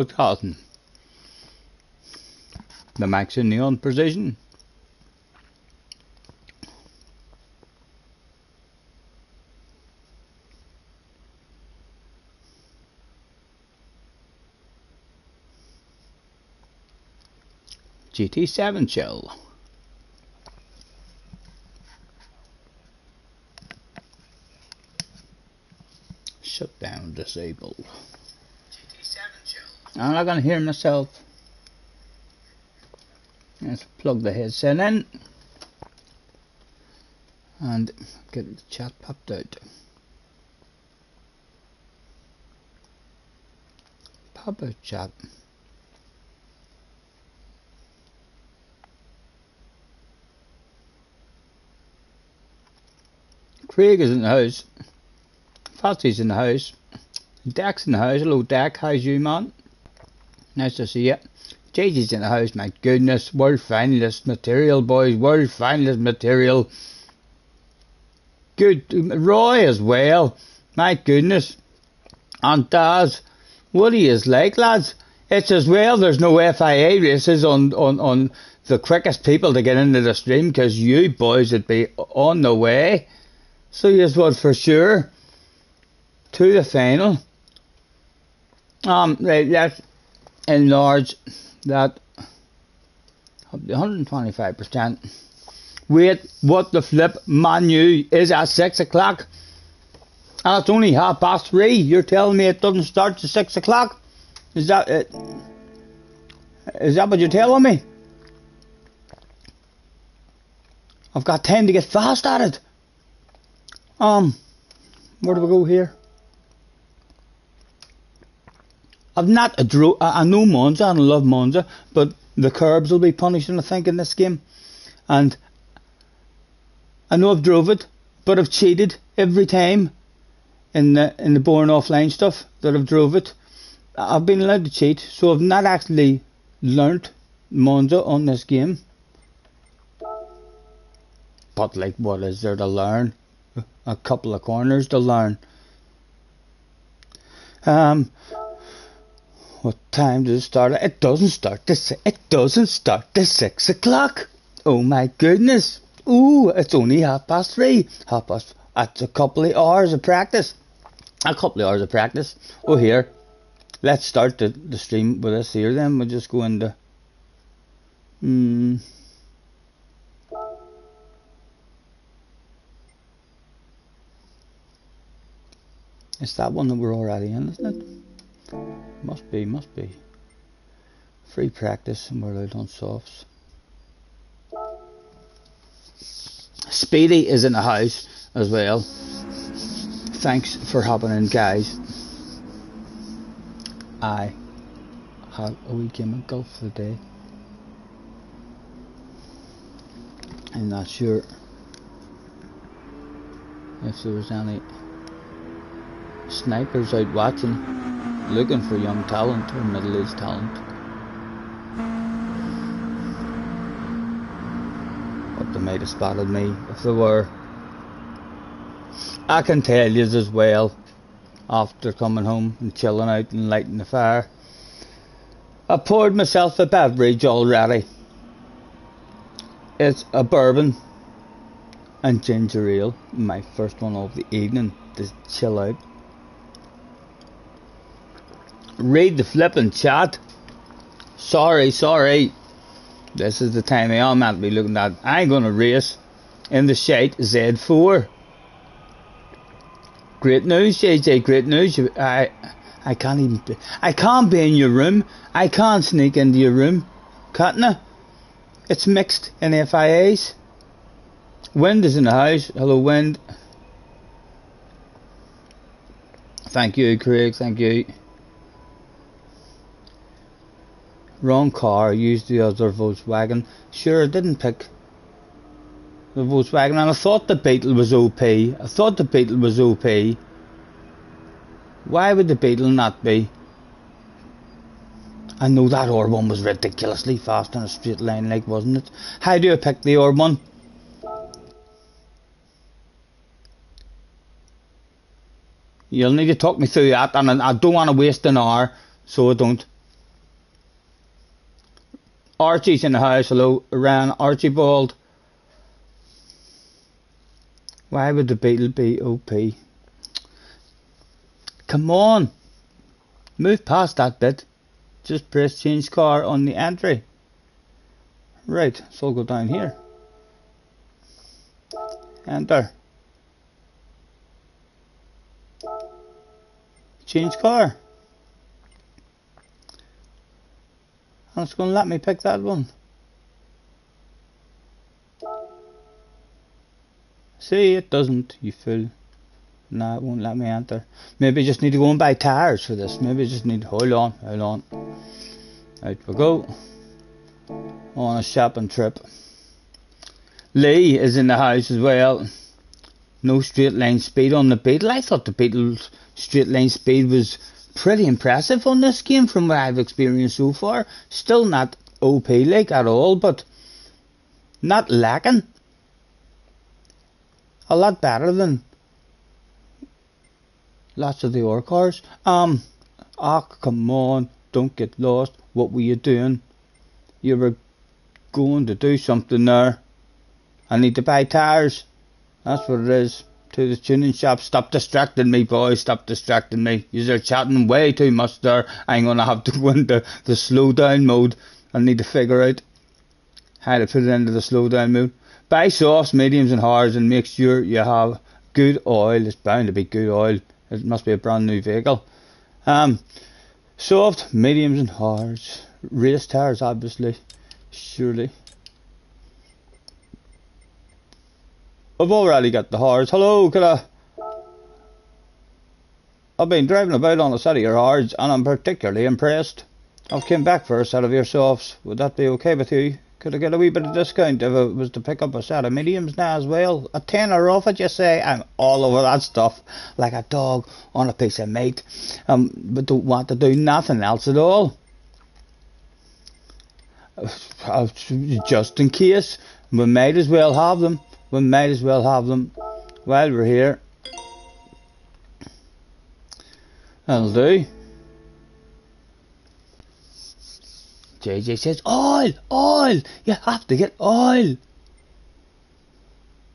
It hasn't. The max in neon precision. GT7 chill. Shut down, disabled. GT7 chill. I'm not gonna hear myself. Let's plug the headset in and get the chat popped out. Pop out chat. Craig is in the house. Fatsy's in the house. Dak's in the house. Hello Dak, how's you man? Nice to see you. JJ's in the house, my goodness. World finalist material, boys. World finalist material. Good. Roy as well. My goodness. And Daz. What he is like, lads. It's as well there's no FIA races on the quickest people to get into the stream, because you boys would be on the way. So yes, what for sure. To the final. Right, let's enlarge that up to 125%. Wait, what the flip? Manu is at 6 o'clock. And it's only 3:30. You're telling me it doesn't start to 6 o'clock? Is that it? Is that what you're telling me? I've got time to get fast at it. Where do we go here? I've not I know Monza and I love Monza, but the curbs will be punishing, I think, in this game. And I know I've drove it, but I've cheated every time in the boring offline stuff that I've drove it. I've been allowed to cheat, so I've not actually learnt Monza on this game. But like, what is there to learn? A couple of corners to learn. What time does it start? It doesn't start to 6 o'clock. Oh my goodness. Ooh, it's only 3:30. That's a couple of hours of practice. Oh, here. Let's start the stream with this here then. We'll just go into... It's that one that we're already in, isn't it? Must be. Free practice and we're out on softs. Speedy is in the house as well. Thanks for hopping in, guys. I had a wee game of golf for the day. I'm not sure if there was any snipers out watching, looking for young talent or middle-aged talent. But they might have spotted me if they were. I can tell you as well, after coming home and chilling out and lighting the fire, I poured myself a beverage already. It's a bourbon and ginger ale, my first one of the evening to chill out. Read the flipping chat. Sorry. This is the time I'm meant to be looking at. I'm gonna race in the shite Z4. Great news, JJ, great news. I can't be in your room. I can't sneak into your room. Can't I? It's mixed in FIAs. Wind is in the house. Hello, Wind. Thank you, Craig, thank you. Wrong car, used the other Volkswagen. Sure, I didn't pick the Volkswagen, and I thought the Beetle was OP. Why would the Beetle not be? I know that R1 was ridiculously fast in a straight line, like, wasn't it? How do I pick the R1? You'll need to talk me through that, and I don't want to waste an hour, so I don't. Archie's in the house. Hello, Ran Archibald. Why would the Beetle be OP? Come on, move past that bit. Just press change car on the entry. Right, so I'll go down here. Enter. Change car. And it's going to let me pick that one. See, it doesn't, you fool. No, it won't let me enter. Maybe I just need to go and buy tires for this. Maybe I just need, hold on. Out we go. On a shopping trip. Lee is in the house as well. No straight line speed on the Beetle. I thought the Beetle's straight line speed was pretty impressive on this game from what I've experienced so far. Still not OP like at all, but not lacking. A lot better than lots of the other cars. Ah, come on, don't get lost. What were you doing? You were going to do something there. I need to buy tires. That's what it is. To the tuning shop. Stop distracting me, boys. Stop distracting me. You're chatting way too much there. I'm going to have to go into the slow down mode. I need to figure out how to put it into the slow down mode. Buy softs, mediums and hards and make sure you have good oil. It's bound to be good oil. It must be a brand new vehicle. Soft, mediums and hards. Race tires, obviously. Surely. I've already got the hards. Hello, I've been driving about on a set of your hards and I'm particularly impressed. I've came back for a set of your softs. Would that be okay with you? Could I get a wee bit of discount if it was to pick up a set of mediums now as well? A tenner off it, you say? I'm all over that stuff like a dog on a piece of meat. But don't want to do nothing else at all. Just in case, we might as well have them. We might as well have them while we're here. That'll do. JJ says, oil! Oil! You have to get oil!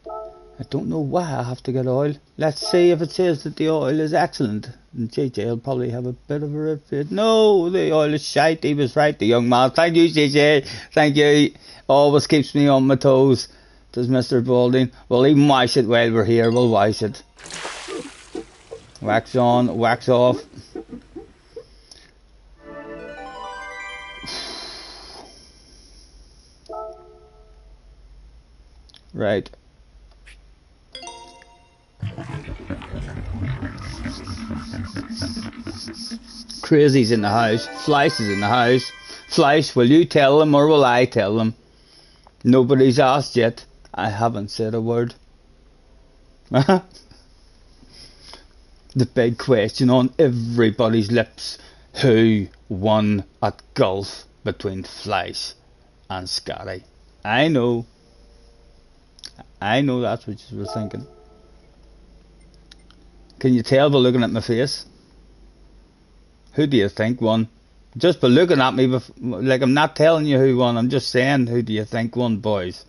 I don't know why I have to get oil. Let's see if it says that the oil is excellent. And JJ will probably have a bit of a rip. No, the oil is shite. He was right, the young man. Thank you, JJ. Thank you. Always keeps me on my toes. Does Mr. Balding. We'll even wash it while we're here. We'll wash it. Wax on, wax off. Right. Crazy's in the house. Fleiss is in the house. Fleiss, will you tell them or will I tell them? Nobody's asked yet. I haven't said a word. The big question on everybody's lips. Who won at golf between Fleiss and Scotty? I know that's what you were thinking. Can you tell by looking at my face? Who do you think won? Just by looking at me, like I'm not telling you who won, I'm just saying who do you think won, boys?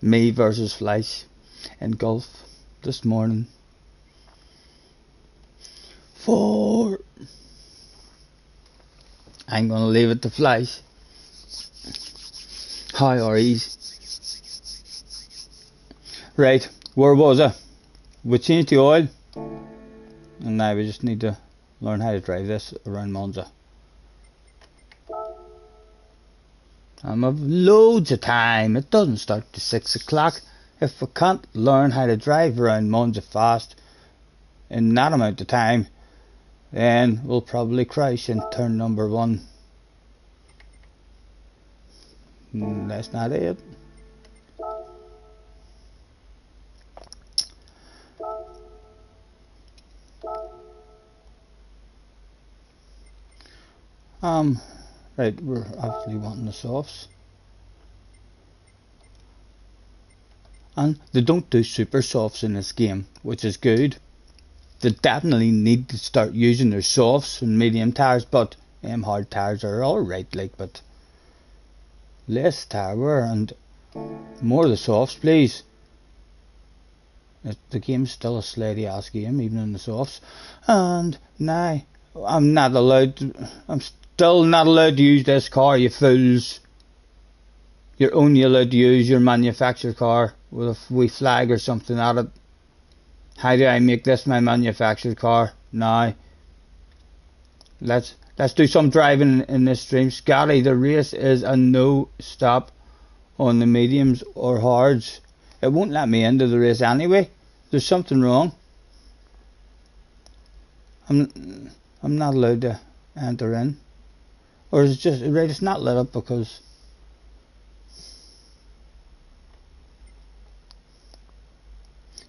Me versus Fleiss in golf this morning. 4. I'm going to leave it to Fleiss. Hi, REs. Right, where was I? We changed the oil. And now we just need to learn how to drive this around Monza. I've loads of time. It doesn't start to 6 o'clock. If we can't learn how to drive around Monza fast in that amount of time, then we'll probably crash in turn number 1. That's not it. Right, we're actually wanting the softs. And they don't do super softs in this game, which is good. They definitely need to start using their softs and medium tires, but hard tires are alright, like, but less tower and more of the softs, please. The game's still a slidey ass game, even in the softs. And now I'm still not allowed to use this car, you fools. You're only allowed to use your manufactured car with a wee flag or something at it. How do I make this my manufactured car? Now let's do some driving in this stream. Scotty, the race is a no stop on the mediums or hards. It won't let me into the race anyway. There's something wrong. I'm not allowed to enter in. Or is it just right, it's not lit up because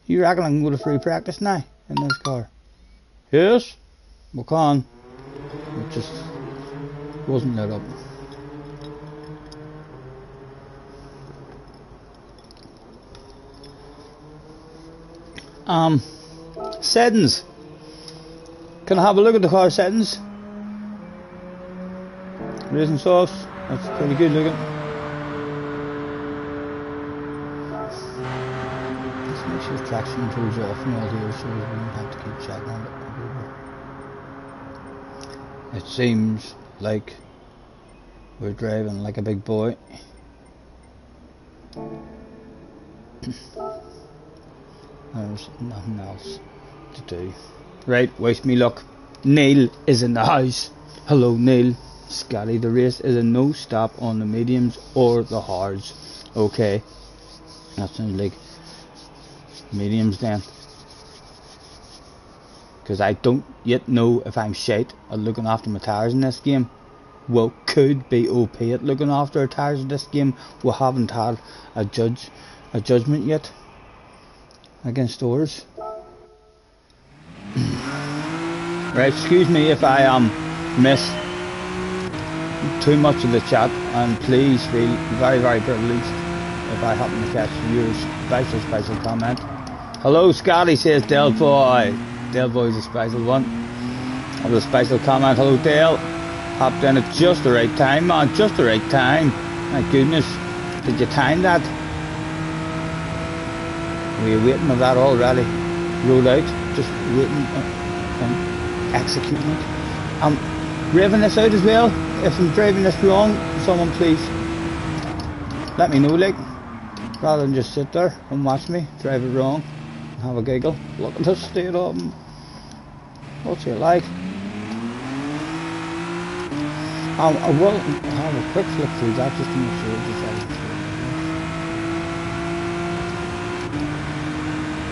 you reckon I can go to free practice now in this car? Yes, we can. It just wasn't lit up. Settings. Can I have a look at the car settings? Racing softs. That's pretty good looking. Let's make sure traction control's off and all here so we don't have to keep checking on it. It seems like we're driving like a big boy. There's nothing else to do. Right, wish me luck. Neil is in the house. Hello, Neil. Scotty, the race is a no stop on the mediums or the hards. Okay, that sounds like mediums then. Because I don't yet know if I'm shite at looking after my tires in this game. Well, could be OP at looking after our tires in this game. We haven't had a judgment yet against ours. Right, excuse me if I miss too much of the chat, and please feel very, very privileged if I happen to catch your special comment. Hello, Scotty, says Del Boy. Del Boy's a special one. I have a special comment. Hello, Dale. Hopped in at just the right time, man. Just the right time. My goodness. Did you time that? Were you waiting on that already? Rolled out? Just waiting on executing it? I'm raving this out as well. If I'm driving this wrong, someone please let me know, like, rather than just sit there and watch me drive it wrong and have a giggle. Look at this state of them. What's it like? I will have a quick flip through that just to make sure it's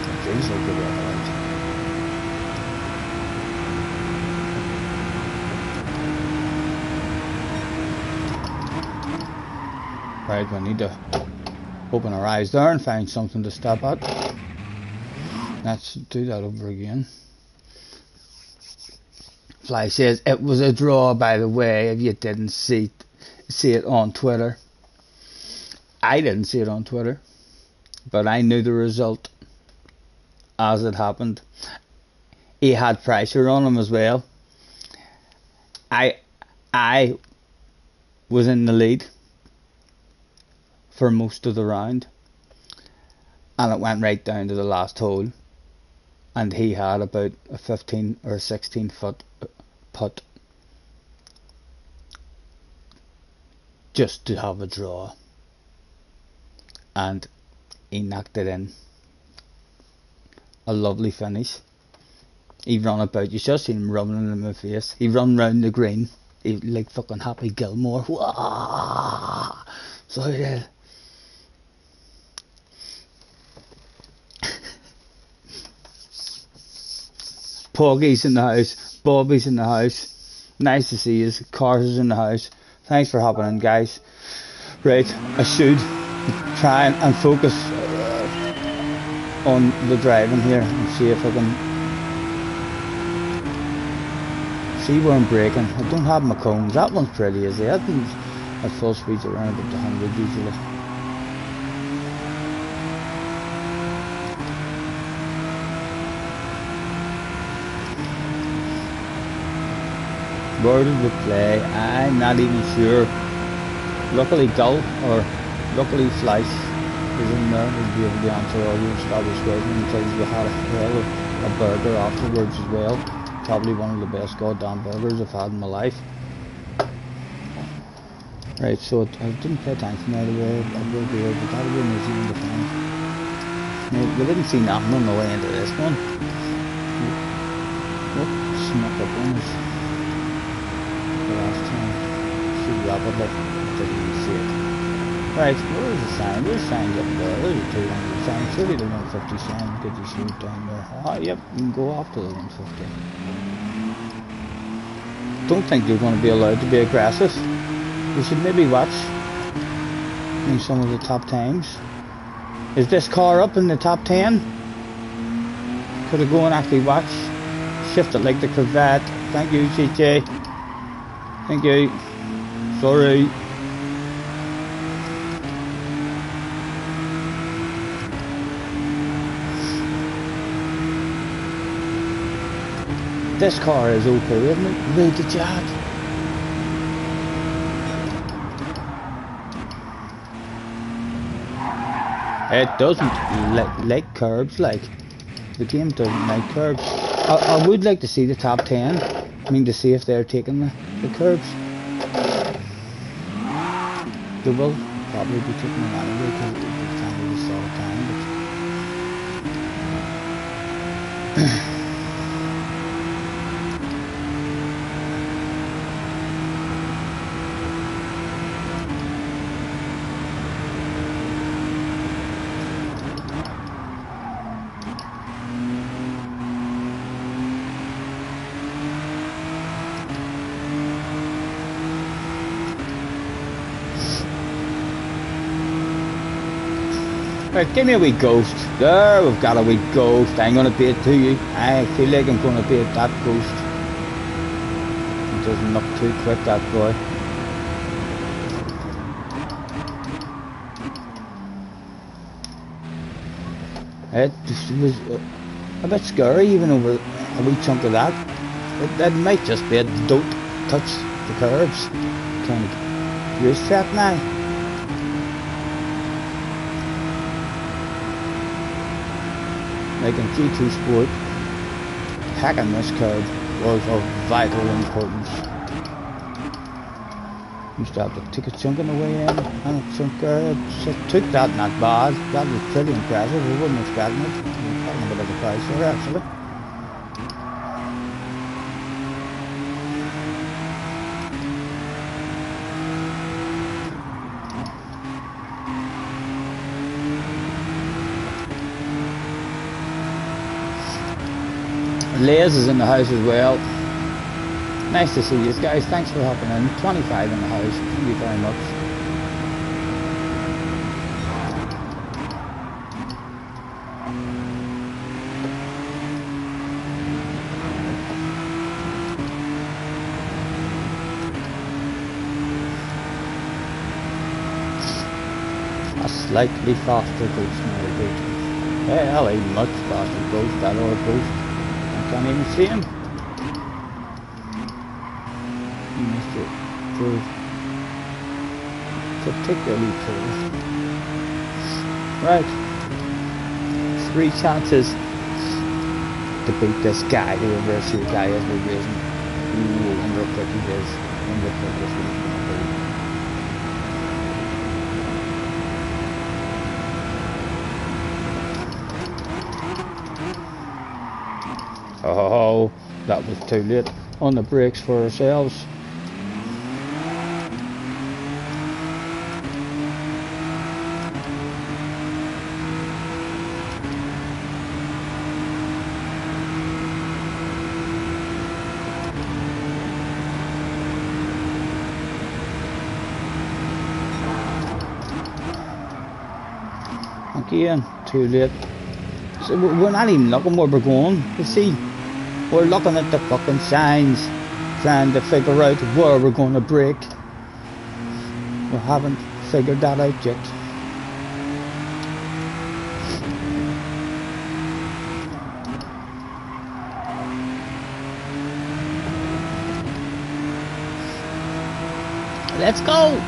it feels like the weather out. Right, we need to open our eyes there and find something to stop at. Let's do that over again. Fly says it was a draw, by the way, if you didn't see it on Twitter. I didn't see it on Twitter, but I knew the result as it happened. He had pressure on him as well. I was in the lead for most of the round, and it went right down to the last hole, and he had about a 15 or 16 foot putt just to have a draw, and he knocked it in. A lovely finish. He run about, you just seen him running in my face. He run round the green, he like fucking Happy Gilmore. Wah! So he did. Poggy's in the house, Bobby's in the house. Nice to see you. Cars is in the house. Thanks for hopping in, guys. Right, I should try and focus on the driving here and see if I can see where I'm braking. I don't have my cones. That one's pretty easy. That one's at full speeds around about 100 usually. Where did we play? I'm not even sure. Luckily Gull or luckily Slice is in there. He'll be able to answer all your established questions and tells you how to hell a burger afterwards as well. Probably one of the best goddamn burgers I've had in my life. Right, so I didn't pay attention right away. I will be able to that'll be New Zealand defence. Now, we didn't see nothing on the way into this one. Oh, snuck up on us the last time. See rapidly, didn't even see it. Right, where's the sign? There's signs up there. There's a 200 sign. Surely the 150 sign gets you slowed down there. Ah, yep, you can go off to the 150. Don't think you're going to be allowed to be aggressive. We should maybe watch in some of the top times. Is this car up in the top 10? Could I go and actually watch? Shift it like the Corvette. Thank you, CJ. Thank you. Sorry. This car is okay, isn't it? Read the chat. It doesn't like curbs, like the game doesn't like curbs. I would like to see the top 10. I mean, to see if they're taking the curbs. They will probably be taking them anyway because it's kind of this all the time. But right, give me a wee ghost. There, we've got a wee ghost. I'm going to bait to you. I feel like I'm going to bait that ghost. He doesn't look too quick, that boy. It just was a bit scary even over a wee chunk of that. That might just be a don't touch the curbs kind of racetrack now. Like in G2 Sport, hacking this curb was of vital importance. Used to have to take a chunk on the way in, and a chunk took that not bad. That was pretty impressive. We wasn't expecting it. We were talking about the price there actually. Les is in the house as well. Nice to see you guys. Thanks for hopping in. 25 in the house. Thank you very much. A slightly faster ghost now, good. Well, a much faster ghost, that other ghost. Can't even see him. Mr. Proof. Particularly proof. Right. 3 chances to beat this guy, whoever this guy is we're using. Ooh, I wonder how quick he is. I wonder how quick this one's going to be. Oh, that was too late on the brakes for ourselves. Again, too late. So we're not even looking where we're going, you see. We're looking at the fucking signs, trying to figure out where we're going to brake. We haven't figured that out yet. Let's go!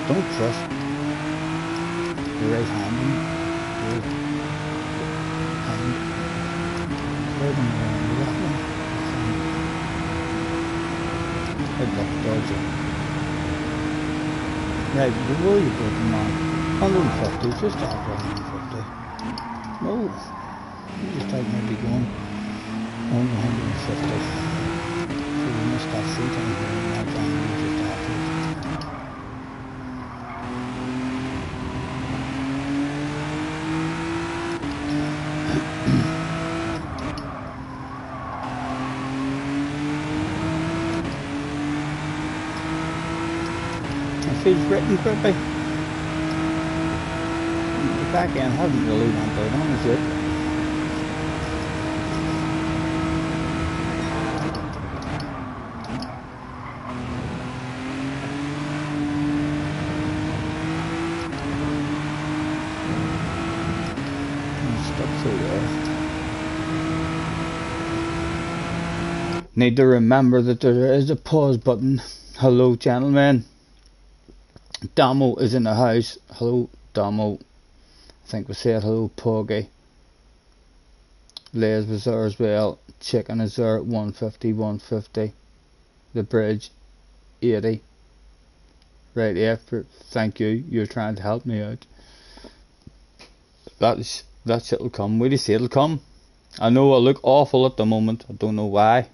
Don't trust your right hand. Good luck, dodger. Right, the roll you put them on. 150, just after 150. No, you just like maybe going only 150. So you missed that 3 times here, and now trying to just after it. Feels written quickly. The back end hasn't really went out on us yet. I'm stuck through there. Need to remember that there is a pause button. Hello, gentlemen. Damo is in the house. Hello, Damo. I think we said hello, Poggy. Les was there as well. Chicken is there. 150, 150. The bridge, 80. Right, after. Thank you. You're trying to help me out. That shit'll come. What do you say it'll come? I know I look awful at the moment. I don't know why.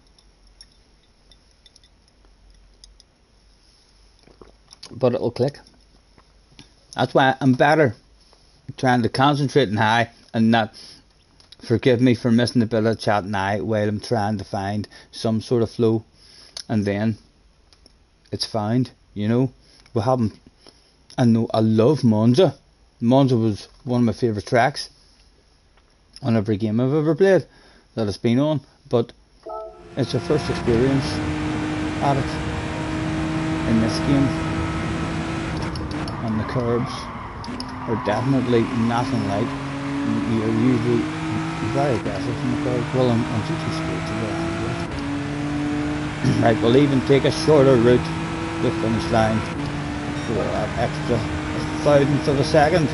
But it'll click. That's why I'm better trying to concentrate on high and not. Forgive me for missing a bit of chat now while I'm trying to find some sort of flow, and then it's found. You know, we haven't. I know I love Monza. Monza was one of my favourite tracks on every game I've ever played that it's been on, but it's a first experience at it in this game. And the curbs are definitely nothing like. You're usually very aggressive in the curbs. Well, I'm too scared to go on. Right, we'll even take a shorter route to the finish line for that extra thousandth of a second.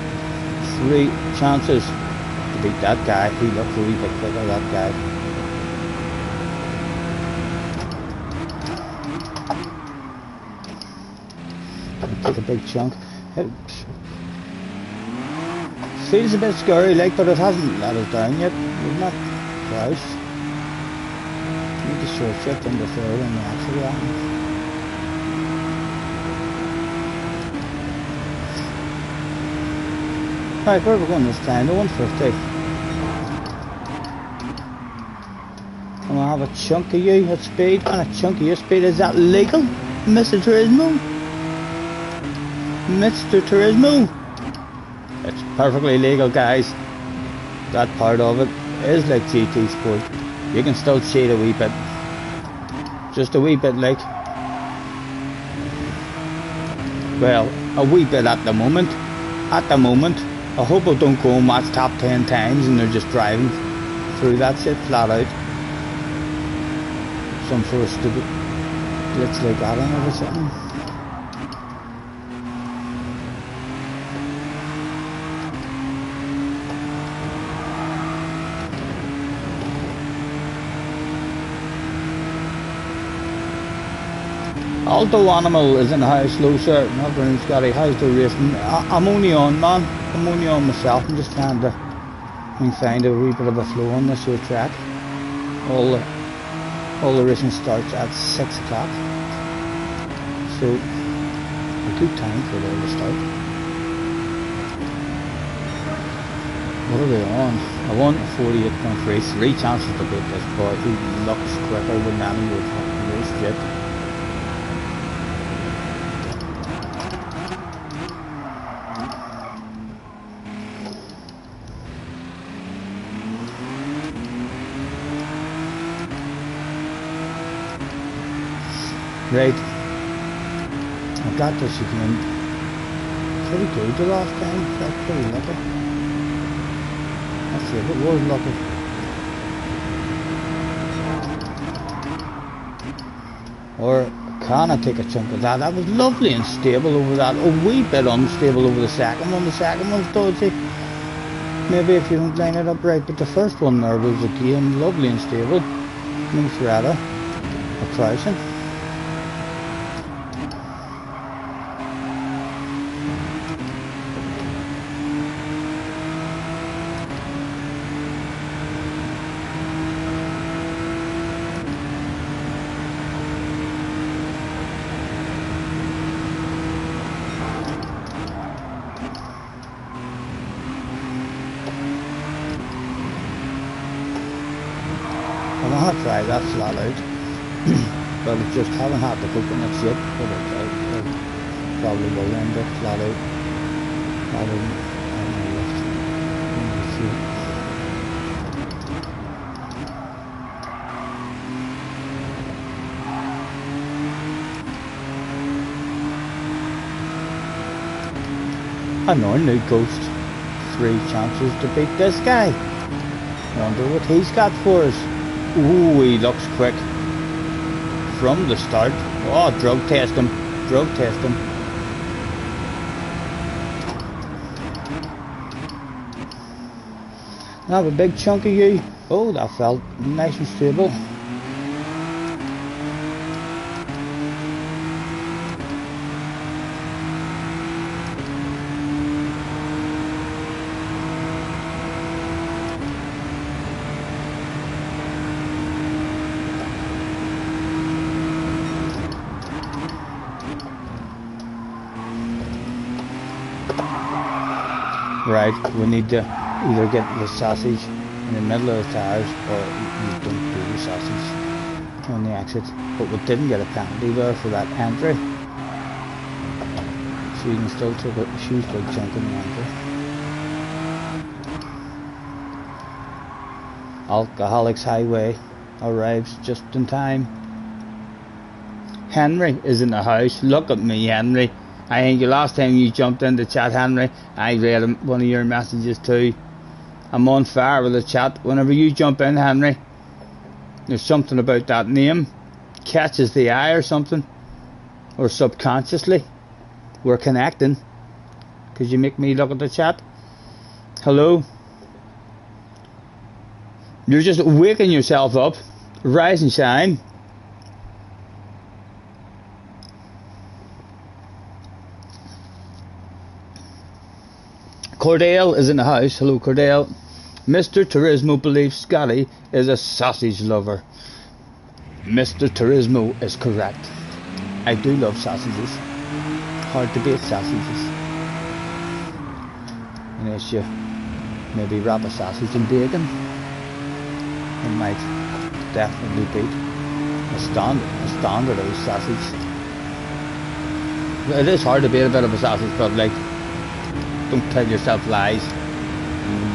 3 chances to beat that guy. He looked a wee bit quicker, that guy. Take a big chunk. It feels a bit scary, like, but it hasn't let us down yet. We're not close. Need to short shift into third on the actual line. Right, where are we going this time? The 150. I'm gonna have a chunk of you at speed and a chunk of your speed. Is that legal, Mr. Turismo? Mr. Turismo? It's perfectly legal, guys. That part of it is like GT Sport. You can still cheat a wee bit. Just a wee bit, like. Well, a wee bit at the moment. At the moment. I hope I don't go and watch top 10 times and they're just driving through that shit flat out. Some sort of stupid glitch like that or something. Alto Animal is in the house, low sir, not running Scotty, how's the racing? I'm only on, man. I'm only on myself. I'm just trying to find a wee bit of a flow on this sort of track. All the racing starts at 6 o'clock. So a good time for it all to start. What are they on? I want a 48.3, 3 chances to beat this boy who looks quicker than any would fucking race jet. Right, I got this again. Pretty good the last time. Felt pretty lucky. That's it. It was lucky. Or can I take a chunk of that? That was lovely and stable over that. A wee bit unstable over the second one. The second one's dodgy. Maybe if you don't line it up right, but the first one there was again lovely and stable. No threader. A pricing. I want to try that flat out, but I just haven't had the coconuts yet, but I probably will end up flat out. Another new ghost. 3 chances to beat this guy. Wonder what he's got for us. Ooh, he looks quick from the start. Oh, drug test him. Drug test him. I have a big chunk of you. Oh, that felt nice and stable. Right, we need to either get the sausage in the middle of the tires or you don't do the sausage on the exit. But we didn't get a penalty there for that entry. So you can still take a huge big chunk in the entry. Alcoholics Highway arrives just in time. Henry is in the house. Look at me, Henry. I think the last time you jumped in the chat, Henry, I read one of your messages too. I'm on fire with the chat. Whenever you jump in, Henry, there's something about that name. Catches the eye or something. Or subconsciously. We're connecting. Because you make me look at the chat. Hello. You're just waking yourself up. Rise and shine. Cordell is in the house. Hello, Cordell. Mr. Turismo believes Scotty is a sausage lover. Mr. Turismo is correct. I do love sausages. Hard to beat sausages. Unless you maybe wrap a sausage in bacon. It might definitely beat a standardized sausage. It is hard to beat a bit of a sausage, but like, don't tell yourself lies.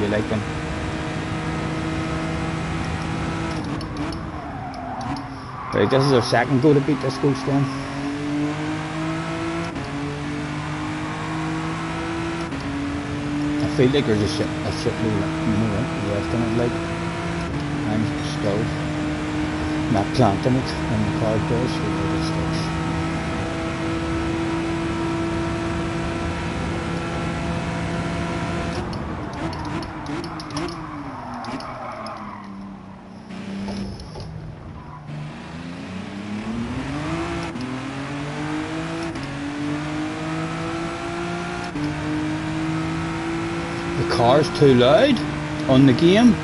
You like them. Right, this is our second go to beat this ghost then. I feel like there's a shitload left in it, like. I'm still not planting it when the car does with the sticks. The car's too loud on the game.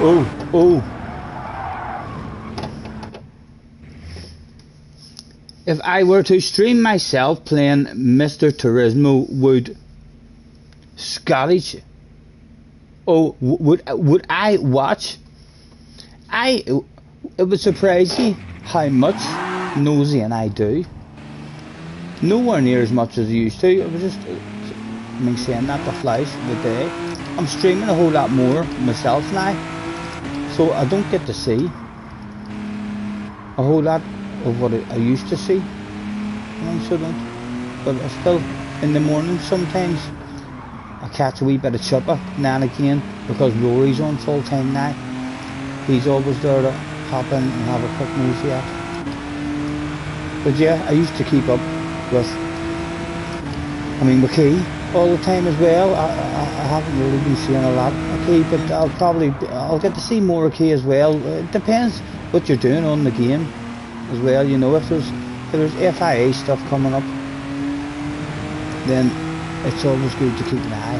Oh. If I were to stream myself playing Mr. Turismo, would Scottish... Oh, would I watch? It would surprise you how much nosy I do. Nowhere near as much as I used to. It was just... saying that the flies of the day. I'm streaming a whole lot more myself now. so I don't get to see a whole lot of what I used to see. I so don't. But I still, in the morning sometimes, I catch a wee bit of chopper now and again, because Rory's on full time now. He's always there to hop in and have a quick nosy at. But yeah, I used to keep up with, McKee all the time as well. I haven't really been seeing a lot of McKee, but I'll get to see more McKee as well. It depends what you're doing on the game as well. You know, if there's FIA stuff coming up, then it's always good to keep an eye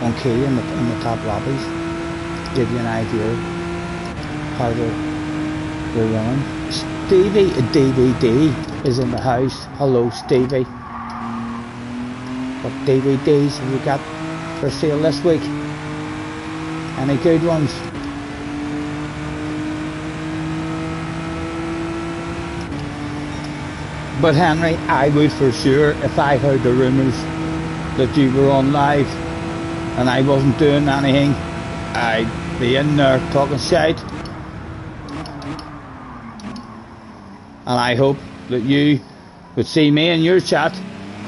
on Key in the top lobbies. Give you an idea how they're running. Stevie DVD is in the house. Hello, Stevie. What DVDs have you got for sale this week? Any good ones? But Henry, I would for sure, if I heard the rumours that you were on live and I wasn't doing anything, I'd be in there talking shite. And I hope that you would see me in your chat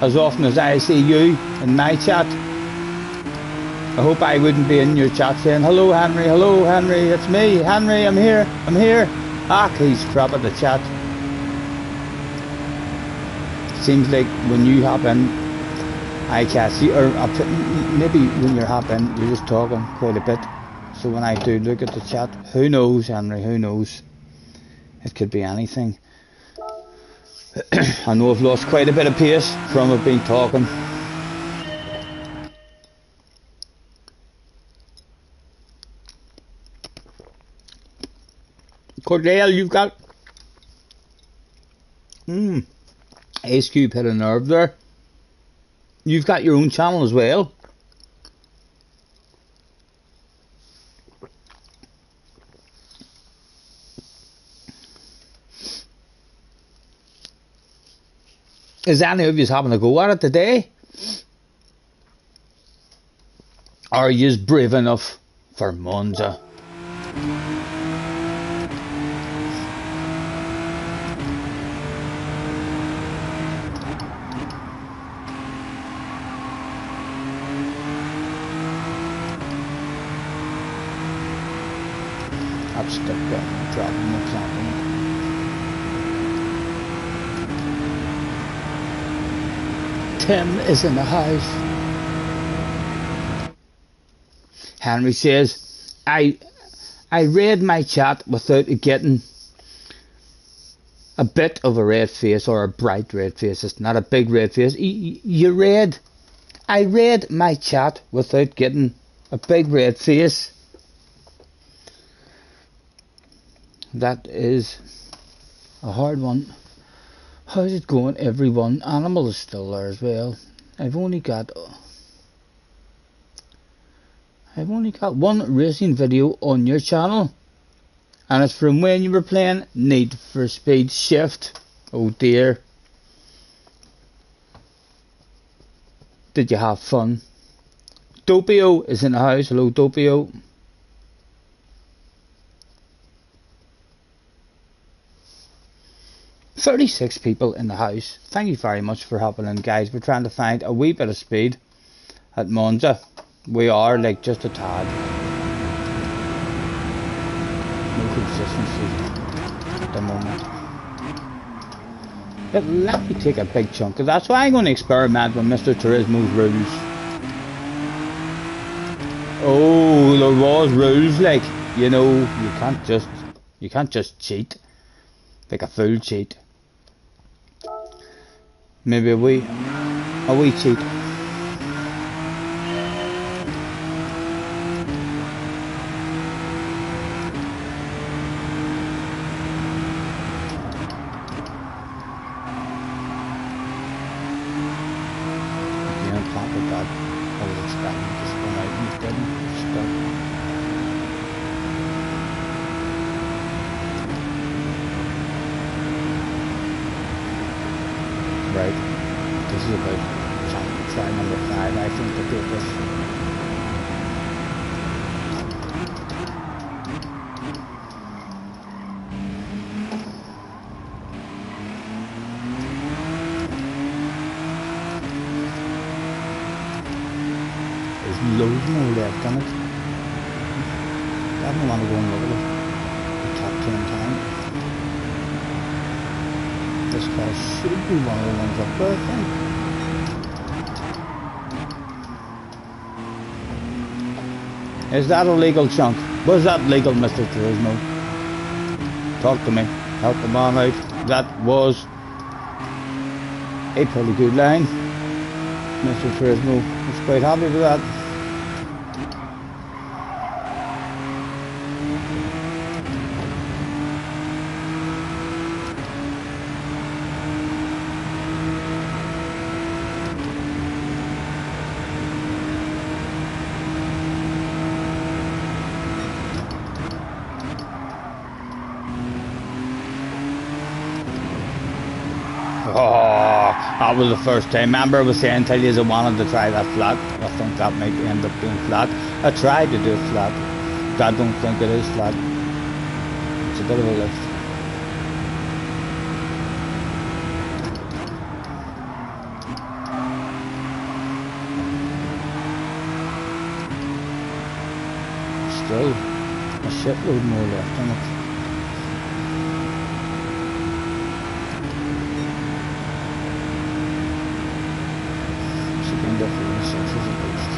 as often as I see you in my chat. I hope I wouldn't be in your chat saying, hello Henry, it's me, Henry, I'm here. Ah, he's crap at the chat. Seems like when you hop in, I can't see, or maybe when you hop in, you're just talking quite a bit. So when I do look at the chat, who knows, Henry, who knows? It could be anything. I know I've lost quite a bit of pace from it being talking. Cordell, you've got Ace Cube hit a nerve there. You've got your own channel as well. Is any of you having a go at it today? Are you brave enough for Monza? I've stuck that dropping the clock. Tim is in the house. Henry says, I read my chat without getting a bit of a red face, or a bright red face. It's not a big red face. I read my chat without getting a big red face. That is a hard one. How's it going, everyone? Animal is still there as well. I've only got one racing video on your channel, and it's from when you were playing Need for Speed Shift. Oh dear. Did you have fun? Dopio is in the house. Hello, Dopio. "36 people in the house. Thank you very much for helping in, guys. We're trying to find a wee bit of speed at Monza. We are, like, just a tad. No consistency at the moment. But let me take a big chunk of that. So I'm going to experiment with Mr. Turismo's rules. Oh, there was rules, like, you know, you can't just cheat. Like a full cheat. Maybe a wee cheat. Yeah, on top of that, I was expecting to spin out and it didn't. Stuck. Right, this is about try number 5, I think, to do this. loads more left on it. I don't want to go and look at it. The top 10 time. This car should be one of the ones up there, I think. Is that a legal chunk? Was that legal, Mr. Turismo? Talk to me. Help the man out. That was a pretty good line. Mr. Turismo was quite happy with that. Oh, that was the first time. Remember I was saying tell you I wanted to try that flat. I think that might end up being flat. I tried to do it flat. But I don't think it is flat. It's a bit of a lift. Still a shitload more left on it. Definitely six is at least.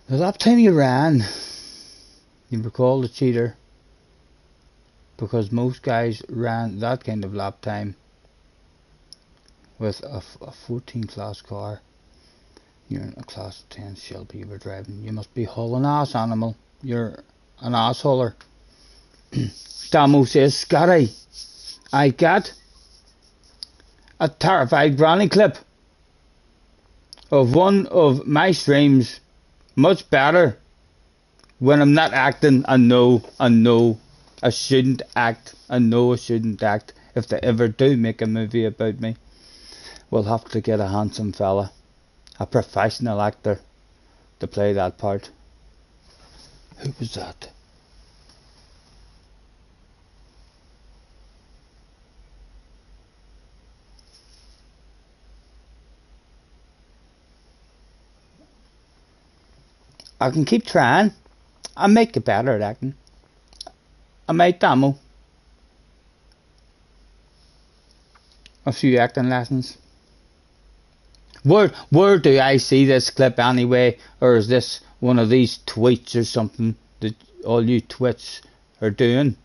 The lap time you ran, you recall the cheater, because most guys ran that kind of lap time with a 14 class car. You're in a class 10 Shelby you were driving. You must be hauling ass, animal. You're an asshauler. Damo says, Scotty, I got a terrified granny clip of one of my streams. Much better when I'm not acting. I know I shouldn't act. I know I shouldn't act. If they ever do make a movie about me, we'll have to get a handsome fella, a professional actor, to play that part. Who was that? I can keep trying. I might get better at acting. I might demo a few acting lessons. Where do I see this clip anyway? Or is this one of these tweets or something that all you twits are doing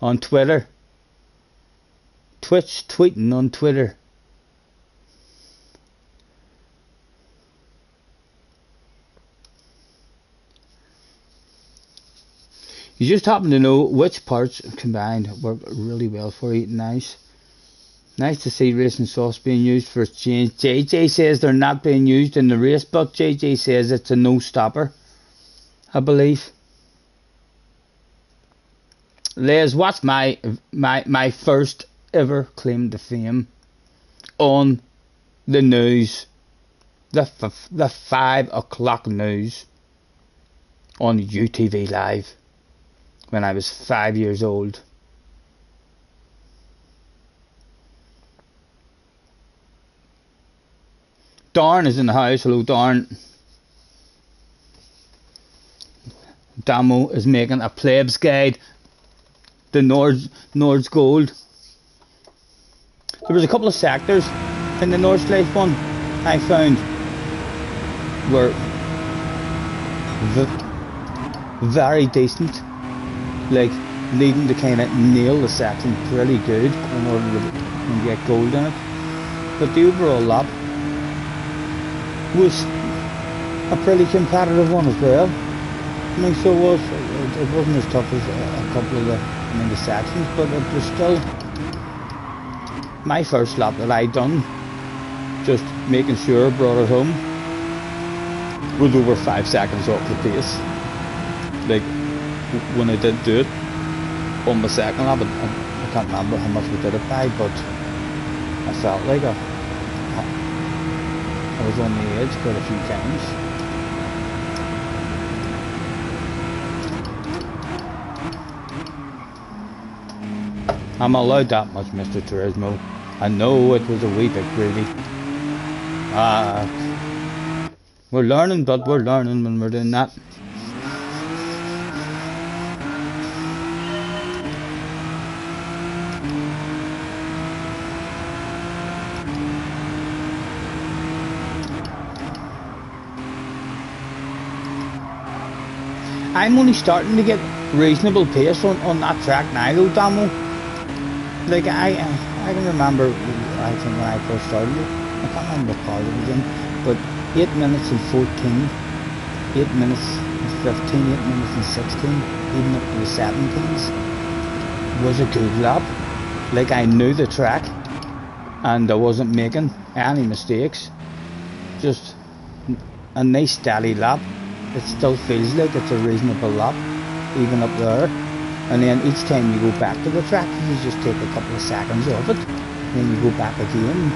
on Twitter? Twitch tweeting on Twitter. You just happen to know which parts combined work really well for eating nice. Nice to see racing sauce being used for a change. JJ says they're not being used in the race, but JJ says it's a no-stopper, I believe. Les, what's my first ever claim to fame on the news, the 5 o'clock news on UTV Live when I was 5 years old. Darn is in the house. Hello, Darn. Damo is making a plebs guide. The Nord's Gold. There was a couple of sectors in the North Life one I found. were very decent, like needing to kind of nail the section pretty good in order to get gold in it. But the overall lap was a pretty competitive one as well. I mean, so it wasn't as tough as a couple of the sections, but it was still my first lap that I done, just making sure I brought it home, was over 5 seconds off the pace. Like when I did do it on the second lap, I can't remember how much we did it by, but I felt like I was on the edge quite a few times. I'm allowed that much, Mr. Turismo. I know it was a wee bit greedy. We're learning, but we're learning when we're doing that. I'm only starting to get reasonable pace on that track now, though, Damo. Like I can remember, I think when I first started it, I can't remember what car it was in, but 8 minutes and 14, 8 minutes and 15, 8 minutes and 16, even up to the 17s, was a good lap. Like I knew the track, and I wasn't making any mistakes. Just a nice steady lap. It still feels like it's a reasonable lap, even up there. And then each time you go back to the track, you just take a couple of seconds off it. Then you go back again,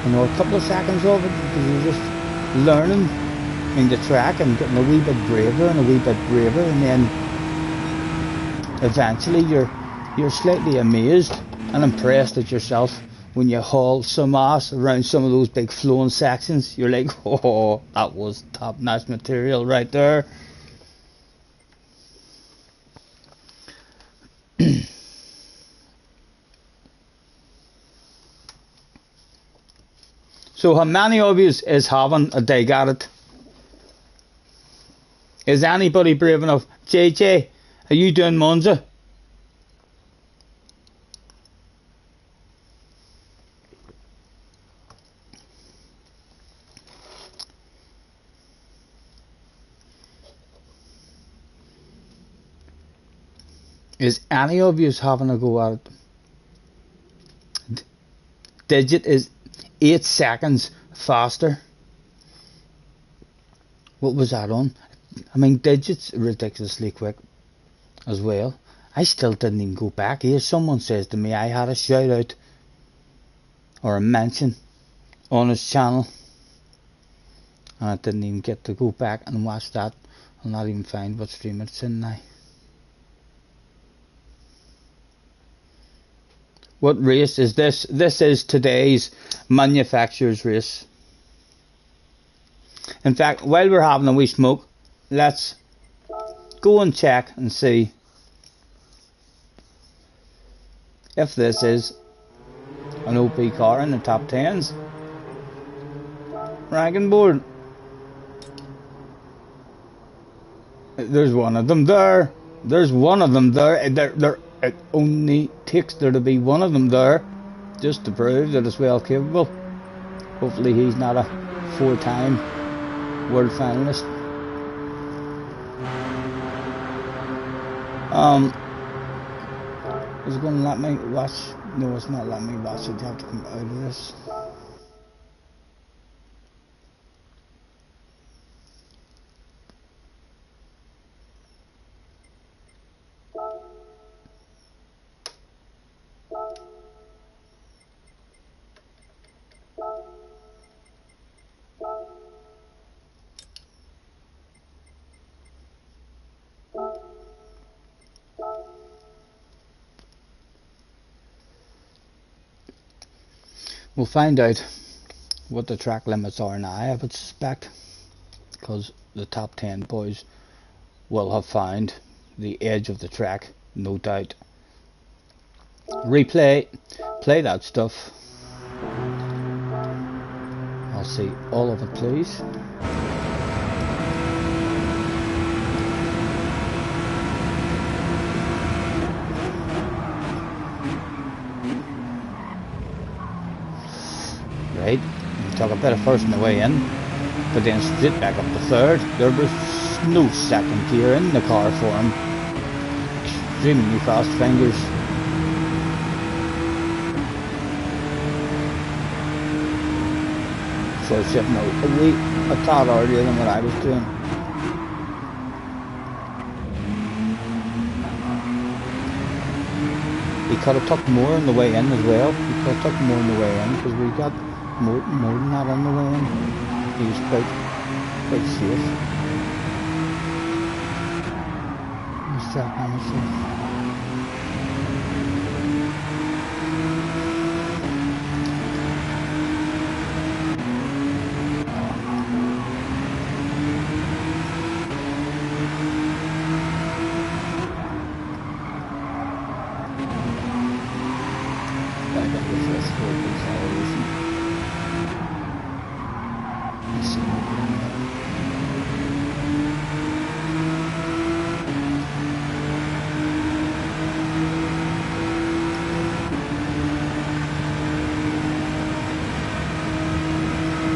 a couple of seconds off it, because you're just learning in the track and getting a wee bit braver and a wee bit braver, and then eventually you're slightly amazed and impressed at yourself when you haul some ass around some of those big flowing sections. You're like, oh, that was top-notch material right there. So how many of you is having a dig at it? Is anybody brave enough? JJ, are you doing Monza? Is any of you having a go at it? Digit is 8 seconds faster. What was that on? I mean, Digit's ridiculously quick as well. I still didn't even go back. Here someone says to me I had a shout out or a mention on his channel, and I didn't even get to go back and watch that. I'll not even find what stream it's in now. What race is this? This is today's manufacturer's race. In fact, while we're having a wee smoke, let's go and check and see if this is an OP car in the top 10s ranking board. There's one of them there. There's one of them there. It only takes there to be one of them there just to prove that it's well capable. Hopefully he's not a 4-time world finalist. Is it going to let me watch? No, it's not letting me watch it. You have to come out of this. We'll find out what the track limits are now, I would suspect, because the top 10 boys will have found the edge of the track, no doubt. Replay, play that stuff. I'll see all of it, please. took a bit of first on the way in, but then straight back up to third. There was no second gear in the car for him. Extremely fast fingers. So I was sitting out a tad earlier than what I was doing. He could have took more on the way in as well. He could have took more on the way in because we got more than that on the way in. He was quite safe. He's tracking himself.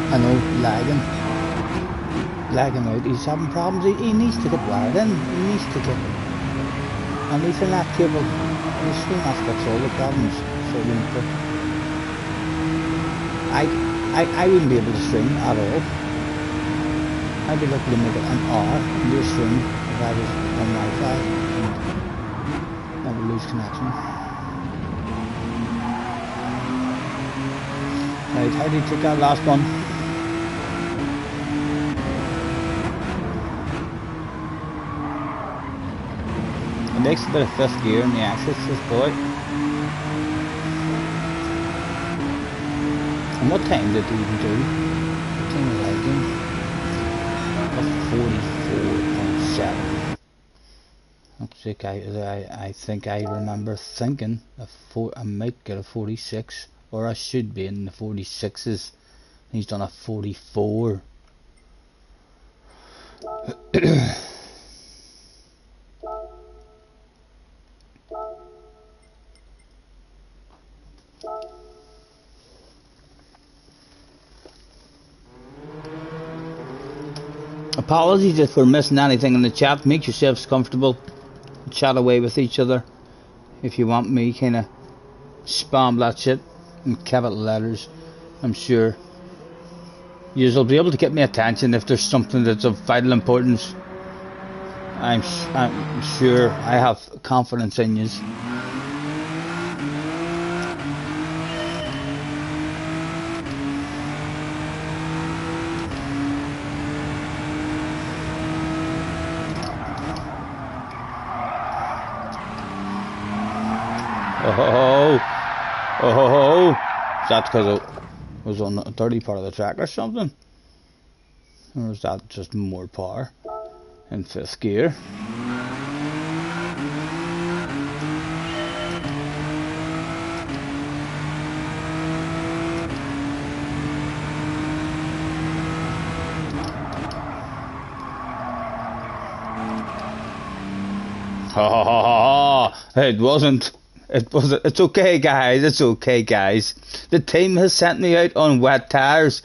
I know, lagging out. He's having problems. He needs to get wired in. He needs to get, and he's in that cable. He's soon off gets all the problems. So I wouldn't be able to stream at all. I'd be lucky to make it an hour and do a stream if I was on Wi-Fi and I would lose connection. Right, how do you take that last one? It makes a bit of fifth gear in the axis, this boy. And what time did he even do? What time was I doing? 44.7. Looks like I think I remember thinking I might get a 46, or I should be in the 46s. He's done a 44. Apologies if we're missing anything in the chat. Make yourselves comfortable. Chat away with each other. If you want me kind of spam that shit in capital letters, I'm sure you'll be able to get my attention if there's something that's of vital importance. I'm sure I have confidence in you. Oh, that's because it was on a dirty part of the track or something? Or was that just more power in fifth gear? It wasn't. It's okay, guys. It's okay, guys. The team has sent me out on wet tires.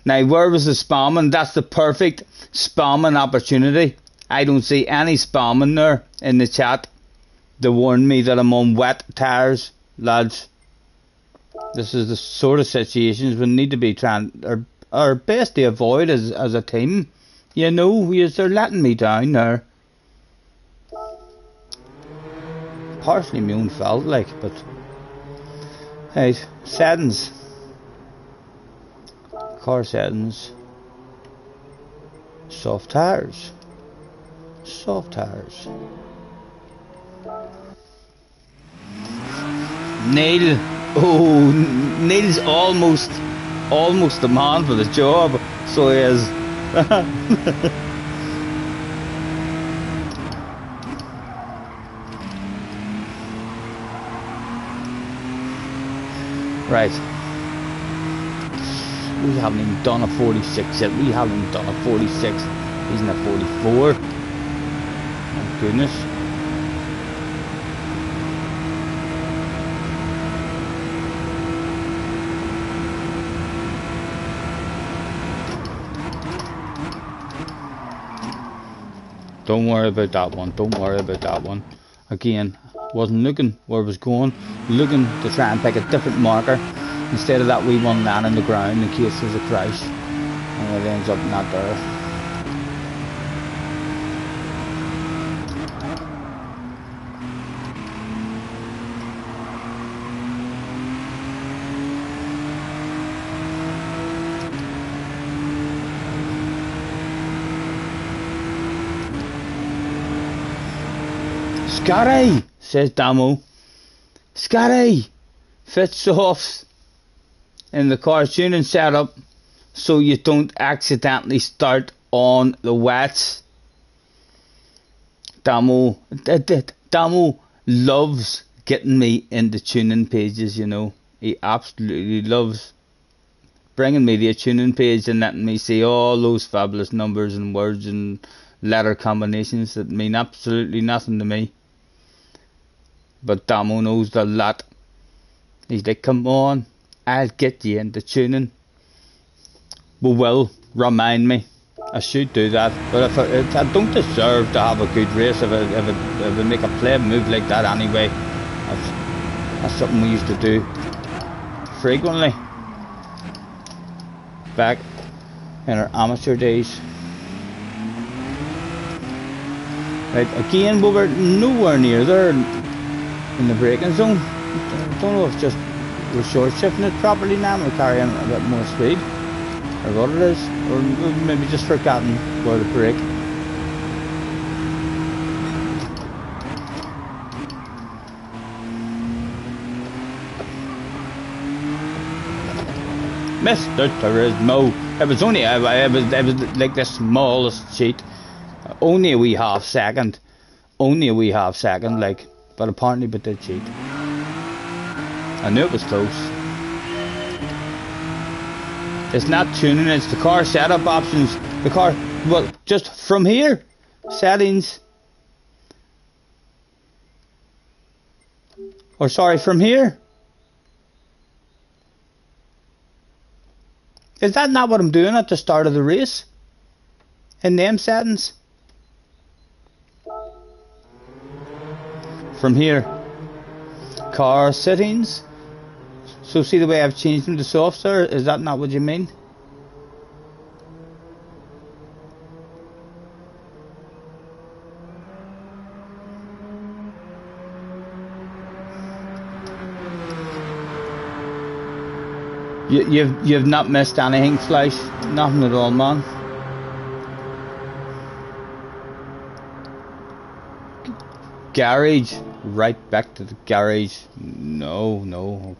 Now, where was the spamming? That's the perfect spamming opportunity. I don't see any spamming there in the chat to warn me that I'm on wet tires, lads. This is the sort of situations we need to be trying our best to avoid as a team. You know, they're letting me down there. Partially my own fault, like, but right, settings, car settings, soft tires, Neil. Oh, Neil's almost the man for the job, so he is. Right, we haven't even done a 46 yet. We haven't done a 46. He's in a 44. Oh goodness. Don't worry about that one. Don't worry about that one. Again, wasn't looking where I was going. Looking to try and pick a different marker instead of that wee one laying on the ground in case there's a crash. And it ends up not there. Scotty, says Damo. Scotty, fit softs in the car's tuning setup so you don't accidentally start on the wets. Damo loves getting me into tuning pages, you know. He absolutely loves bringing me to a tuning page and letting me see all those fabulous numbers and words and letter combinations that mean absolutely nothing to me. But Damo knows a lot. He's like, come on, I'll get you into tuning. Will remind me. I should do that. But if I don't deserve to have a good race, if I make a play move like that anyway, that's something we used to do frequently back in our amateur days. Right, again, we were nowhere near there in the braking zone. I don't know if just we're short shifting it properly now, we're carrying a bit more speed, or what it is, or maybe just forgotten where to brake. Mr. Turismo, it was only it was like the smallest cheat, only a wee half second, like. But apparently we did cheat. I knew it was close. It's not tuning, it's the car setup options. The car, well, just from here, settings. Or sorry, from here. Is that not what I'm doing at the start of the race? In them settings? From here, car settings. So see the way I've changed them to soft, sir? Is that not what you mean? You've not missed anything, Flash. Nothing at all, man. Garage. Right back to the garage. No.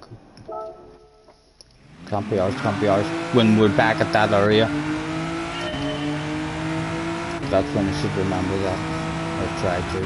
Can't be ours. When we're back at that area. That's when I should remember that. Or try to.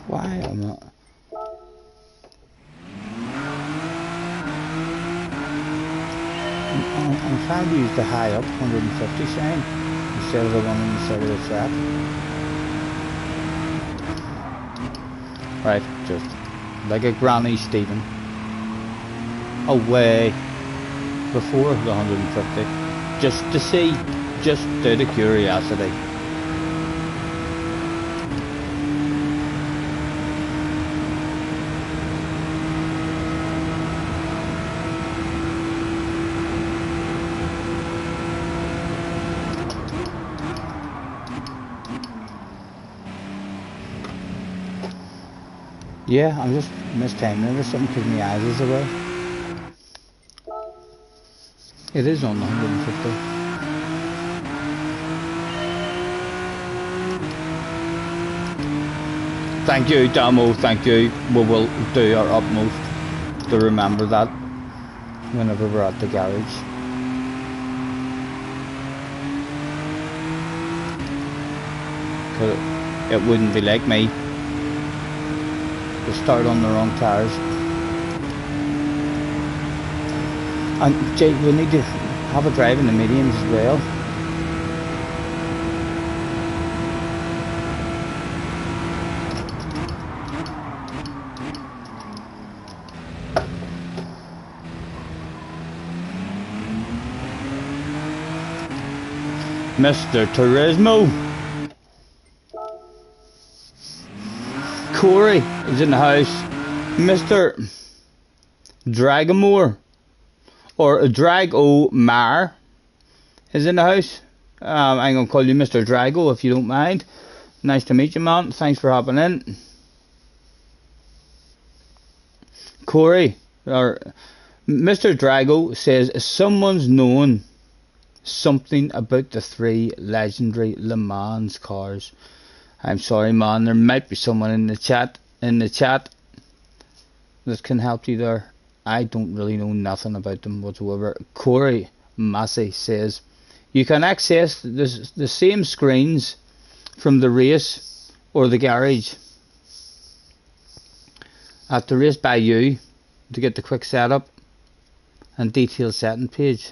Why am I? I'm trying to use the high up 150 sign instead of the one on the side of the track. Right, just like a granny Stephen. Away before the 150. Just to see, just out of curiosity. Yeah, I'm just mistiming it or something because my eyes is away. It is on the 150. Thank you, Damo, thank you. We will do our utmost to remember that whenever we're at the garage. but it wouldn't be like me to start on the wrong tires. And Jay, we need to have a drive in the mediums as well. Mr. Turismo. Corey is in the house. Mr. Dragomore or Dragomar is in the house. I'm going to call you Mr. Drago if you don't mind. Nice to meet you, man. Thanks for hopping in. Corey or Mr. Drago says someone's known something about the 3 legendary Le Mans cars. I'm sorry, man, there might be someone in the chat that can help you there. I don't really know nothing about them whatsoever. Corey Massey says you can access the same screens from the race or the garage at the race by you to get the quick setup and detailed setting page.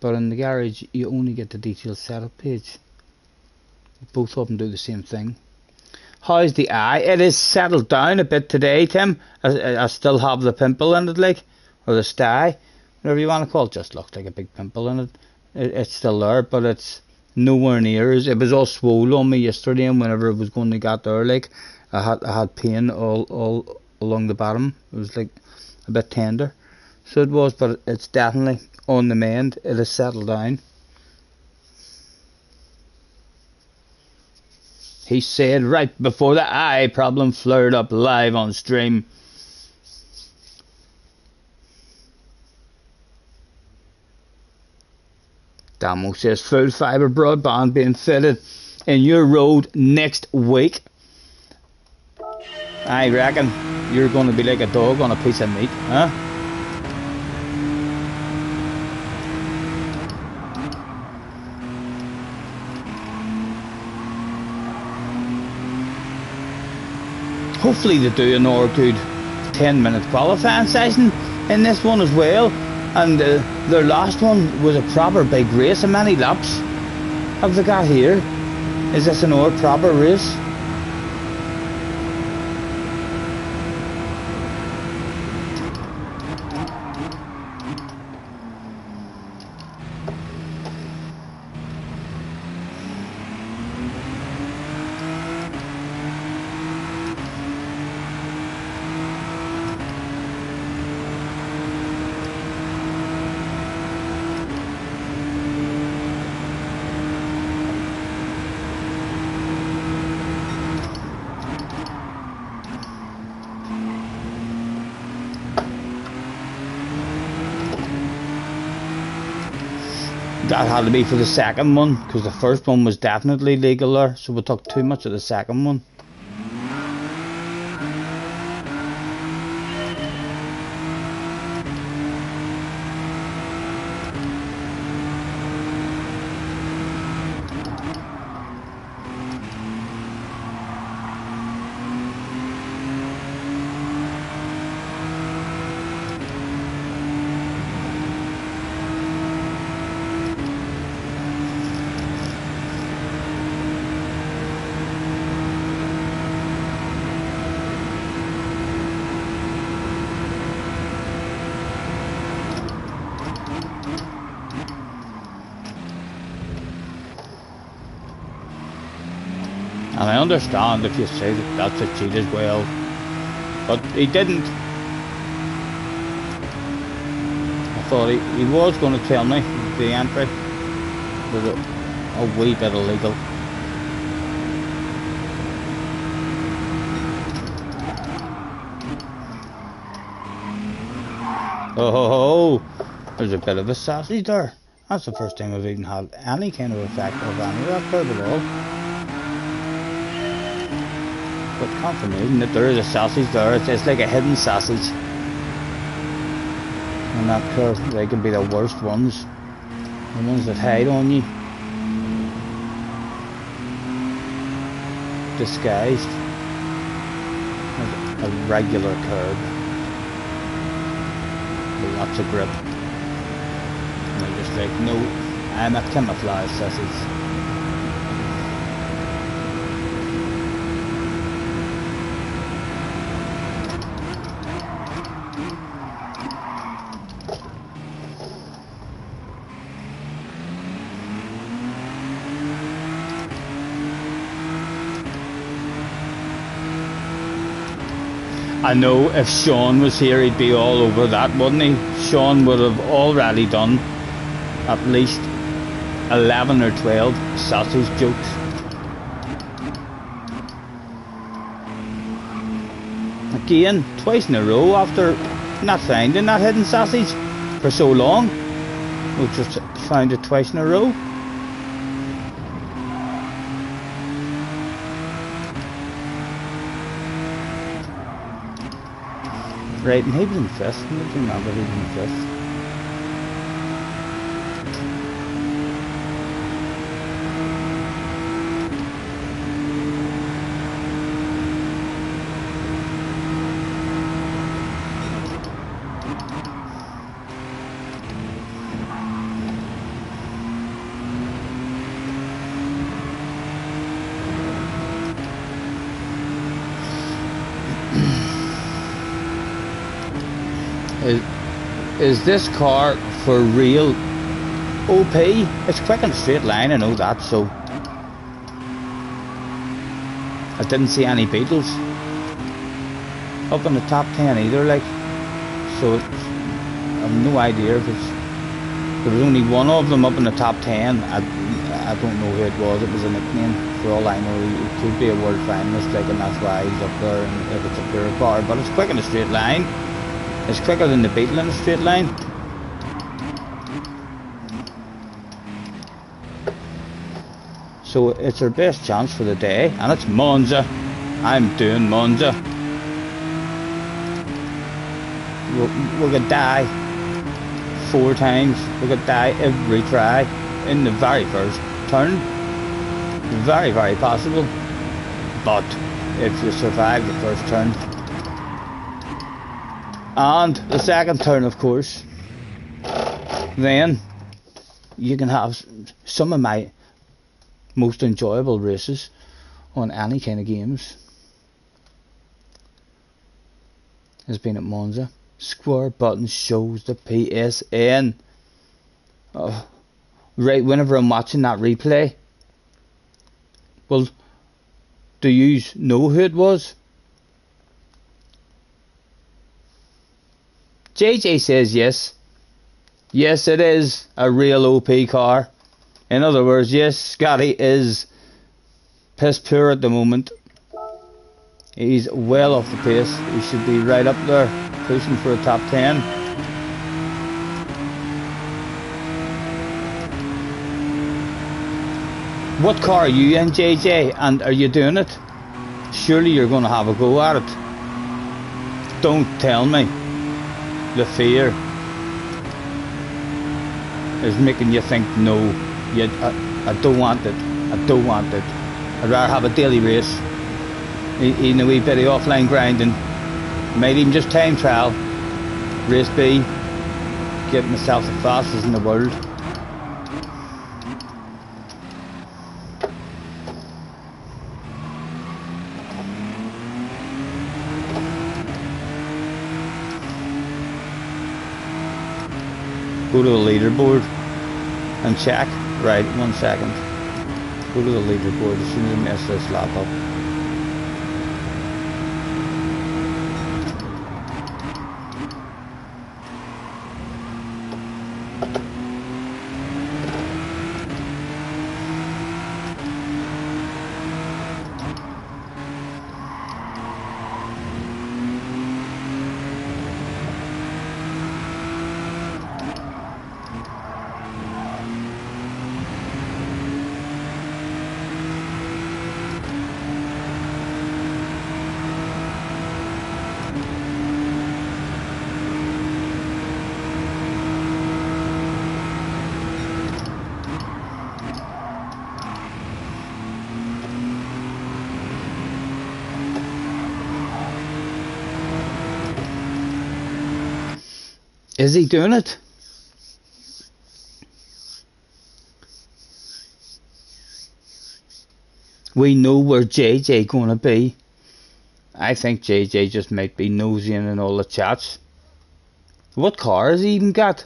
But in the garage, you only get the detailed setup page. Both of them do the same thing. How's the eye? It is settled down a bit today, Tim. I still have the pimple in it, like, or the sty, whatever you want to call it. Just looks like a big pimple in it. It's still there, but it's nowhere near. It was all swollen on me yesterday, and whenever it was going to get there, like, I had pain all along the bottom. It was like a bit tender. So it was, but it's definitely on the mend. It has settled down. He said right before the eye problem flared up live on stream. Damo says full fibre broadband being fitted in your road next week. I reckon you're going to be like a dog on a piece of meat, huh? Hopefully they do another good 10-minute qualifying session in this one as well. And their last one was a proper big race. How many laps have they got here? Is this another proper race? That had to be for the second one, because the first one was definitely legal there, so we took too much of the second one. And I understand if you say that that's a cheat as well, but he didn't. I thought he was going to tell me the entry was a wee bit illegal. Oh, there's a bit of a sausage there. That's the first time I've even had any kind of effect of any of that curve at all. But confirmation that there is a sausage there. It's like a hidden sausage. And that curve, they can be the worst ones. The ones that hide on you. disguised as a regular curb with lots of grip. And they're just like, no, I'm a camouflage sausage. I know if Sean was here, he'd be all over that, wouldn't he? Sean would have already done at least 11 or 12 sausage jokes. Again, twice in a row after not finding that hidden sausage for so long. We just found it twice in a row. Right, and he was in fifth. I don't remember he was in fifth. Is this car for real OP? It's quick and straight line, I know that, so I didn't see any Beatles up in the top 10 either, like, so I have no idea if it's, there was only one of them up in the top 10. I don't know who it was. It was a nickname, for all I know. It could be a world finalist, like, and that's why he's up there, and if it's a pure car, but it's quick in a straight line. It's quicker than the Beetle in a straight line. So it's our best chance for the day, and it's Monza. I'm doing Monza. We're gonna die 4 times. We're gonna die every try in the very first turn. Very, very possible. But if you survive the first turn, and the second turn, of course, then you can have some of my most enjoyable races on any kind of games has been at Monza. Square button shows the PSN. Right, whenever I'm watching that replay, well, do you know who it was? JJ says yes. Yes, it is a real OP car. In other words, yes, Scotty is piss poor at the moment. He's well off the pace. He should be right up there, pushing for a top 10. What car are you in, JJ? And are you doing it? Surely you're going to have a go at it. Don't tell me the fear is making you think, no, I don't want it. I don't want it. I'd rather have a daily race, even a wee bit of offline grinding, might even just time trial, race B, get myself the fastest in the world. Go to the leaderboard and check. Right, 1 second. Go to the leaderboard as soon as I mess this lap up. Is he doing it? We know where JJ gonna be. I think JJ just might be nosying in all the chats. What car has he even got?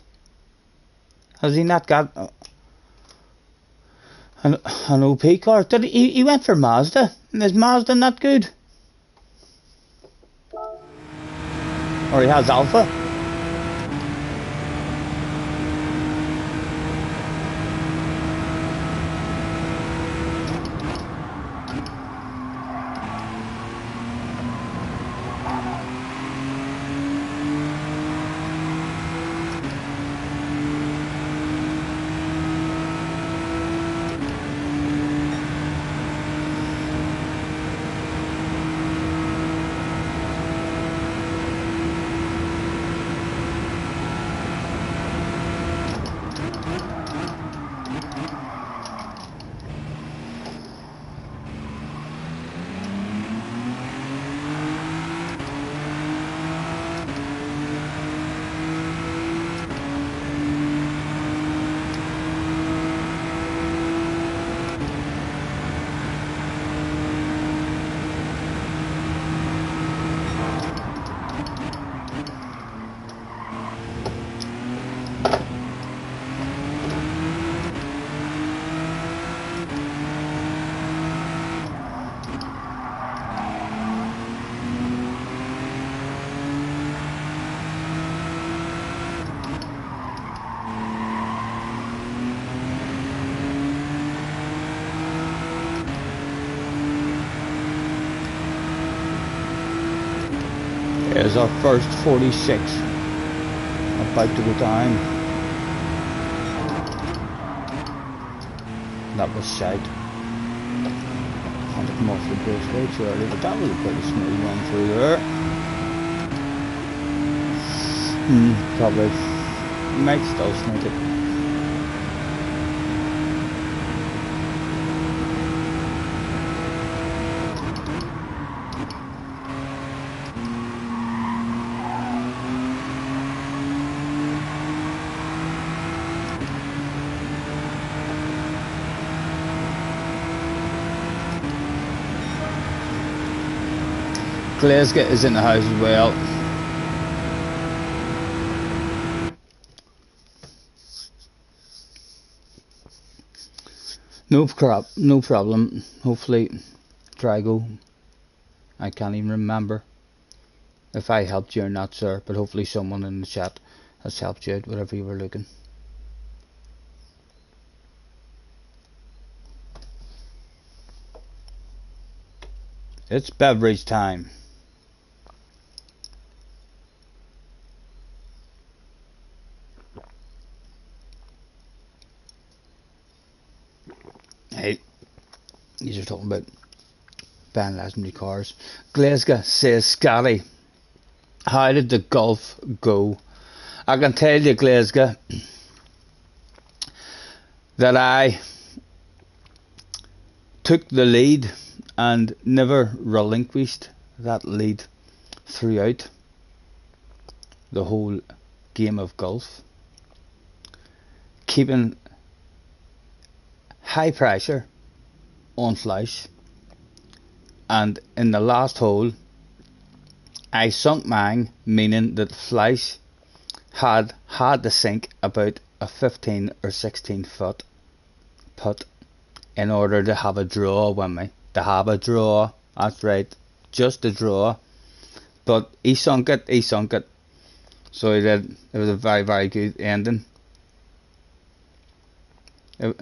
Has he not got an OP car? Did he went for Mazda? Is Mazda not good? Or he has Alpha? There's our first 46. About to go down. That was shite. Had to come off the brakes way too early, but that was a pretty smooth run through there. Probably might still sneak it. Glasgow is in the house as well. No problem. Hopefully, Drago. I can't even remember if I helped you or not, sir. But hopefully, someone in the chat has helped you out, whatever you were looking. It's beverage time. Hey, these are talking about ban legendary cars. Glasgow says, Scotty, how did the golf go? I can tell you, Glasgow, that I took the lead and never relinquished that lead throughout the whole game of golf, keeping high pressure on flash, and in the last hole I sunk mine, meaning that flash had to sink about a 15 or 16 foot putt in order to have a draw with me. To have a draw, that's right, just a draw. But he sunk it. So he did. It was a very, very good ending. It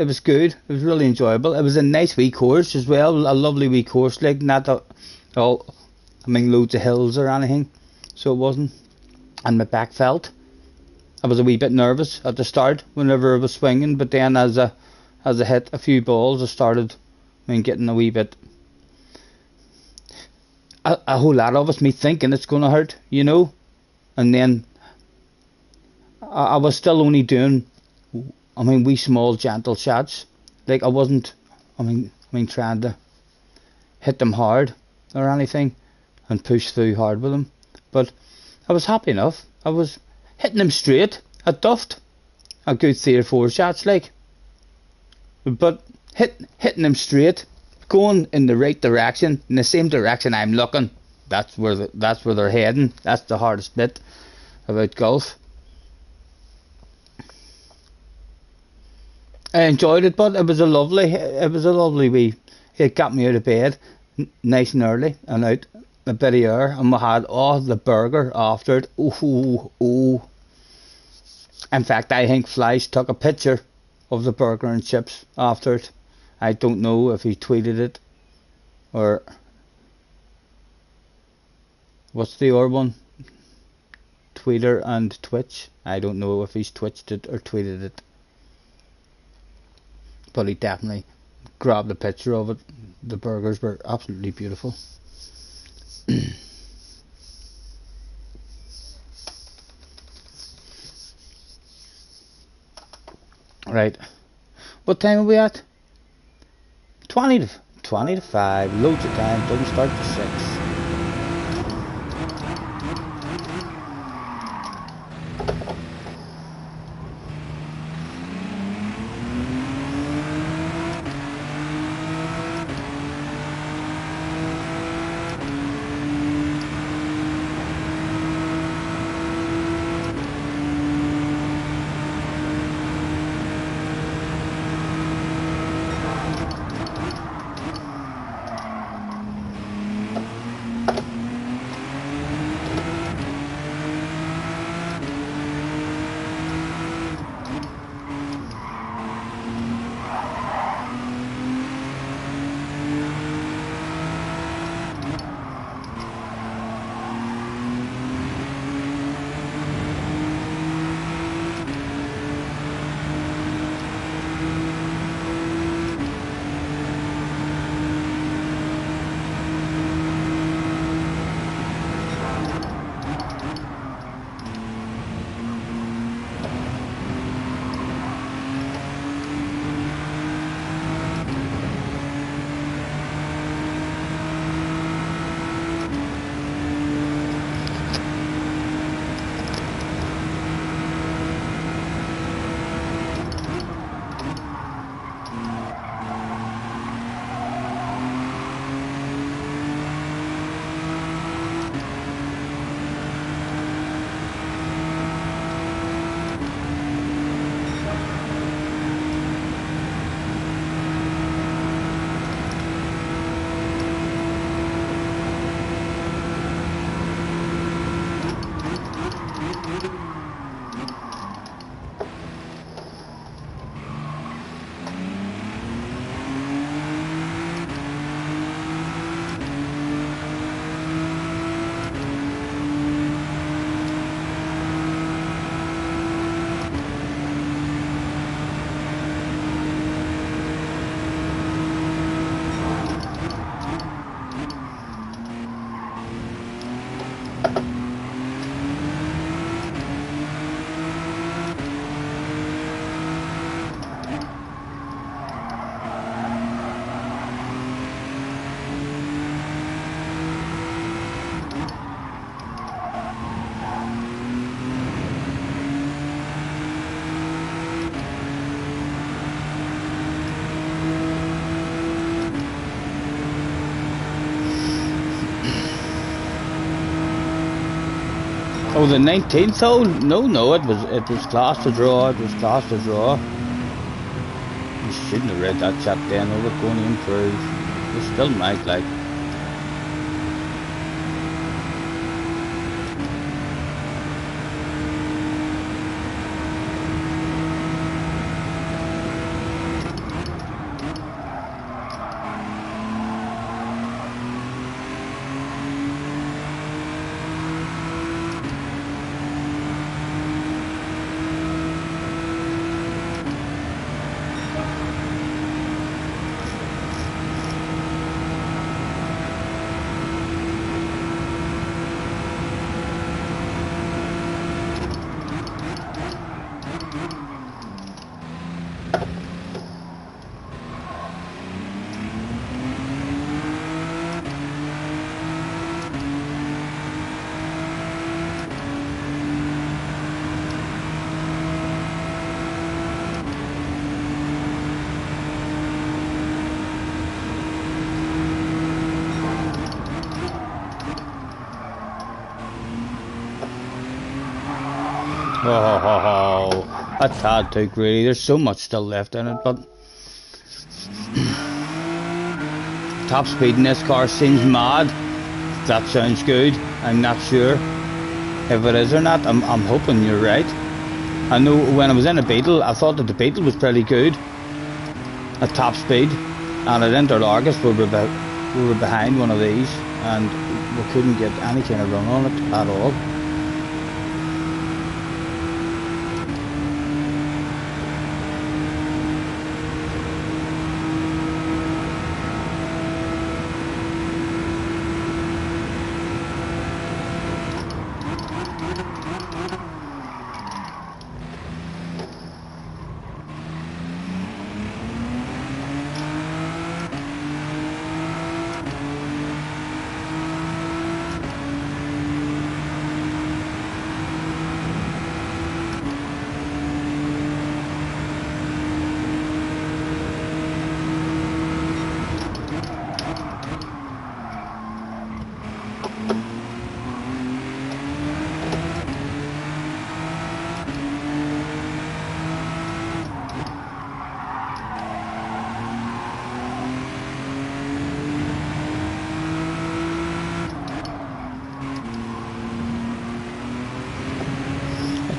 was good. It was really enjoyable. It was a nice wee course as well, a lovely wee course, like not all, I mean, loads of hills or anything. So it wasn't. And my back felt. I was a wee bit nervous at the start whenever I was swinging, but then as I hit a few balls, I started, getting a wee bit. A whole lot of us, me thinking it's gonna hurt, and then I was still only doing, wee small gentle shots. Like I wasn't, trying to hit them hard or anything and push through hard with them. But I was happy enough. I was hitting him straight at Duft. A good 3 or 4 shots, like. But hitting him straight, going in the right direction, in the same direction I'm looking. That's where they're heading. That's the hardest bit about golf. I enjoyed it, but it was a lovely wee. It got me out of bed nice and early and out a bit of air, and we had the burger after it. Ooh. In fact, I think Fleisch took a picture of the burger and chips after it. I don't know if he tweeted it or what's the other one? Twitter and Twitch. I don't know if he's twitched it or tweeted it, but he definitely grabbed a picture of it. The burgers were absolutely beautiful. Right, what time are we at? 20 to 5. Loads of time. Doesn't start to 6. Oh, the 19th hole? No, it was class to draw. It was class to draw. You shouldn't have read that chap then. They were going to improve. They still might, like. Oh, a tad too greedy. There's so much still left in it, but top speed in this car seems mad. That sounds good. I'm not sure if it is or not. I'm hoping you're right. I know when I was in a Beetle, I thought that the Beetle was pretty good at top speed, and at Interlargus we were behind one of these, and we couldn't get any kind of run on it at all.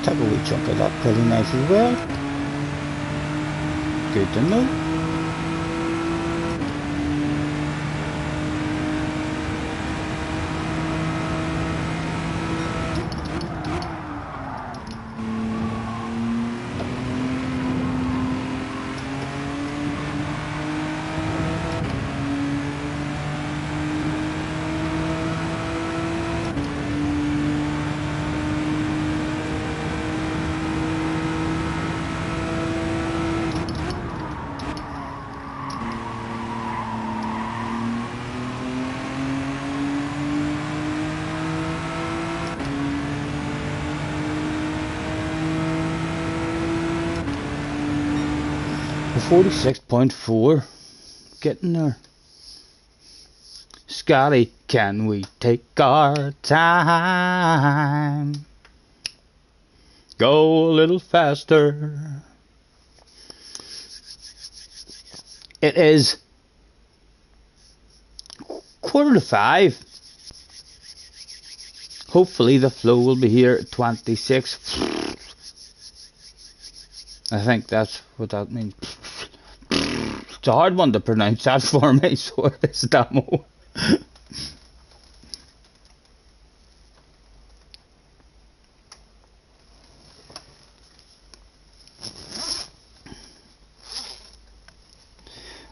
Took a wee chunk of that, pretty nice as well. Good to know. The 46.4, getting there. Scotty, can we take our time? Go a little faster. It is 4:45. Hopefully the flow will be here at 26. I think that's what that means. It's a hard one to pronounce that for me, so it is Damo.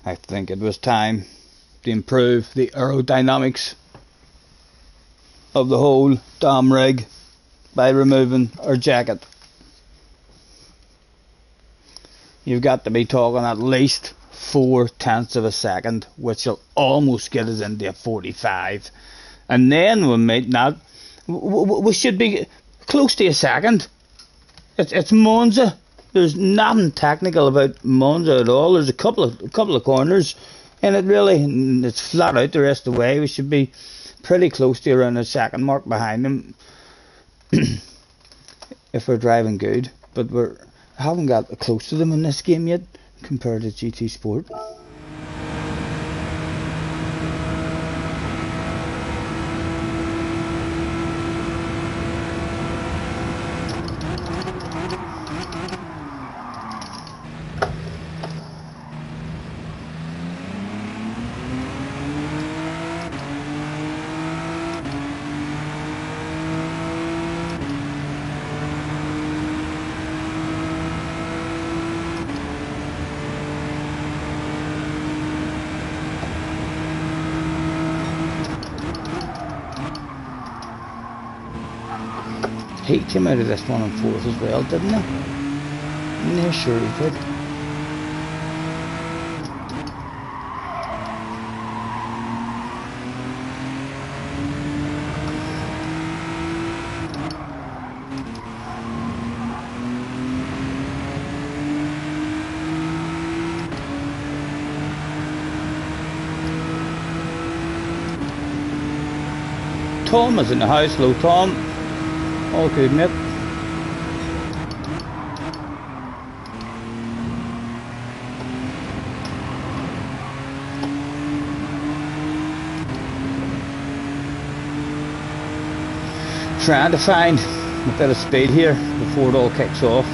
I think it was time to improve the aerodynamics of the whole damn rig by removing our jacket. You've got to be talking at least 0.4 of a second, which will almost get us into a 45. And then we might not. We should be close to a second. It's Monza. There's nothing technical about Monza at all. There's a couple of corners, and it's flat out the rest of the way. We should be pretty close to around the second mark behind them if we're driving good. But we haven't got close to them in this game yet compared to GT Sport. He came out of this one on fourth as well, didn't he? No, sure he did. Tom is in the house. Hello, Tom. All good, mate. trying to find a bit of speed here before it all kicks off.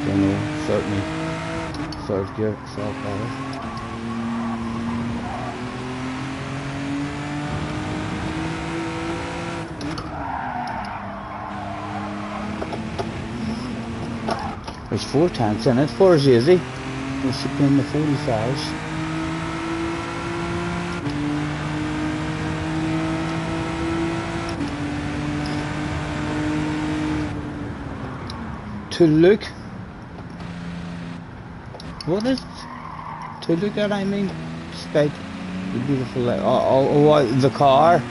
Don't know, certainly third gear felt better. There's 4 tanks in it, 4 is easy. There should be in the 45s. To look, what is it? To look at, I mean, despite the beautiful, the car.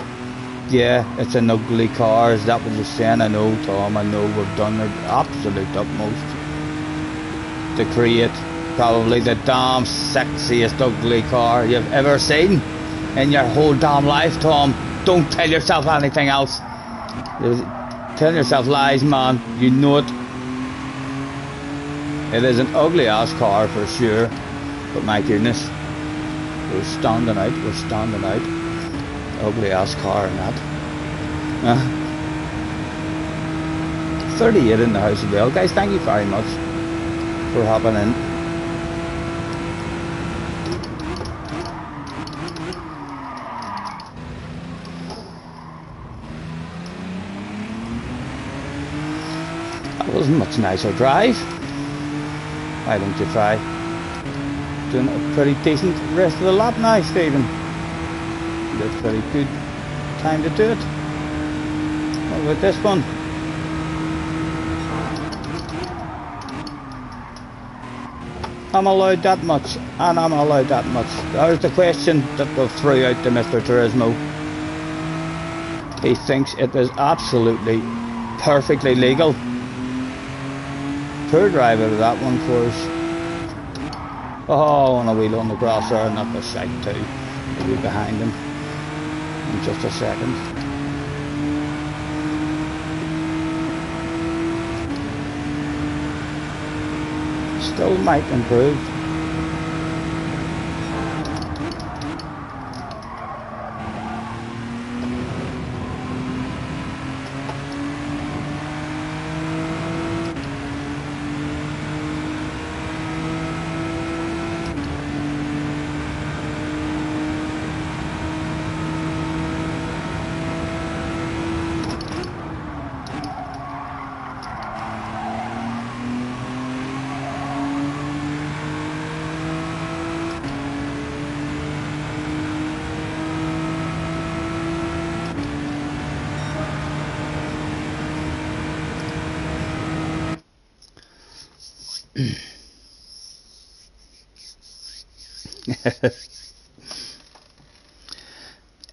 Yeah, it's an ugly car. Is that what you're saying? I know, Tom. I know we've done the absolute utmost to create probably the damn sexiest ugly car you've ever seen in your whole damn life, Tom. Don't tell yourself anything else. Tell yourself lies, man. You know it. It is an ugly ass car for sure, but my goodness, we're standing out. We're standing out. Ugly ass car and that. 38 in the house as well, guys. Thank you very much for hopping in. That was a much nicer drive. Why don't you try doing a pretty decent rest of the lap now, Stephen? That's a pretty good time to do it. What about this one? I'm allowed that much, and I'm allowed that much. There's the question that we threw out to Mr. Turismo. He thinks it is absolutely perfectly legal. Poor driver of that one, of course. Oh, on a wheel on the grass there, and that was shite too. We'll be behind him in just a second. Still might improve.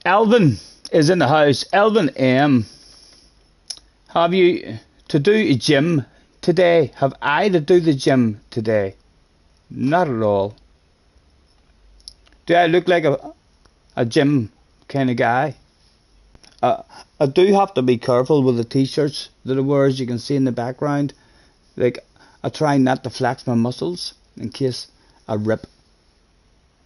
Alvin is in the house. Alvin M. Have you to do a gym today? Have I to do the gym today? Not at all. Do I look like a gym kind of guy? I do have to be careful with the t-shirts that I wear, as you can see in the background. Like, I try not to flex my muscles in case I rip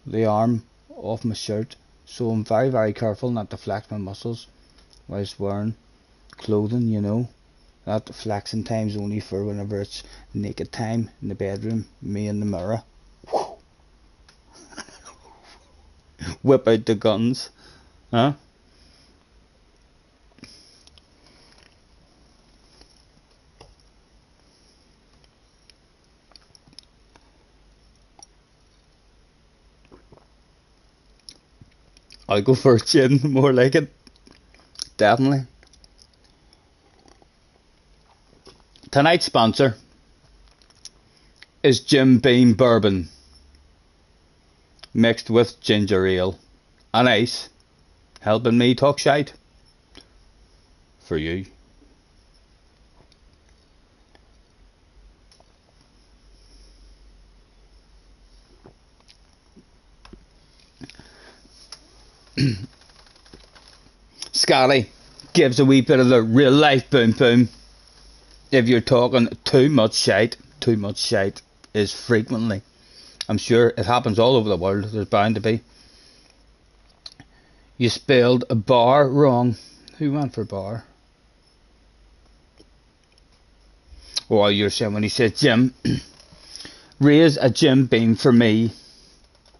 the arm off my shirt. So I'm very, very careful not to flex my muscles whilst wearing clothing, you know. That flexing time's only for whenever it's naked time in the bedroom, me in the mirror. Whip out the guns. Huh? I'll go for a gin, more like it. Definitely. Tonight's sponsor is Jim Beam Bourbon, mixed with ginger ale and ice, helping me talk shite for you. Scotty gives a wee bit of the real life boom boom. If you're talking too much shite is frequently. I'm sure it happens all over the world. There's bound to be. You spelled a bar wrong. Who went for bar? Oh, you're saying when he said Jim, raise a Jim Beam for me.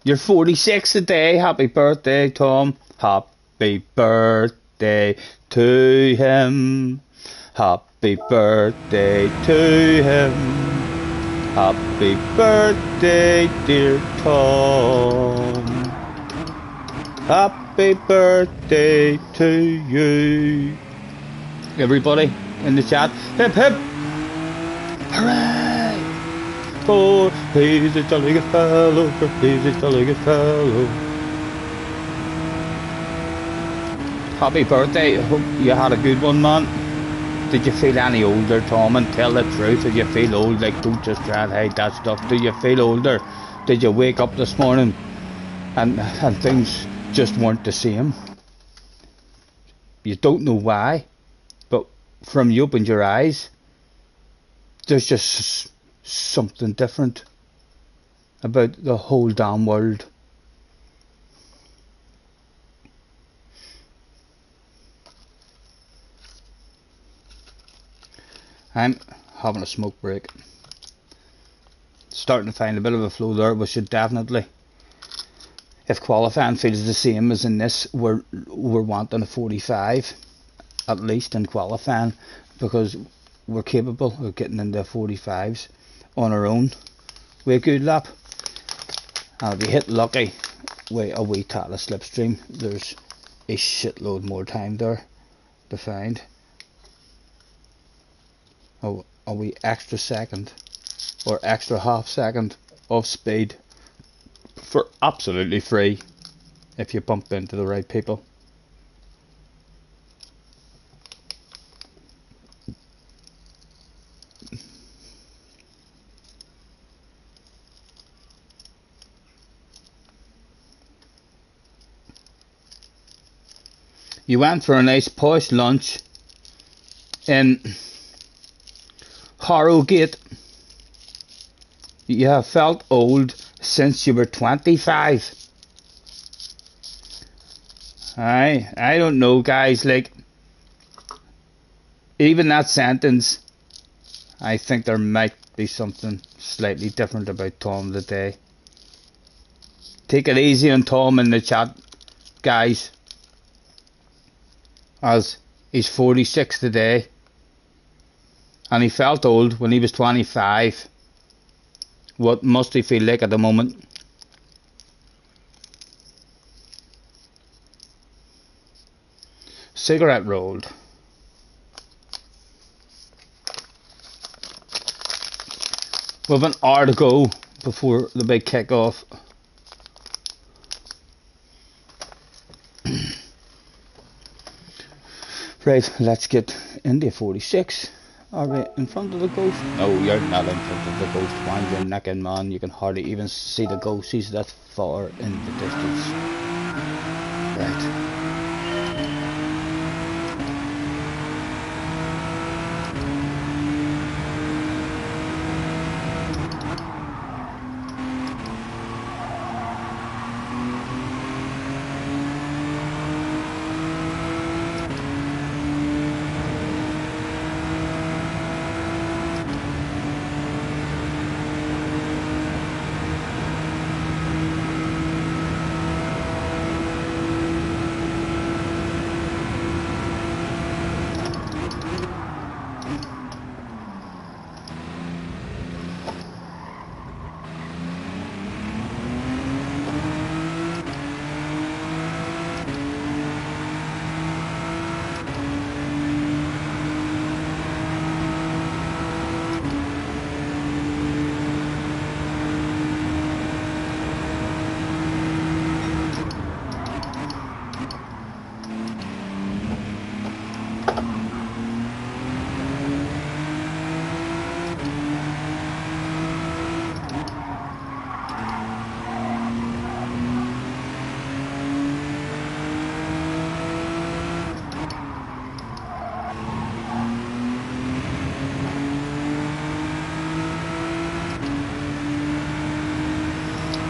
You're 46 today. Happy birthday, Tom. Happy birthday to him. Happy birthday to him. Happy birthday, dear Tom. Happy birthday to you. Everybody in the chat, hip hip. Hooray! For he's a jolly good fellow, for he's a jolly good fellow. Happy birthday. I hope you had a good one, man. Did you feel any older, Tom? And tell the truth, did you feel old? Like, don't just try and hide that stuff. Do you feel older? Did you wake up this morning and things just weren't the same? You don't know why, but from you opened your eyes, there's just something different about the whole damn world. I'm having a smoke break. Starting to find a bit of a flow there. We should definitely, if qualifying feels the same as in this, we're wanting a 45 at least in qualifying, because we're capable of getting into 45s on our own with a good lap. And if you hit lucky with a wee tad of slipstream, there's a shitload more time there to find. A wee extra second or extra half second of speed for absolutely free if you bump into the right people. You went for a nice posh lunch in Harrogate. You have felt old since you were 25. I don't know, guys, like, even that sentence, I think there might be something slightly different about Tom today. Take it easy on Tom in the chat, guys, as he's 46 today. And he felt old when he was 25. What must he feel like at the moment? Cigarette rolled. We've an hour to go before the big kick-off. Right, let's get into 46. Are we in front of the ghost? No, you're not in front of the ghost. Wind your neck in, man. You can hardly even see the ghost. He's that far in the distance. Right.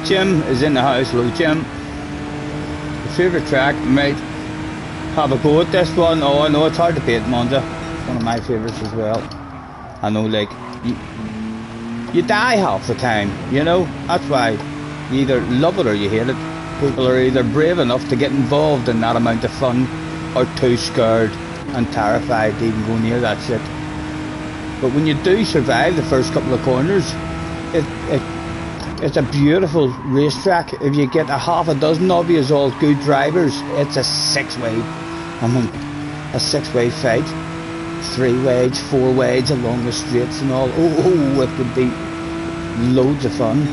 Jim is in the house. Hello, Jim. Your favourite track? Might have a go at this one. Oh, I know it's hard to beat, Monza. It's one of my favourites as well. I know, like, you die half the time, you know? That's why you either love it or you hate it. People are either brave enough to get involved in that amount of fun, or too scared and terrified to even go near that shit. But when you do survive the first couple of corners, it's a beautiful racetrack. If you get a half a dozen of you as all good drivers, it's a six-way fight. 3 ways, 4 ways along the straights and all. Oh, it would be loads of fun.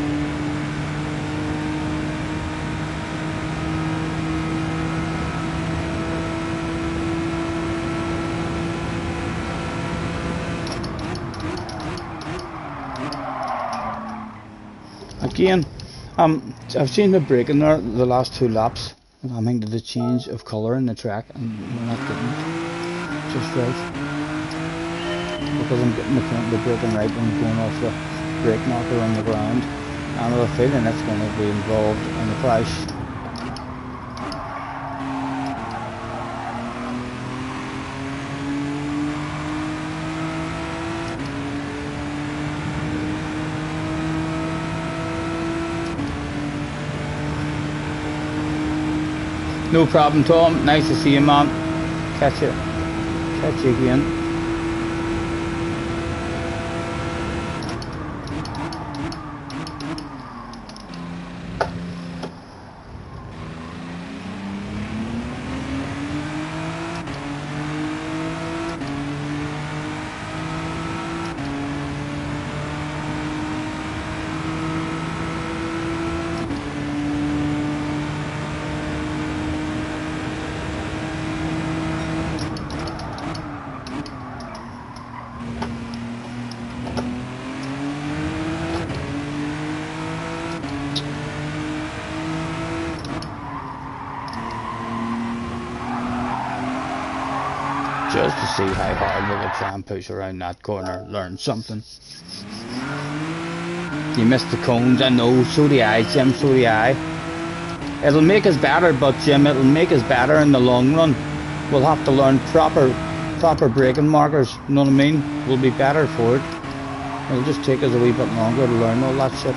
Again, I've seen the braking there the last 2 laps. I think that the change of colour in the track, and we're not getting it just right. Because I'm getting the braking right when I'm going off the brake marker on the ground. And I have a feeling it's going to be involved in the crash. No problem, Tom. Nice to see you, man. Catch you again. Just to see how hard we could try and push around that corner, learn something. You missed the cones, I know, so do I, Jim, so do I. It'll make us better, but Jim, it'll make us better in the long run. We'll have to learn proper braking markers, you know what I mean? We'll be better for it. It'll just take us a wee bit longer to learn all that shit.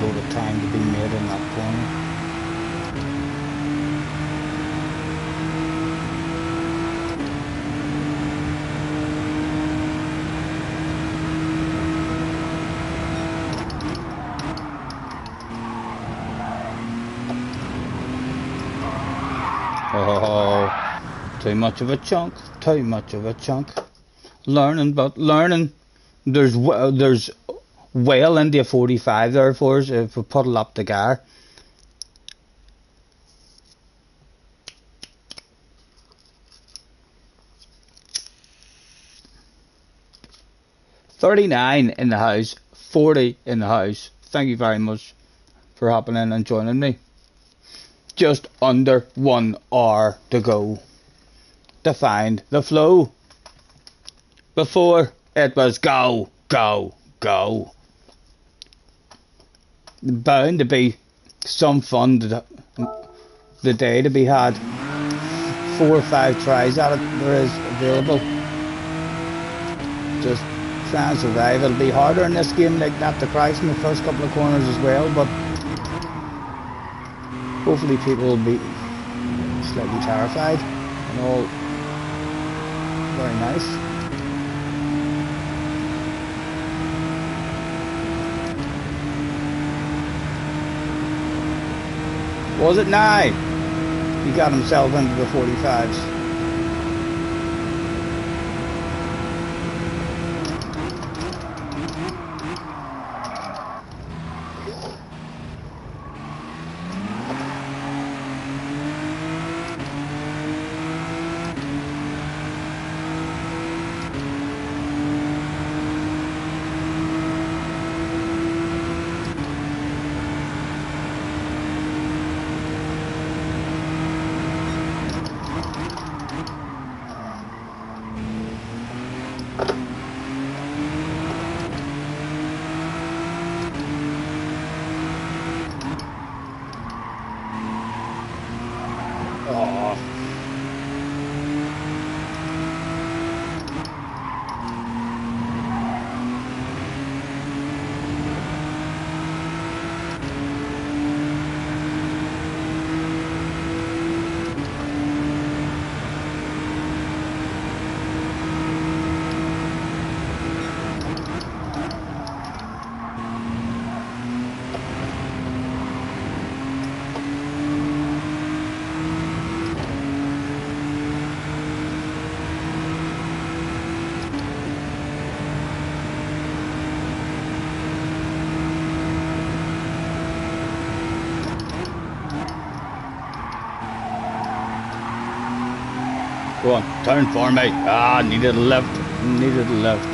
load of time to be made in that corner. Oh, too much of a chunk, too much of a chunk. Learning, but learning. There's well into a 45 there for us if we puddle up the gear. $39 in the house, 40 in the house. Thank you very much for hopping in and joining me. Just under 1 hour to go to find the flow. Before it was go, go, go. Bound to be some fun the day to be had. 4 or 5 tries at it there is available. Just try and survive. It'll be harder in this game, like not to crash in the first couple of corners as well, but hopefully people will be slightly terrified and all very nice. Was it now? He got himself into the 45s. Go on, turn for me. Ah, needed a lift. Needed a lift.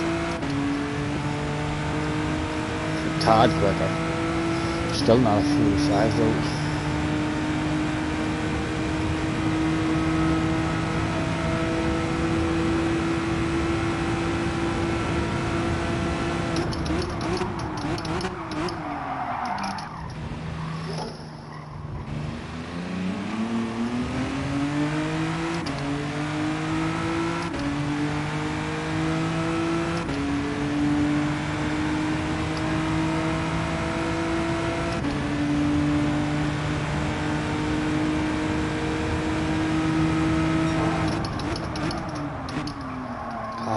A tad quicker. Still not a 45 though.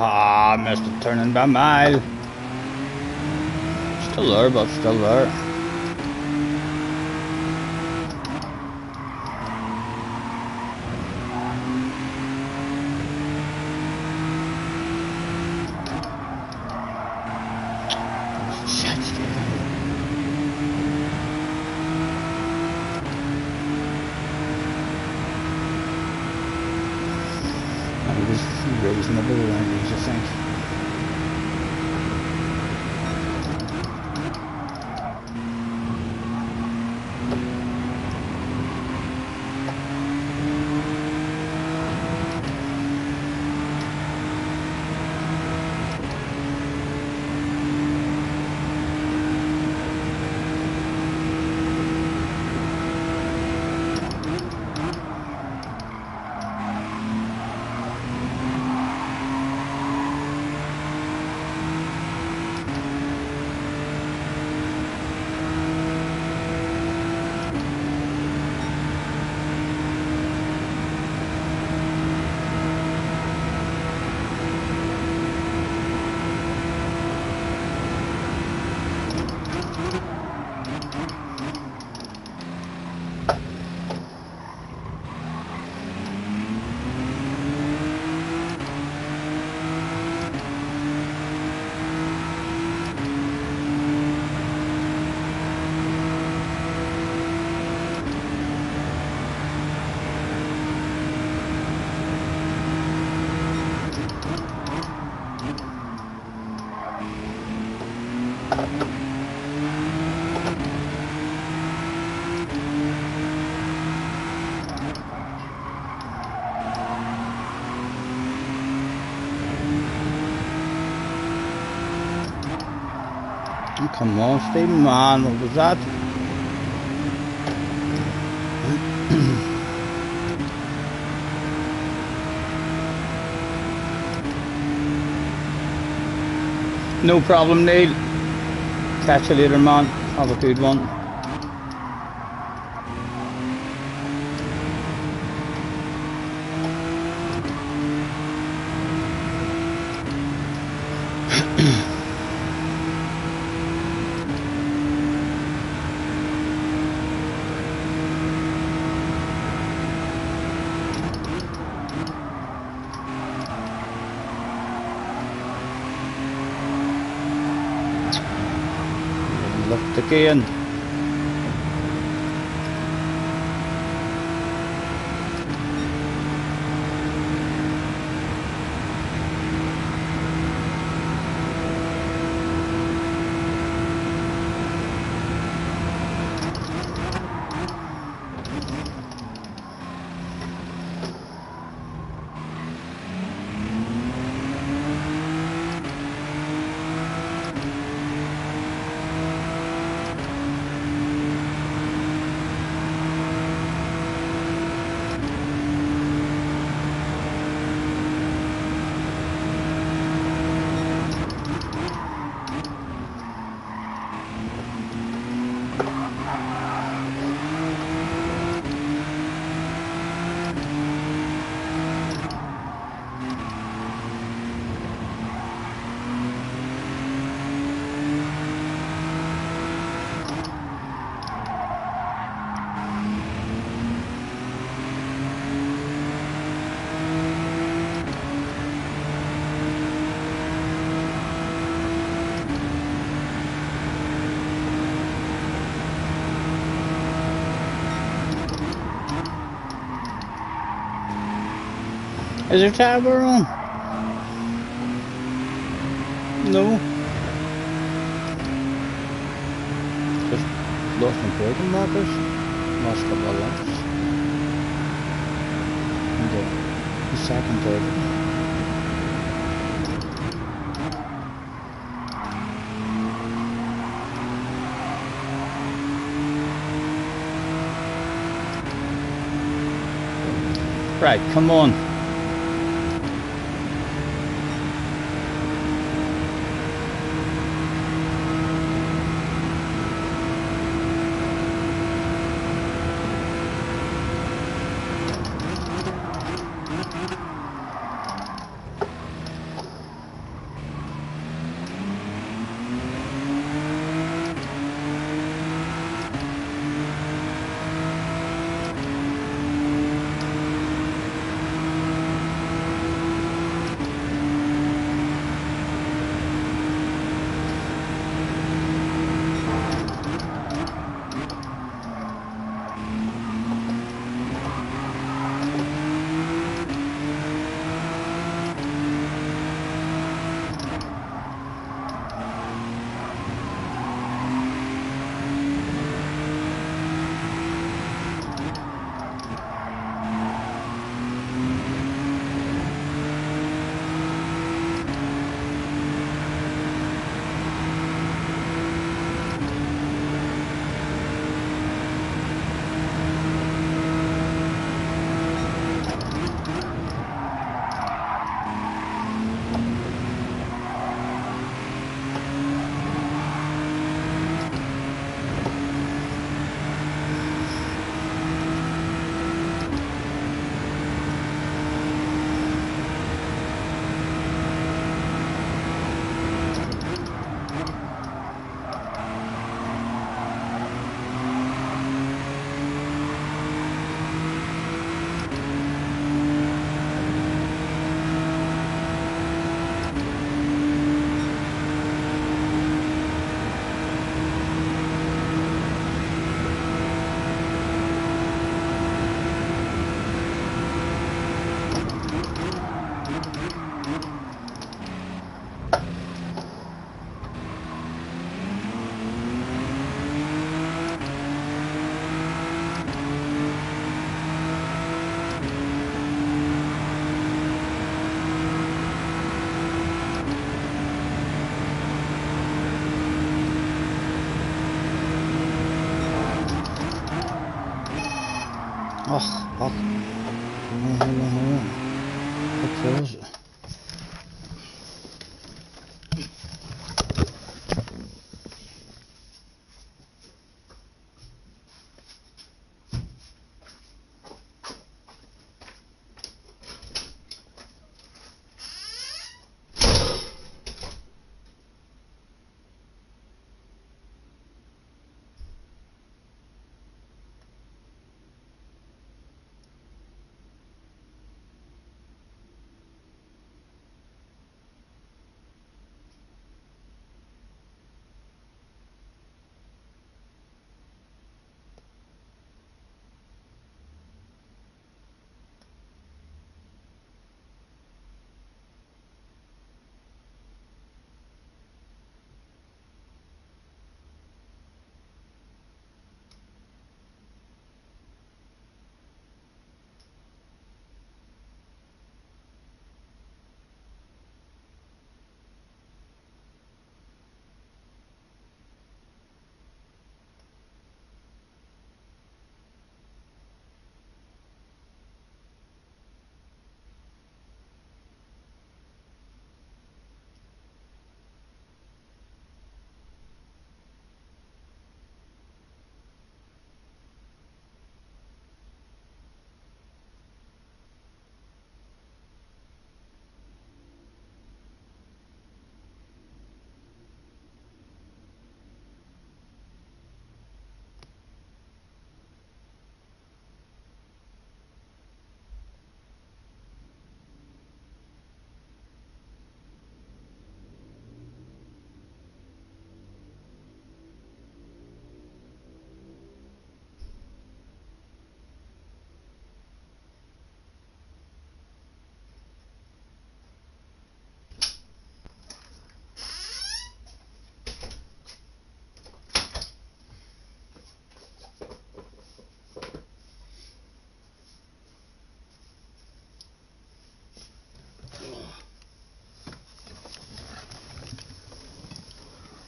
Ah, missed it turning by a mile. Still there, but still there. Reasonable range, I think. Come on, Stephen, man, what was that? No problem, Neil. Catch you later, man. Have a good one. Left again. Is there tower on? No. Just lost my breaking markers. Lost a couple of laps. And the second turtle. Right, come on. hold on. What was it?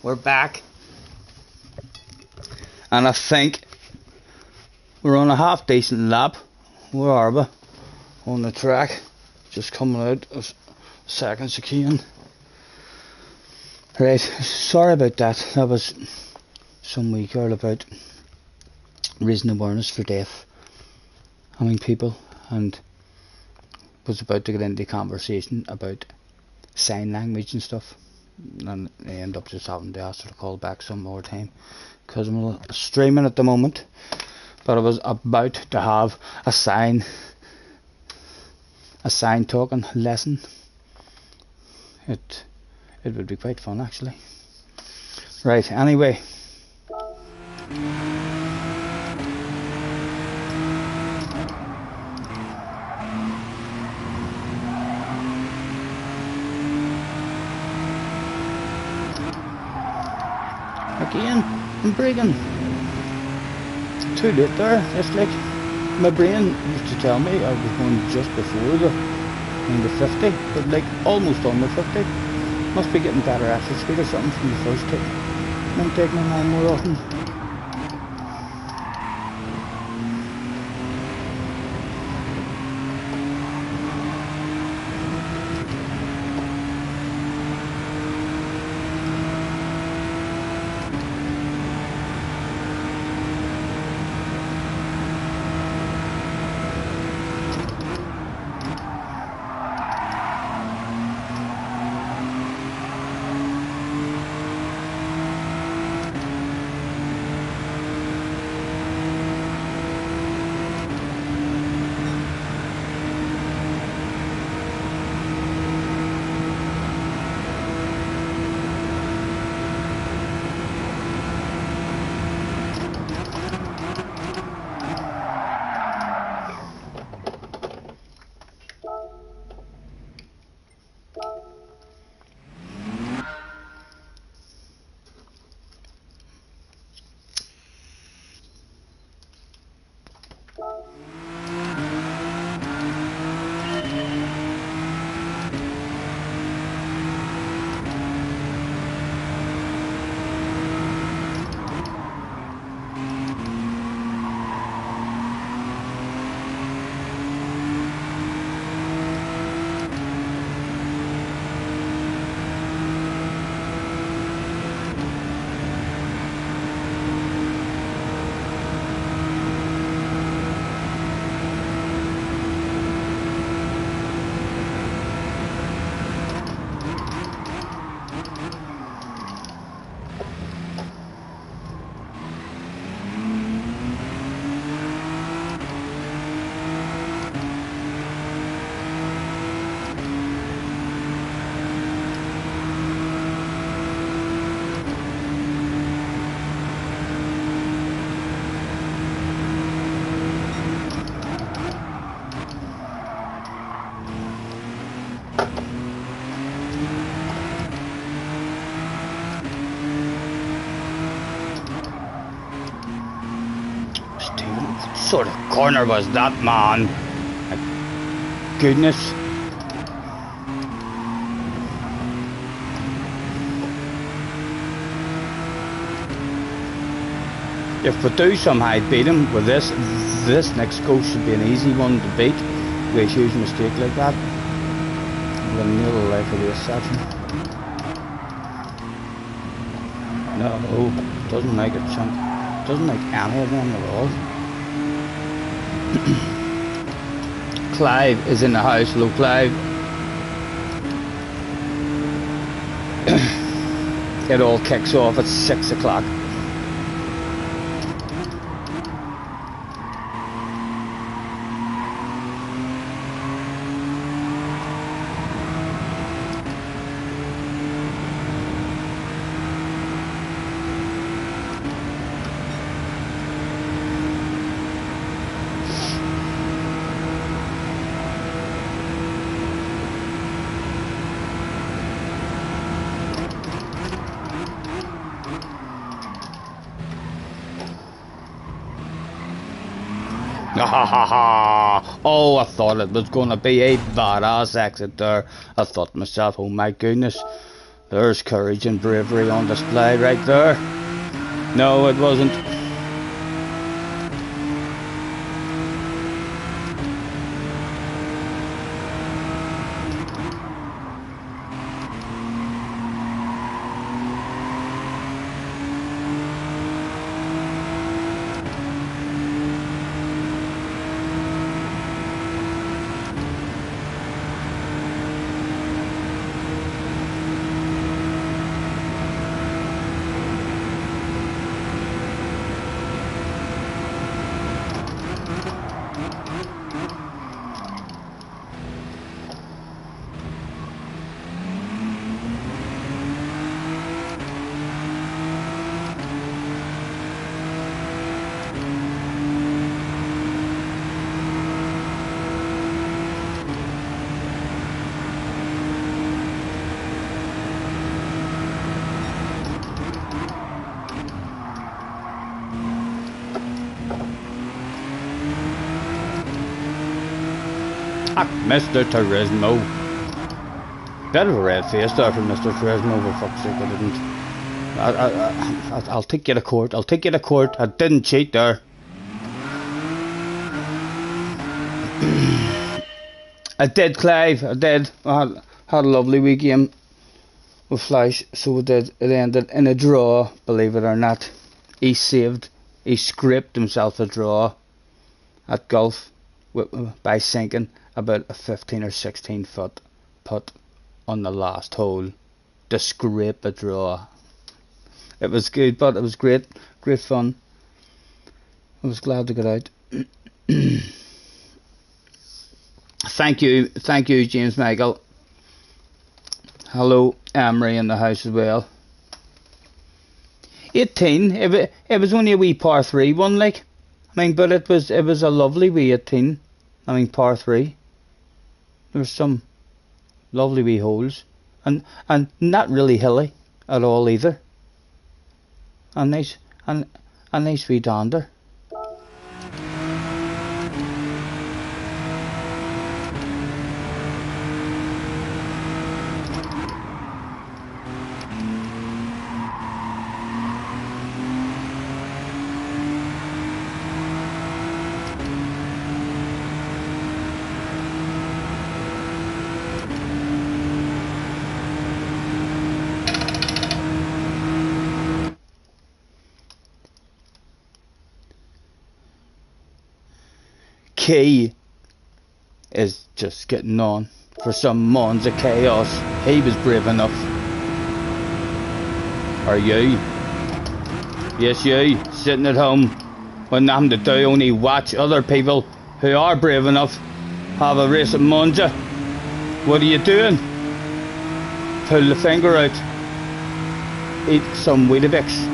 We're back, and I think we're on a half decent lap. Where are we? On the track, just coming out of second chicane. Right, sorry about that. That was some wee girl about raising awareness for deaf people, and was about to get into conversation about sign language and stuff, and I end up just having to ask her to call back some more time because I'm streaming at the moment. But I was about to have a sign talking lesson. It would be quite fun actually. Right, anyway. Again, I'm braking. Too late there. It's like my brain used to tell me I was going just before the 50, but like almost on the 50. Must be getting better axle speed or something from the first take. I'm taking them on more often. sort of corner was that, man? My goodness. If we do somehow beat him with this next course should be an easy one to beat. With a huge mistake like that. I'm going to nail the life of this section. No, doesn't like it, chunk. Doesn't like any of them at all. Clive is in the house. Hello, Clive. It all kicks off at 6 o'clock. Oh, I thought it was going to be a badass exit there. I thought to myself, oh my goodness, there's courage and bravery on display right there. No, it wasn't. Mr. Turismo. Bit of a red face there from Mr. Turismo, for fuck's sake, I didn't. I'll take you to court. I'll take you to court. I didn't cheat there. I did, Clive. I did. I had a lovely wee game with Flash, so it did. It ended in a draw, believe it or not. He scraped himself a draw at golf by sinking about a 15 or 16 foot putt on the last hole to scrape a draw. It was good, but it was great fun. I was glad to get out. Thank you, James Michael. Hello, Emery in the house as well. 18. It was only a wee par 3 one, like. I mean, but it was a lovely wee 18. I mean, par 3. There were some lovely wee holes, and not really hilly at all either. A nice wee dander. Key is just getting on for some Monza chaos. He was brave enough. Are you? Yes, you, sitting at home with nothing to do, only watch other people who are brave enough have a race at Monza. What are you doing? Pull the finger out. Eat some Weetabix.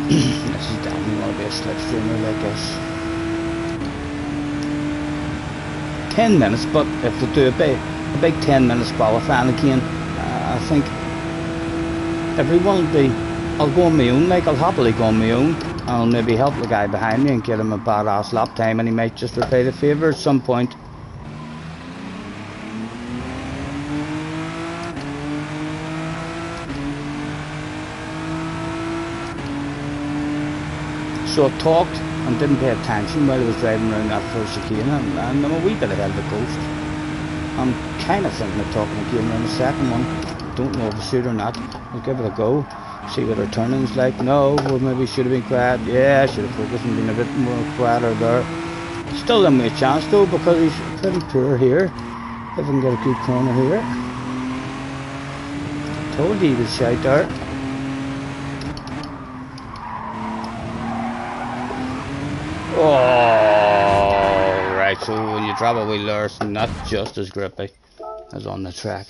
This is definitely going to be a slipstreamer like this. 10 minutes, but if they do a big 10 minutes qualifying again, I think everyone will be. I'll go on my own, like I'll happily go on my own, and I'll maybe help the guy behind me and get him a badass lap time, and he might just repay the favour at some point. So I talked and didn't pay attention while I was driving around that first chicane, and I'm a wee bit ahead of the coast. I'm kind of thinking of talking again around the second one. Don't know if I should or not. I'll give it a go, see what our turning's like. No, well, maybe should have been quiet. Yeah, I should have focused and been a bit more quieter there. Still give me a chance though, because he's pretty poor here. If I can get a good corner here. Told you he was shy there. Oh, right, so when you drop a wheel there, it's not just as grippy as on the track.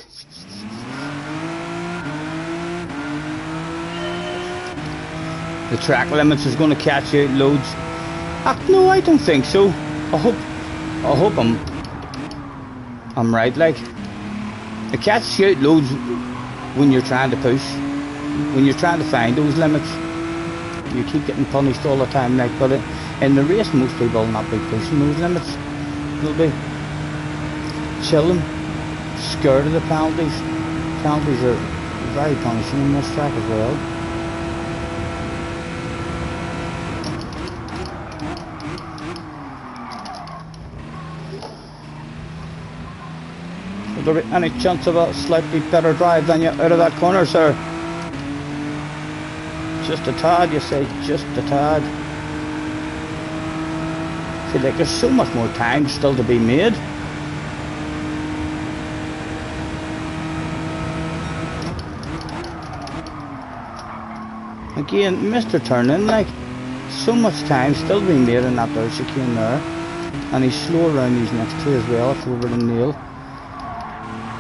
The track limits is going to catch you out loads. No, I don't think so. I hope I'm right. Like, it catches you out loads when you're trying to push, when you're trying to find those limits. You keep getting punished all the time, like, but in the race, most people will not be pushing those limits. They'll be chilling, scared of the penalties. Penalties are very punishing in this track as well. Would there be any chance of a slightly better drive than you out of that corner, sir? Just a tad, you say, just a tad. I feel like there's so much more time still to be made. Again, Mr. Turning, like, so much time still to be made in that there chicane there. And he's slow around these next two as well, if we were to nail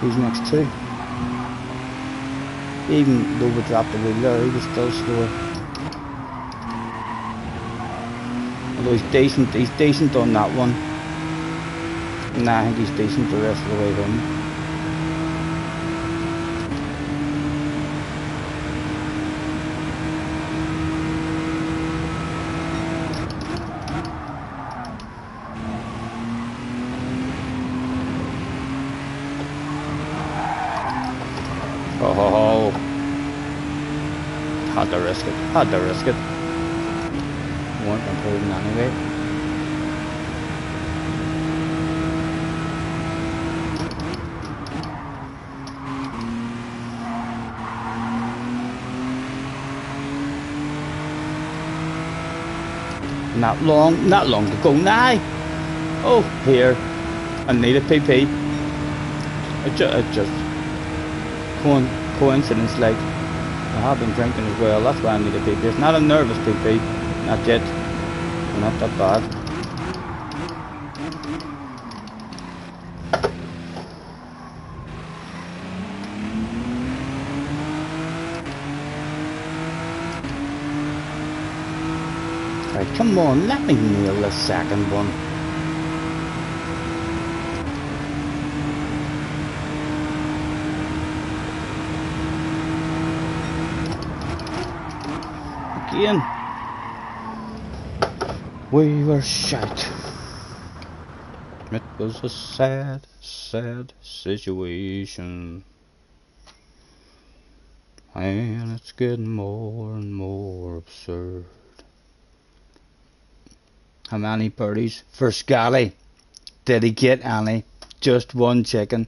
these next two. Even though we dropped the wheel there, he was still slower. Although he's decent on that one. Nah, I think he's decent the rest of the way home. Oh, had to risk it. Weren't improving anyway. Not long to go now. Oh, here, I need a PP. It just coincidence, like, I have been drinking as well, that's why I need a PP. It's not a nervous PP, not yet, not that bad. Right, come on, let me nail the second one. Again, we were shite. It was a sad, sad situation, and it's getting more and more absurd. How many birdies for Scotty? Did he get any? Just one chicken.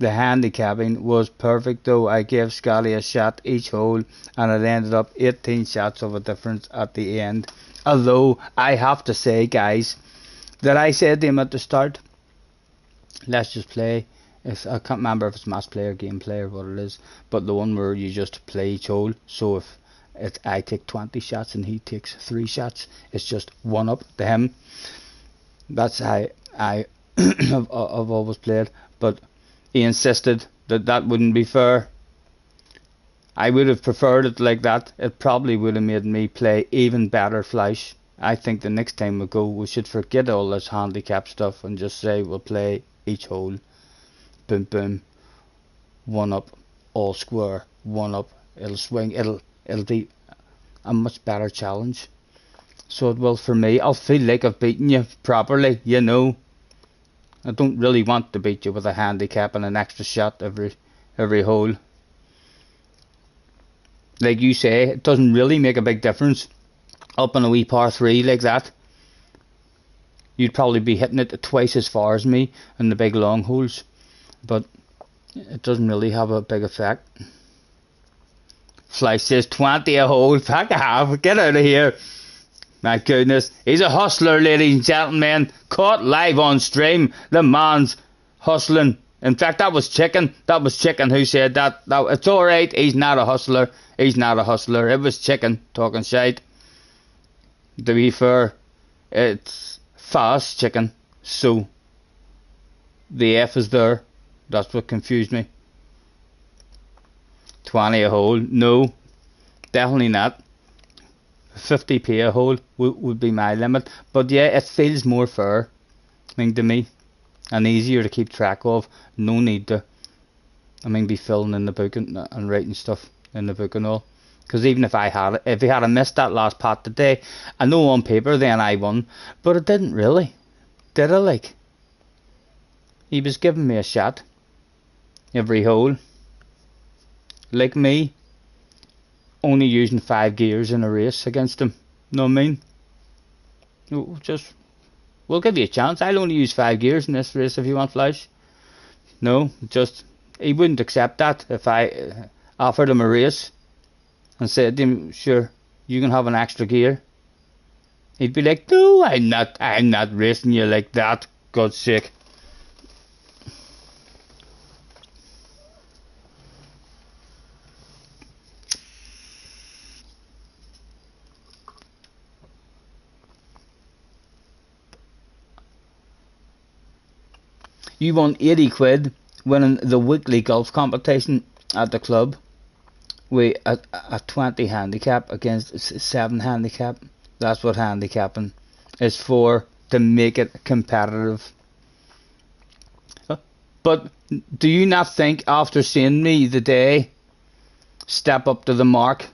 The handicapping was perfect though. I gave Scotty a shot each hole and it ended up 18 shots of a difference at the end. Although I have to say, guys, that I said to him at the start, let's just play. I can't remember if it's match play or game play or what it is, but the one where you just play each hole. So if I take 20 shots and he takes 3 shots, it's just one up to him. That's how I have always played, but he insisted that that wouldn't be fair, I would have preferred it like that. It probably would have made me play even better Fleisch. I think the next time we go, we should forget all this handicap stuff and just say we'll play each hole. Boom, boom. One up, all square. One up, it'll swing. It'll be a much better challenge. So it will for me. I'll feel like I've beaten you properly, you know. I don't really want to beat you with a handicap and an extra shot every hole. Like you say, it doesn't really make a big difference. Up on a wee par 3 like that, you'd probably be hitting it twice as far as me in the big long holes. But it doesn't really have a big effect. Fleisch says 20 a hole. Fuck off, get out of here. My goodness, he's a hustler, ladies and gentlemen. Caught live on stream. The man's hustling. In fact, that was Chicken. That was Chicken who said that. It's alright, he's not a hustler. He's not a hustler. It was Chicken talking shite. To be fair, it's fast Chicken. So, the F is there. That's what confused me. 20 a hole. No, definitely not. 50p a hole would be my limit. But yeah, it feels more fair, I mean, to me. And easier to keep track of. No need to, be filling in the book and writing stuff in the book and all. Because even if he had missed that last pot today, I know on paper then I won. But it didn't really. Did it, like? He was giving me a shot every hole. Like me, only using 5 gears in a race against him. Know what I mean? We'll give you a chance. I'll only use 5 gears in this race if you want Fleisch. No, he wouldn't accept that if I offered him a race and said to him, sure, you can have an extra gear. He'd be like, no, I'm not racing you like that, God's sake. You won 80 quid winning the weekly golf competition at the club with a 20 handicap against 7 handicap. That's what handicapping is for, to make it competitive. But do you not think after seeing me the day step up to the mark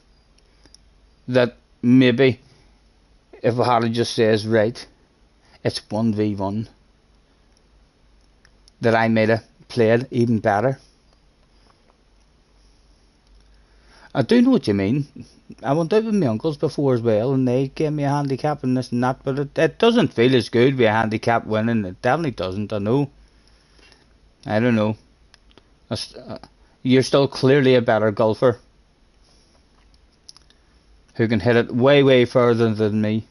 that maybe if I had just says right, it's 1v1, that I might have played even better? I do know what you mean. I went out with my uncles before as well, and they gave me a handicap and this and that, but it doesn't feel as good with a handicap winning. It definitely doesn't, I know. I don't know. You're still clearly a better golfer who can hit it way, way further than me.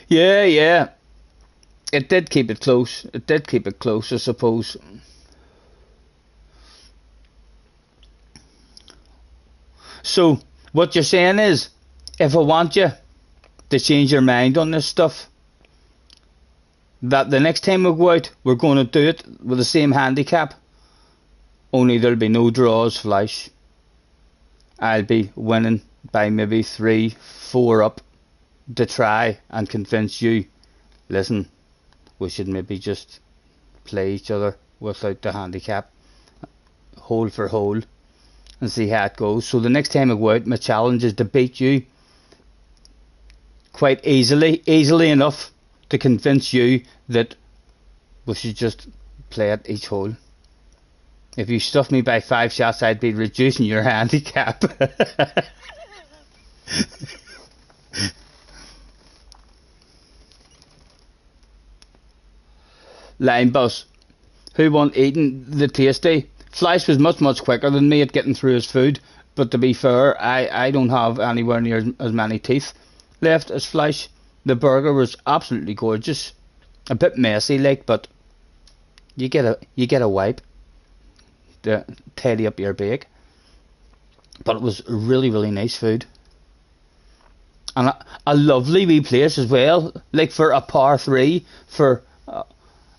Yeah. It did keep it close. I suppose. So, what you're saying is, if I want you to change your mind on this stuff, that the next time we go out, we're going to do it with the same handicap, only there'll be no draws, Fleisch. I'll be winning by maybe 3-4 up to try and convince you, listen, we should maybe just play each other without the handicap, hole for hole, and see how it goes. So the next time I go out, my challenge is to beat you quite easily enough to convince you that we should just play at each hole. If you stuff me by 5 shots, I'd be reducing your handicap. Line Boss, who won eating the tasty? Fleisch was much quicker than me at getting through his food, but to be fair, I don't have anywhere near as many teeth left as Fleisch. The burger was absolutely gorgeous, a bit messy like, but you get a wipe. to tidy up your bake. But it was really, really nice food. And a lovely wee place as well, like for a par 3, for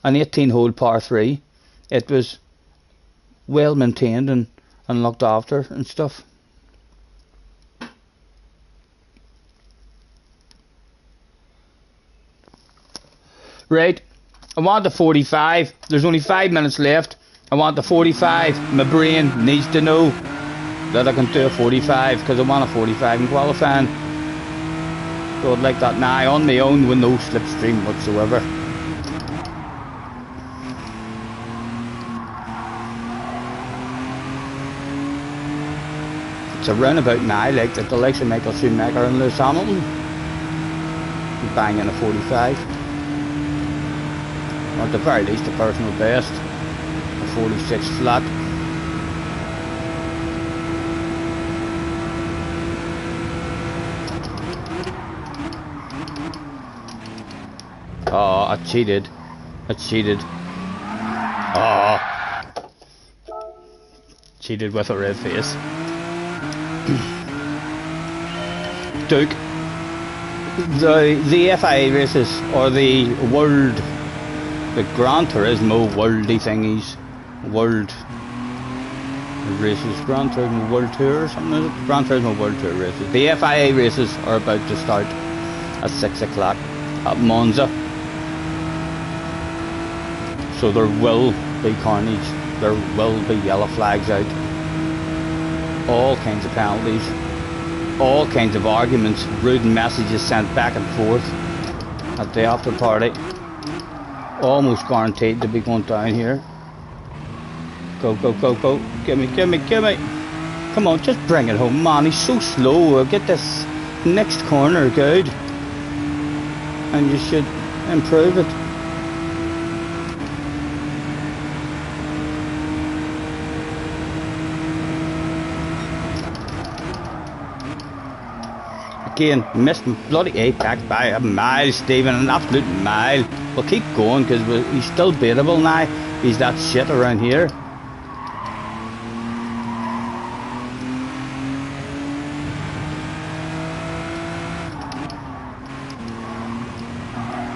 an 18-hole par 3. It was well maintained and looked after and stuff. Right, I want the 45. There's only 5 minutes left. I want the 45. My brain needs to know that I can do a 45 because I want a 45 in qualifying. So I'd like that now on my own with no slipstream whatsoever. It's a roundabout now, like the likes of Michael Schumacher and Lewis Hamilton. Banging a 45. Or at the very least a personal best. A 46 flat. Oh, I cheated. Oh. Cheated with a red face. Duke. The FIA races, or the Gran Turismo worldy thingies. World races. Gran Turismo World Tour or something, is it? Gran Turismo World Tour races. The FIA races are about to start at 6 o'clock at Monza. So there will be carnage, there will be yellow flags out, all kinds of penalties, all kinds of arguments, rude messages sent back and forth at the after party. Almost guaranteed to be going down here. Go, go, go, go, gimme. Come on, just bring it home, man, he's so slow. We'll get this next corner good, and you should improve it. Again, missed bloody apex by a mile, Stephen, an absolute mile. We'll keep going because he's still beatable now. He's that shit around here.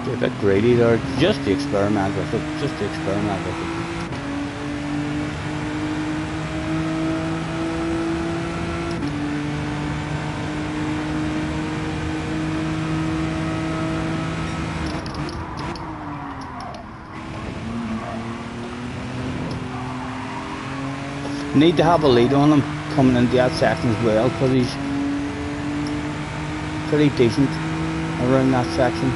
They're a bit greedy there, just to experiment with it, Need to have a lead on him coming into that section as well, because he's pretty decent around that section.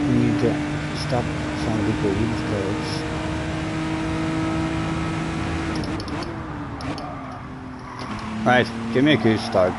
We need to stop trying to be greedy with curves. Right, give me a good start.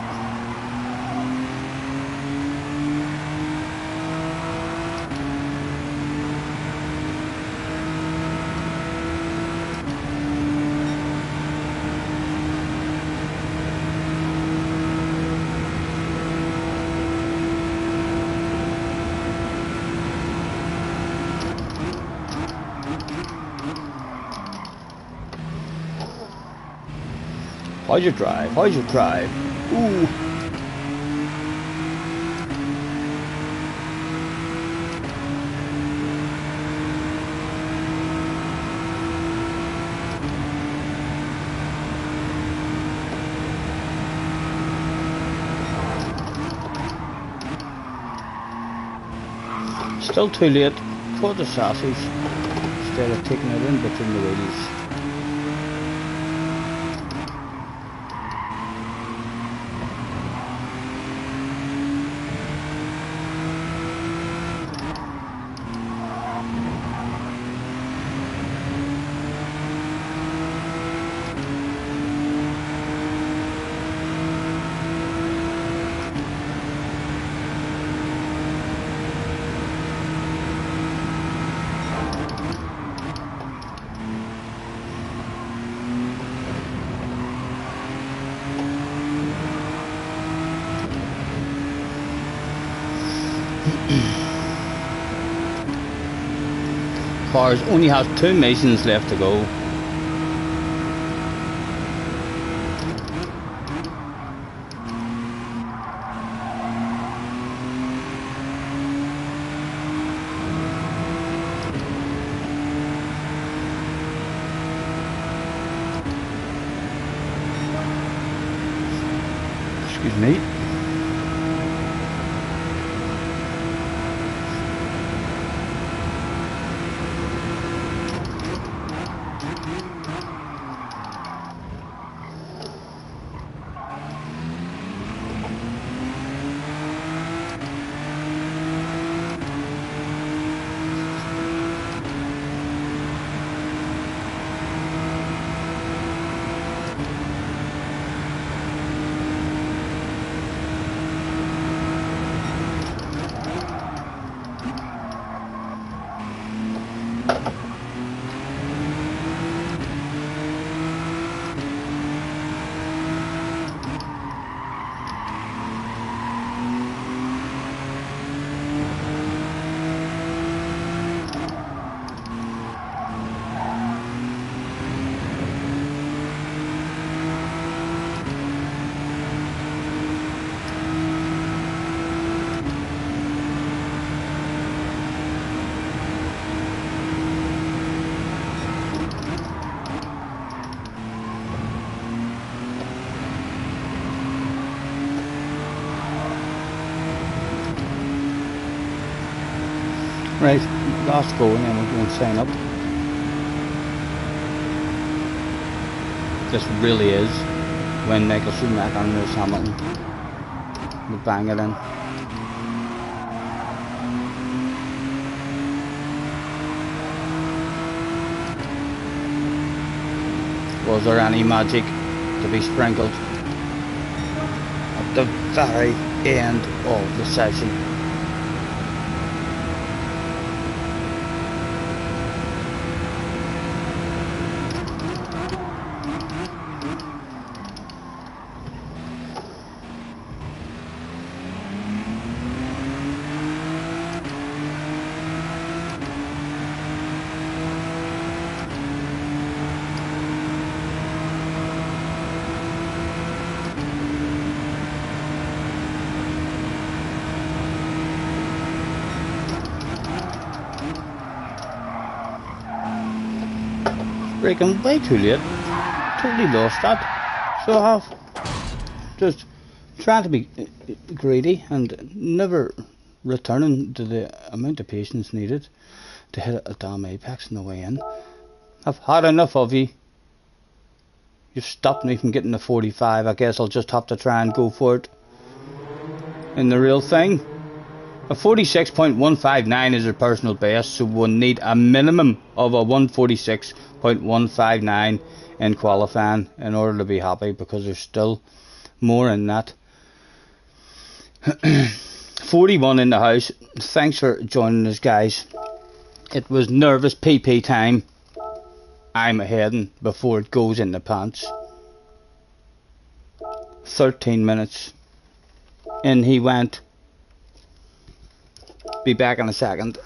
How's your drive? Ooh. Still too late for the sausage. Instead of taking it in between the wheels. Cars only has 2 missions left to go. Excuse me. Right, last go and then we'll go and sign up. This really is when Michael Schumacher and Lewis Hamilton will bang it in. Was there any magic to be sprinkled at the very end of the session? Braking way too late, totally lost that, so I have just trying to be greedy and never returning to the amount of patience needed to hit a damn apex on the way in. I've had enough of you. You've stopped me from getting the 45. I guess I'll just have to try and go for it in the real thing. A 46.159 is her personal best, so we'll need a minimum of a 146.159 in qualifying in order to be happy, because there's still more in that. 41 in the house. Thanks for joining us, guys. It was nervous PP time. I'm heading before it goes in the pants. 13 minutes. In he went. Be back in a second.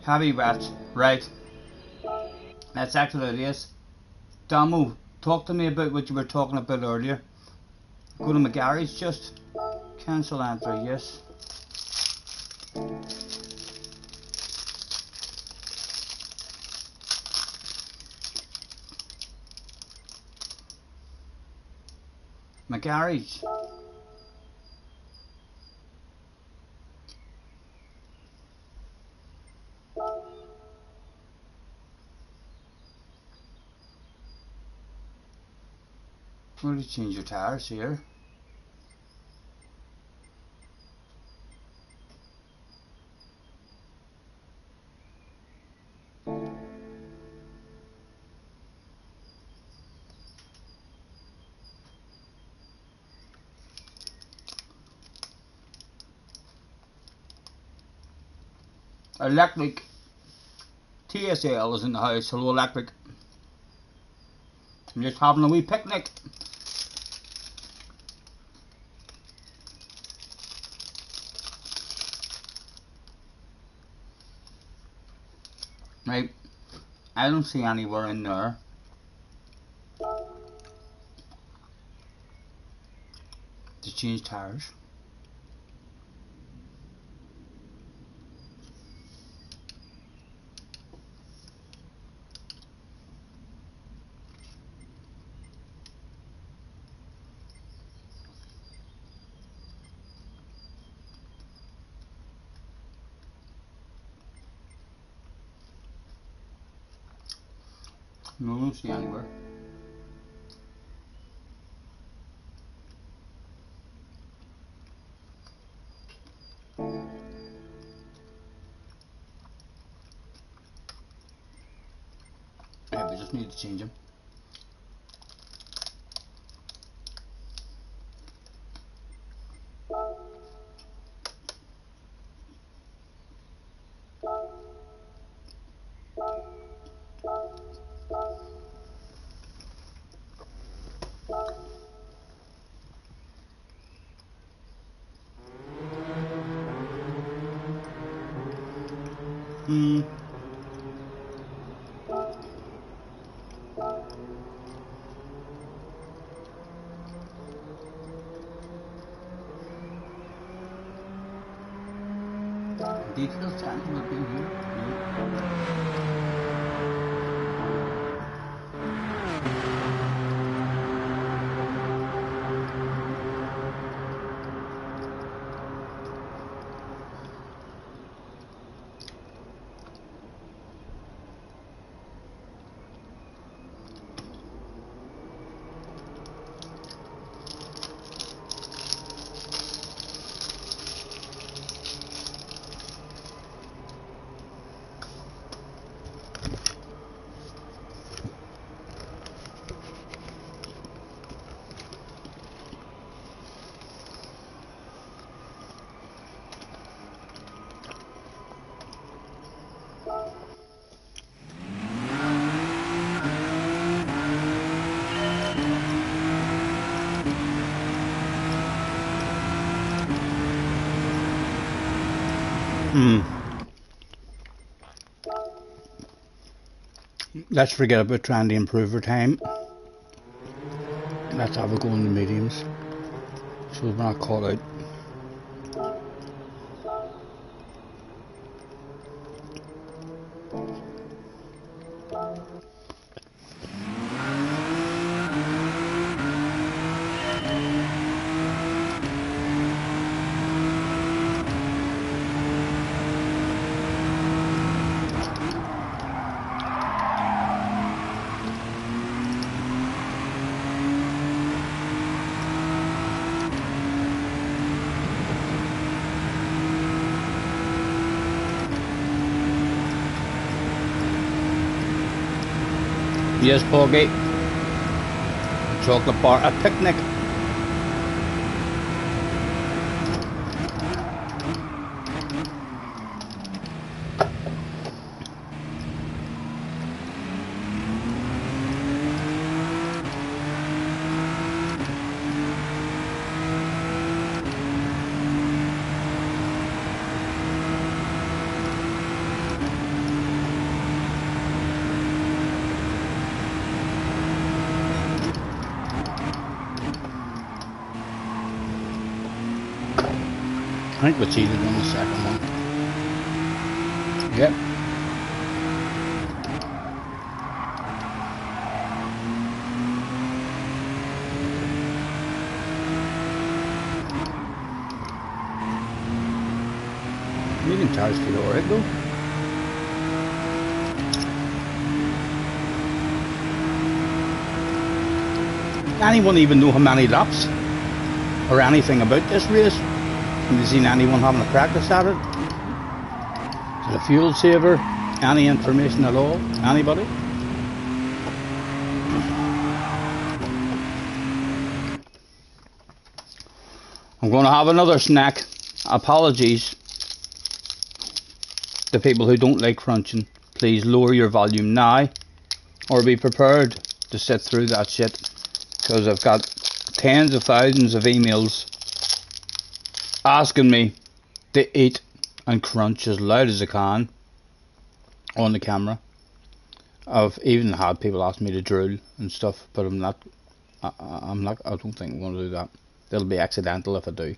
Heavy rats, right? That's actually it is. Damo, talk to me about what you were talking about earlier. Go to my garage just. Cancel entry, yes. My garage. Where did you change your tires here? Electric. TSL is in the house. Hello, electric. I'm just having a wee picnic. Right, I don't see anywhere in there. To change tires. No, I don't see anywhere. Yeah, we just need to change them. Details channel will be here. Let's forget about trying to improve our time. Let's have a go in the mediums so we're not caught out. Yes, Paul Gate. chocolate bar, a picnic. I think we cheated on the second one. Yep. Medium tires feel alright though. Anyone even know how many laps or anything about this race? Have you seen anyone having a practice at it? Is it a fuel saver? Any information at all? Anybody? I'm going to have another snack. Apologies to people who don't like crunching. Please lower your volume now, or be prepared to sit through that shit, because I've got tens of thousands of emails asking me to eat and crunch as loud as I can on the camera. I've even had people ask me to drool and stuff, but I don't think I'm going to do that. It'll be accidental if I do.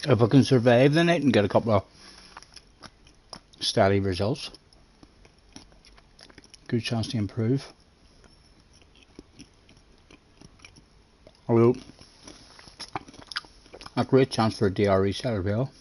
If I can survive the night and get a couple of steady results, good chance to improve. Although, a great chance for a DR reset as well.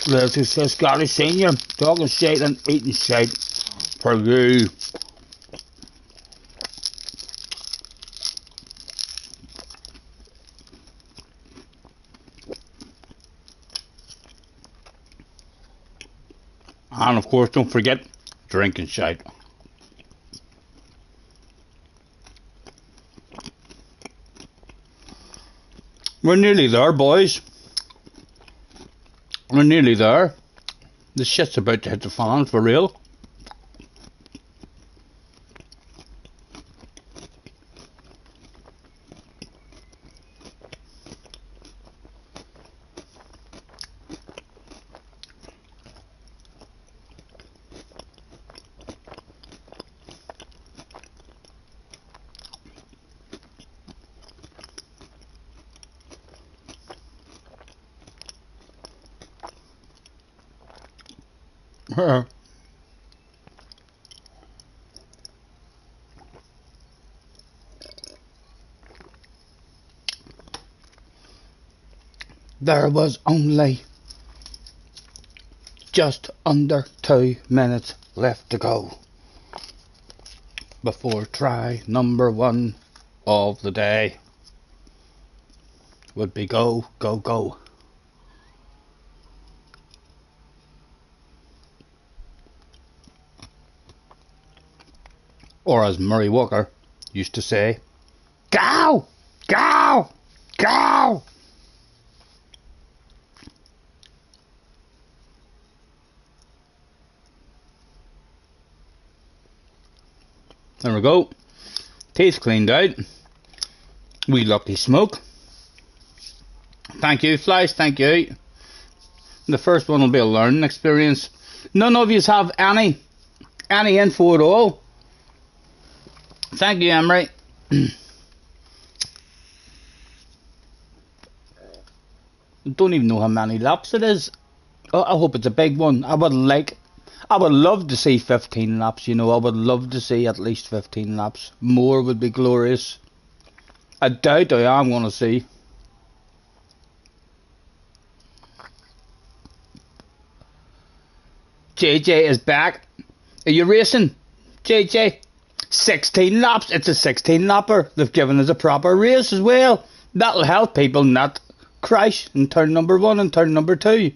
This is so Scotty Senior, talking shit and eating shit for you. And of course, don't forget drinking shit. We're nearly there, boys. We're nearly there. The shit's about to hit the fan for real. There was only just under 2 minutes left to go before try number 1 of the day. would be go, go, go. Or as Murray Walker used to say, go, go, go. There we go. Teeth cleaned out. We lucky smoke. Thank you, Flies, thank you. The first one will be a learning experience. None of you have any info at all. Thank you, Emery. Don't even know how many laps it is. Oh, I hope it's a big one. I would love to see 15 laps, you know. I would love to see at least 15 laps. More would be glorious. I doubt I am going to see. JJ is back. Are you racing, JJ? 16 laps. It's a 16 lapper. They've given us a proper race as well. That'll help people not crash in turn number 1 and turn number 2.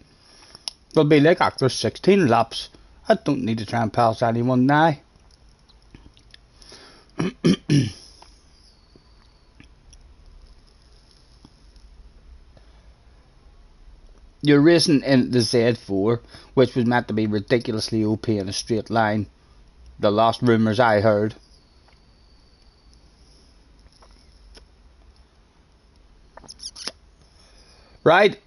They'll be like, after 16 laps, I don't need to try and pass anyone now. You're racing in the Z4, which was meant to be ridiculously OP in a straight line. The last rumours I heard. Right.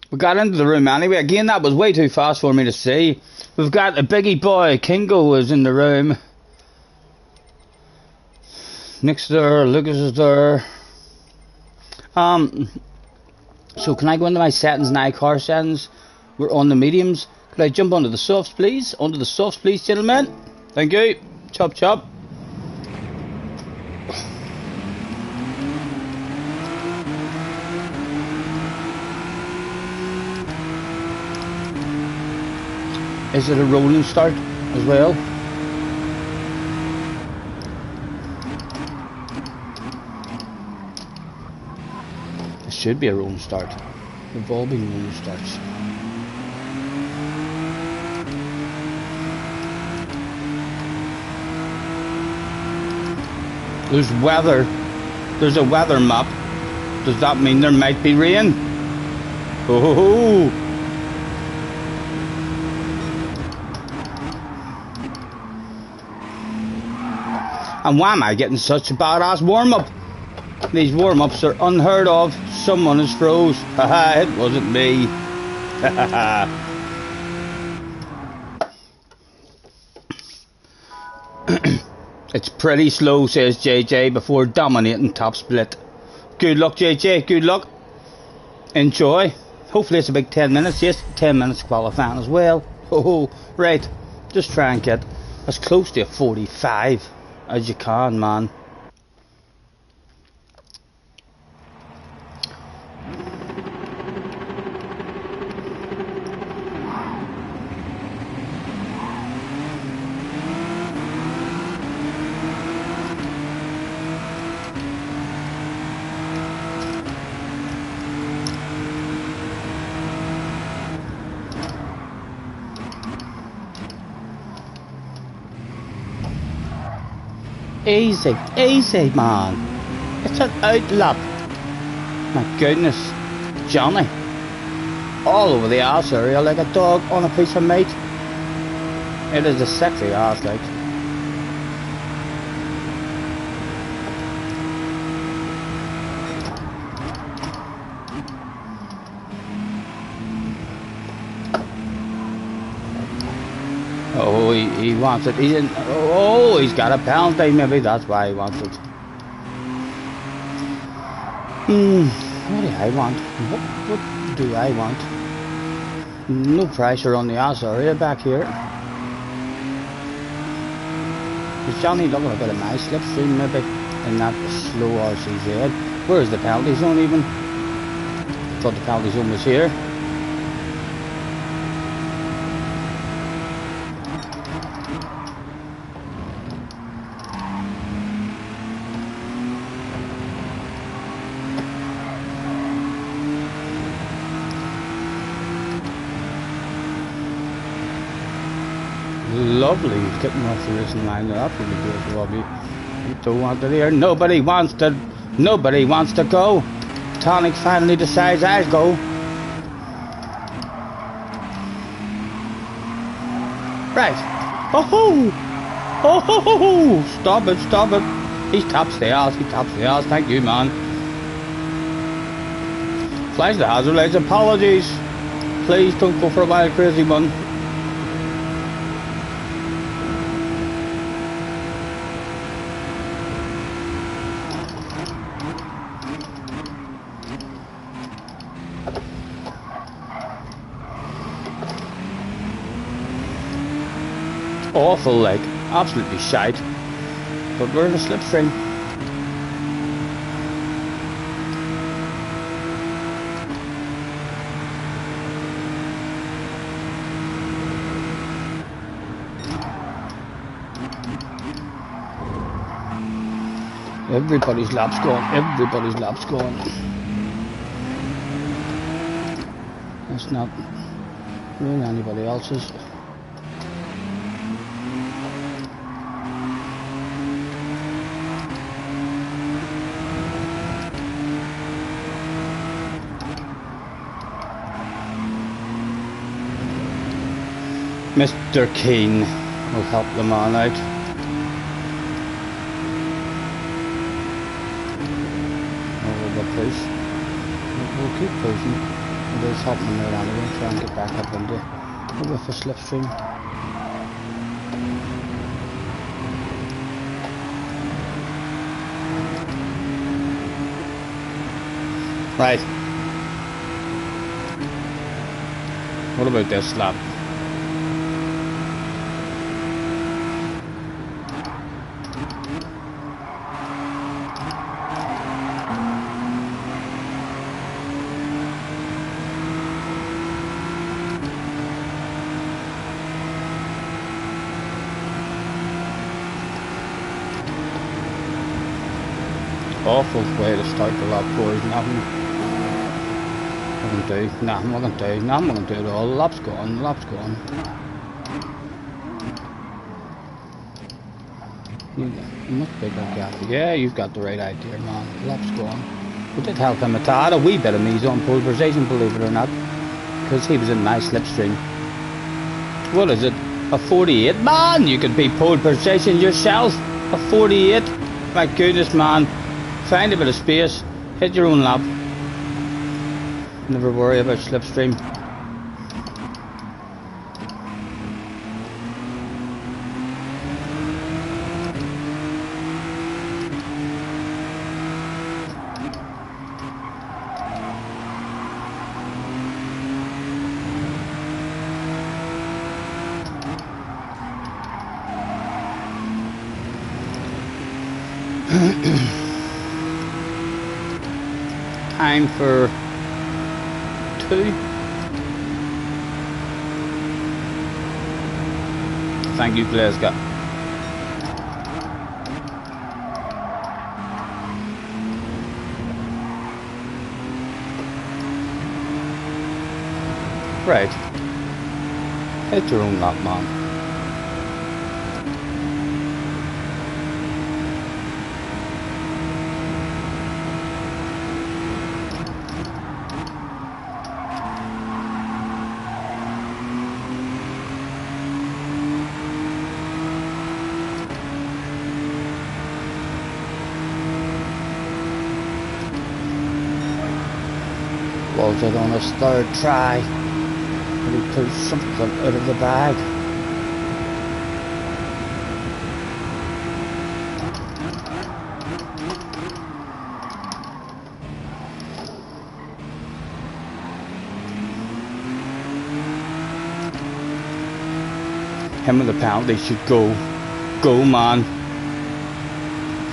We got into the room anyway. Again, that was way too fast for me to see. We've got a biggie boy. Kingo is in the room. Nick's there. Lucas is there. So can I go into my settings now? Car settings. We're on the mediums. Could I jump onto the softs, please? Onto the softs, please, gentlemen. Thank you. Chop, chop. Is it a rolling start as well? It should be a rolling start. They've all been rolling starts. There's weather. There's a weather map. Does that mean there might be rain? Oh! And why am I getting such a badass warm-up? These warm-ups are unheard of. Someone is froze. Haha, it wasn't me. It's pretty slow, says JJ, before dominating top split. Good luck, JJ, good luck. Enjoy. Hopefully it's a big 10 minutes. Yes, 10 minutes qualifying as well. Oh, right. Just try and get as close to a 45 as you can, man. Easy, easy, man. It's an outlap. My goodness, Johnny. All over the arse area like a dog on a piece of meat. It is a sexy arse, like. Oh, he wants it. He didn't. Oh, he's got a penalty. Maybe that's why he wants it. What do I want? What do I want? No pressure on the ass area back here. Is Johnny looking a bit of my slipstream maybe in that slow RCZ? Where's the penalty zone even? Thought the penalty zone was here. Lovely getting off the racing line. That really good. Lovely. You don't want to hear. Nobody wants to go. Tonic finally decides I'll go. Right. Oh ho! Oh ho ho ho! Stop it! He taps the ass. Thank you, man. Flash the hazard lights. Apologies. Please don't go for a wild crazy one. Awful, like, absolutely shite. But we're in a slipstream. Everybody's lap's gone. It's not really anybody else's. Mr. Keane will help them all out. Over the place. We'll keep pushing. It is helping there anyway. Try and get back up into with the slipstream. Right. What about this lap? Awful way to start the lap, boys. Nothing I can do at all. Lap's gone. You must be good, Kathy. Yeah, you've got the right idea, man. Lap's gone. We did help him a tad. A wee bit of me's on pole position, believe it or not, because he was in my slipstream. What is it? A 48? Man, you could be pole position yourself. A 48? My goodness, man. Find a bit of space, hit your own lap. Never worry about slipstream. Time for 2. Thank you, Glasgow. Right. Hit your own lap, man. Was it on his 3rd try? And he pulled something out of the bag. Him with the penalty should go. Go, man.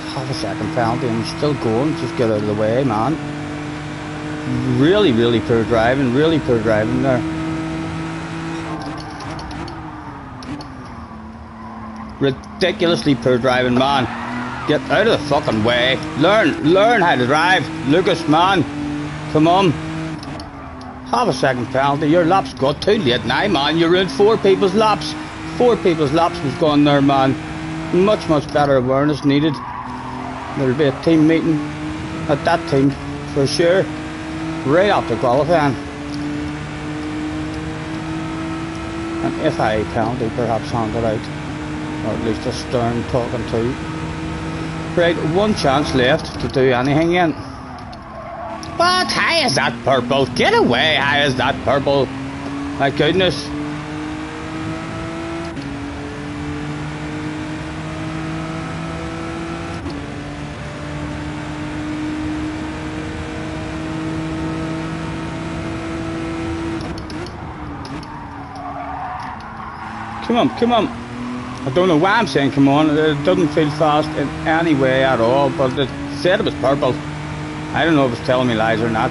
Half a second penalty and he's still going. Just get out of the way, man. Really poor driving there. Ridiculously poor driving, man. Get out of the fucking way. Learn how to drive, Lucas, man. Come on. Half a second penalty. Your lap's got too late now, man. You ruined 4 people's laps. 4 people's laps was gone there, man. Much better awareness needed. There'll be a team meeting at that team for sure, right after qualifying. An FIA penalty perhaps handed out, or at least a stern talking to. Right, 1 chance left to do anything yet. What? How is that purple? Get away! How is that purple? My goodness. Come on. I don't know why I'm saying come on. It doesn't feel fast in any way at all, but it said it was purple. I don't know if it's telling me lies or not.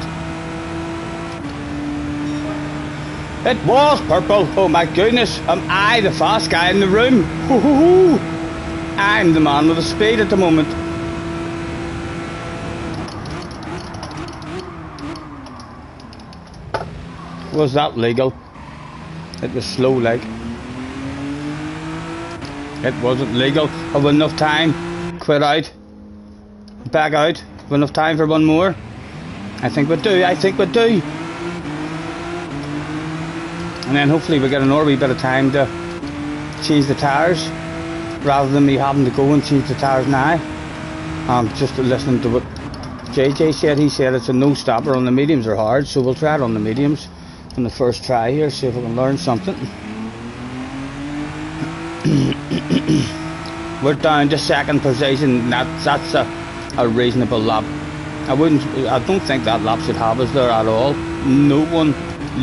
It was purple. Oh my goodness. Am I the fast guy in the room? Hoo-hoo-hoo. I'm the man with the speed at the moment. Was that legal? It was slow like. It wasn't legal. Have enough time. Quit out. Back out. Have enough time for one more. I think we do. And then hopefully we get another wee bit of time to change the tyres, rather than me having to go and change the tyres now. Just listening to what JJ said. He said it's a no stopper on the mediums are hard, so we'll try it on the mediums on the first try here, see if we can learn something. We're down to 2nd position. That's a reasonable lap. I don't think that lap should have us there at all. No one,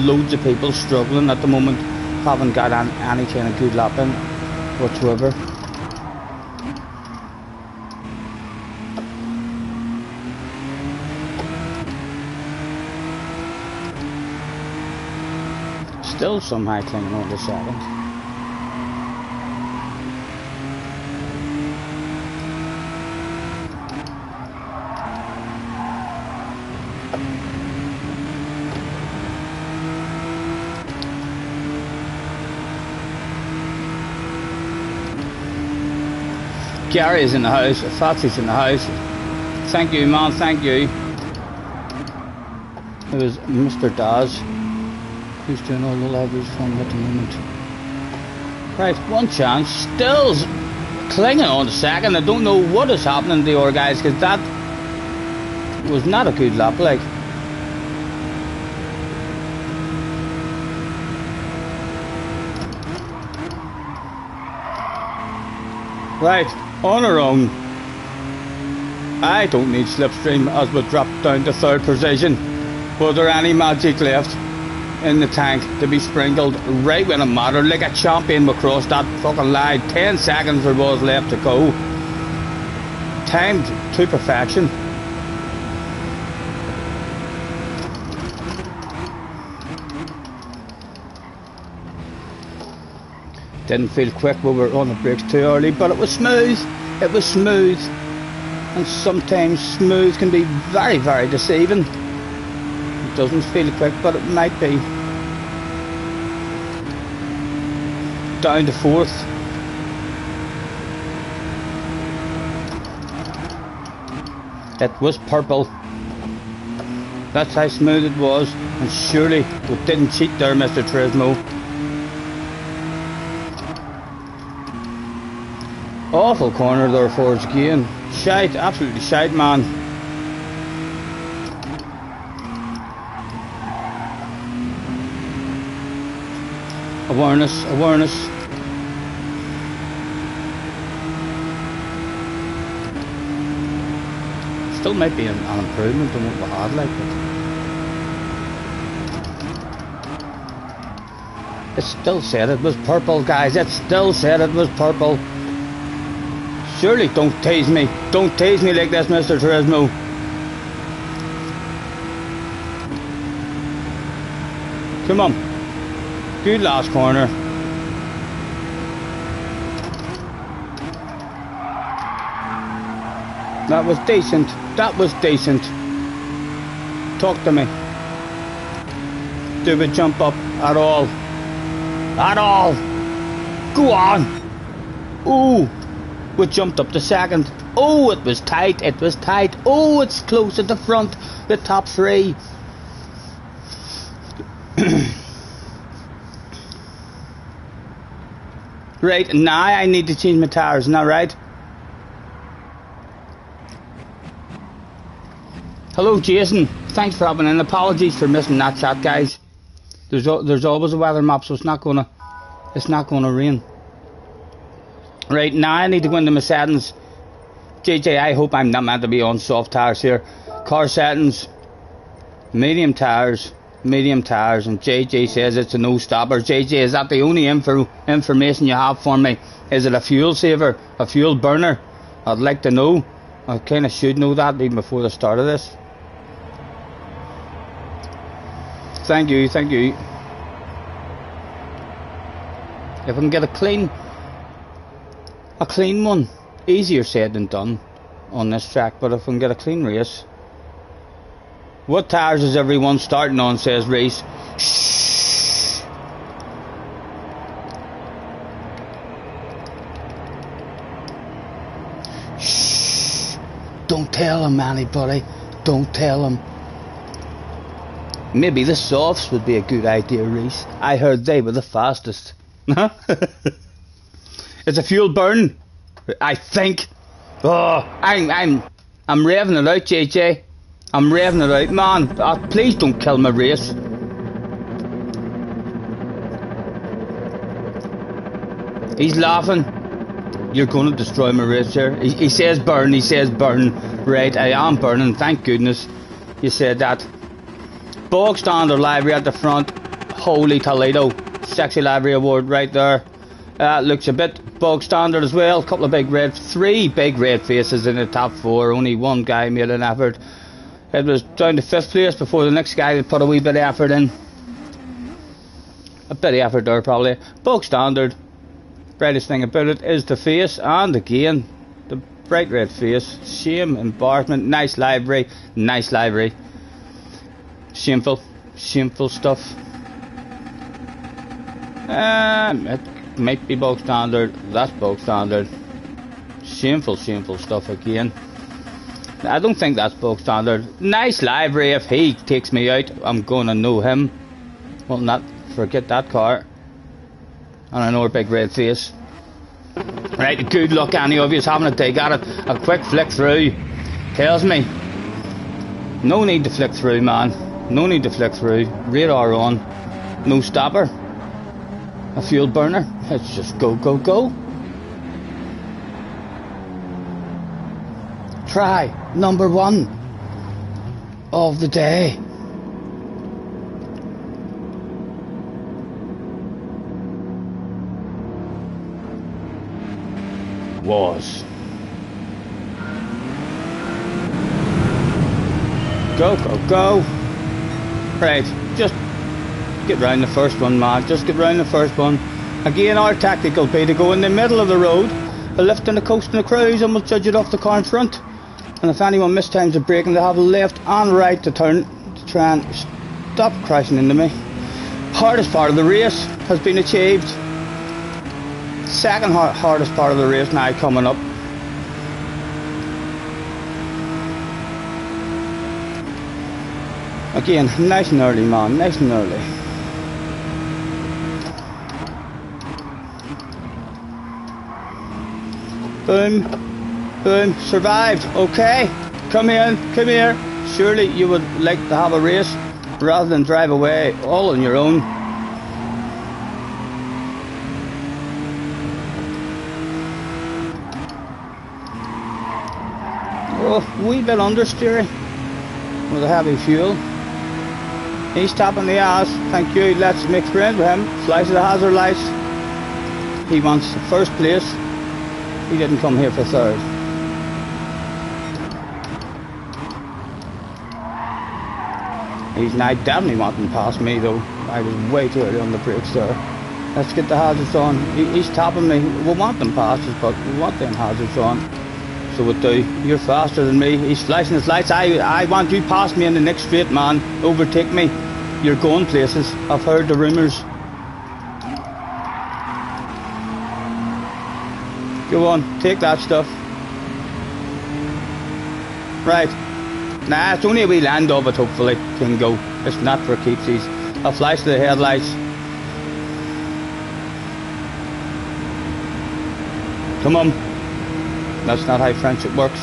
loads of people struggling at the moment, haven't got any kind of good lap in whatsoever. Still somehow clinging on to 2nd. Gary's in the house, Fatsy's in the house. Thank you, man, thank you. It was Mr. Daz who's doing all the levies for me at the moment. Right, 1 chance, still clinging on to 2nd. I don't know what is happening to the other guys, because that was not a good lap, like. Right, on our own. I don't need slipstream as we drop down to 3rd position. Was there any magic left in the tank to be sprinkled right when it mattered? Like a champion we crossed that fucking line. 10 seconds there was left to go. Timed to perfection. Didn't feel quick, we were on the brakes too early, but it was smooth. It was smooth. And sometimes smooth can be very, very deceiving. It doesn't feel quick, but it might be. Down to 4th. It was purple. That's how smooth it was. And surely we didn't cheat there, Mr. Turismo. Awful corner there for us again. Shite, absolutely shite, man. Awareness, awareness. Still might be an improvement on what we had, like, but it still said it was purple, guys. It still said it was purple. Surely don't tease me. Don't tease me like this, Mr. Turismo. Come on. Good last corner. That was decent. That was decent. Talk to me. Do we jump up at all? At all? Go on. Oh, we jumped up to second. Oh, it was tight. It was tight. Oh, it's close at the front. The top three. Right, now I need to change my tires. Now, right? Hello, Jason. Thanks for having in. Apologies for missing that chat, guys. There's always a weather map, so it's not gonna rain. Right, now I need to go into my settings. JJ, I hope I'm not meant to be on soft tires here. Car settings, medium tires, and JJ says it's a no stopper. JJ, is that the only information you have for me? Is it a fuel saver, a fuel burner? I'd like to know. I kind of should know that even before the start of this. Thank you. If I can get a clean one, easier said than done on this track, but if I can get a clean race. What tires is everyone starting on, says Reese. Shh. Shh. Don't tell him, anybody. Don't tell him. Maybe the softs would be a good idea, Reese. I heard they were the fastest. It's a fuel burn, I think. Oh, I'm revving it out, JJ. I'm revving it out, man. Please don't kill my race. He's laughing. You're going to destroy my race here. He says burn. He says burn. Right, I am burning. Thank goodness you said that. Bog standard livery at the front. Holy Toledo. Sexy livery award right there. Looks a bit bog standard as well. Couple of three big red faces in the top four. Only one guy made an effort. It was down to 5th place before the next guy that put a wee bit of effort in. A bit of effort there probably. Bog standard. Brightest thing about it is the face, and again the bright red face. Shame, embarrassment. Nice livery. Shameful stuff. It might be bog standard. That's bog standard. Shameful stuff again. I don't think that's bog standard. Nice livery. If he takes me out, I'm gonna know him. Well, not forget that car. And another big red face. Right, good luck any of you having a dig at it. A quick flick through tells me no need to flick through, man. No need to flick through. Radar on. No stopper. A fuel burner. Let's just go. Try number 1 of the day. Was. Go. Right, just get round the first one, man. Just get round the first one. Again, our tactic will be to go in the middle of the road, a lift and a coast and a cruise, and we'll judge it off the car in front. And if anyone mistimes a braking, they have a left and right to turn to try and stop crashing into me. Hardest part of the race has been achieved. Second hardest part of the race now coming up. Again, nice and early, man. Nice and early. Boom. Survived. Okay. Come here. Surely you would like to have a race rather than drive away all on your own. Oh, wee bit understeering with a heavy fuel. He's tapping the ass. Thank you. Let's make friends with him. Flies to the hazard lights. He wants first place. He didn't come here for third. He's now definitely wanting past me though. I was way too early on the brakes there. Let's get the hazards on. He's tapping me. We want them passes, but we want them hazards on. So we do. You're faster than me. He's flashing his lights. I want you past me in the next straight, man. Overtake me. You're going places. I've heard the rumours. Go on, take that stuff. Right. Nah, it's only a wee land of it, hopefully. Can go. It's not for keepsies. I'll flash the headlights. Come on. That's not how friendship works.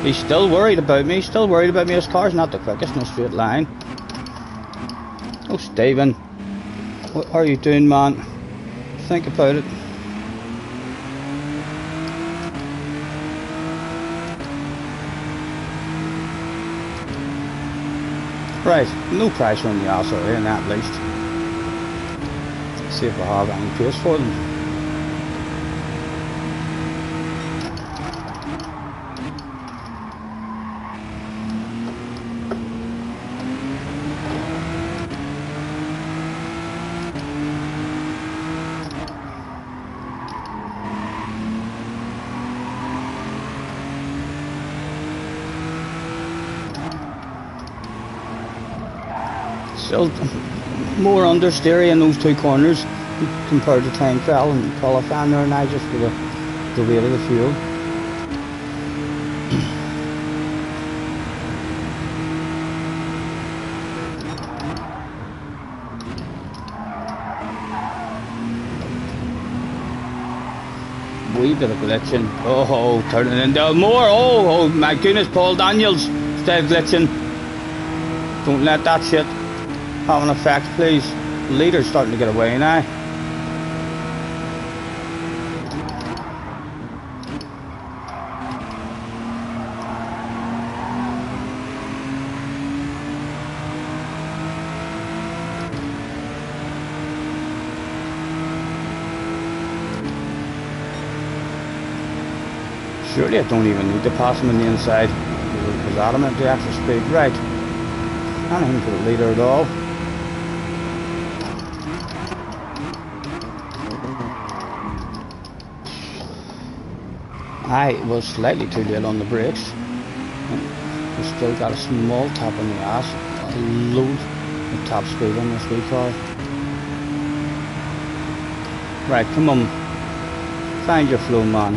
He's still worried about me. He's still worried about me. His car's not the quickest in a straight line. Oh, Stephen. What are you doing, man? Think about it. Right, no pressure on the ass area in that, at least. Let's see if we have any pace for them. Still more understeery in those two corners compared to time trial and qualifying there now, just for the weight of the fuel. Wee bit of glitching. Oh, turning into more. Oh my goodness, Paul Daniels, stay glitching. Don't let that shit have an effect, please. The leader's starting to get away now. Surely I don't even need to pass him on the inside. Because adamant the extra speed. Right. Anything for the leader at all. I was slightly too late on the brakes. We still got a small tap on the ass. A load of top speed on this wee car. Right, come on. Find your flow, man.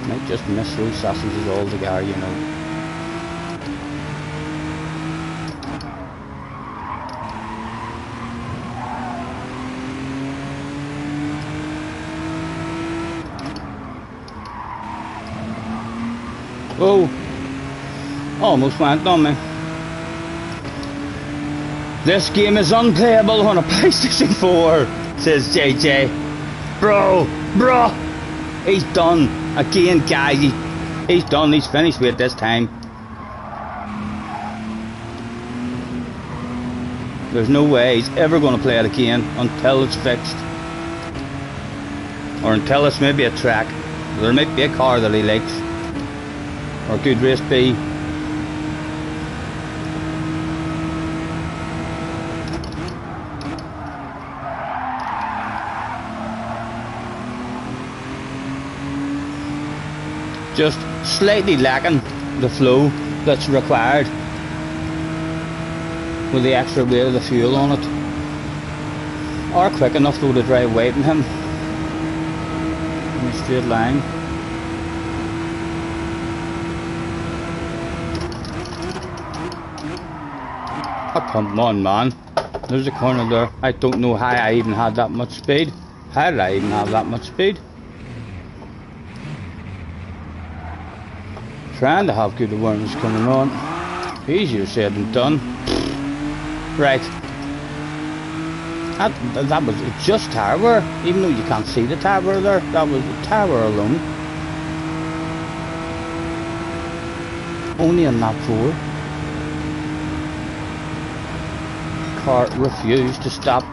Might just miss those sausages altogether, you know. Oh, almost went on me. This game is unplayable on a PlayStation 4, says JJ. Bro, he's done. Again, guys, he's done. He's finished with it this time. There's no way he's ever going to play it again until it's fixed. Or until it's maybe a track. There might be a car that he likes. Or good race B. Just slightly lacking the flow that's required with the extra weight of the fuel on it. Or quick enough though to drive away from him in a straight line. Oh, come on, man. There's a corner there. I don't know how I even had that much speed. How did I even have that much speed? Trying to have good awareness coming on. Easier said than done. Right. That was just tyre wear. Even though you can't see the tyre wear there, that was the tyre wear alone. Only on lap 4. Car refused to stop.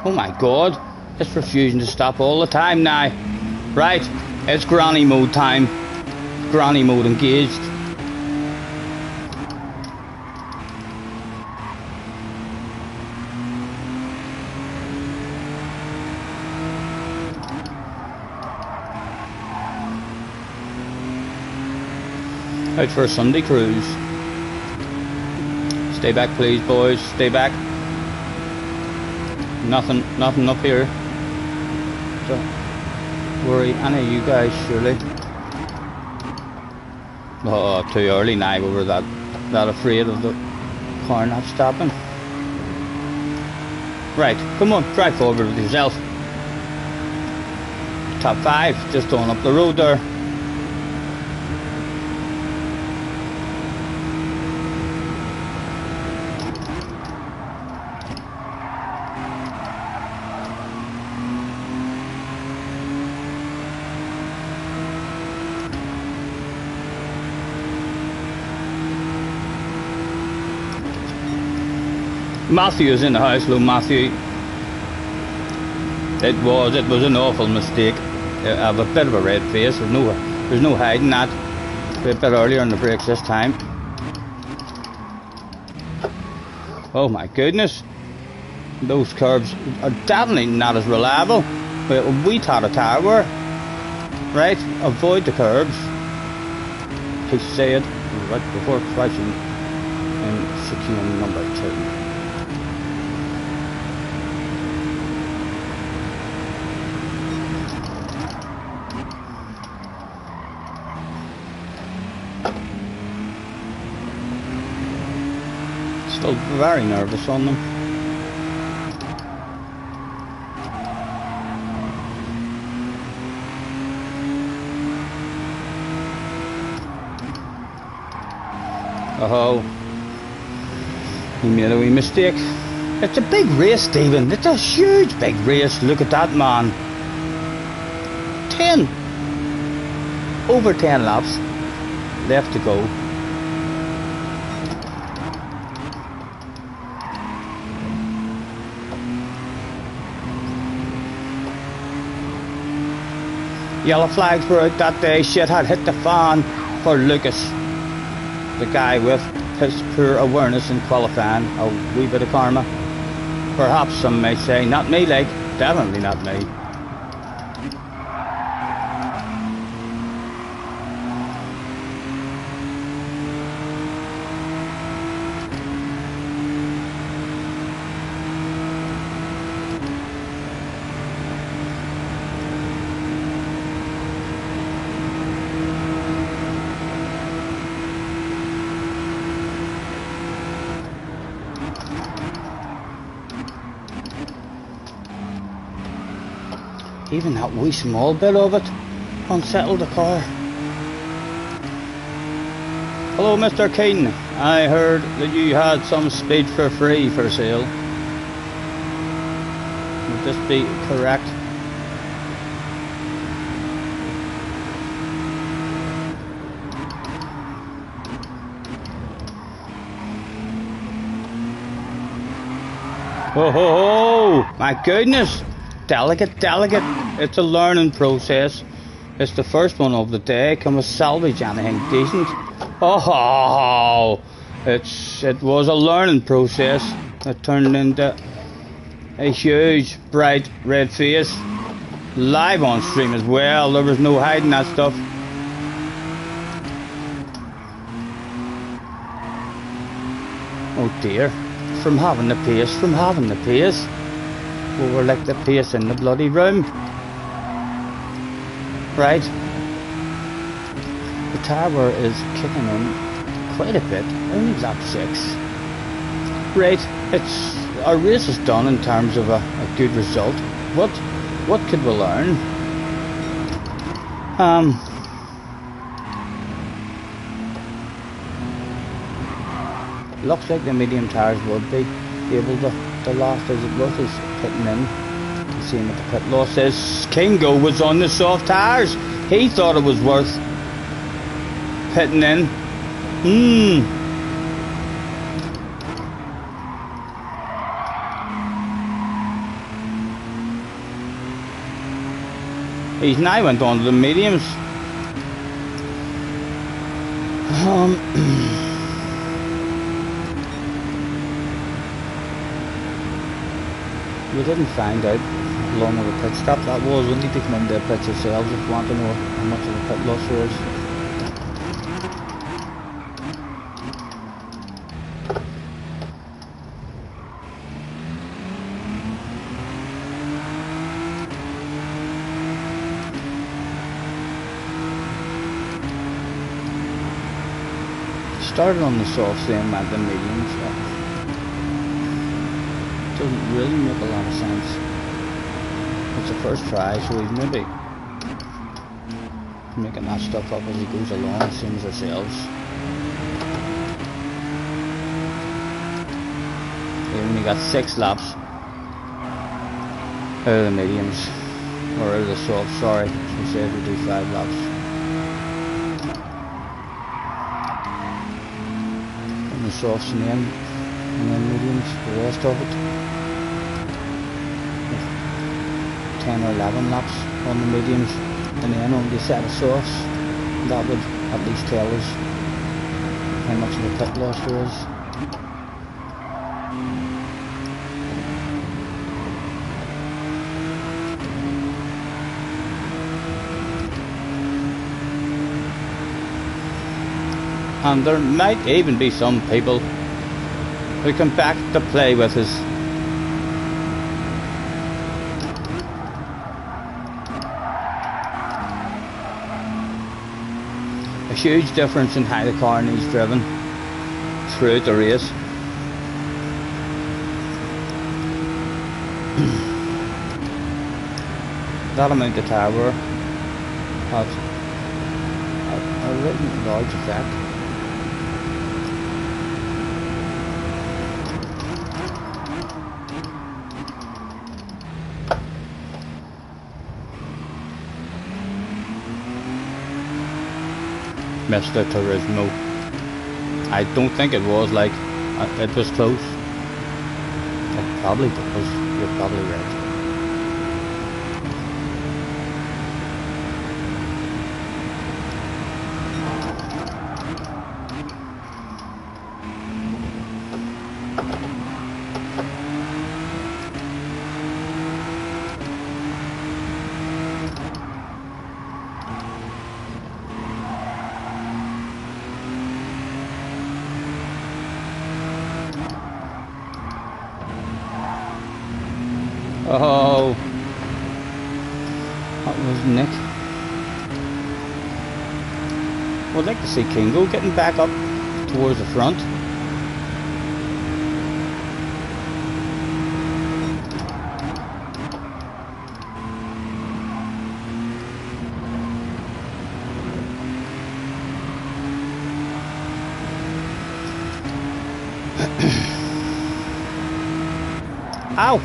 Oh my god, it's refusing to stop all the time now. Right, it's granny mode time. Granny mode engaged. Out for a Sunday cruise. Stay back, please, boys. Stay back. Nothing up here. Don't worry, any of you guys, surely. Oh, too early now. We were that afraid of the car not stopping. Right, come on, drive forward with yourself. Top 5, just going up the road there. Matthew is in the house. Hello, Matthew. It was an awful mistake. I have a bit of a red face. There's no hiding that. A bit earlier on the brakes this time. Oh my goodness. Those curbs are definitely not as reliable. We thought a tire were. Right? Avoid the curbs. He said right before crashing in chicane number 2. Still very nervous on them. Oh, he made a wee mistake. It's a big race, Stephen. It's a huge big race. Look at that man. 10. Over 10 laps left to go. Yellow flags were out that day. Shit had hit the fan for Lucas, the guy with his poor awareness in qualifying. A wee bit of karma, perhaps some may say. Not me, like, definitely not me. Even that wee small bit of it unsettled the car. Hello, Mr. Keane. I heard that you had some speed for free for sale. Would this be correct? Oh, ho, ho. My goodness. Delicate. It's a learning process. It's the first one of the day. Can we salvage anything decent? Oh, it was a learning process. It turned into a huge, bright red face. Live on stream as well. There was no hiding that stuff. Oh dear. From having the pace. We were like the pace in the bloody room. Right. The tower is kicking in quite a bit. Only lap 6. Right. Our race is done in terms of a good result. What could we learn? Looks like the medium tires would be able to last as it was as pitting in. Seeing what the pit loss is. Kingo was on the soft tires. He thought it was worth pitting in. He's now went on to the mediums. We didn't find out how long of a pit stop that was. We need to come into the pits ourselves if we want to know how much of a pit loss there is. started on the softs then went to mediums. Doesn't really make a lot of sense. It's a first try, so he's maybe making that stuff up as he goes along, same as ourselves. We only got 6 laps out of the mediums, or out of the softs, sorry. So we said we do 5 laps. And the softs and then mediums, the rest of it. 10 or 11 laps on the mediums, and then on the set of softs. That would at least tell us how much of a pit loss there is. And there might even be some people who come back to play with us. A huge difference in how the car needs driven throughout the race. That amount of tyre wear has a really large effect. Mr. Turismo. I don't think it was like it was close. It probably was. You're probably right. Oh, that was Nick. Well, I'd like to see Kingo getting back up towards the front. Ow!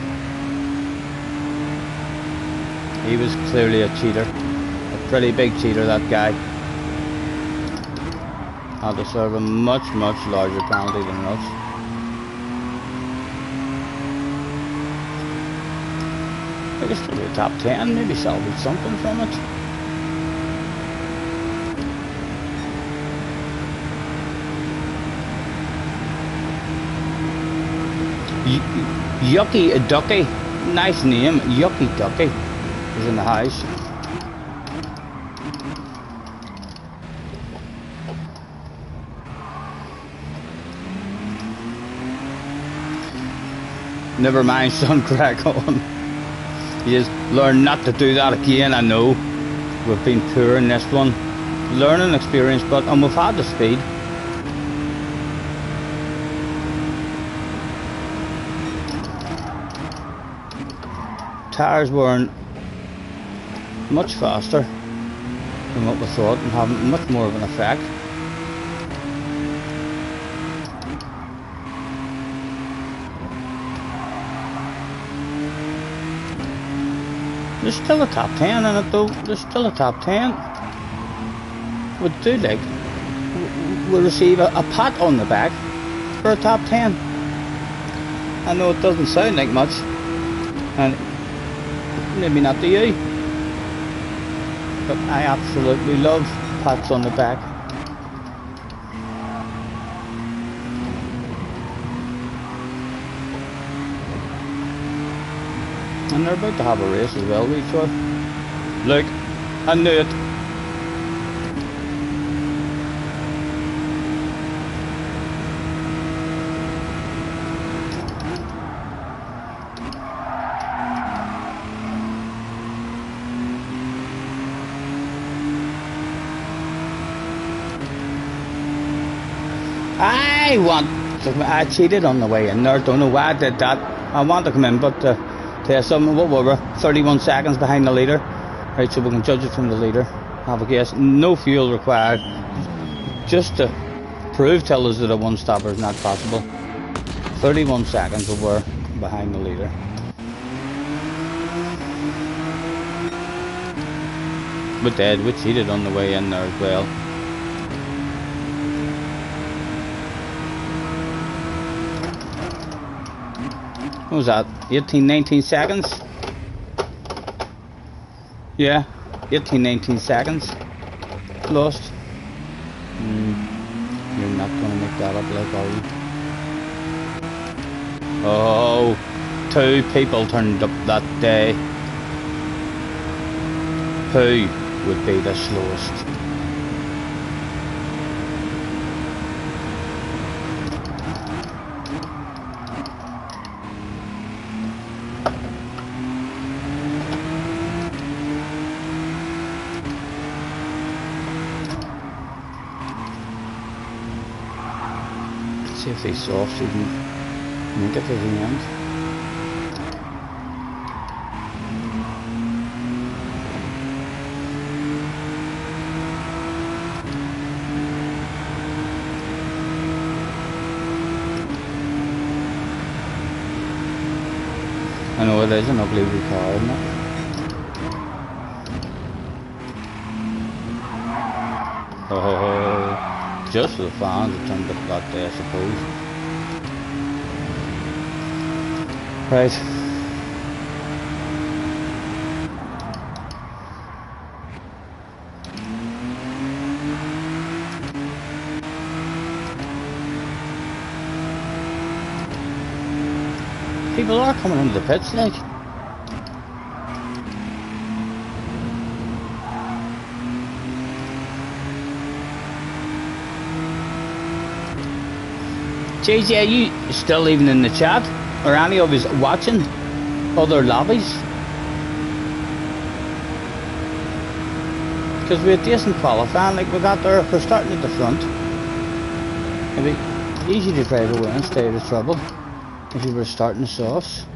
He was clearly a cheater. A pretty big cheater, that guy. I'll deserve a much larger penalty than us. I guess to be a top 10, maybe salvage something from it. Yucky Ducky, nice name, Yucky Ducky. Is in the house. Never mind, son, crack on. You just learn not to do that again. I know we've been poor in this one, learning experience, and we've had the speed. Tires weren't much faster than what we thought and having much more of an effect. There's still a top 10 in it though, there's still a top 10. We'd do like, we'll receive a pat on the back for a top 10. I know it doesn't sound like much, and maybe not to you, but I absolutely love pats on the back. And they're about to have a race as well, we sure. Look, I knew it. I cheated on the way in there. Don't know why I did that. I want to come in, but test something. What were we? 31 seconds behind the leader. Right, so we can judge it from the leader. Have a guess. No fuel required. Just to prove tell us that a one stopper is not possible. 31 seconds we were behind the leader. We did. We cheated on the way in there as well. What was that? 18, 19 seconds? Yeah, 18, 19 seconds. Lost. You're not gonna make that up, like, are you? Oh, 2 people turned up that day. Who would be the slowest? See if these softs even make it to the end. I know it is an ugly wee car, isn't it? Oh, just the fans that turned up that day, I suppose. Right. People are coming into the pits, like. JJ, are you still even in the chat? Or any of us watching other lobbies? Because we had decent qualifying, like we got there, we're starting at the front. It'd be easy to drive away and stay out of trouble if you were starting the softs.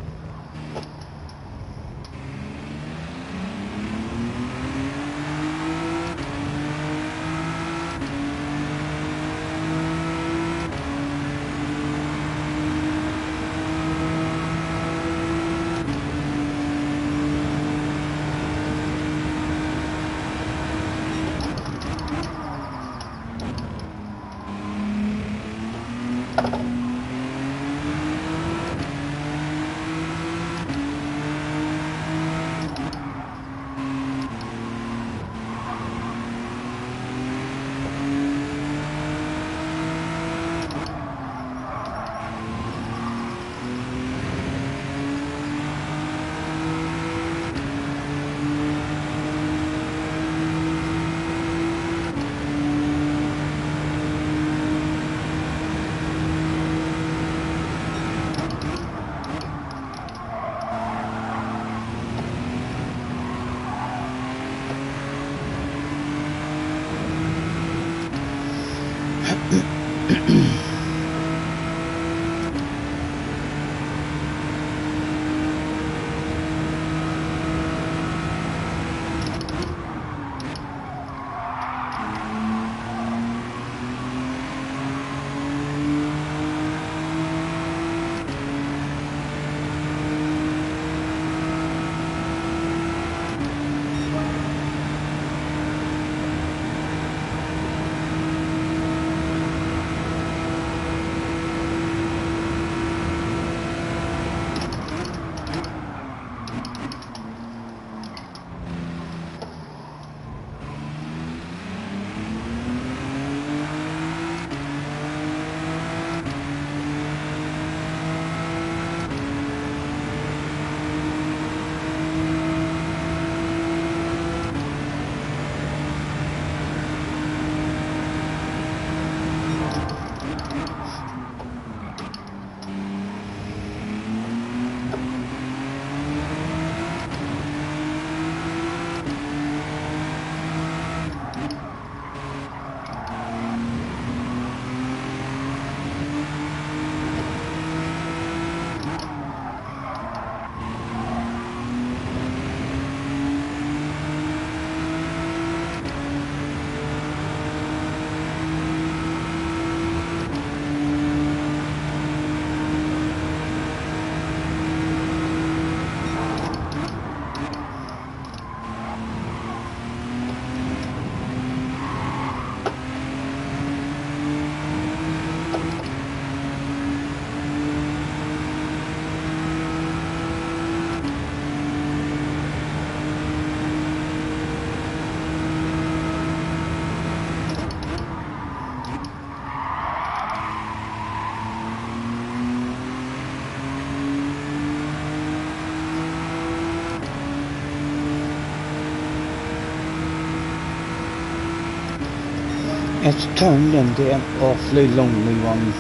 It's turned into an awfully lonely one.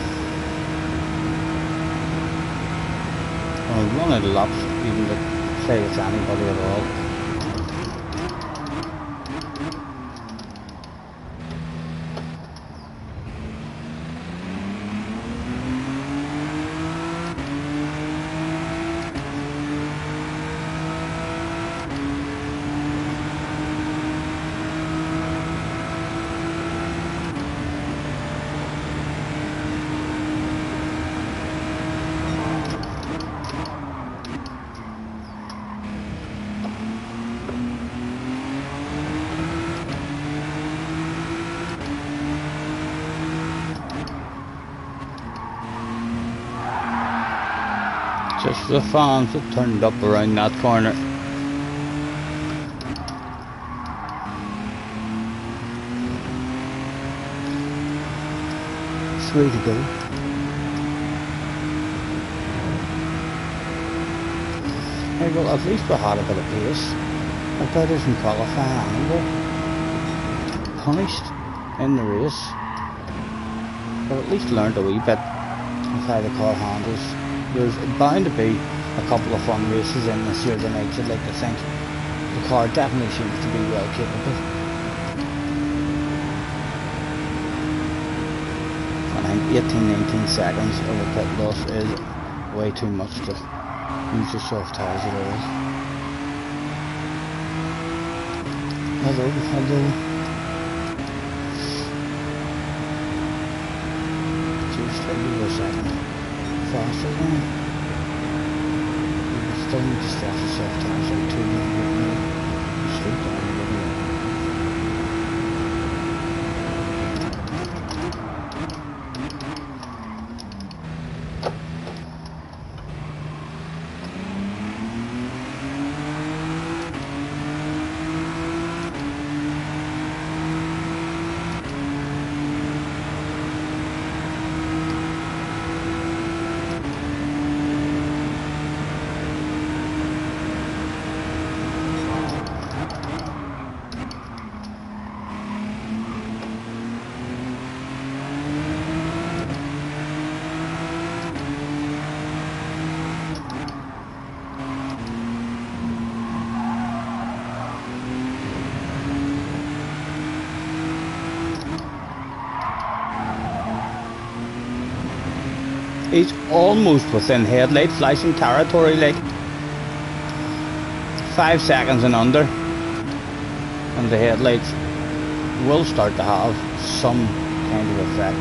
I'll run out of laps even to play with anybody at all. Just the fans that turned up around that corner. Three to go. Hey, well, at least we had a bit of pace. I bet isn't qualifying anyway. Punished in the race. But at least learned a wee bit of how the car handles. There's bound to be a couple of fun races in this year tonight, I'd like to think. The car definitely seems to be well capable. And I think 18-19 seconds of a pit loss is way too much to use your soft tyres at all. Hello. Just take a second. Faster than you still need to start yourself times like 2 minutes straight down the middle. He's almost within headlight flashing territory, like 5 seconds and under, and the headlights will start to have some kind of effect.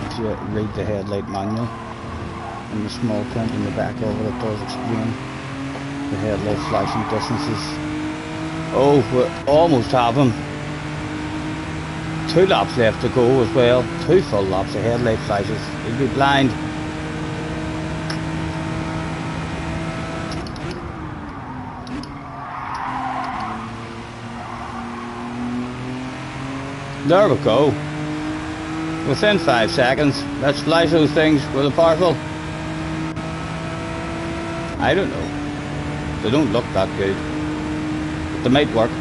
If you read the headlight manual and the small print in the back of it, it does explain the headlight flashing distances. Oh, we almost have him. 2 laps left to go as well. 2 full laps of headlight flashes. He'll be blind. There we go. Within 5 seconds. Let's flash those things with a powerful. I don't know. They don't look that good. But they might work.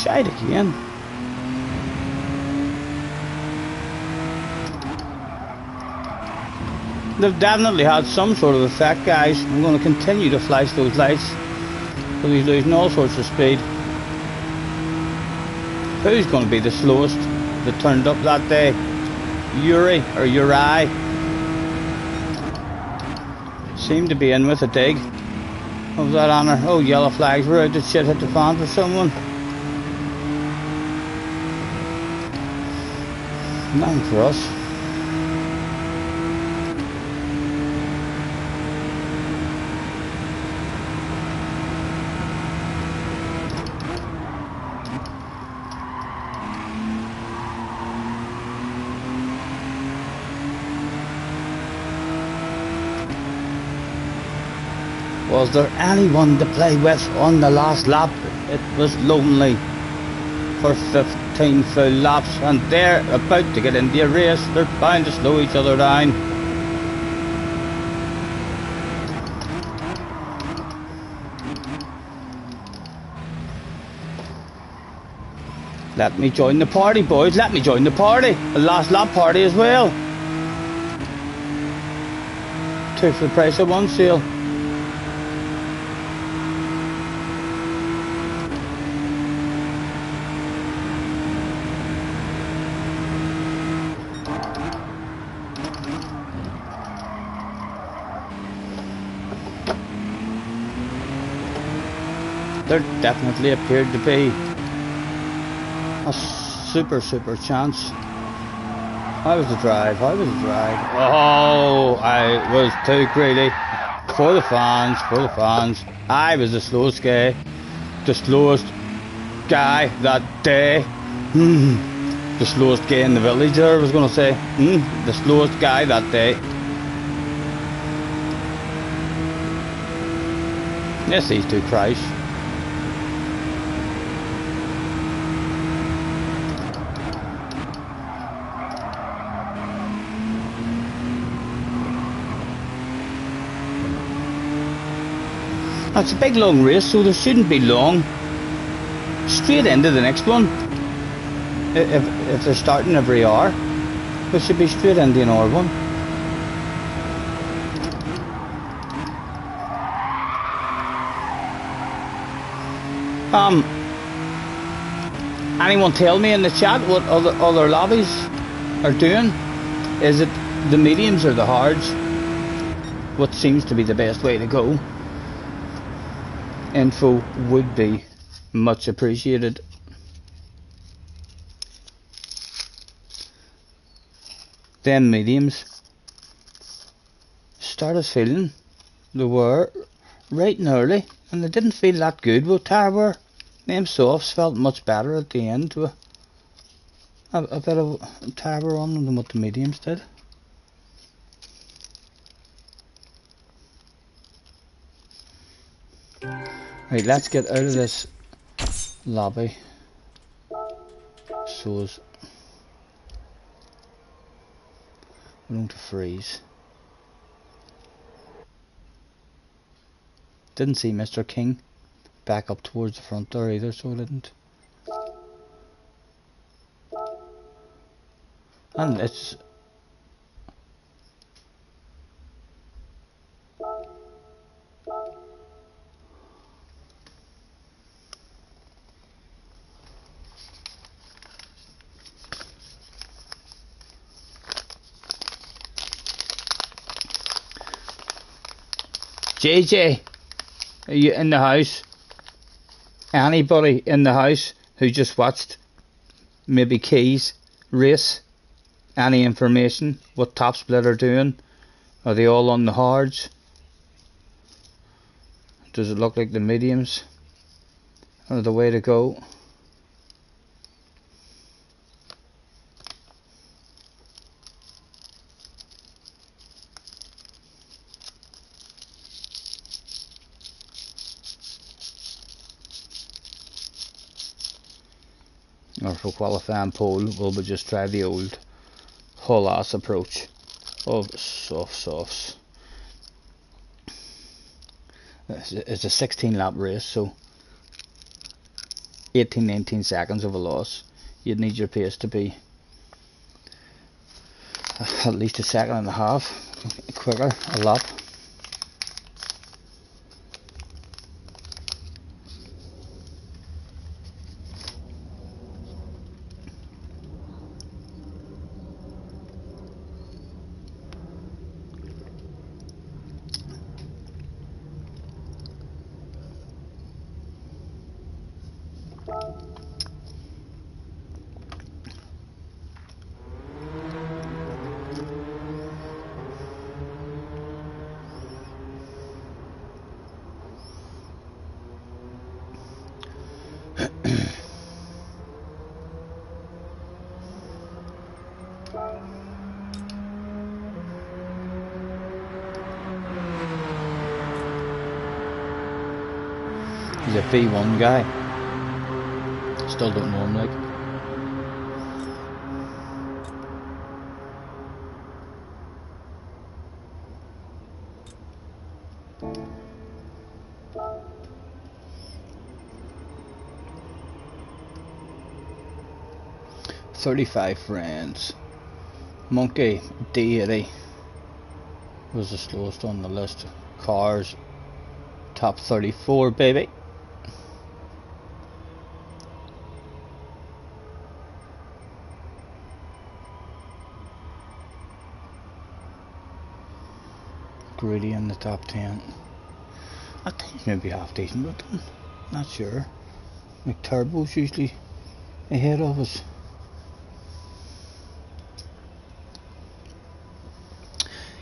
Shite again. They've definitely had some sort of effect, guys. I'm going to continue to flash those lights because he's losing all sorts of speed. Who's going to be the slowest that turned up that day? Uri or Uri? Seemed to be in with a dig. What was that on her? Oh, yellow flags were out. Did shit hit the fan for someone? Nothing for us. Was there anyone to play with on the last lap? It was lonely for 15 full laps, and they're about to get into a race. They're bound to slow each other down. Let me join the party, boys. Let me join the party. The last lap party as well. 2 for the price of 1 sale. There definitely appeared to be a super chance. How was the drive? How was the drive? Oh, I was too greedy. For the fans, for the fans. I was the slowest guy. The slowest guy that day. The slowest guy in the village there, I was going to say. The slowest guy that day. Yes, these two crash. It's a big long race, so there shouldn't be long. Straight into the next one. If they're starting every hour, there should be straight into an hour one. Anyone tell me in the chat what other lobbies are doing? Is it the mediums or the hards? What seems to be the best way to go? Info would be much appreciated. Them mediums started feeling they were right and early, and they didn't feel that good with Tower. Them softs felt much better at the end with a bit of Tower on them than what the mediums did. Right, let's get out of this lobby. So as we don't freeze. Didn't see Mr. King back up towards the front there either, so I didn't. And it's JJ, are you in the house? Anybody in the house who just watched maybe Keys race? Any information? What Top Split are doing? Are they all on the hards? Does it look like the mediums are the way to go? Or for qualifying pole, will we just try the old whole ass approach of softs? It's a 16 lap race, so 18-19 seconds of a loss. You'd need your pace to be at least a second and a half quicker a lap. He's a V1 guy. Still don't know him, like. "35 friends. Monkey D80 was the slowest on the list. Cars, top 34, baby." Greedy in the top 10. I think maybe half decent, but I'm not sure. Like Turbo's usually ahead of us.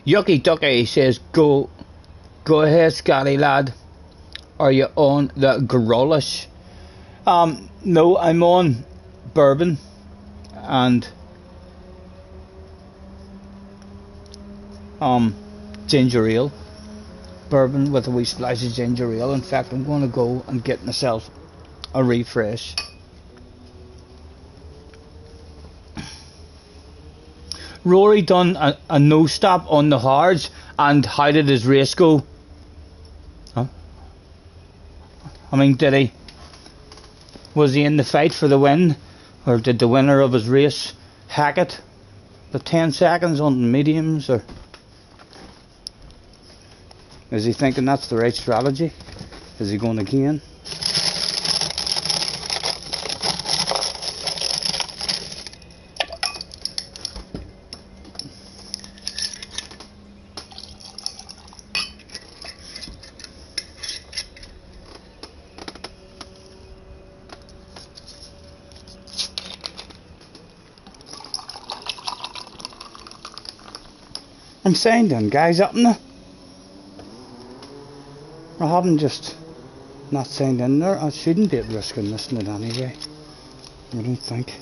Yucky Ducky says, go ahead, Scotty lad. Are you on the Grolish? No, I'm on bourbon and ginger ale. Bourbon with a wee splash of ginger ale. In fact, I'm going to go and get myself a refresh. Rory done a no stop on the hards, and how did his race go? Huh? I mean, did he? Was he in the fight for the win, or did the winner of his race hack it? The 10 seconds on the mediums, or is he thinking that's the right strategy? Is he going again? I'm saying them guys up in there. I haven't just not signed in there. I shouldn't be at risk of missing it anyway. I don't think.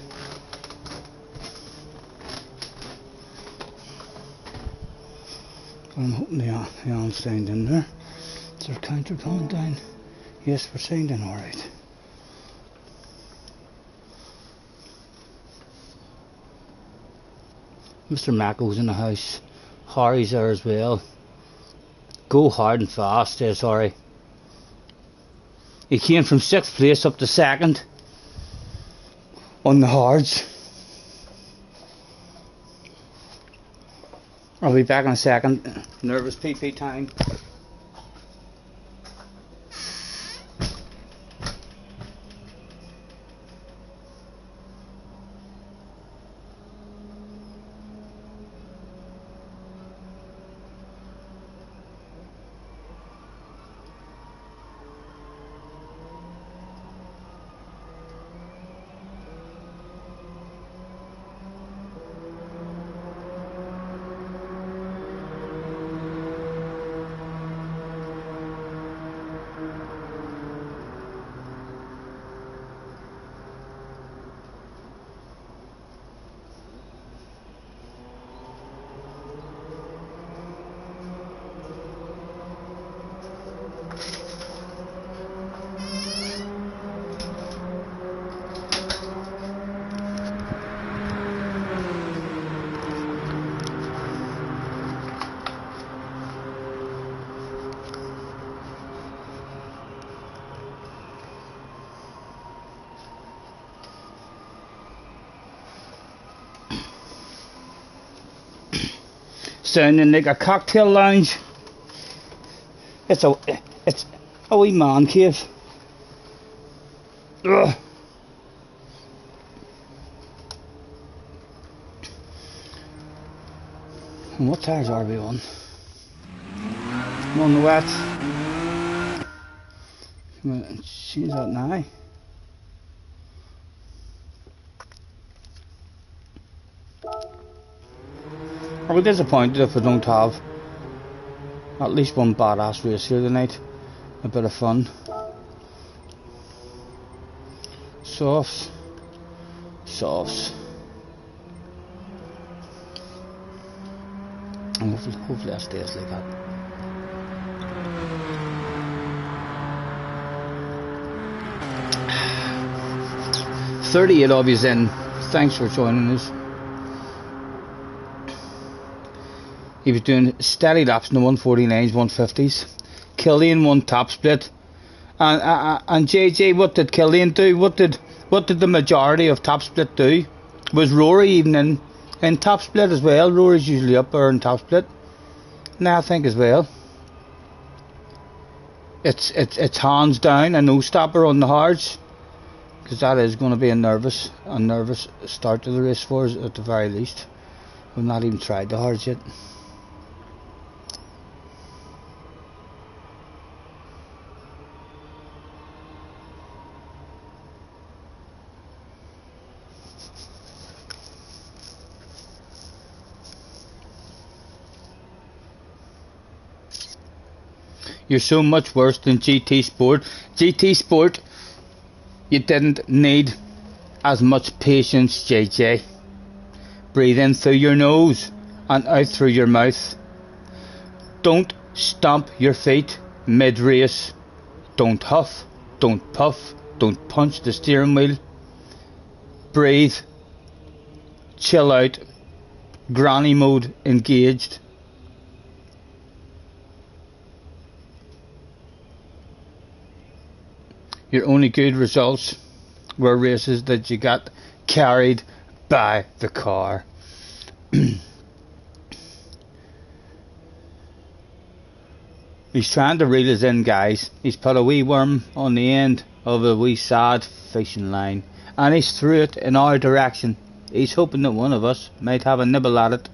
I'm hoping they aren't signed in there. Is there a counter coming down? Yes, we're signed in alright. Mr. Macko's in the house. Harry's there as well. Go hard and fast, sorry. He came from 6th place up to 2nd on the hards. I'll be back in a second. Nervous PP time. Sounding like a cocktail lounge. It's a wee man cave. Ugh. And what tires are we on? I'm on the wet. Change that now. I'll be disappointed if we don't have at least one badass race here tonight. A bit of fun. Softs. And hopefully that stays like that. $38 of yous in. Thanks for joining us. He was doing steady laps in the 149s, 150s. Killian won top split. And JJ, what did Killian do? What did the majority of top split do? Was Rory even in top split as well? Rory's usually up there in top split. Now I think as well. It's hands down a no stopper on the hards, because that is going to be a nervous start to the race for us at the very least. We've not even tried the hards yet. You're so much worse than GT Sport. GT Sport, you didn't need as much patience, JJ. Breathe in through your nose and out through your mouth. Don't stomp your feet mid-race. Don't huff, don't puff, don't punch the steering wheel. Breathe. Chill out. Granny mode engaged. Your only good results were races that you got carried by the car. He's trying to reel us in, guys. He's put a wee worm on the end of a wee sad fishing line, and he's threw it in our direction. He's hoping that one of us might have a nibble at it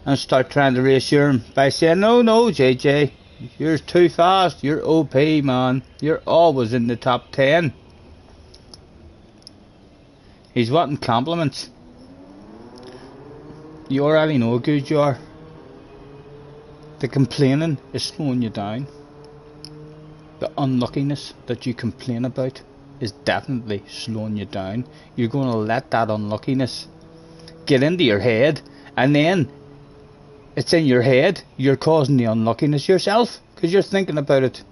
and start trying to reassure him by saying, no, JJ, you're too fast, you're OP, man, you're always in the top 10. He's wanting compliments. You already know how good you are. The complaining is slowing you down. The unluckiness that you complain about is definitely slowing you down. You're going to let that unluckiness get into your head, and then it's in your head. You're causing the unluckiness yourself because you're thinking about it.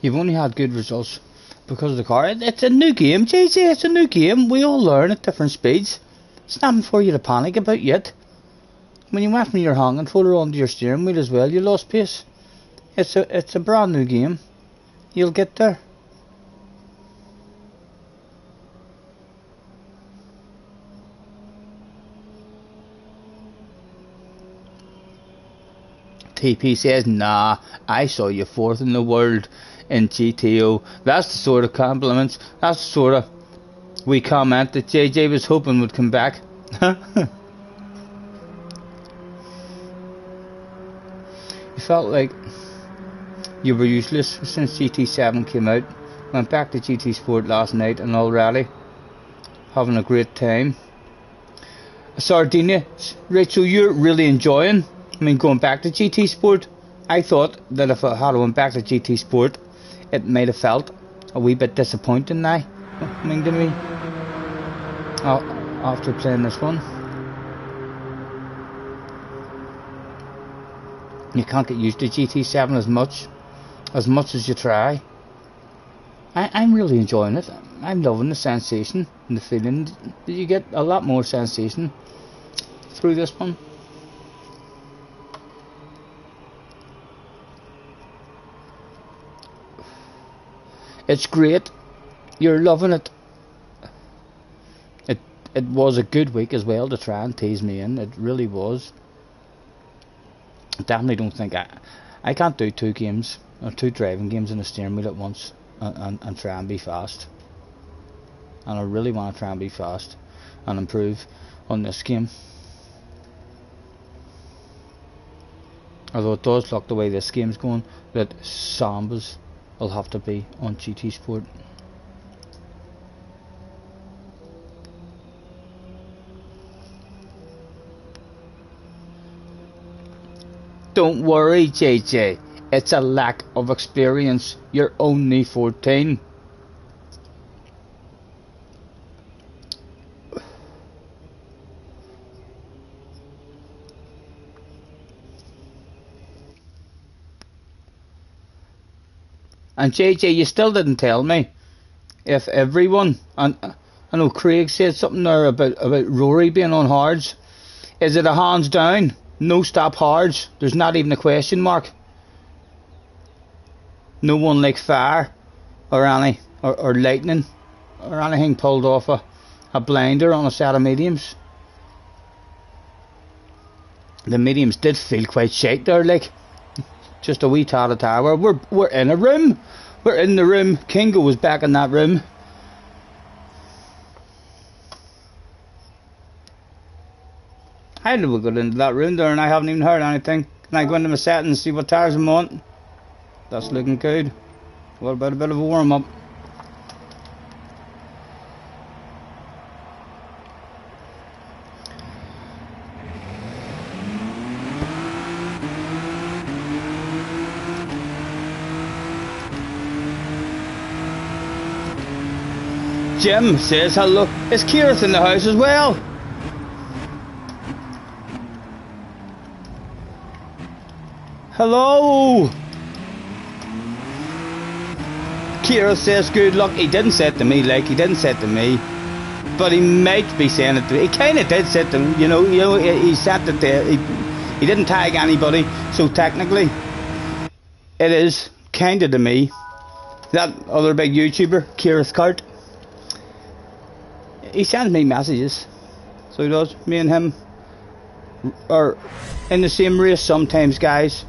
You've only had good results because of the car. It's a new game, JJ. It's a new game. We all learn at different speeds. It's nothing for you to panic about yet. When you went from your hand controller onto your steering wheel as well, you lost pace. It's a brand new game. You'll get there. TP says, nah, I saw you fourth in the world in GTO. That's the sort of compliments, that's the sort of wee comment that JJ was hoping would come back. You felt like you were useless since GT7 came out. Went back to GT Sport last night and already having a great time. Sardinia, right, so you're really enjoying, going back to GT Sport. I thought that if I had went back to GT Sport, it might have felt a wee bit disappointing now, to me, after playing this one. You can't get used to GT7 as much as you try. I'm really enjoying it. I'm loving the sensation and the feeling that you get a lot more sensation through this one. It's great. You're loving it. It was a good week as well to try and tease me in. It really was. I definitely don't think I can't do two games or two driving games in a steering wheel at once and try and be fast. And I really want to try and be fast and improve on this game. Although it does look the way this game's going that Sambas will have to be on GT Sport. Don't worry, JJ. It's a lack of experience. You're only 14. And JJ, you still didn't tell me if everyone, and I know Craig said something there about Rory being on hards. Is it a hands down, no stop hards? There's not even a question mark. No one like fire or any or lightning or anything pulled off a blinder on a set of mediums. The mediums did feel quite shake there, like just a wee tad of tower. We're in a room. We're in the room. Kingo was back in that room. How did we go into that room there and I haven't even heard anything? Can I go into my settings and see what tires I'm on? That's looking good. What about a bit of a warm up? Jim says hello. Is Kieran in the house as well? Hello. Kieran says good luck. He didn't say it to me, like he didn't say it to me, but he might be saying it to me. He kind of did say it to me, you know. He said it there. He didn't tag anybody, so technically, it is kind of to me. That other big YouTuber, Kieran Cart. He sends me messages, so he does. Me and him are in the same race sometimes, guys.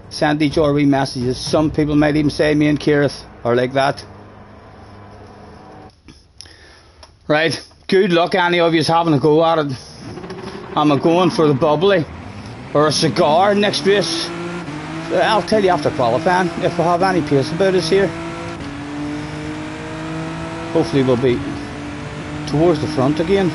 Send each other wee messages. Some people might even say me and Kirith are like that. Right, good luck any of you having a go at it. Am I going for the bubbly or a cigar next race? I'll tell you after qualifying if we have any pace about us here. Hopefully we'll be towards the front again.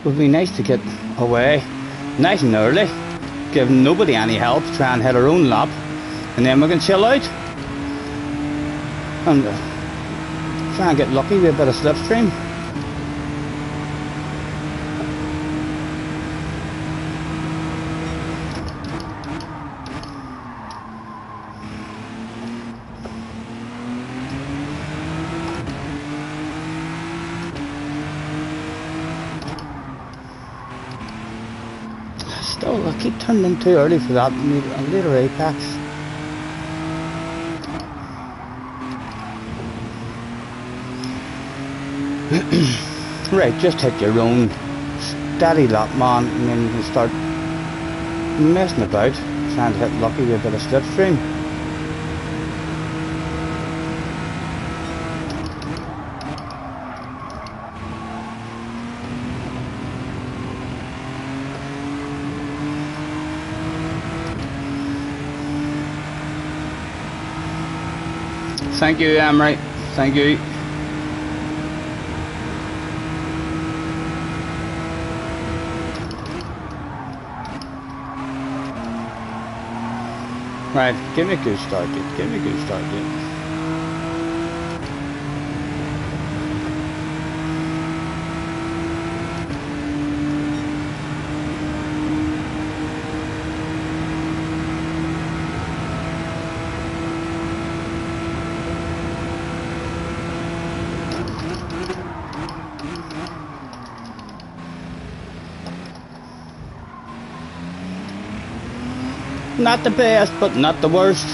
It would be nice to get away nice and early, give nobody any help, try and hit our own lap, and then we can chill out and try and get lucky with a bit of slipstream. Still, I keep turning them too early for that. I need a later apex. Right, just hit your own steady lap, man, and then you can start messing about, trying to hit lucky with a bit of slipstream. Thank you, Emery. Thank you. Right, give me a good start, dude. Give me a good start, dude. Not the best, but not the worst.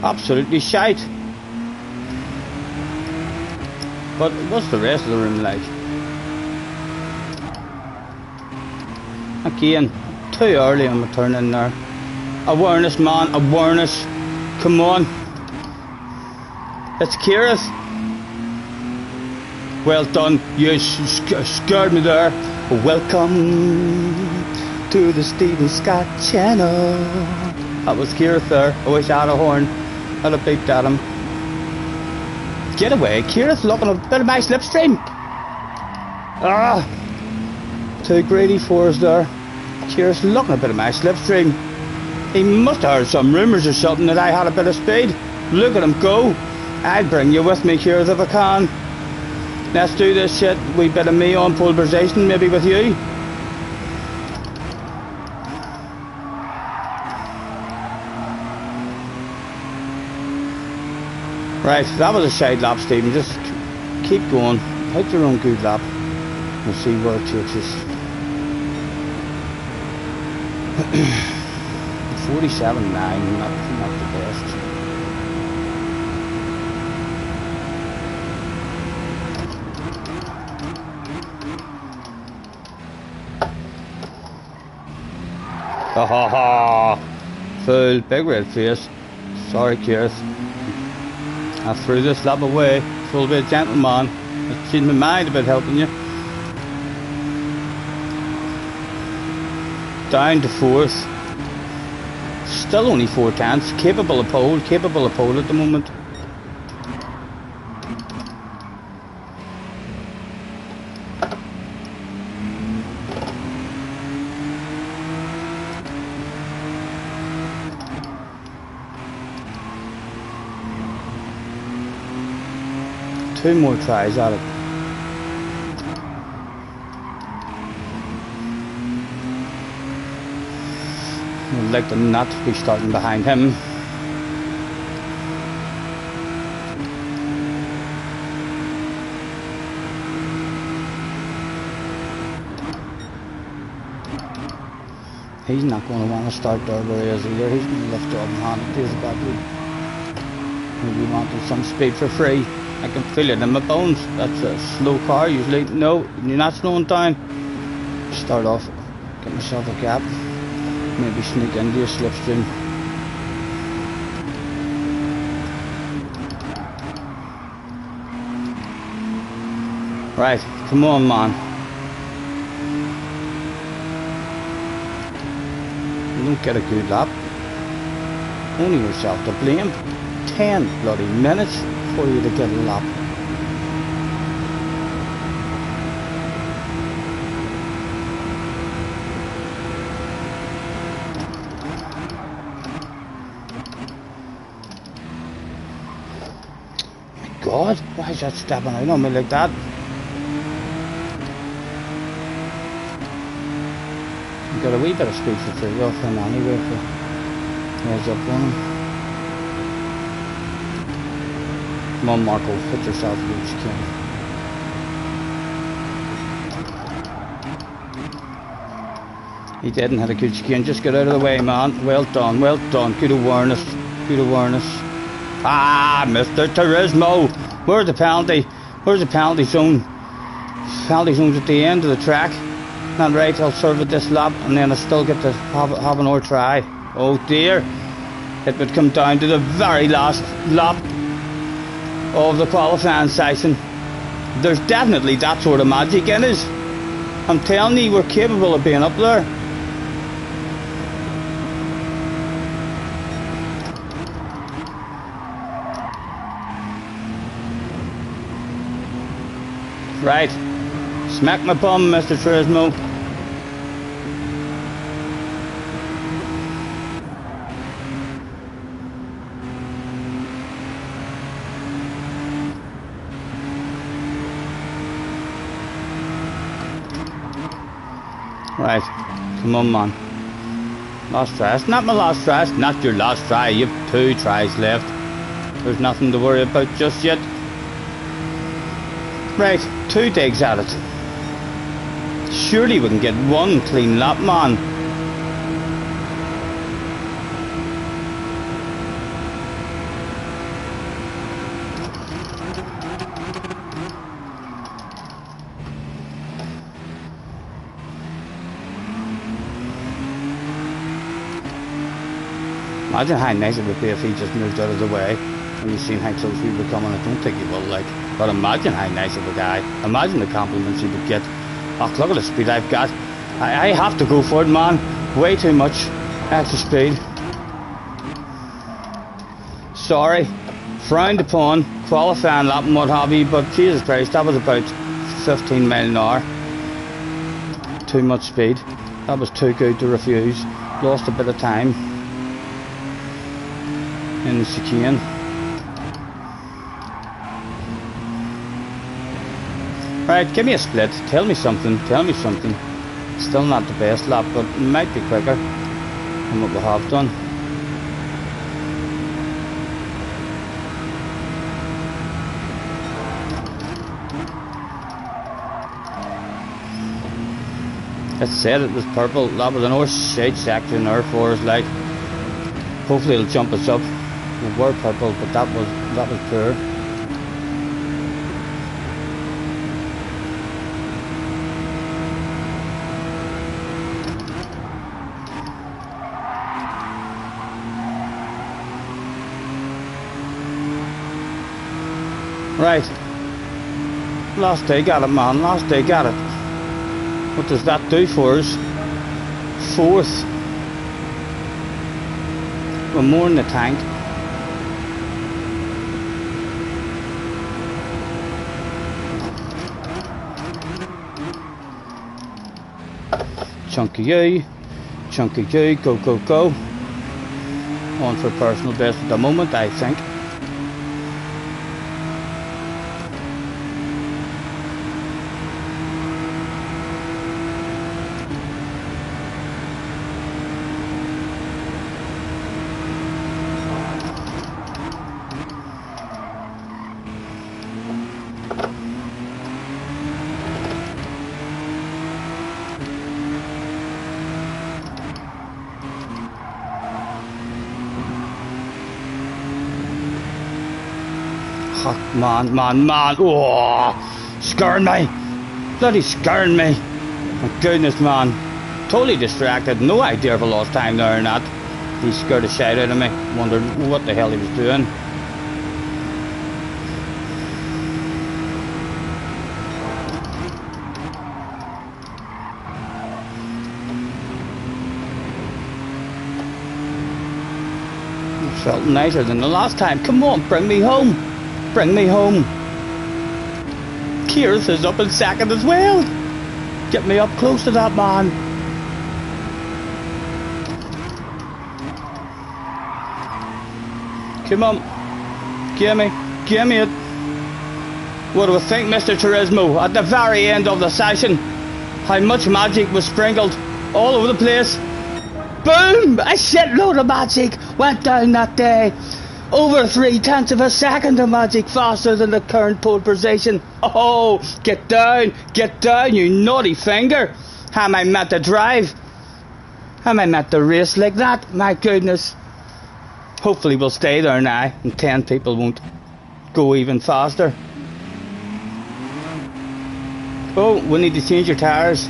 Absolutely shite. But what's the rest of the room like? Again, too early on my turn in there. Awareness, man, awareness. Come on. It's Kirith. Well done. You scared me there. Welcome to the Steven Scott channel. That was Kirith there. I wish I had a horn. I'd have beeped at him. Get away, Kirith, looking a bit of my slipstream. Ah! Two greedy fours there. Cheers, looking a bit of my slipstream. He must have heard some rumours or something that I had a bit of speed. Look at him go. I'll bring you with me, Cheers, if I can. Let's do this shit. Wee bit of me on pole position, maybe with you. Right, that was a side lap, Stephen. Just keep going. Hit your own good lap. We'll see where it takes us. 47.9, not the best. Ha ha ha! Fool, big red face. Sorry, Keith. I threw this lap away. Full bit gentleman. It's in my mind about helping you. Down to fourth. Still only 4 tenths. Capable of pole at the moment. Two more tries at it. I'd like to not be starting behind him. He's not going to want to start there where he is either. He's going to lift up and hand it to his back. Maybe wanted some speed for free. I can feel it in my bones. That's a slow car usually. No, you're not slowing down. Start off, get myself a gap. Maybe sneak into a slipstream. Right, come on, man. You don't get a good lap. Only yourself to blame. 10 bloody minutes for you to get a lap. God, why is that stepping out on me like that? You've got a wee bit of speed for free off him anyway for heads up on him. Come on, Marco, hit yourself as you can. He didn't have a good chicane, just get out of the way, man. Well done, good awareness, Ah, Mr. Turismo! Where's the penalty? Where's the penalty zone? Penalty zone's at the end of the track. Not right, I'll serve it this lap and then I still get to have another try. Oh dear. It would come down to the very last lap of the qualifying session. There's definitely that sort of magic in us. I'm telling you, we're capable of being up there. Right, smack my bum, Mr. Turismo. Right, come on, man. Last try. It's not my last try. It's not your last try. You've 2 tries left. There's nothing to worry about just yet. Right, 2 digs at it. Surely we can get 1 clean lap, man. Imagine how nice it would be if he just moved out of the way and you've seen how close we were coming. I don't think he will, like. But imagine how nice of a guy. Imagine the compliments he would get. Oh, look at the speed I've got. I have to go for it, man. Way too much extra speed. Sorry. Frowned upon. Qualifying lap and what have you. But Jesus Christ, that was about 15 mile an hour. Too much speed. That was too good to refuse. Lost a bit of time in the chicane. Right, give me a split. Tell me something. Tell me something. Still not the best lap, but it might be quicker than what we have done. It said it was purple. That was an horse shade section there for us, like. Hopefully it'll jump us up. We were purple, but that was poor. Right. Last day got it, man. Last day got it. What does that do for us? 4th. We're more in the tank. Chunky you. Chunky you. Go, go, go. On for personal best at the moment, I think. Man, oh, scaring me, bloody scaring me, my goodness, man, totally distracted, no idea if I lost time there or not. He scared the shit out of me, wondered what the hell he was doing. It felt nicer than the last time. Come on, bring me home. Bring me home. Keirth is up in second as well. Get me up close to that man. Come on. Give me it. What do we think, Mr. Turismo? At the very end of the session, how much magic was sprinkled all over the place. Boom! A shitload of magic went down that day. Over 3/10 of a second of magic faster than the current pole position. Oh, get down, you naughty finger. How am I meant to drive? How am I meant to race like that? My goodness. Hopefully we'll stay there now and 10 people won't go even faster. Oh, we need to change your tyres.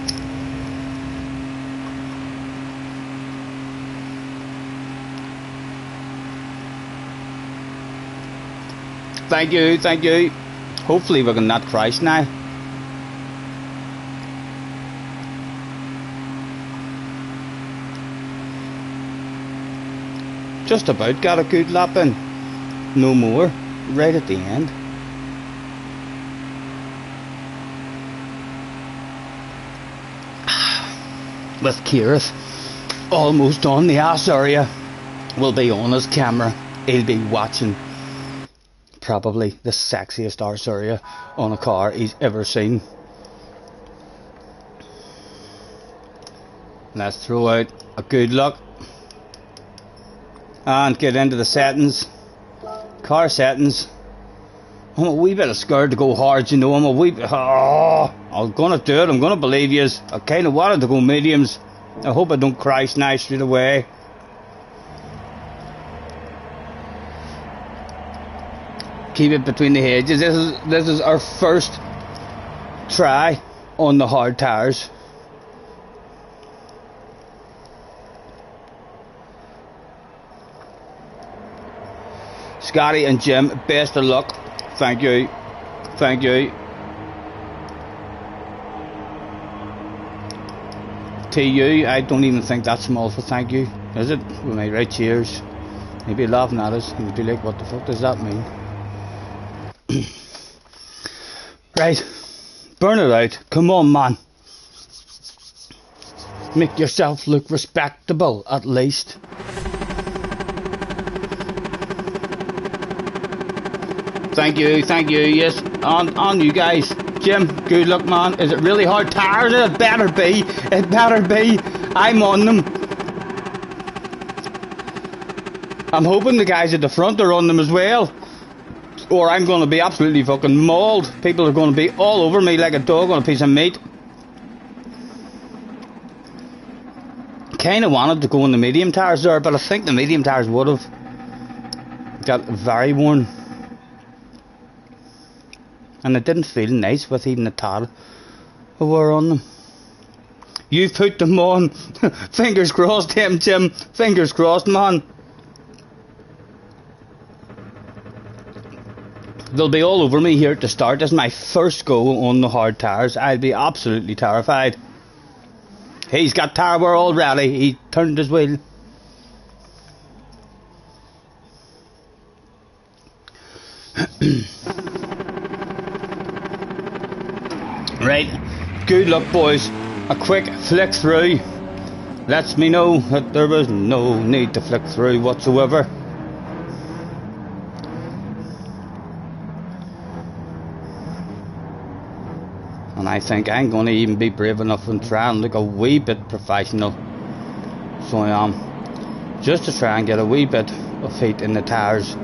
Thank you. Hopefully we can not crash now. Just about got a good lap in. No more. Right at the end. With Keirth almost on the ass area. We'll be on his camera. He'll be watching. Probably the sexiest arse area on a car he's ever seen. Let's throw out a good luck and get into the settings. Car settings. I'm a wee bit scared to go hard, you know. I'm a wee bit. Oh, I'm gonna do it. I'm gonna believe yous. I kind of wanted to go mediums. I hope I don't crash now straight away. Keep it between the hedges. This is our first try on the hard tires. Scotty and Jim, best of luck. Thank you. TU, I don't even think that's small for thank you, is it? We might write cheers. He'd be laughing at us. He'd be like, what the fuck does that mean? Right, Burn it out. Come on, man. Make yourself look respectable, at least. Thank you, yes. On you guys. Jim, good luck, man. Is it really hard tires? It better be. It better be. I'm on them. I'm hoping the guys at the front are on them as well. Or I'm going to be absolutely fucking mauled. People are going to be all over me like a dog on a piece of meat. Kind of wanted to go on the medium tires there, but I think the medium tires would have got very worn. And it didn't feel nice with even the tad who were on them. You've put them on. Fingers crossed, Jim. Fingers crossed, man. They'll be all over me here at the start. This is my first go on the hard tires. I'll be absolutely terrified. He's got tire wear already. He turned his wheel. Right, good luck, boys. A quick flick through lets me know that there was no need to flick through whatsoever. And I think I'm going to even be brave enough and try and look a wee bit professional. So I am. Just to try and get a wee bit of heat in the tires.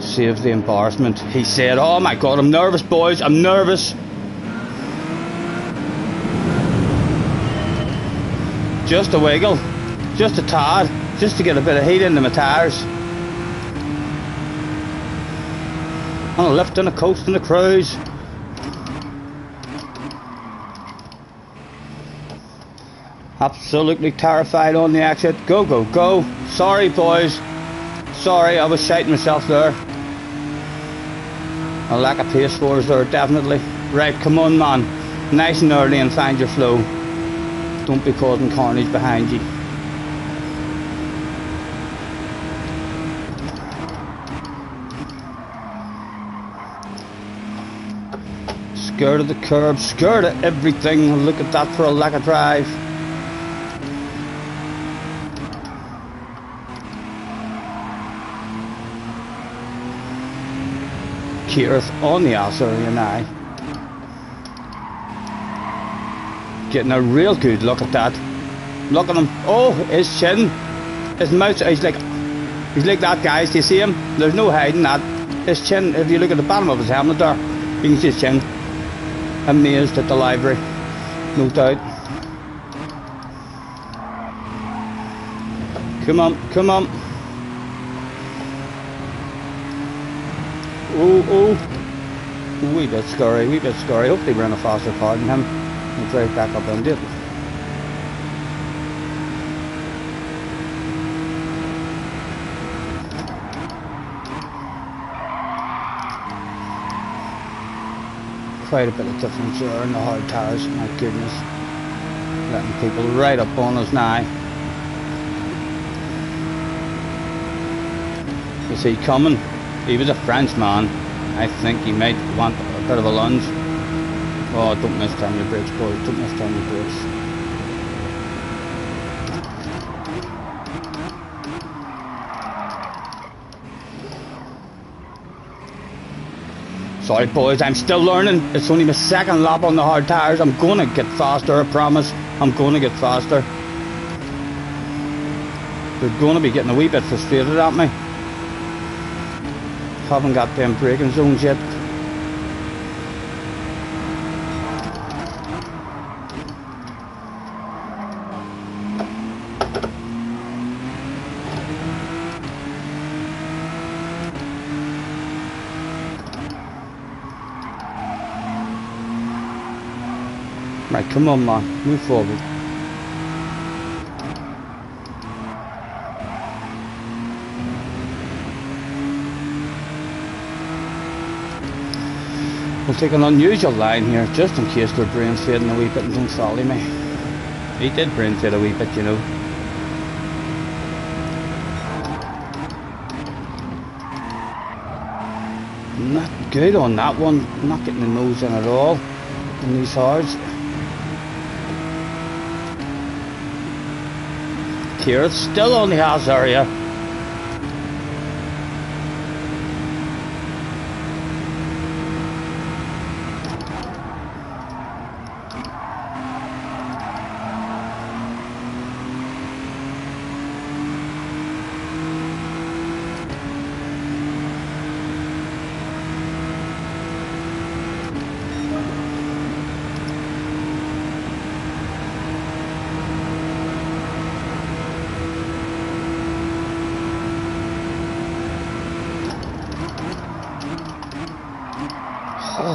Save the embarrassment. He said, oh my god, I'm nervous, boys, I'm nervous. Just a wiggle. Just a tad. Just to get a bit of heat into my tires. On a lift and a coast and a cruise. Absolutely terrified on the exit. Go, go, go. Sorry, boys. Sorry, I was shouting myself there. A lack of pace for us there, definitely. Right, come on, man. Nice and early and find your flow. Don't be causing carnage behind you. Scared of the curb, scared of everything. Look at that for a lack of drive. Keirth on the ass earlier now. Getting a real good look at that. Look at him. Oh, his chin. His mouth. He's like that, guys. Do you see him? There's no hiding that. His chin, if you look at the bottom of his helmet there, you can see his chin. Amazed at the livery. No doubt. Come on, come on. Oh. Wee bit scary, wee bit scary. Hopefully we're in a faster car than him. We'll drive back up and do it. Quite a bit of difference there in the hard tires, my goodness. Letting people right up on us now. Is he coming? He was a Frenchman. I think he might want a bit of a lunge. Oh, don't miss time your brakes, boys. Don't miss time your brakes. Sorry, boys. I'm still learning. It's only my second lap on the hard tires. I'm going to get faster, I promise. I'm going to get faster. They're going to be getting a wee bit frustrated at me. Haven't got them braking zones yet. Right, come on, man, move forward. We'll take an unusual line here, just in case their brain's fading a wee bit and don't follow me. He did brain fade a wee bit, you know. Not good on that one, not getting the nose in at all. in these hards. Kira still on the house area.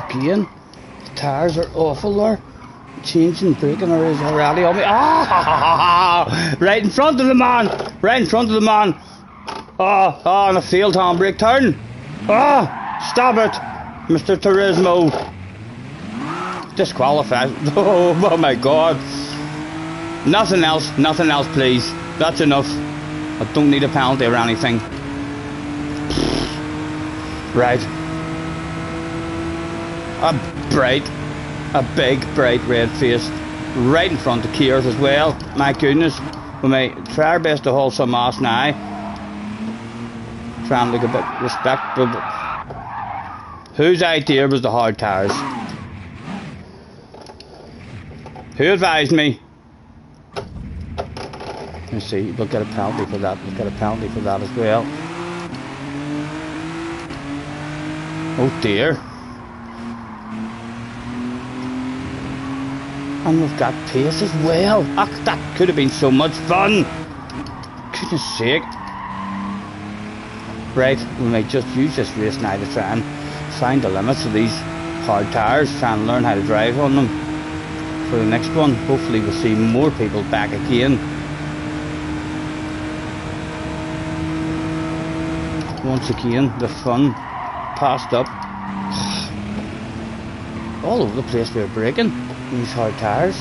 Again, the tires are awful there. Changing, braking or is a rally on me. Ah! Right in front of the man! Right in front of the man! Oh, and a failed handbrake turn! Ah! Stop it! Mr. Turismo! Disqualified. Oh my god! Nothing else please. That's enough. I don't need a penalty or anything. Right. A big, bright red face right in front of Keir's as well. My goodness. We may try our best to hold some ass now. Try and look a bit respectful. Whose idea was the hard tires? Who advised me? Let's see, we'll get a penalty for that. We'll get a penalty for that as well. Oh dear. And we've got pace as well. That could have been so much fun. Goodness sake. Right, we might just use this race now to try and find the limits of these hard tires. Try and learn how to drive on them for the next one. Hopefully we'll see more people back again. Once again, the fun passed up. All over the place we're braking. These hard tires.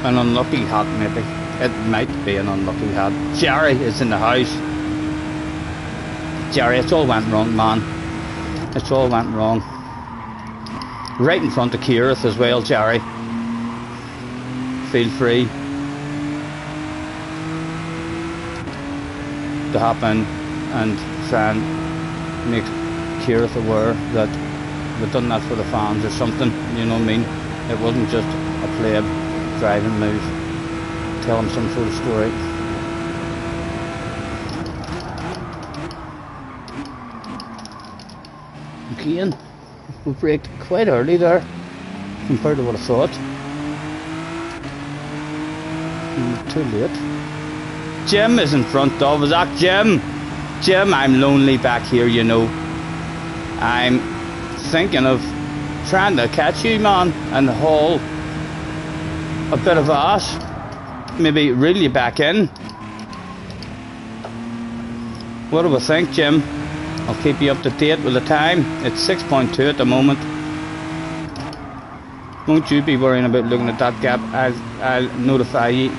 An unlucky hat maybe. It might be an unlucky hat. Jerry is in the house. Jerry, it's all went wrong, man. It's all went wrong. Right in front of Keirith as well, Jerry. Feel free to hop in and try and make Keirith aware that we've done that for the fans or something, you know what I mean? It wasn't just a pleb driving move. Tell him some sort of story. Again, we braked quite early there compared to what I thought. Too late. Jim is in front of us. Jim! Jim, I'm lonely back here, you know. I'm thinking of trying to catch you, man, and haul a bit of ass. Maybe reel you back in. What do we think, Jim? I'll keep you up to date with the time. It's 6.2 at the moment. Won't you be worrying about looking at that gap? I'll notify you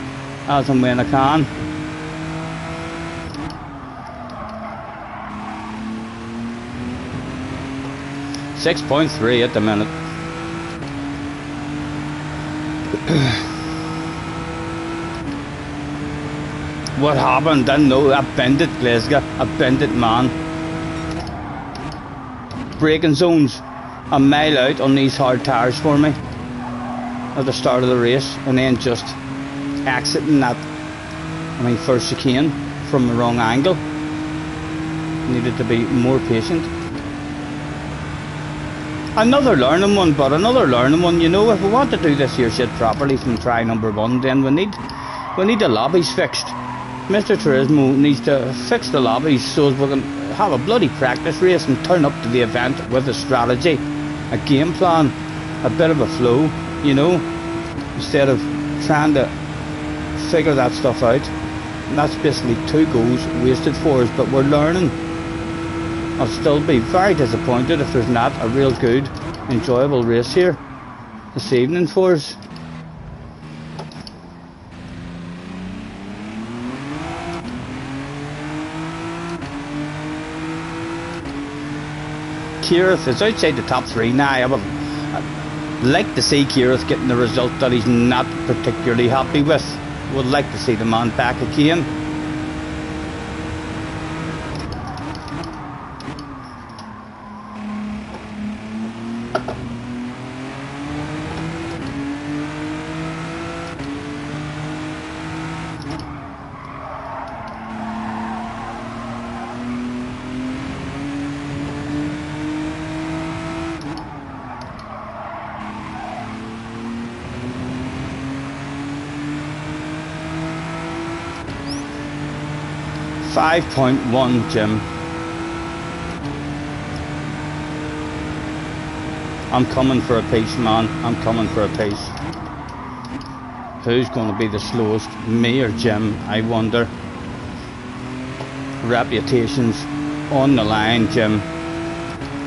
as and when I can. .3 at the minute. What happened? I know. I bent it, Glasgow. I bent it, man. Braking zones a mile out on these hard tires for me at the start of the race, and then just exiting that, first chicane from the wrong angle. Needed to be more patient. Another learning one, you know. If we want to do this here shit properly from try number 1, then we need the lobbies fixed. Mr. Turismo needs to fix the lobbies so we can have a bloody practice race and turn up to the event with a strategy, a game plan, a bit of a flow, you know, instead of trying to figure that stuff out. And that's basically 2 goals wasted for us, but we're learning. I'll still be very disappointed if there's not a real good, enjoyable race here this evening for us. Kieran is outside the top 3 now. I would like to see Kieran getting the result that he's not particularly happy with. Would like to see the man back again. .1, Jim. I'm coming for a piece, man. I'm coming for a piece. Who's going to be the slowest? Me or Jim? I wonder. Reputation's on the line, Jim.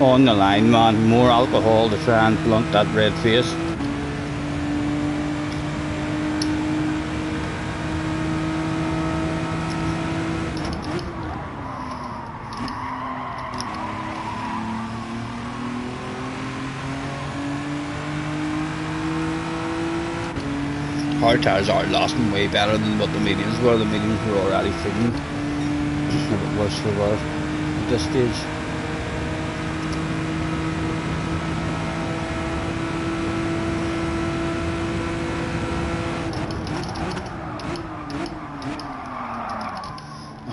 On the line, man. More alcohol to try and blunt that red face. Our tires are lasting way better than what the mediums were. The mediums were already feeling a bit worse for wear at this stage.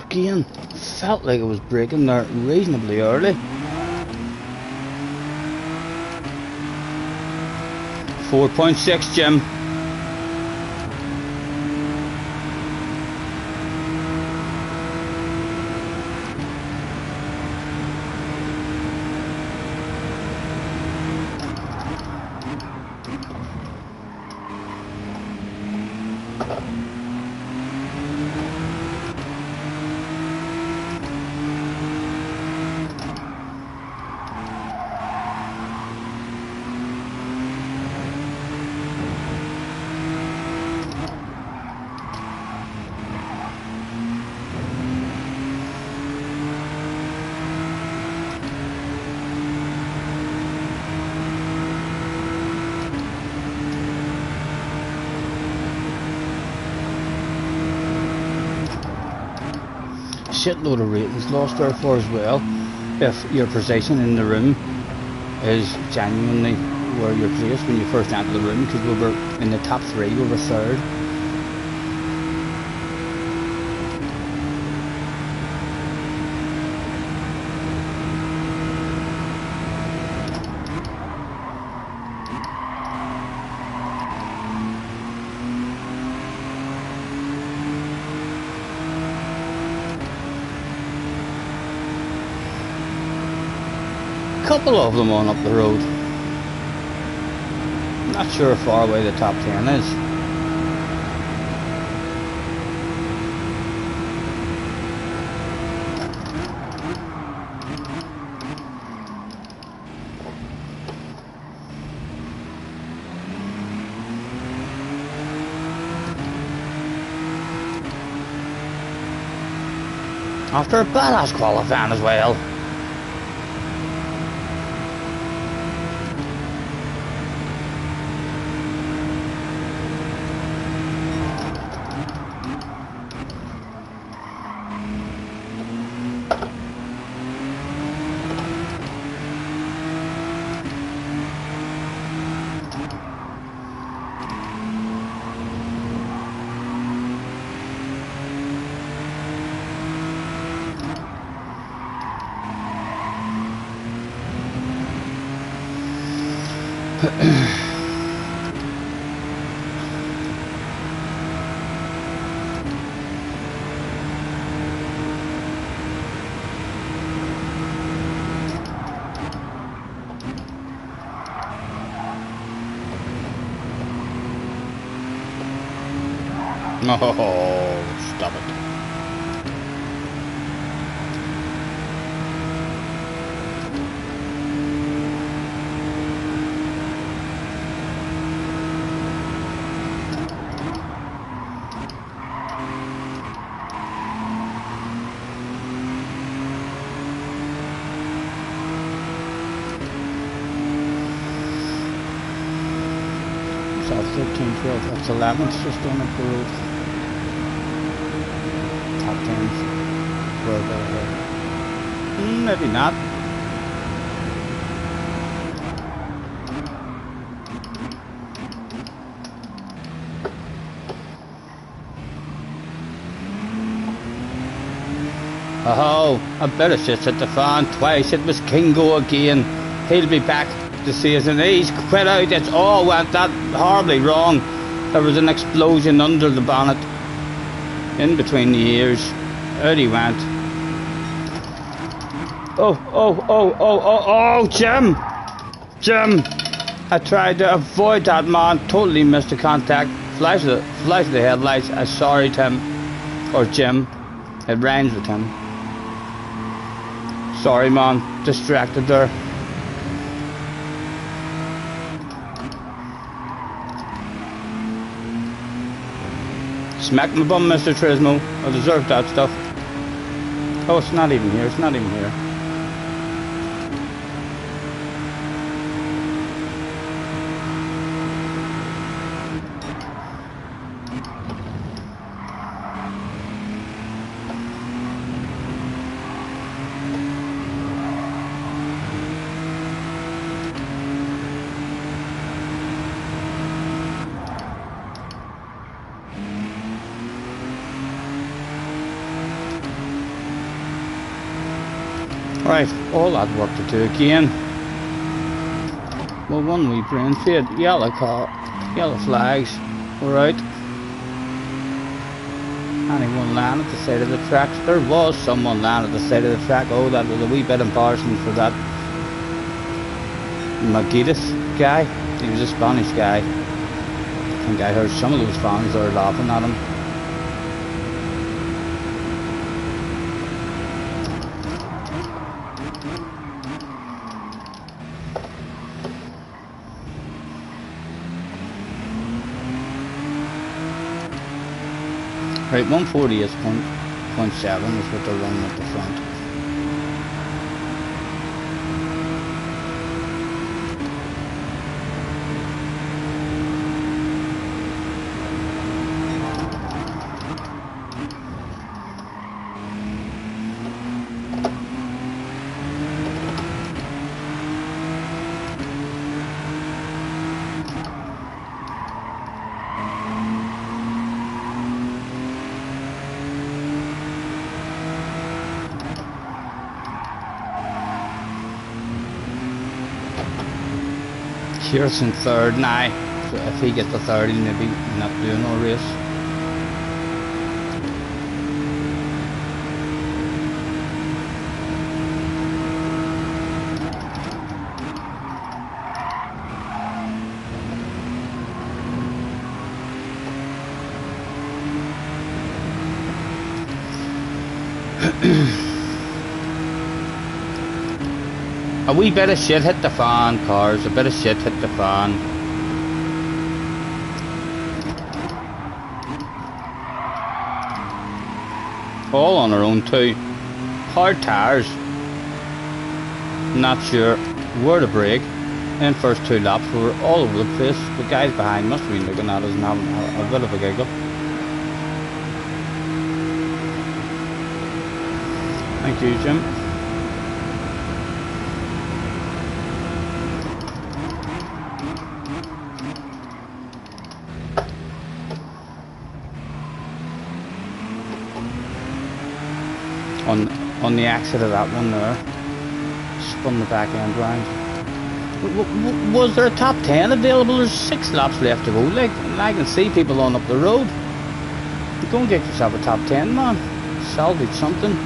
Again, felt like it was braking there reasonably early. 4.6, Jim. Shitload of ratings lost therefore as well. If your position in the room is genuinely where you're placed when you first enter the room, because we were in the top 3, we were 3rd. Couple of them on up the road. Not sure how far away the top 10 is. After a badass qualifying as well. Oh, stop it. 12, 13, 12, that's 11th just on up the road. Top 10s. Maybe not. Oh, I better just hit the fan twice. It was Kingo again. He'll be back this season. He's quit out. It's all went that horribly wrong. There was an explosion under the bonnet. In between the ears. Out he went. Oh, Jim! Jim! I tried to avoid that man. Totally missed the contact. Flash of the headlights. I'm sorry, Tim. Or Jim. It rhymes with him. Sorry, man. Distracted there. Smack my bum, Mr. Trismo. I deserve that stuff. Oh, it's not even here. It's not even here. Right, all that work to do again. Well, one wee brain fade, yellow car, yellow flags, alright. Anyone lying at the side of the tracks? There was someone lying at the side of the track. Oh, that was a wee bit embarrassing for that Magitas guy. He was a Spanish guy. I think I heard some of those fans are laughing at him. Right, 140 is 0.7 is what they're running at the front. Here's in third now, so if he gets the third he'll maybe not doing no race. A wee bit of shit hit the fan, cars. A bit of shit hit the fan. All on our own too. Hard tires. Not sure where to brake. In first two laps we were all over the place. The guys behind must have been looking at us and having a bit of a giggle. Thank you, Jim. On the exit of that one there, spun the back end round. Was there a top 10 available? There's 6 laps left to go. Like, and I can see people on up the road. Go and get yourself a top 10, man. Salvage something.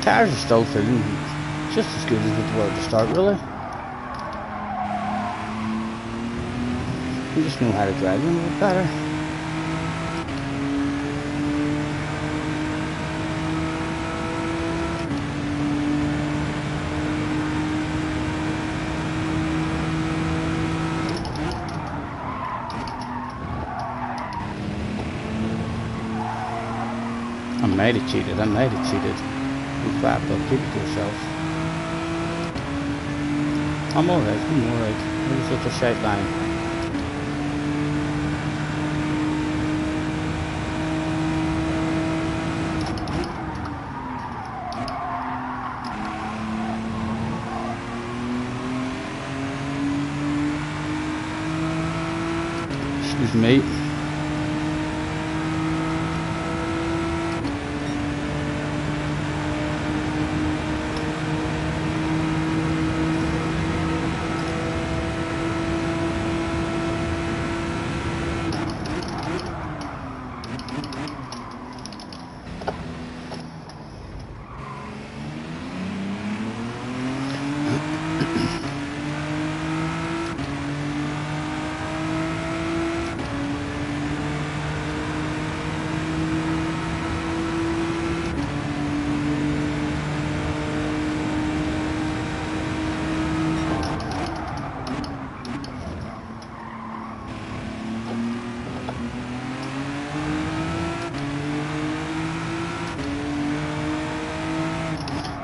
Tires are still feeling just as good as what they were at the start, really. You just know how to drive them a bit better. might have cheated. Be crap, but keep it to yourself. I'm alright. It was such a shite line. Excuse me.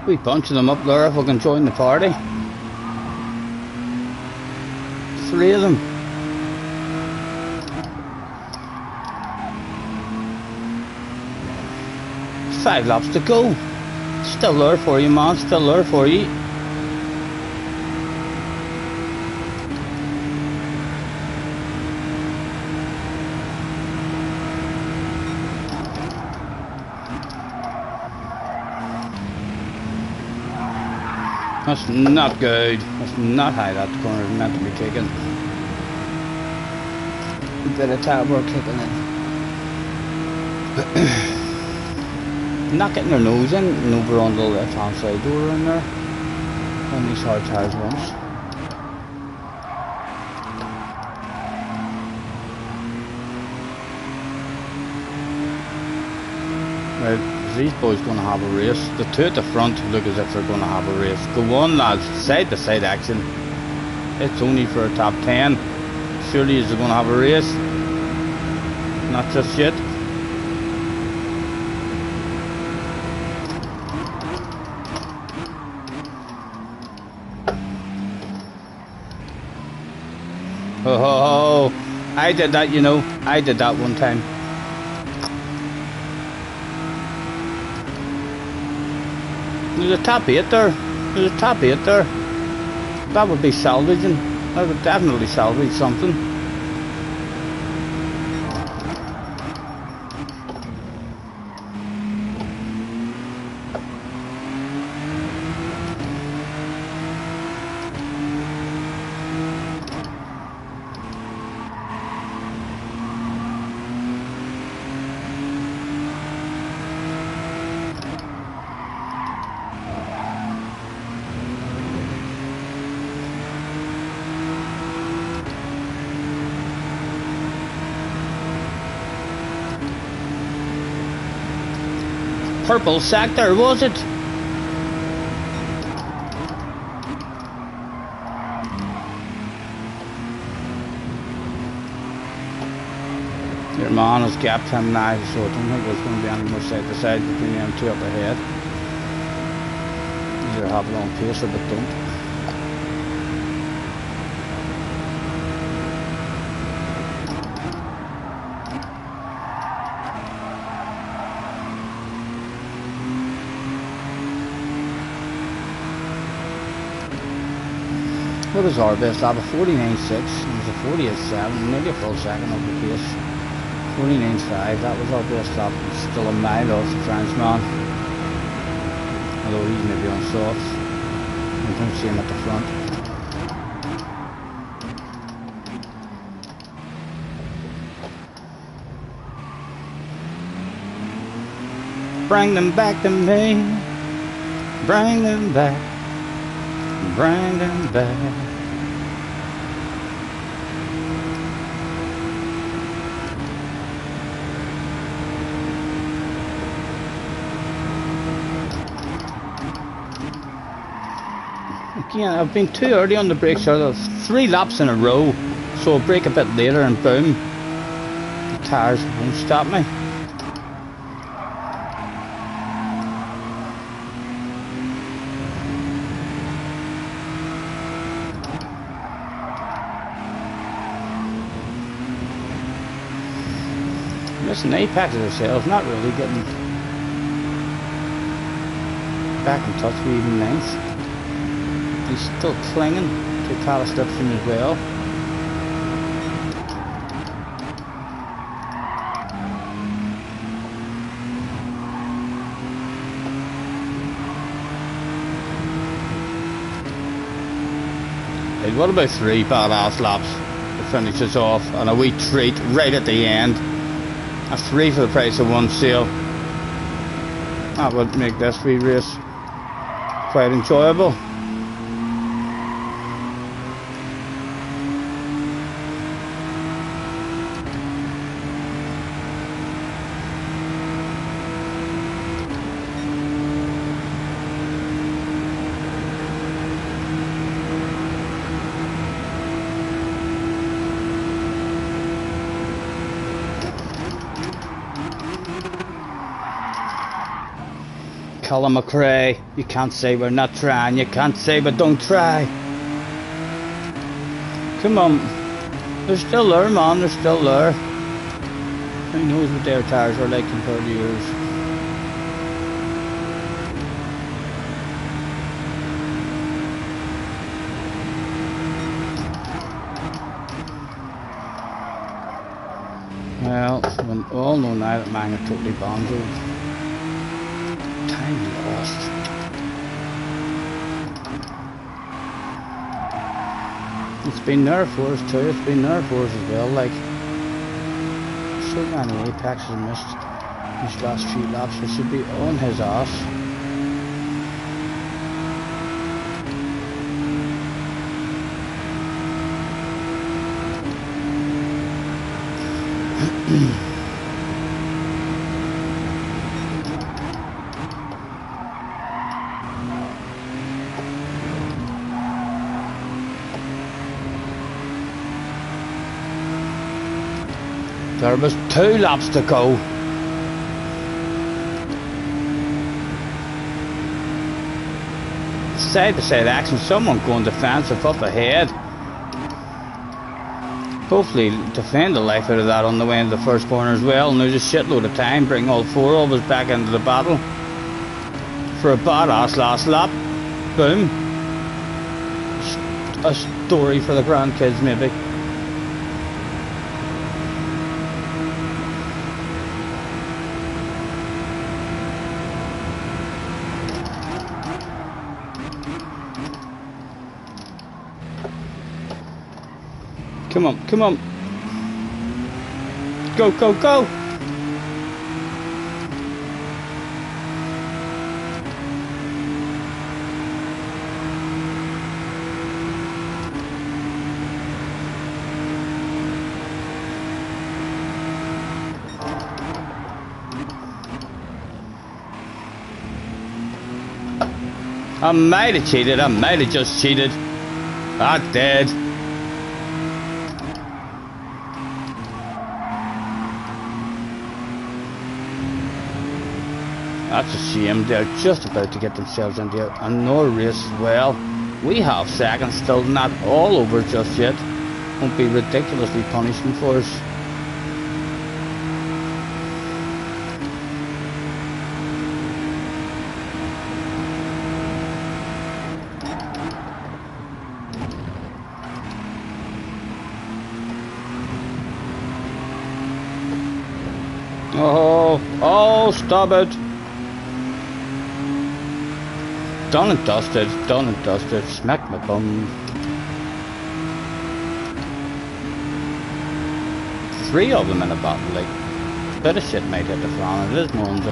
We bunching them up there if we can join the party. 3 of them. 5 laps to go. Still there for you, man. Still there for you. That's not good. That's not how that corner is meant to be taken. A bit of tire work kicking in. Not getting their nose in and over on the left hand side door in there. On these hard tires once. Right. These boys going to have a race. The 2 at the front look as if they're going to have a race. Go on, lads, side to side action. It's only for a top 10. Surely is going to have a race. Not just yet. Oh, I did that, you know. I did that one time. There's a top 8 there. There's a top 8 there. That would be salvaging. That would definitely salvage something. Purple sector, was it? Your man has gapped him now, so I don't think there's going to be any more side to side between them 2 up ahead. Either have it on pace or but don't. What was our best lap? A 49.6, it was a 48.7, nearly a full second of the pace. 49.5, that was our best lap. Still a mile off the Frenchman. Although he's maybe on softs. I don't see him at the front. Bring them back to me. Bring them back. Bring them back. Again, I've been too early on the brakes. So 3 laps in a row, so I'll brake a bit later and boom, the tyres won't stop me. Listen, Apex ourselves, not really getting back in touch with even length. He's still clinging to Callus Lipson as well. Hey, what about 3 badass laps to finish us off and a wee treat right at the end? A 3 for the price of 1 sale. That would make this wee race quite enjoyable. Colin McRae, you can't say we're not trying, you can't say but don't try. Come on, they're still there, man, they're still there. Who knows what their tires are like compared to yours. Well, we all know now that mine are totally bonzoed. Time lost. It's been there for us too, it's been there for us as well, like so many Apexes missed these last few laps, we should be on his ass. There was 2 laps to go. Side to side action, someone going defensive up ahead. Hopefully defend the life out of that on the way into the first corner as well, and there's a shitload of time, bring all 4 of us back into the battle for a badass last lap. Boom. A story for the grandkids maybe. Come on, come on. Go, go, go. I might have cheated, I might have just cheated. I did. That's a shame, they're just about to get themselves into another race as well. We have seconds still, not all over just yet. Won't be ridiculously punishing for us. Oh, stop it. Done and dusted, smack my bum. 3 of them in a battle, like, bit of shit might hit the fan, it is Monza.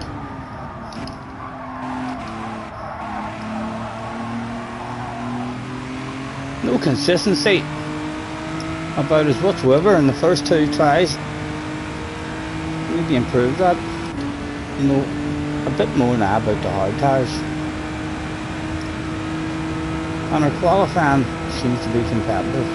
No consistency about us whatsoever in the first 2 tries. Maybe improve that, you know, a bit more now about the hard tires. And our qualifying seems to be competitive.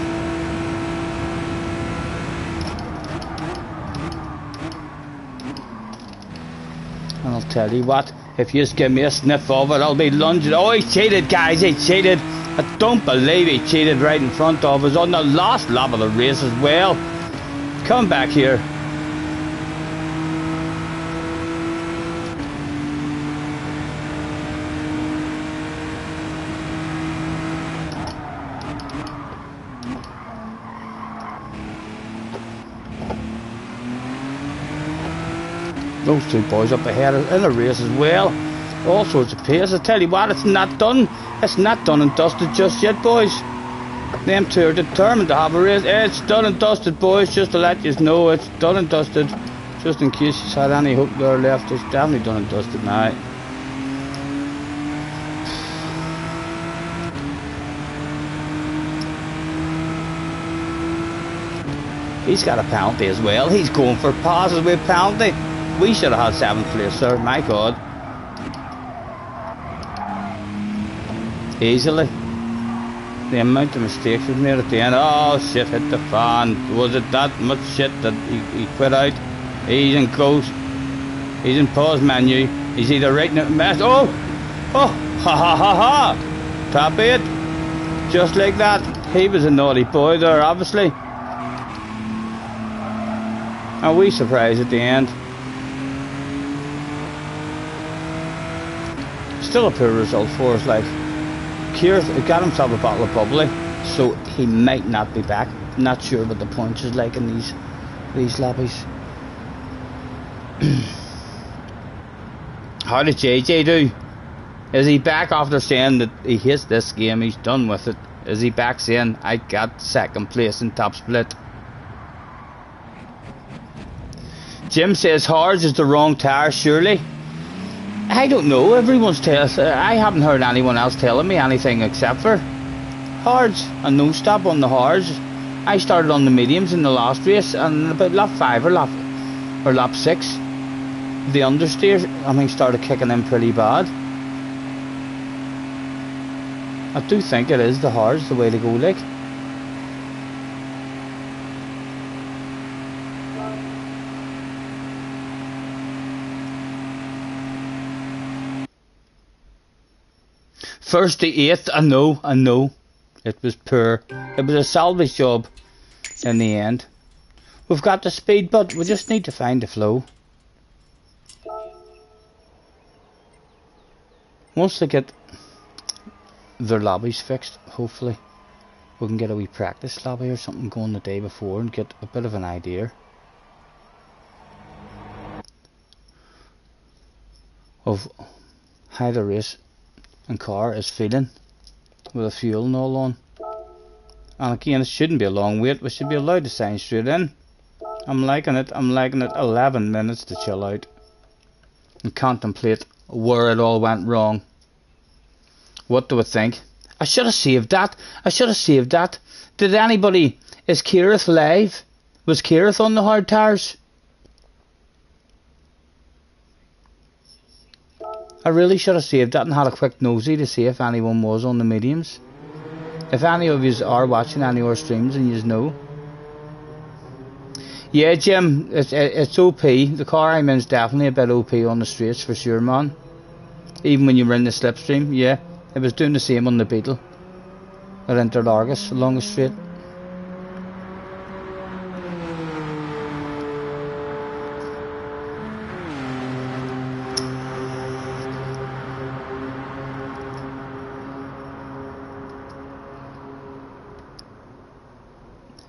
And I'll tell you what, if you just give me a sniff of it, I'll be lunging. Oh, he cheated, guys, he cheated. I don't believe he cheated right in front of us on the last lap of the race as well. Come back here. Those two boys up ahead are in a race as well. All sorts of pace. I tell you what, it's not done. It's not done and dusted just yet, boys. Them two are determined to have a race. It's done and dusted, boys. Just to let you know, it's done and dusted. Just in case you had any hope there left, it's definitely done and dusted now. He's got a penalty as well. He's going for passes with penalty. We should have had 7th place, sir. My God. Easily. The amount of mistakes we've made at the end. Oh, shit, hit the fan. Was it that much shit that he quit out? He's in ghost. He's in pause menu. He's either right in a mess. Oh! Oh! Ha ha ha ha! Top 8. Just like that. He was a naughty boy there, obviously. And we surprised at the end. Still a poor result for us, like. Keirth got himself a bottle of bubbly, so he might not be back. Not sure what the points is like in these lobbies. How did JJ do? Is he back after saying that he hates this game, he's done with it? Is he back saying, I got 2nd place in top split? Jim says Hards is the wrong tire, surely. I don't know, everyone's I haven't heard anyone else telling me anything except for Hards. A no stop on the Hards. I started on the mediums in the last race, and about lap 5 or lap 6, the understeer, I think, started kicking in pretty bad. I do think it is the Hards the way to go, like. First to 8th, I know. It was poor. It was a salvage job in the end. We've got the speed, but we just need to find the flow. Once they get their lobbies fixed, hopefully, we can get a wee practice lobby or something going the day before and get a bit of an idea of how the race and car is feeling with the fuel and all on. And again, it shouldn't be a long wait. We should be allowed to sign straight in. I'm liking it. 11 minutes to chill out and contemplate where it all went wrong. What do we think? I should have saved that. Did anybody... Is Keirth live? Was Keirth on the hard tires? I really should have saved that and had a quick nosy to see if anyone was on the mediums. If any of you are watching any of our streams and you know. Yeah, Jim, it's OP. The car I'm in is definitely a bit OP on the straights for sure, man. Even when you were in the slipstream, yeah. It was doing the same on the Beetle at Interlargus along the straight.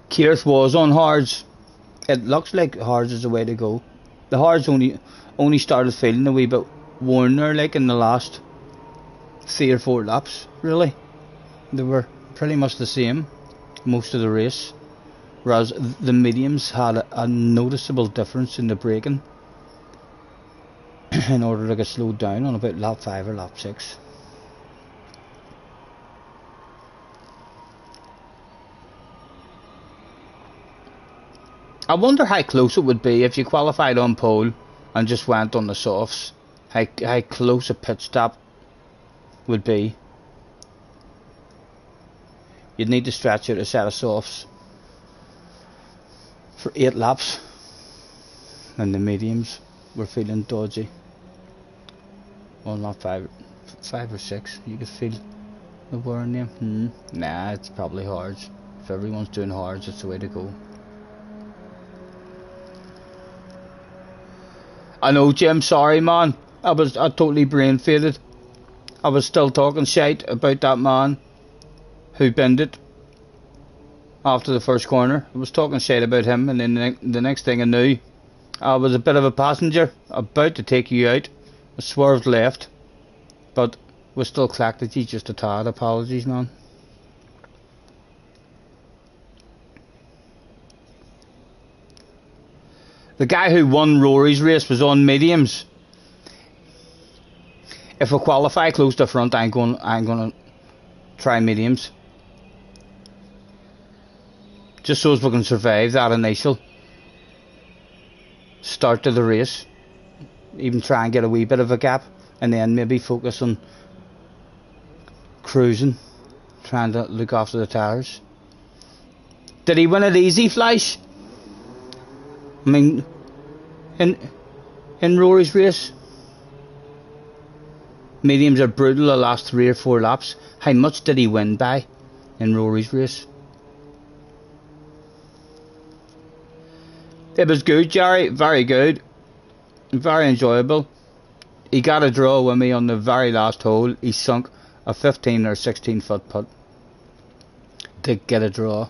Keirth was on Hards. It looks like Hards is the way to go. The Hards only started feeling a wee bit worn there, like in the last 3 or 4 laps, really. They were pretty much the same most of the race, whereas the mediums had a noticeable difference in the braking in order to get slowed down on about lap 5 or lap 6. I wonder how close it would be if you qualified on pole and just went on the softs. How close a pit stop would be. You'd need to stretch out a set of softs for 8 laps, and the mediums were feeling dodgy. Well, not 5 or 6. You could feel the wear in them. Nah, it's probably Hards. If everyone's doing Hards, it's the way to go. I know, Jim, sorry man, I totally brain faded. I was still talking shite about that man who binned it after the first corner. I was talking shite about him, and then the next thing I knew, I was a bit of a passenger, about to take you out. I swerved left, but we still clacked at you just a tad. Apologies, man. The guy who won Rory's race was on mediums. If we qualify close to front, I'm gonna try mediums, just so as we can survive that initial start to the race. Even try and get a wee bit of a gap, and then maybe focus on cruising, trying to look after the tyres. Did he win it easy, Flash? I mean, in Rory's race, mediums are brutal the last 3 or 4 laps. How much did he win by in Rory's race? It was good, Jerry. Very good. Very enjoyable. He got a draw with me on the very last hole. He sunk a 15 or 16 foot putt to get a draw.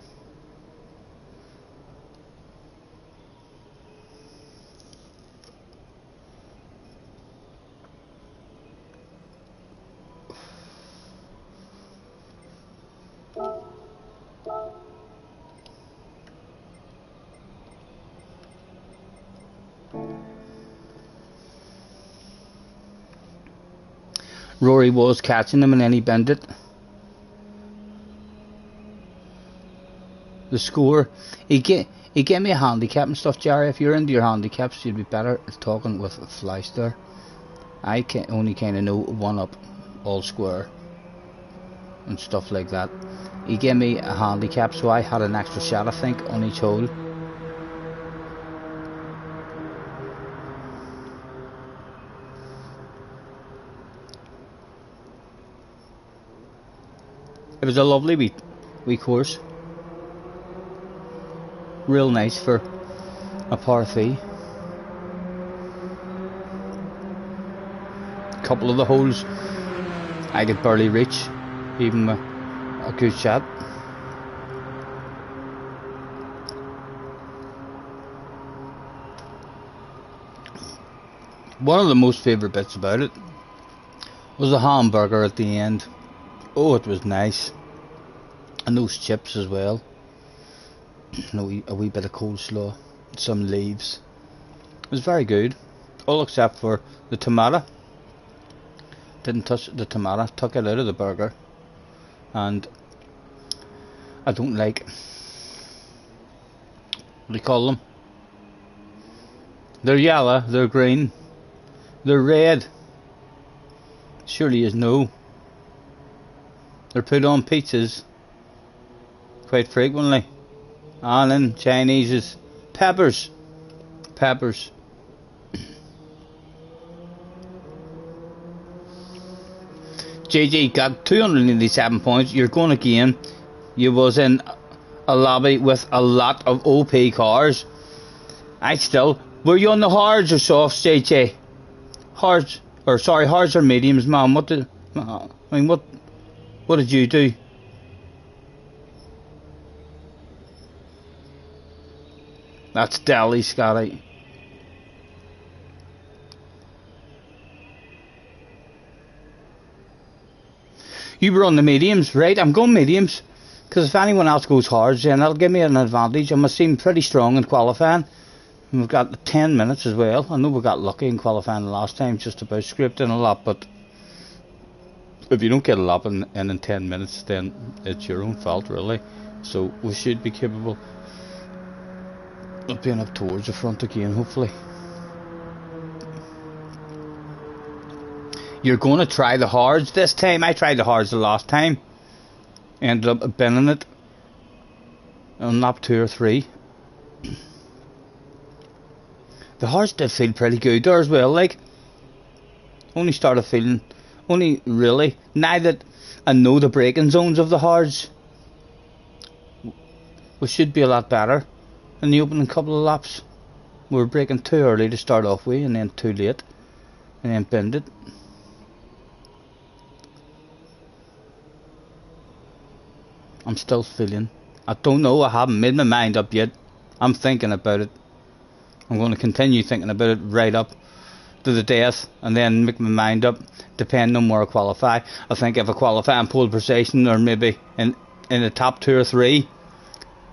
Rory was catching him and then he bent it. The score, he gave me a handicap and stuff, Jerry. If you're into your handicaps, you'd be better talking with a Flash there. I only kind of know 1 up, all square, and stuff like that. He gave me a handicap, so I had an extra shot, I think, on each hole. It was a lovely wee course. Real nice for a par 3. A couple of the holes I could barely reach, even with a good shot. One of the most favourite bits about it was the hamburger at the end. Oh, it was nice. And those chips as well. And a wee bit of coleslaw. Some leaves. It was very good. All except for the tomato. Didn't touch the tomato. Took it out of the burger. And I don't like... What do you call them? They're yellow. They're green. They're red. Surely is no. They're put on pizzas quite frequently. And in Chinese is peppers. Peppers. JJ got 287 points. You're going again. You was in a lobby with a lot of OP cars. Were you on the hards or softs, JJ? Hards or mediums, man. What did you do? That's Delhi, Scotty. You were on the mediums, right? I'm going mediums. Because if anyone else goes hards, then that'll give me an advantage. I must seem pretty strong in qualifying. And we've got 10 minutes as well. I know we got lucky in qualifying the last time, just about scraped in a lap, but if you don't get a lap in 10 minutes, then it's your own fault, really. So we should be capable of being up towards the front again, hopefully. You're going to try the hards this time. I tried the hards the last time. Ended up binning it on lap 2 or 3. The hards did feel pretty good there as well. Like, only really, now that I know the braking zones of the hards, we should be a lot better in the opening couple of laps. We were braking too early to start off with, and then too late, and then binned it. I'm still feeling. I don't know, I haven't made my mind up yet. I'm thinking about it. I'm going to continue thinking about it right up to the death, and then make my mind up depending on where I qualify. I think if I qualify in pole position, or maybe in the top 2 or 3,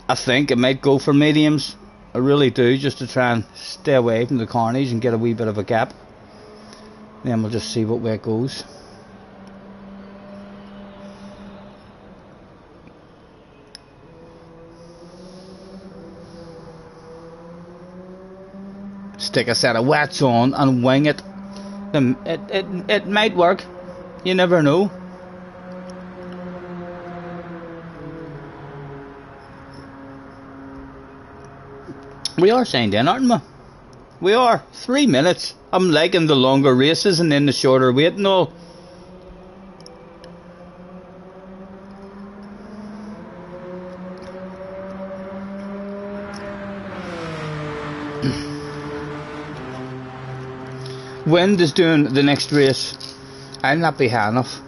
I think I might go for mediums. I really do, just to try and stay away from the carnage and get a wee bit of a gap. Then we'll just see what way it goes. Stick a set of wets on and wing it. It might work. You never know. We are signed in, aren't we? We are. 3 minutes. I'm liking the longer races and then the shorter wait and all. Wind is doing the next race. I'll not be high enough.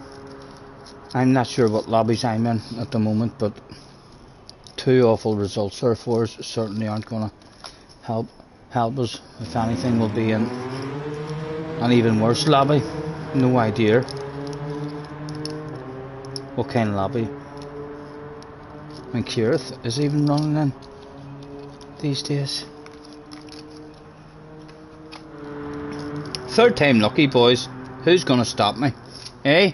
I'm not sure what lobbies I'm in at the moment, but 2 awful results there for us certainly aren't going to help us. If anything, we'll be in an even worse lobby. No idea what kind of lobby. And Kirith is even running in these days. 3rd time lucky, boys. Who's gonna stop me? Eh?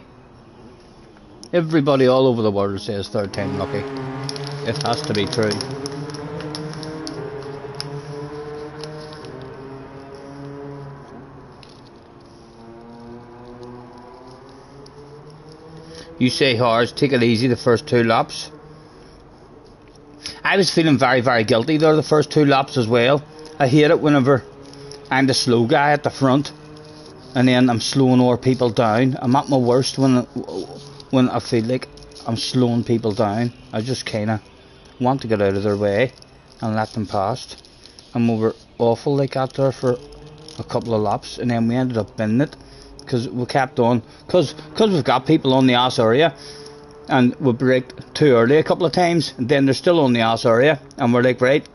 Everybody all over the world says 3rd time lucky. It has to be true. You say Hars, take it easy the first 2 laps. I was feeling very, very guilty there the first 2 laps as well. I hate it whenever I'm the slow guy at the front, and then I'm slowing other people down. I'm at my worst when I feel like I'm slowing people down. I just kind of want to get out of their way and let them pass. And we were awful like that there for a couple of laps, and then we ended up binning it because we kept on, because we've got people on the ass area, and we braked too early a couple of times, and then they're still on the ass area, and we're like, right,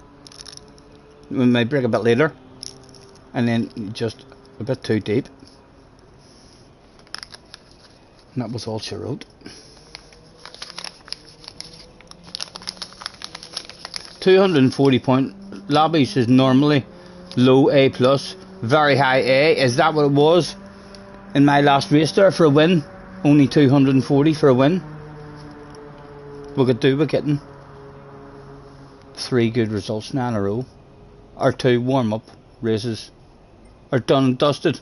we might brake a bit later, and then just a bit too deep. And that was all she wrote. 240 point lobbies is normally low A plus, very high A. Is that what it was in my last race there for a win? Only 240 for a win. We could do with getting 3 good results now in a row. Our 2 warm up races are done and dusted.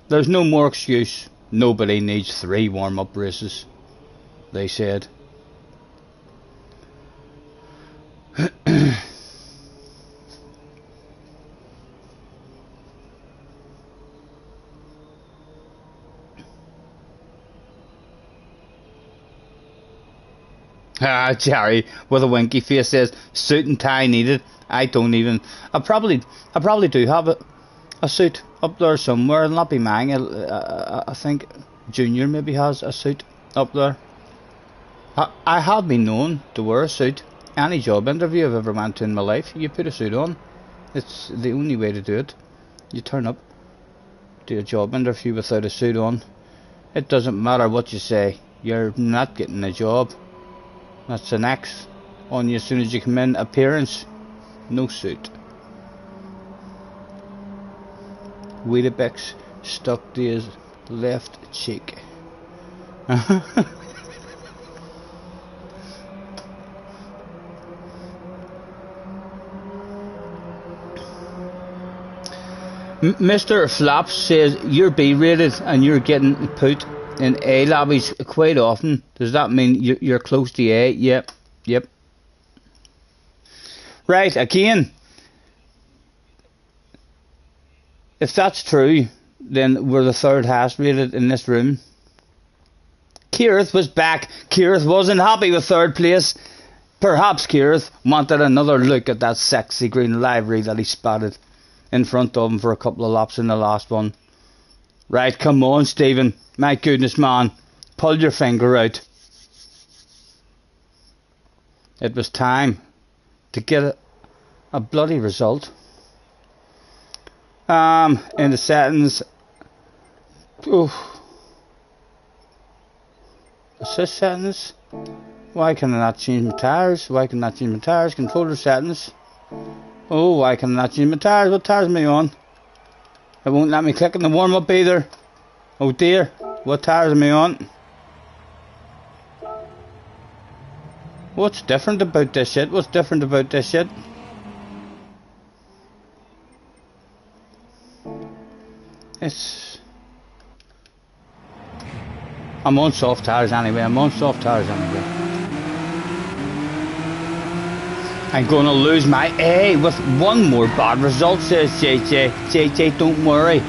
There's no more excuse. Nobody needs 3 warm up races, they said. Ah, Jerry with a winky face says suit and tie needed. I don't even. I probably do have a suit up there somewhere. It'll not be mine. I think Junior maybe has a suit up there. I have been known to wear a suit. Any job interview I've ever went to in my life, you put a suit on. It's the only way to do it. You turn up, do a job interview without a suit on. It doesn't matter what you say. You're not getting a job. That's an X on you as soon as you come in. Appearance, no suit. Weetabix stuck to his left cheek. Mr. Flaps says you're B rated and you're getting put in A lobbies quite often. Does that mean you're close to A? Yep. Right, again, if that's true, then we're the 3rd highest rated in this room. Kirith was back. Kirith wasn't happy with 3rd place. Perhaps Kirith wanted another look at that sexy green livery that he spotted in front of him for a couple of laps in the last one. Right, come on, Stephen. My goodness, man. Pull your finger out. It was time to get a bloody result. In the settings. Oof. Assist settings. Why can I not change my tires? Why can I not change my tires? Controller settings. Oh, why can I not change my tires? What tires am I on? It won't let me click on the warm up either. Oh dear. What tires am I on? What's different about this shit? What's different about this shit? I'm on soft tires anyway. I'm gonna lose my A with one more bad result, says JJ. JJ, don't worry.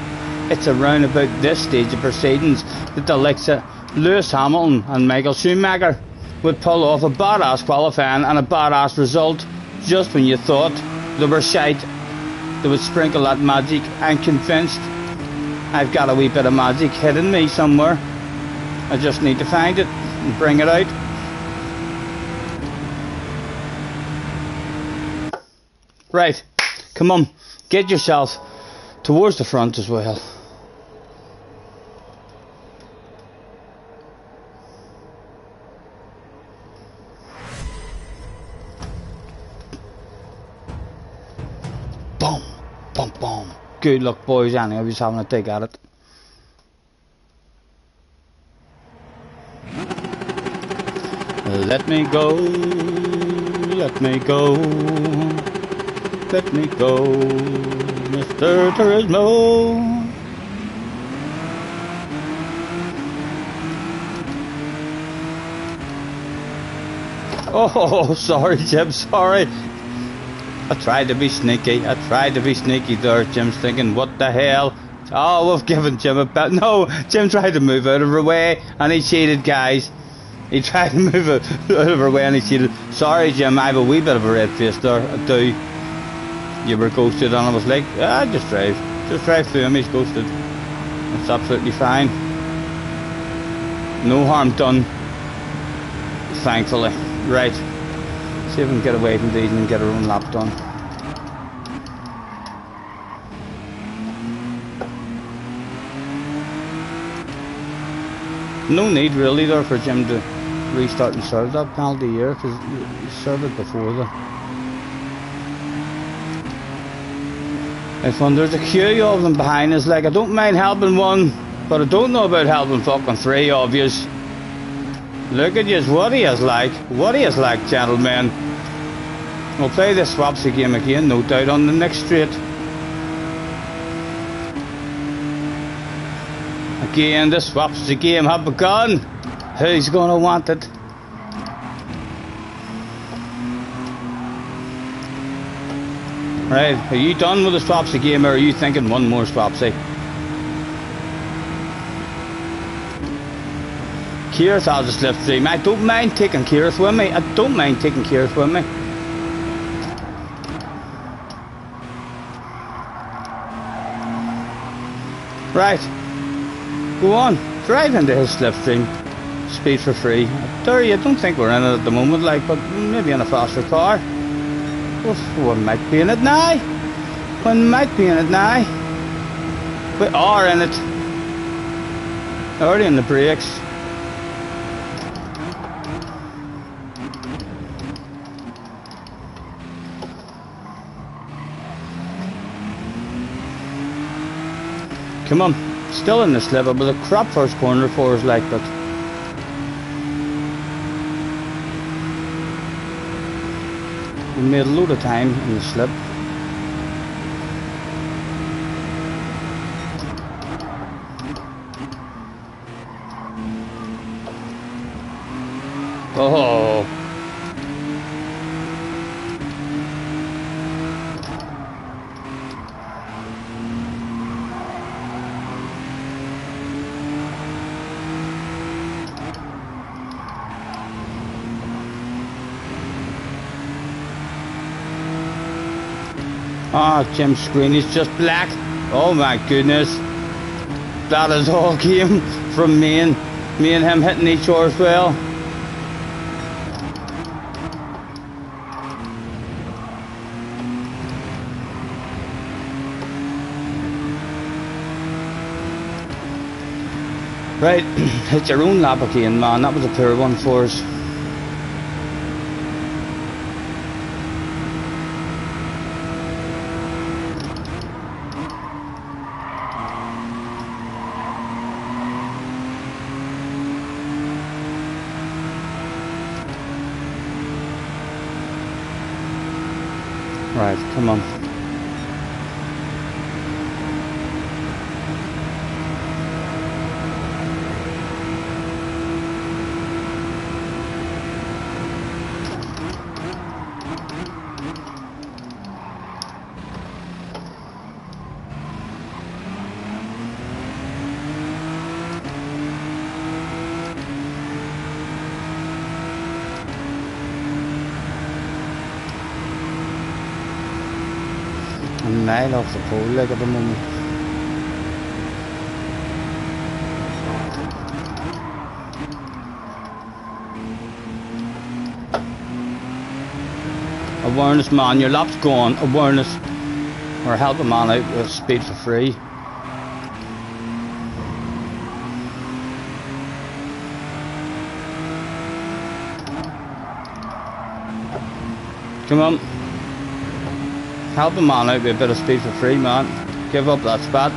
It's around about this stage of proceedings that the likes of Lewis Hamilton and Michael Schumacher would pull off a badass qualifying and a badass result just when you thought they were shite. They would sprinkle that magic. I'm convinced I've got a wee bit of magic hidden me somewhere. I just need to find it and bring it out. Right, come on, get yourself towards the front as well. Boom, boom, boom. Good luck, boys. Anyway, I was having a dig at it. Let me go, let me go, let me go, Mr. Turismo. Oh, sorry, Jim, sorry. I tried to be sneaky there. Jim's thinking, what the hell? Oh, we've given Jim a bet. No, Jim tried to move out of her way and he cheated, guys. He tried to move out of her way and he cheated. Sorry, Jim, I have a wee bit of a red face there. I do. You were ghosted and I was like, just drive through him, he's ghosted. It's absolutely fine. No harm done, thankfully. Right, see if we can get away from these and get our own lap done. No need really there for Jim to restart and serve that penalty here, because he served it before the. If there's a queue of them behind us, like I don't mind helping one, but I don't know about helping fucking three of yous. Look at yous, what he is like, gentlemen. We'll play this swapsy game again, no doubt, on the next straight. Again, the swapsy game have begun. Who's gonna want it? Right, are you done with the swapsy game, or are you thinking one more swapsy? Keirth, I'll just lift through. I don't mind taking Keirth with me. Right, go on, drive into his slipstream. Speed for free. Sorry, I don't think we're in it at the moment, like, but maybe in a faster car. We might be in it now. We are in it. Already in the brakes. Come on, still in the sliver, but a crap first corner for us, like, but we made a load of time in the slip. Oh. Ah, Jim's screen is just black. Oh my goodness. That is all came from me and him hitting each other as well. Right, it's your own lap again, man. That was a poor one for us. Right, come on. A mile off the pole, like, at the moment. Awareness, man, your lap's gone. Awareness. Or help a man out with speed for free. Come on. Help a man out with a bit of speed for free, man. Give up that spot.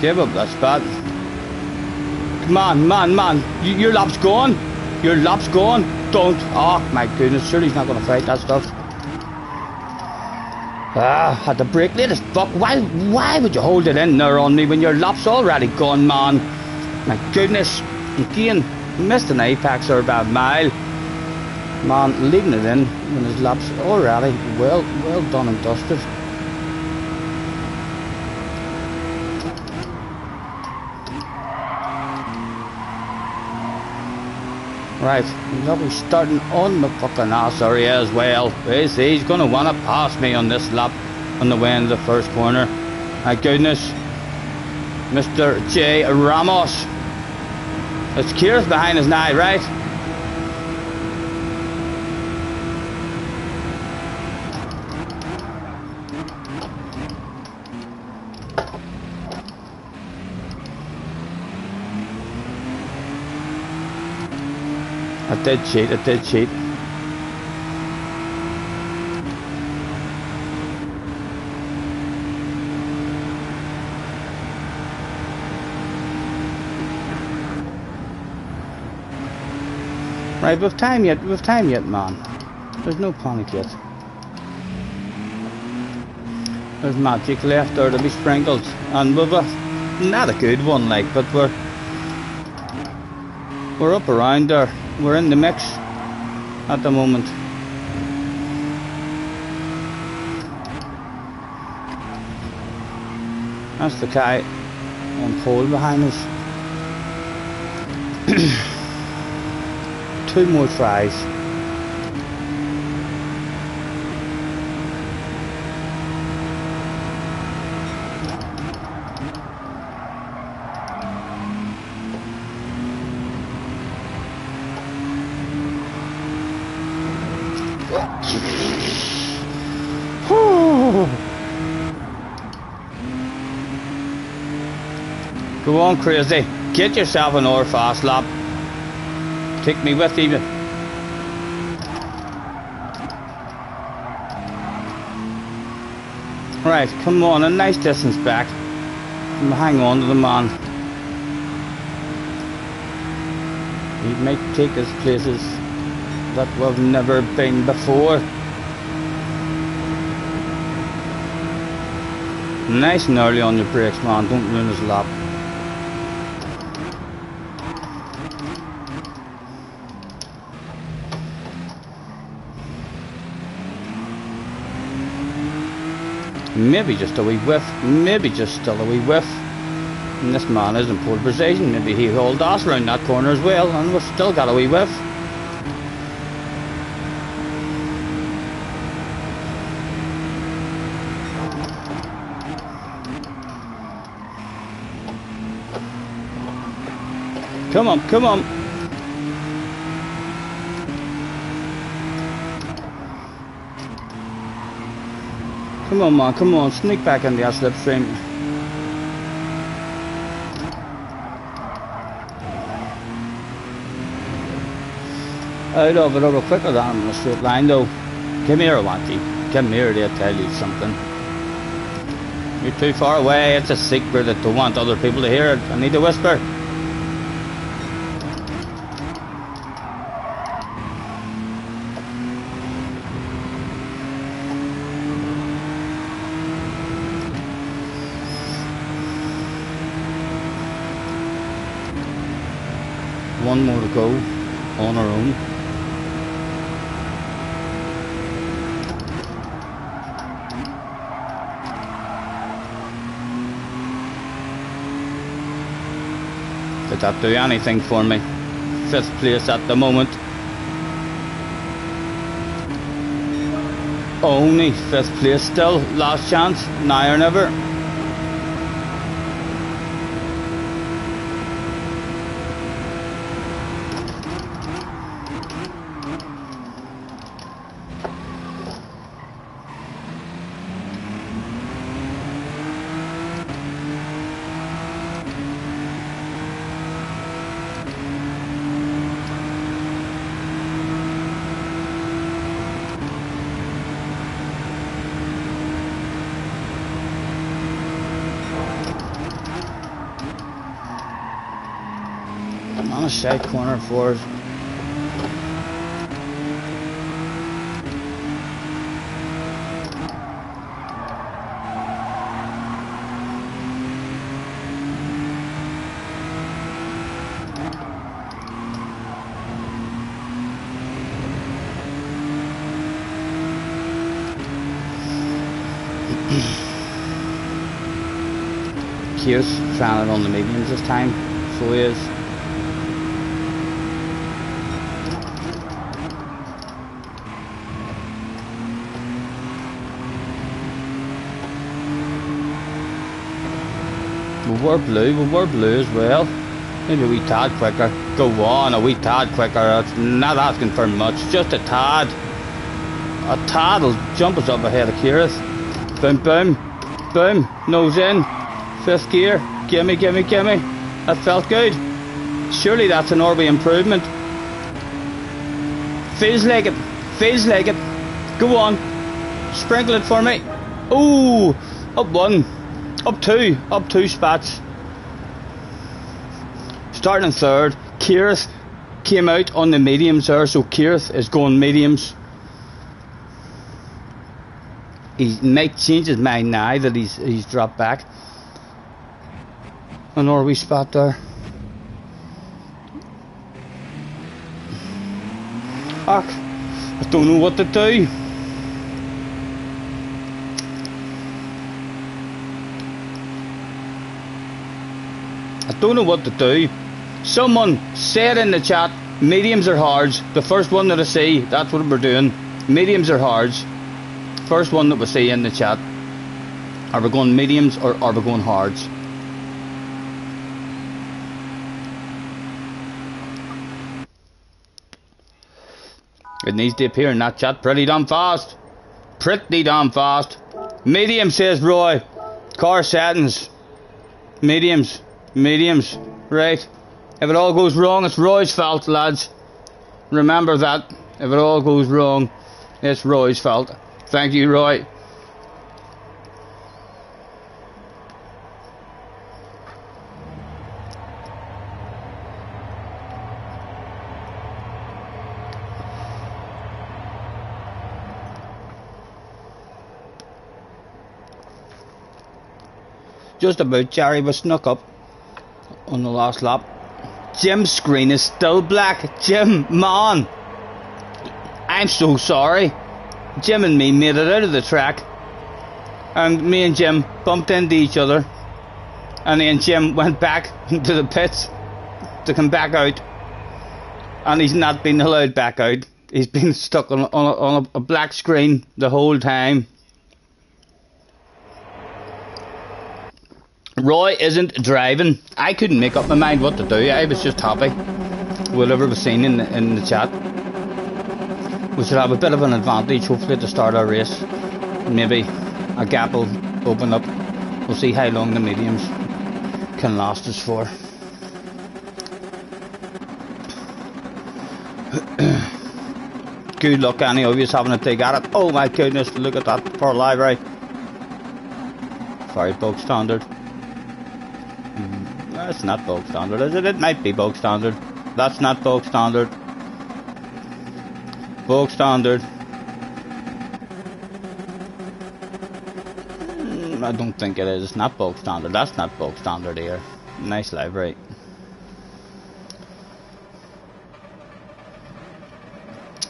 Give up that spot. Come on, man. Your lap's gone. Your lap's gone. Don't. Oh, my goodness. Surely he's not going to fight that stuff. Ah, had to brake late as fuck. Why would you hold it in there on me when your lap's already gone, man? My goodness. Again, missed an apex or about a mile. Man, leaving it in when his lap's already well done and dusted. Right, he'll be starting on the fucking ass area as well. He's going to want to pass me on this lap on the way into the first corner. My goodness. Mr. J. Ramos. It's Kieran behind us now, right? I did cheat. Right, we've time yet, man. There's no panic yet. There's magic left there to be sprinkled, and we've not a good one, like, but we're up around there. We're in the mix at the moment. That's the guy on pole behind us. 2 more tries. Go on, crazy. Get yourself an hour fast lap. Take me with you. Right, come on, a nice distance back. Hang on to the man. He might take us places that we've never been before. Nice and early on your brakes, man. Don't ruin his lap. Maybe just a wee whiff, maybe just still a wee whiff. And this man is in pole position. Maybe he hauled us around that corner as well, and we've still got a wee whiff. Come on, come on. Come on, man, come on. Sneak back in the slipstream. out of it a little quicker than in a straight line though. Come here, Wanty. Come here, they'll tell you something. You're too far away, it's a secret that don't want other people to hear it. I need to whisper. One more to go on our own. Did that do anything for me? 5th place at the moment. Only 5th place still. Last chance. Now or never. On a side corner for us. Keir's trying it on the mediums this time, so he is. We were blue as well. Maybe a wee tad quicker. Go on, a wee tad quicker. That's not asking for much, just a tad. A tad will jump us up ahead of Keir's. Boom, boom, boom, nose in. 5th gear, gimme, gimme, gimme. That felt good. Surely that's an RB improvement. Feels like it, feels like it. Go on, sprinkle it for me. Ooh, up 1. Up two spots. Starting 3rd, Keirth came out on the mediums there, so Keirth is going mediums. He might change his mind now that he's dropped back. Another wee spot there. I don't know what to do. I don't know what to do. Someone said in the chat, mediums or hards. The first one that I see, that's what we're doing. Mediums or hards. First one that we see in the chat. Are we going mediums or are we going hards? It needs to appear in that chat pretty damn fast. Pretty damn fast. Medium, says Roy. Car settings. Mediums. Mediums. Right. If it all goes wrong, it's Roy's fault, lads. Remember that. If it all goes wrong, it's Roy's fault. Thank you, Roy. Just about, Jerry was snuck up on the last lap. Jim's screen is still black. Jim, man, I'm so sorry. Jim and me made it out of the track, and me and Jim bumped into each other, and then Jim went back to the pits to come back out, and he's not been allowed back out. He's been stuck on a black screen the whole time. Roy isn't driving. I couldn't make up my mind what to do. I was just happy. Whatever was seen in the chat. We should have a bit of an advantage, hopefully, to start our race. Maybe a gap will open up. We'll see how long the mediums can last us for. Good luck, any of you having a dig at it. Oh my goodness, look at that poor library. Very bog standard. That's not bog standard, is it? It might be bog standard. That's not bog standard. Bog standard. I don't think it is. It's not bog standard. That's not bog standard here. Nice library.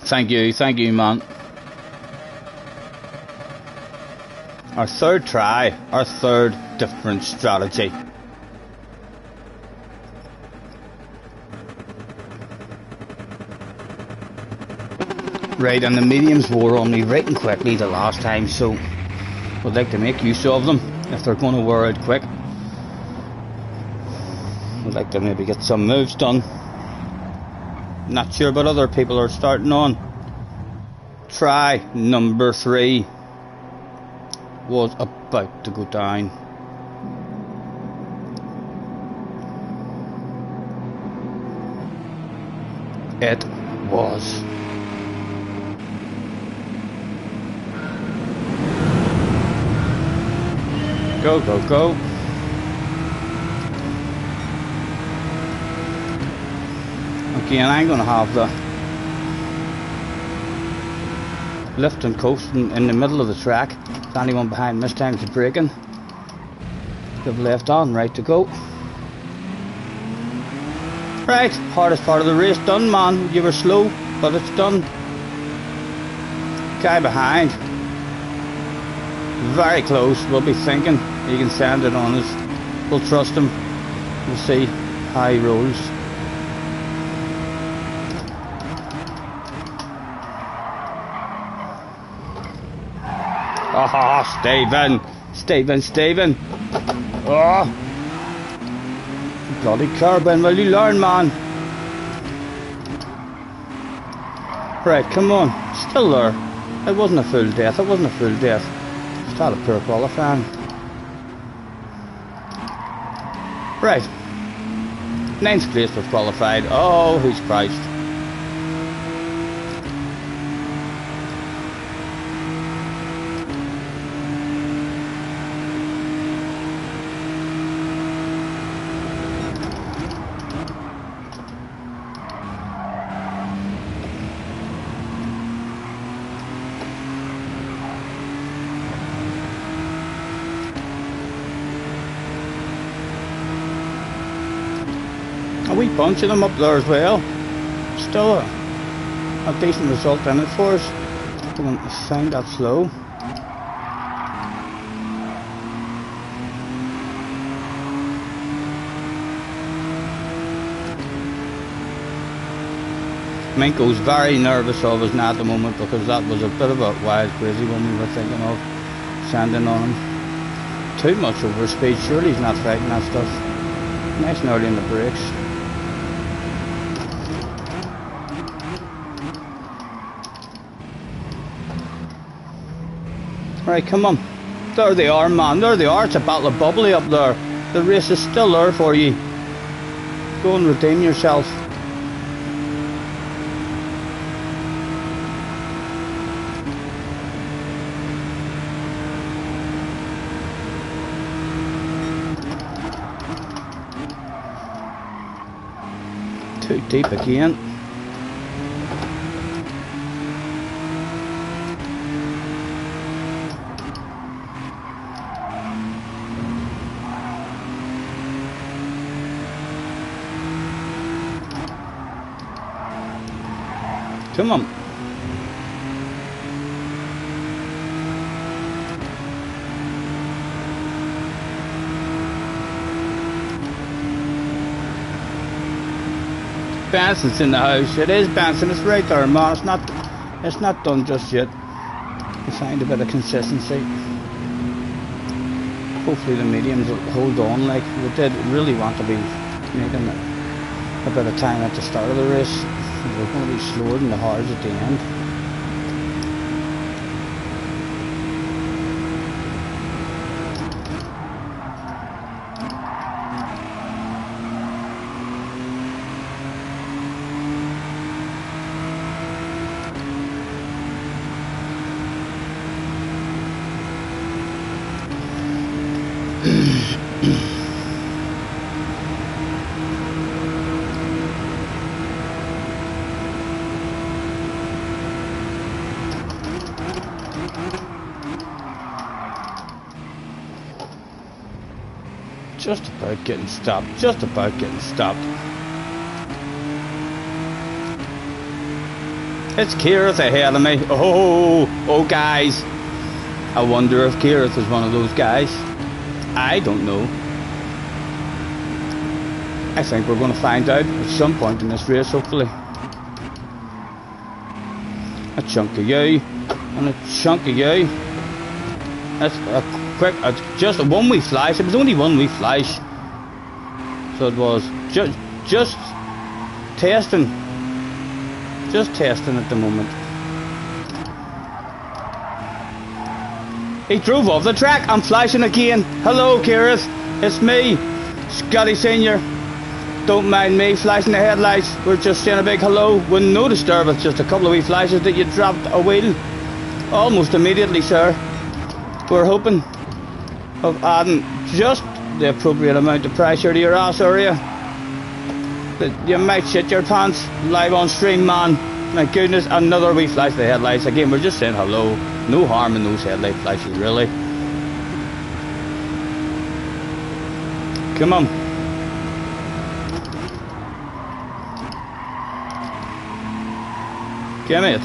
Thank you, man. Our third try, our third different strategy. Right, and the mediums wore on me right and quickly the last time, so would like to make use of them if they're going to wear out quick. Would like to maybe get some moves done. Not sure, but other people are starting on. Try number 3 was about to go down. It was. Go, go, go. Again, I'm going to have the lift and coast in the middle of the track. If anyone behind this time is braking, give left on, right to go. Right, hardest part of the race done, man. You were slow, but it's done. Guy behind, very close. We'll be thinking he can send it on us. We'll trust him. We'll see how he rolls. Oh, Stephen. Oh, bloody carbon, will you learn, man? Right, come on, still there. It wasn't a full death, Just had a poor qualifying. Right, 9th place was qualified. Oh, who's Christ. A wee bunch of them up there as well. Still a decent result in it for us. Don't find that slow. Minko's very nervous of us now at the moment because that was a bit of a wild, crazy one we were thinking of sending on him. Too much overspeed. Surely he's not fighting that stuff. Nice and early in the brakes. Right, come on. There they are, man. There they are. It's a battle of bubbly up there. The race is still there for you. Go and redeem yourself. Too deep again. Come on. Benson's in the house. It is Benson. It's right there, man. It's not done just yet. We find a bit of consistency. Hopefully the mediums will hold on. Like we did really want to be making a bit of time at the start of the race. We're going to be slower than the hards at the end. Just about getting stopped. Just about getting stopped. It's Kieran ahead of me. Oh, guys. I wonder if Kieran is one of those guys. I don't know. I think we're going to find out at some point in this race, hopefully. A chunk of you. And a chunk of you. That's a quick, just a one wee flash. It was only one wee flash. So it was just testing. Just testing at the moment. He drove off the track. I'm flashing again. Hello, Kieran. It's me, Scotty Senior. Don't mind me flashing the headlights. We're just saying a big hello. With no disturbance. Just a couple of wee flashes that you dropped a wheel. Almost immediately, sir. We're hoping of adding just the appropriate amount of pressure to your ass area. That you might shit your pants live on stream, man. My goodness, another wee flash of the headlights. Again, we're just saying hello. No harm in those headlight flashes, really. Come on. Give me it.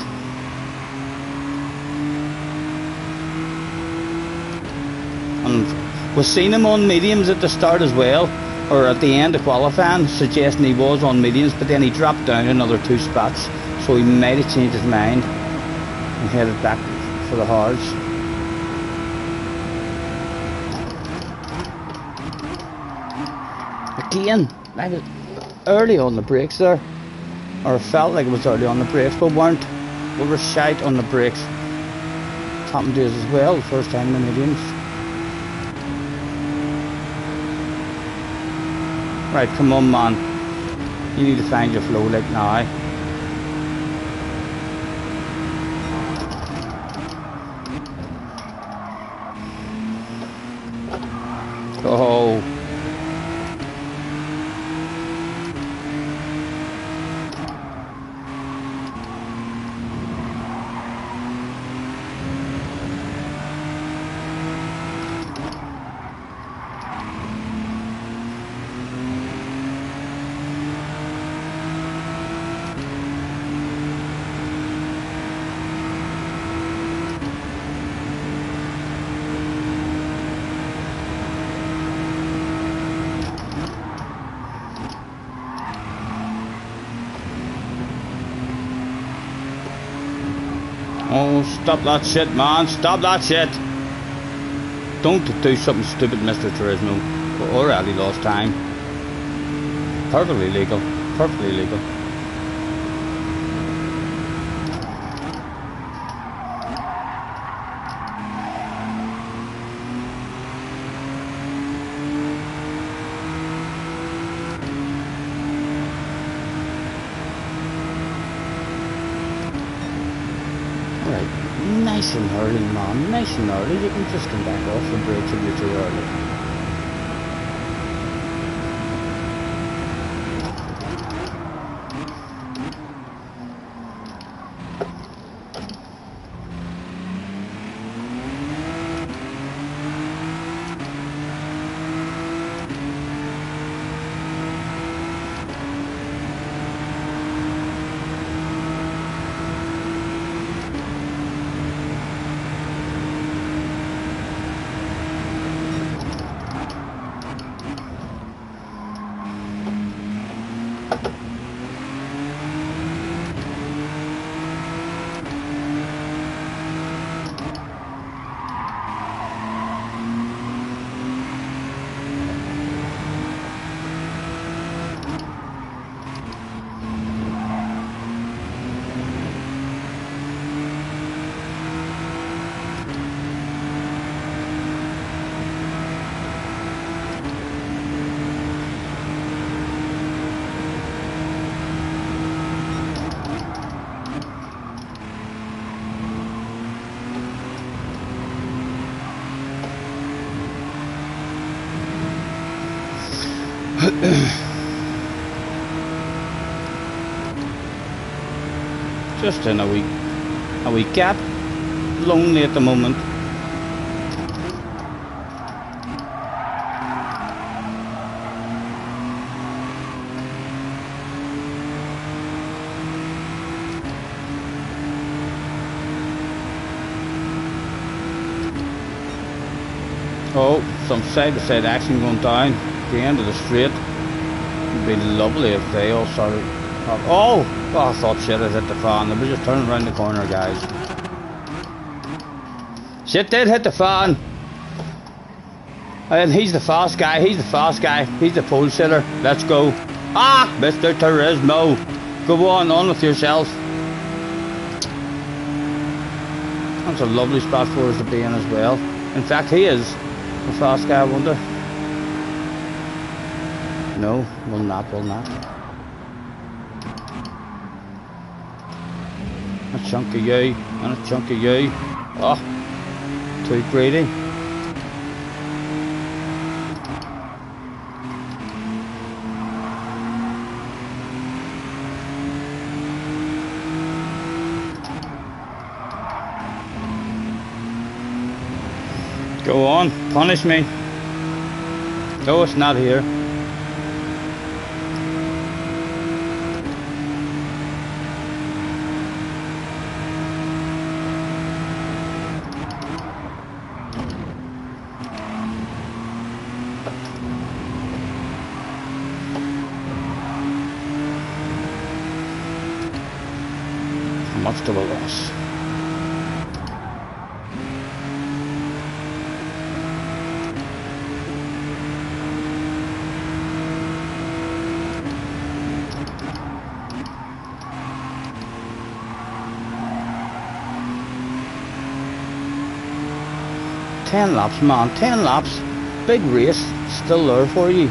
And we've seen him on mediums at the start as well, or at the end of qualifying, suggesting he was on mediums, but then he dropped down another 2 spots, so he might have changed his mind and headed back for the hards. Again, I was early on the brakes there, or felt like it was early on the brakes, but weren't. We were shite on the brakes. It's happened to us as well, the first time in the mediums. Right, come on, man. You need to find your flow like now. Oh. Oh, stop that shit, man. Stop that shit. Don't do something stupid, Mr. Turismo. We're already lost time. Perfectly legal. Perfectly legal. Nice and early, man. Nice and early. You can just come back off the brakes if you're too early. Just in a wee gap. Lonely at the moment. Oh, some side-to-side action going down the end of the straight. It'd be lovely if they all started. Oh, I thought shit had hit the fan. They were just turning around the corner, guys. Shit did hit the fan. And he's the fast guy. He's the fast guy. He's the pole sitter. Let's go. Ah, Mr. Turismo. Go on with yourself. That's a lovely spot for us to be in as well. In fact, he is the fast guy, I wonder. No, will not. A chunk of you, and a chunk of you. Oh, too greedy. Go on, punish me. No, it's not here. How much do we lose? Ten laps, man, 10 laps. Big race, still there for you.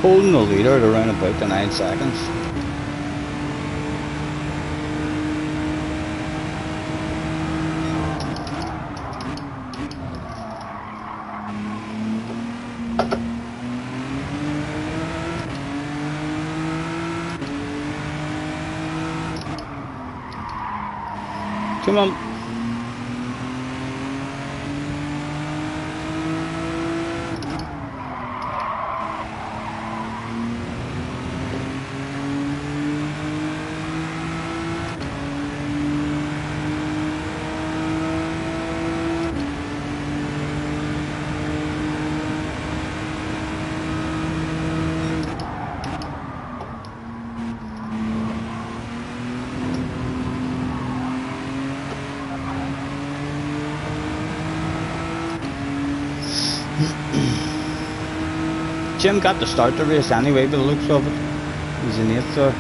Holding the leader at around about the 9 seconds. Come on. Jim got to start the race anyway, by the looks of it. He's in 8th there.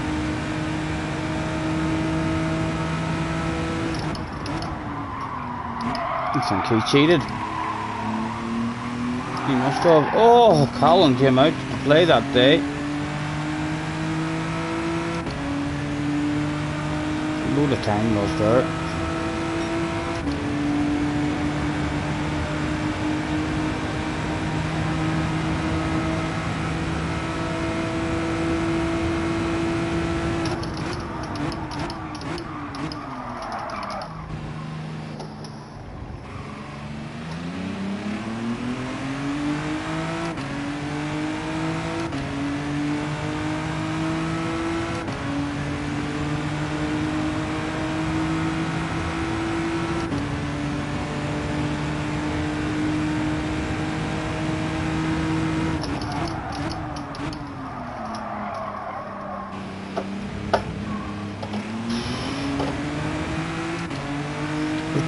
I think he cheated. He must have. Oh, Colin came out to play that day. A load of time lost there.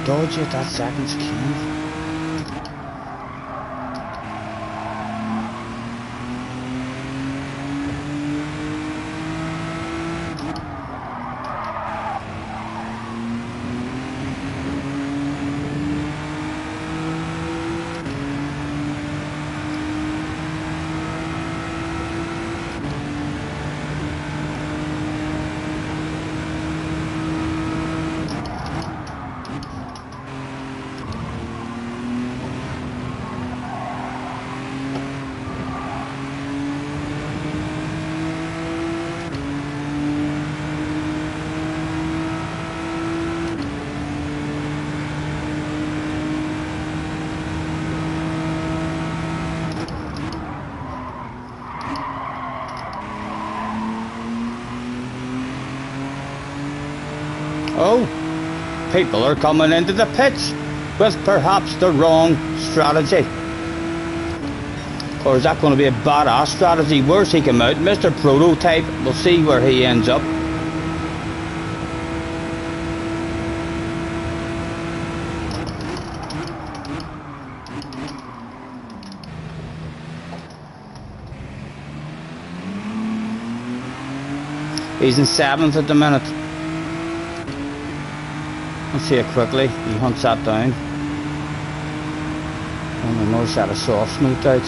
Dodge at that second skin. Oh, people are coming into the pits with perhaps the wrong strategy. Or is that going to be a badass strategy? Where's he come out? Mr. Prototype. We'll see where he ends up. He's in 7th at the minute. Let's see it quickly. He hunts that down. And another set of softs moved out.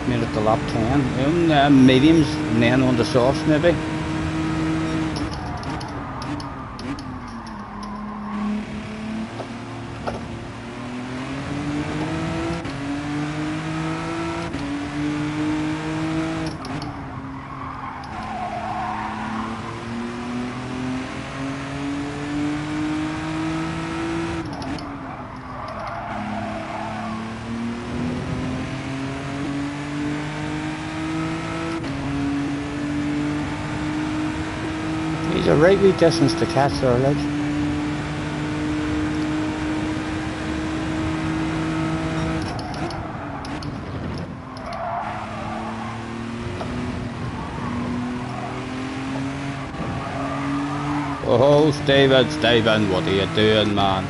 Made it to lap 10. Mediums and then on the softs maybe. He's a right wee distance to catch there, like. Oh, Steven, what are you doing, man?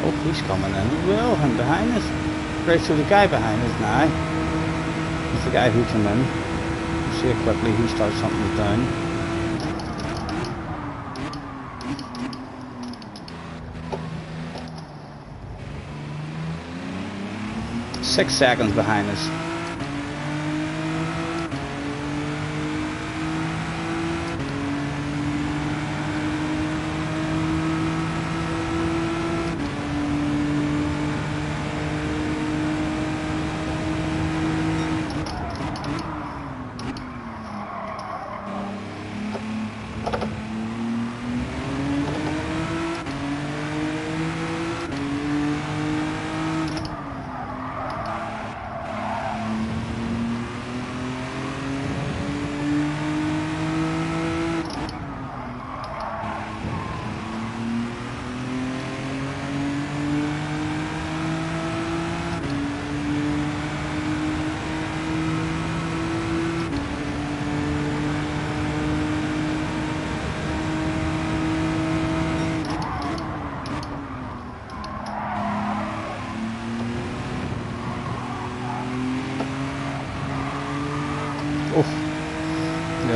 Oh, he's coming in as well, and behind us. Right, so the guy behind us now is the guy who came in. We'll see how quickly he starts something down. Six seconds behind us.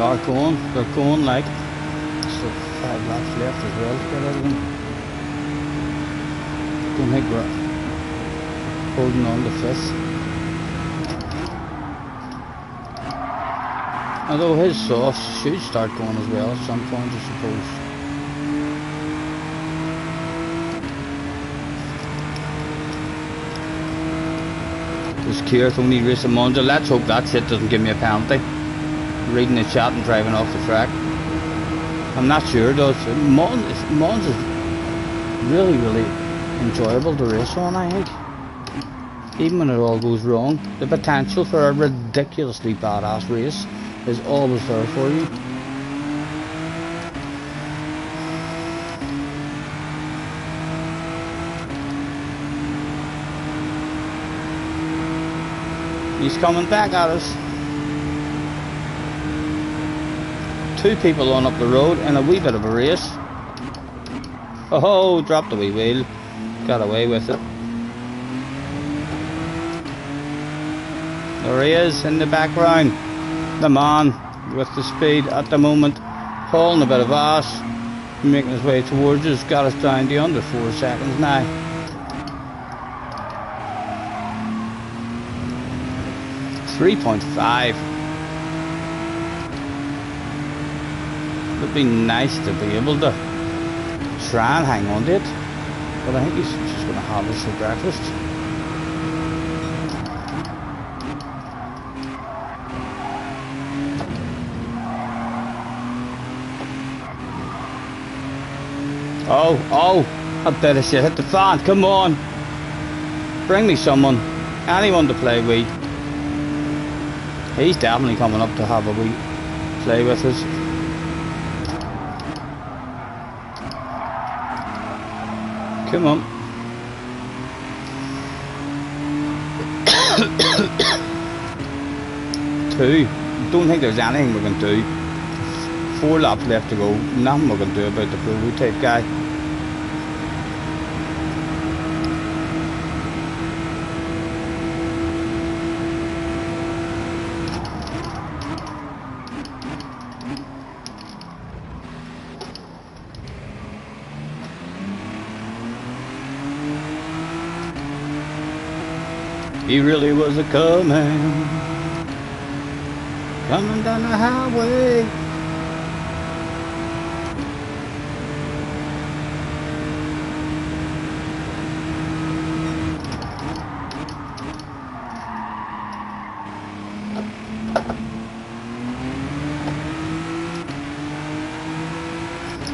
are going. They're going like. Still 5 laps left as well to get out of them. Don't think we're holding on to 5th. Although his softs should start going as well at some point, I suppose. This Keirth only racing Monza. Let's hope that shit doesn't give me a penalty. Reading the chat and driving off the track. I'm not sure though. Monza's really, really enjoyable to race on, I think. Even when it all goes wrong, the potential for a ridiculously badass race is always there for you. He's coming back at us. 2 people on up the road in a wee bit of a race. Oh, dropped the wee wheel. Got away with it. There he is in the background. The man with the speed at the moment, hauling a bit of ass, making his way towards us, got us down to under 4 seconds now. .5. Would be nice to be able to try and hang on to it, but I think he's just going to have us for breakfast. Oh, I better shit hit the fan, come on. Bring me someone, anyone to play with. He's definitely coming up to have a wee play with us. Come on. Two. Don't think there's anything we can do. 4 laps left to go. Nothing we can do about the prototype guy. He really was a coming down the highway.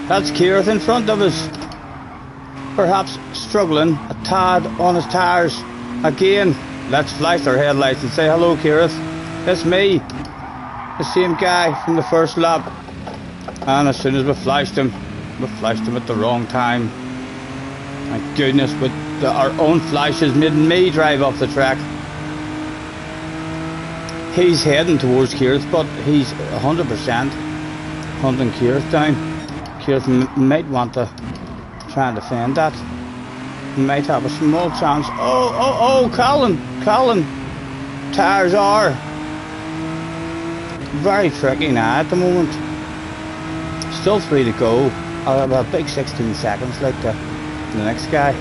That's Keirth in front of us, perhaps struggling a tad on his tyres. Again, let's flash our headlights and say hello, Keirth. It's me, the same guy from the first lap. And as soon as we flashed him at the wrong time. My goodness, but our own flashes made me drive off the track. He's heading towards Keirth, but he's 100% hunting Keirth down. Keirth might want to try and defend that. He might have a small chance. Oh, Colin, tyres are very tricky now at the moment. Still 3 to go. I'll have a big 16 seconds like the next guy.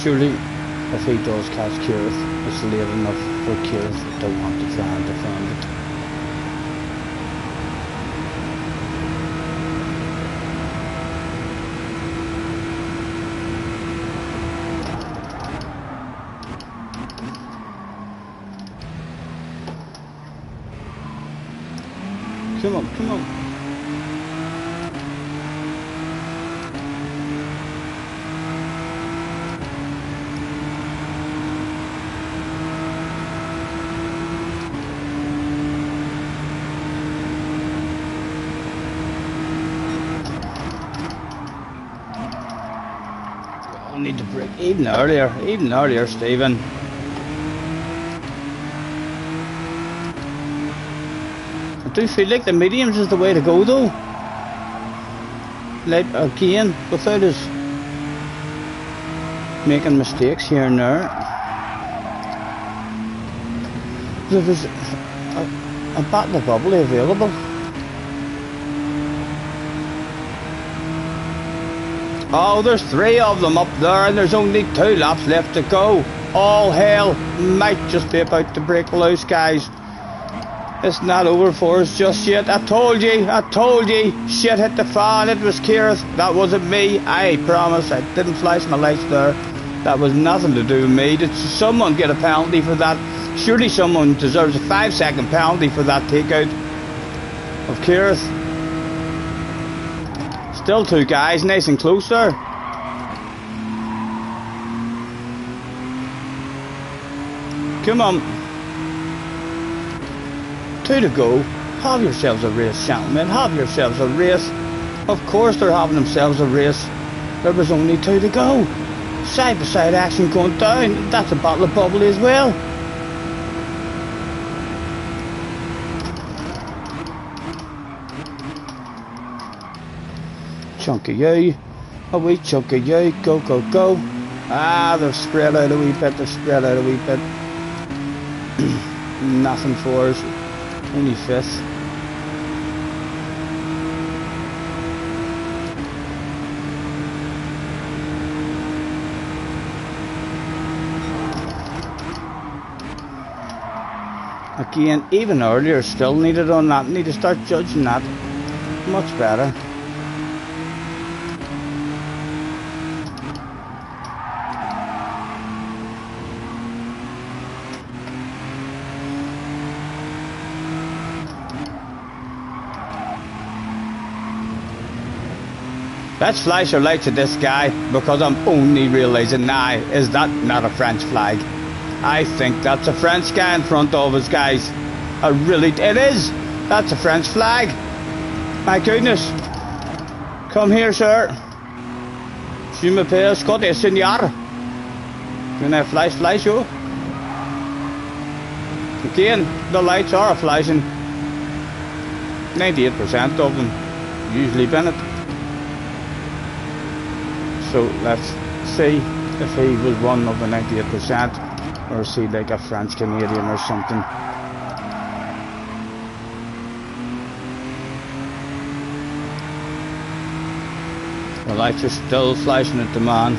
Surely, if he does catch Keirth, it's late enough for Keirth to want to try and defend it. Come on. Need to break even earlier, Stephen. I do feel like the mediums is the way to go though. Like again, without us making mistakes here and there. There was a bottle of bubbly available. Oh, there's 3 of them up there and there's only 2 laps left to go. All hell might just be about to break loose, guys. It's not over for us just yet. I told you. Shit hit the fan. It was Keith. That wasn't me. I promise. I didn't flash my lights there. That was nothing to do with me. Did someone get a penalty for that? Surely someone deserves a 5-second penalty for that takeout of Keith. Still 2 guys, nice and close there. Come on. 2 to go. Have yourselves a race, gentlemen. Have yourselves a race. Of course they're having themselves a race. There was only 2 to go. Side by side action going down. That's a bottle of bubbly as well. Chunk of you. A wee chunk of you. Go, go, go. Ah, they're spread out a wee bit. Nothing for us. Only 5th. Again, even earlier, still needed on that. Need to start judging that. Much better. Let's flash our lights at this guy, because I'm only realising now, is that not a French flag? I think that's a French guy in front of us, guys. It is! That's a French flag! My goodness! Come here, sir. Je m'appelle Scott et Seigneur. Can I flash you? Again, the lights are flashing. 98% of them usually been it. So let's see if he was one of the 98%, or is he like a French Canadian or something. The lights are still flashing at the man,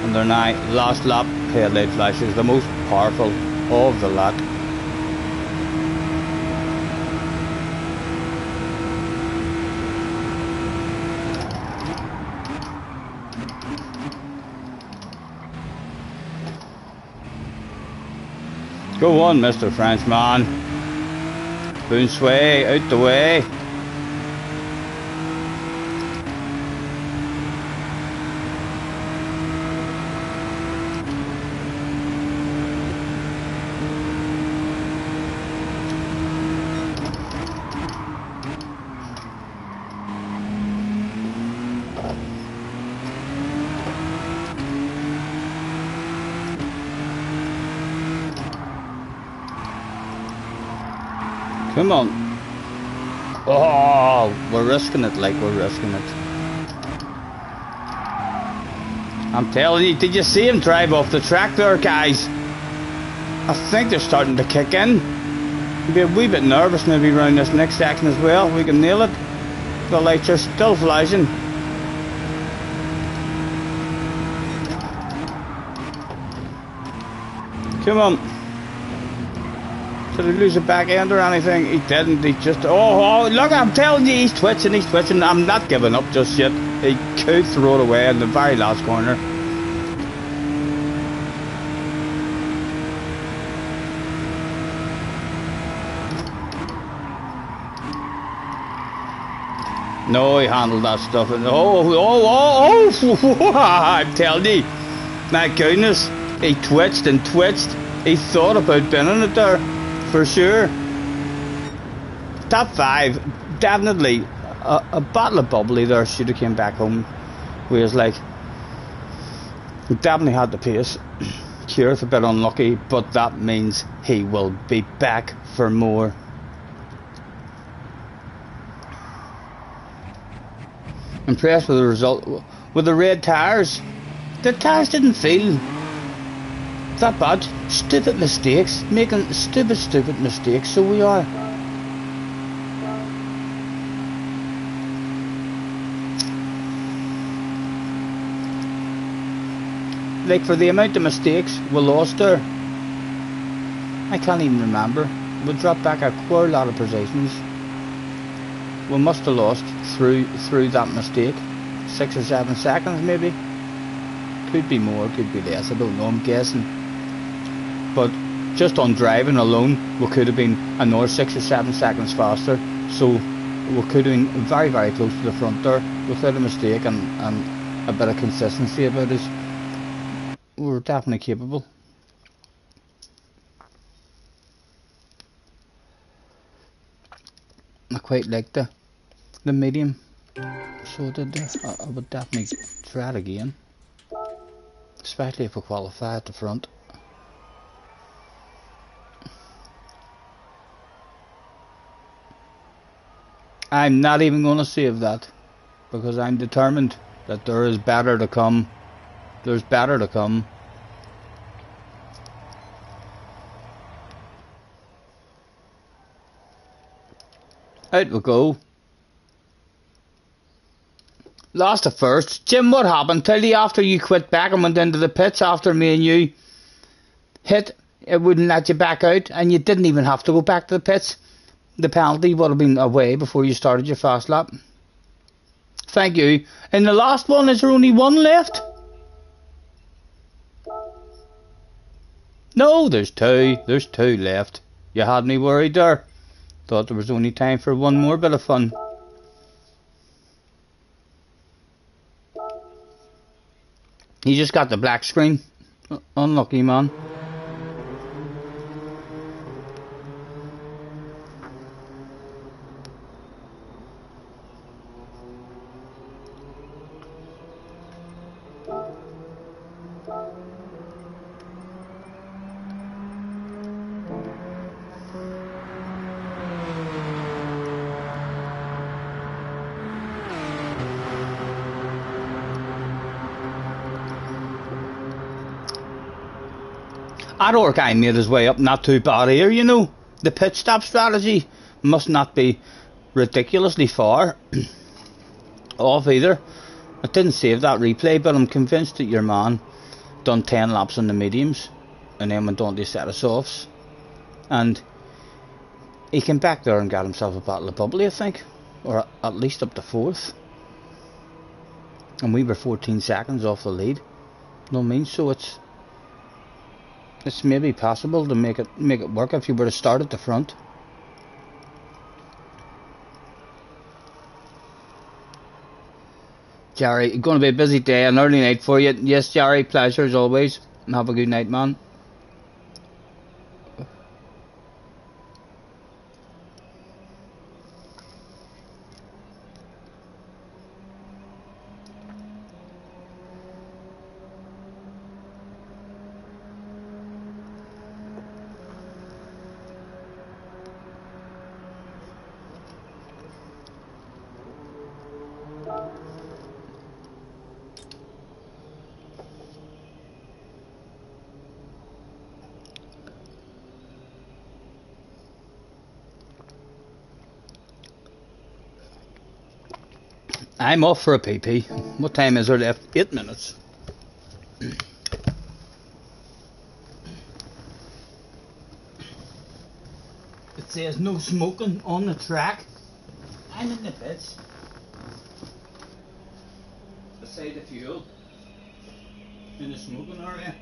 and they're now last lap headlight flashes, the most powerful of the lot. Go on, Mr. Frenchman. Boon sway, out the way. Come on. Oh, we're risking it, we're risking it. I'm telling you, did you see him drive off the track there, guys? I think they're starting to kick in. Be a wee bit nervous maybe around this next section as well. We can nail it. The lights are still flashing. Come on. Did he lose a back end or anything? He didn't. He just... Oh, look, I'm telling you, he's twitching. I'm not giving up just yet. He could throw it away in the very last corner. No, he handled that stuff. I'm telling you. My goodness. He twitched and twitched. He thought about binning it there. For sure. Top 5, definitely. A bottle of bubbly there should have came back home. We was like, he definitely had the pace. Keith a bit unlucky, but that means he will be back for more. Impressed with the result. With the red tyres, the tyres didn't feel that bad. Stupid mistakes, making stupid mistakes. So we are. Like, for the amount of mistakes we lost there, I can't even remember. We dropped back a quite lot of positions. We must have lost through that mistake 6 or 7 seconds maybe. Could be more, could be less, I don't know, I'm guessing. But just on driving alone, we could have been another 6 or 7 seconds faster. So we could have been very, very close to the front there without a mistake and a bit of consistency about us. We're definitely capable. I quite like the medium, so I would definitely try it again, especially if we qualify at the front. I'm not even going to save that, because I'm determined that there is better to come. There's better to come. Out we go. Lost the first. Jim, what happened? Tell you after you quit back and went into the pits after me and you hit, it wouldn't let you back out, and you didn't even have to go back to the pits. The penalty would have been away before you started your fast lap. Thank you. In the last one, is there only one left? No, there's two. There's two left. You had me worried there. Thought there was only time for one more bit of fun. You just got the black screen. Unlucky, man. That guy made his way up not too bad here, you know. The pit stop strategy must not be ridiculously far off either. I didn't save that replay, but I'm convinced that your man done 10 laps on the mediums and then went on to a set of softs. And he came back there and got himself a bottle of bubbly, I think. Or at least up to 4th. And we were 14 seconds off the lead. No means, so it's maybe possible to make it work if you were to start at the front. Jerry, going to be a busy day, an early night for you. Yes, Jerry, pleasure as always. And have a good night, man. I'm off for a PP. What time is there left? 8 minutes. It says no smoking on the track. I'm in the pits. Beside the fuel. In the smoking area.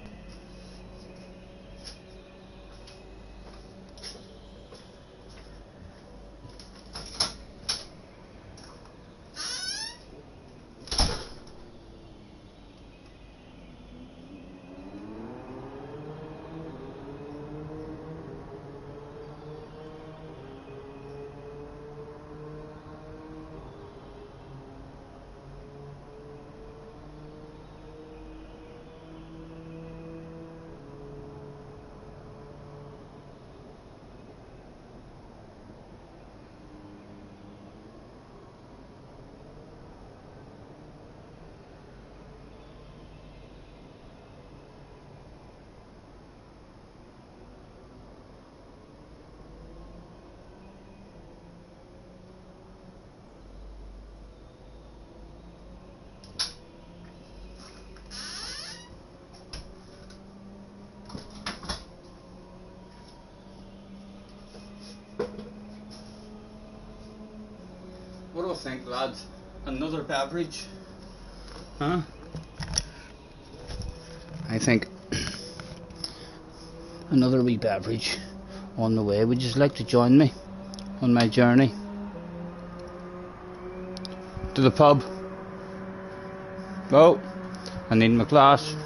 think, lads? Another beverage? Huh? I think another wee beverage on the way. Would you like to join me on my journey to the pub? Oh, I need my glass.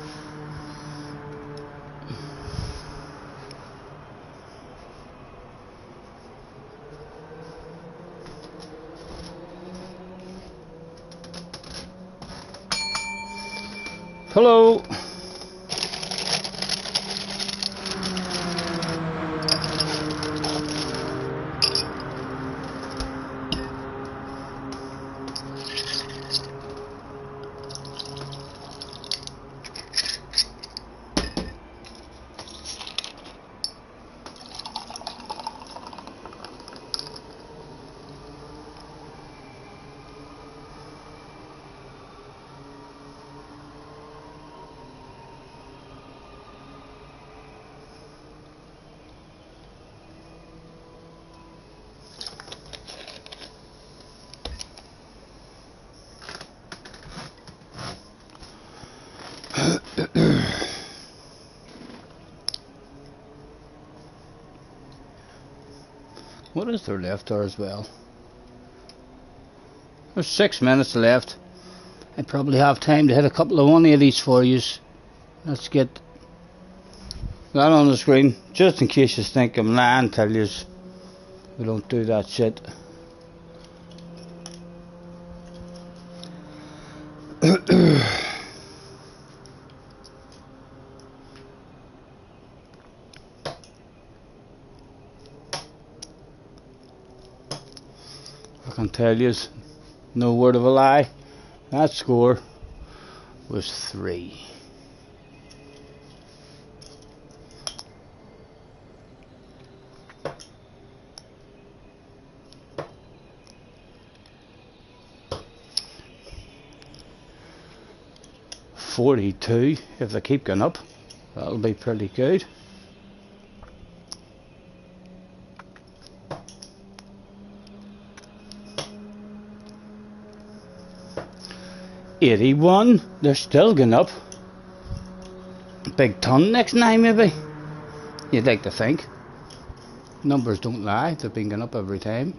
Hello. What is there left there as well? There's 6 minutes left. I probably have time to hit a couple of one of these for you. Let's get that on the screen, just in case you think I'm lying. Tell you we don't do that shit. I can tell you, no word of a lie, that score was 3. $42, if they keep going up, that'll be pretty good. $81, they're still going up. Big ton next night maybe, you'd like to think. Numbers don't lie, they've been going up every time.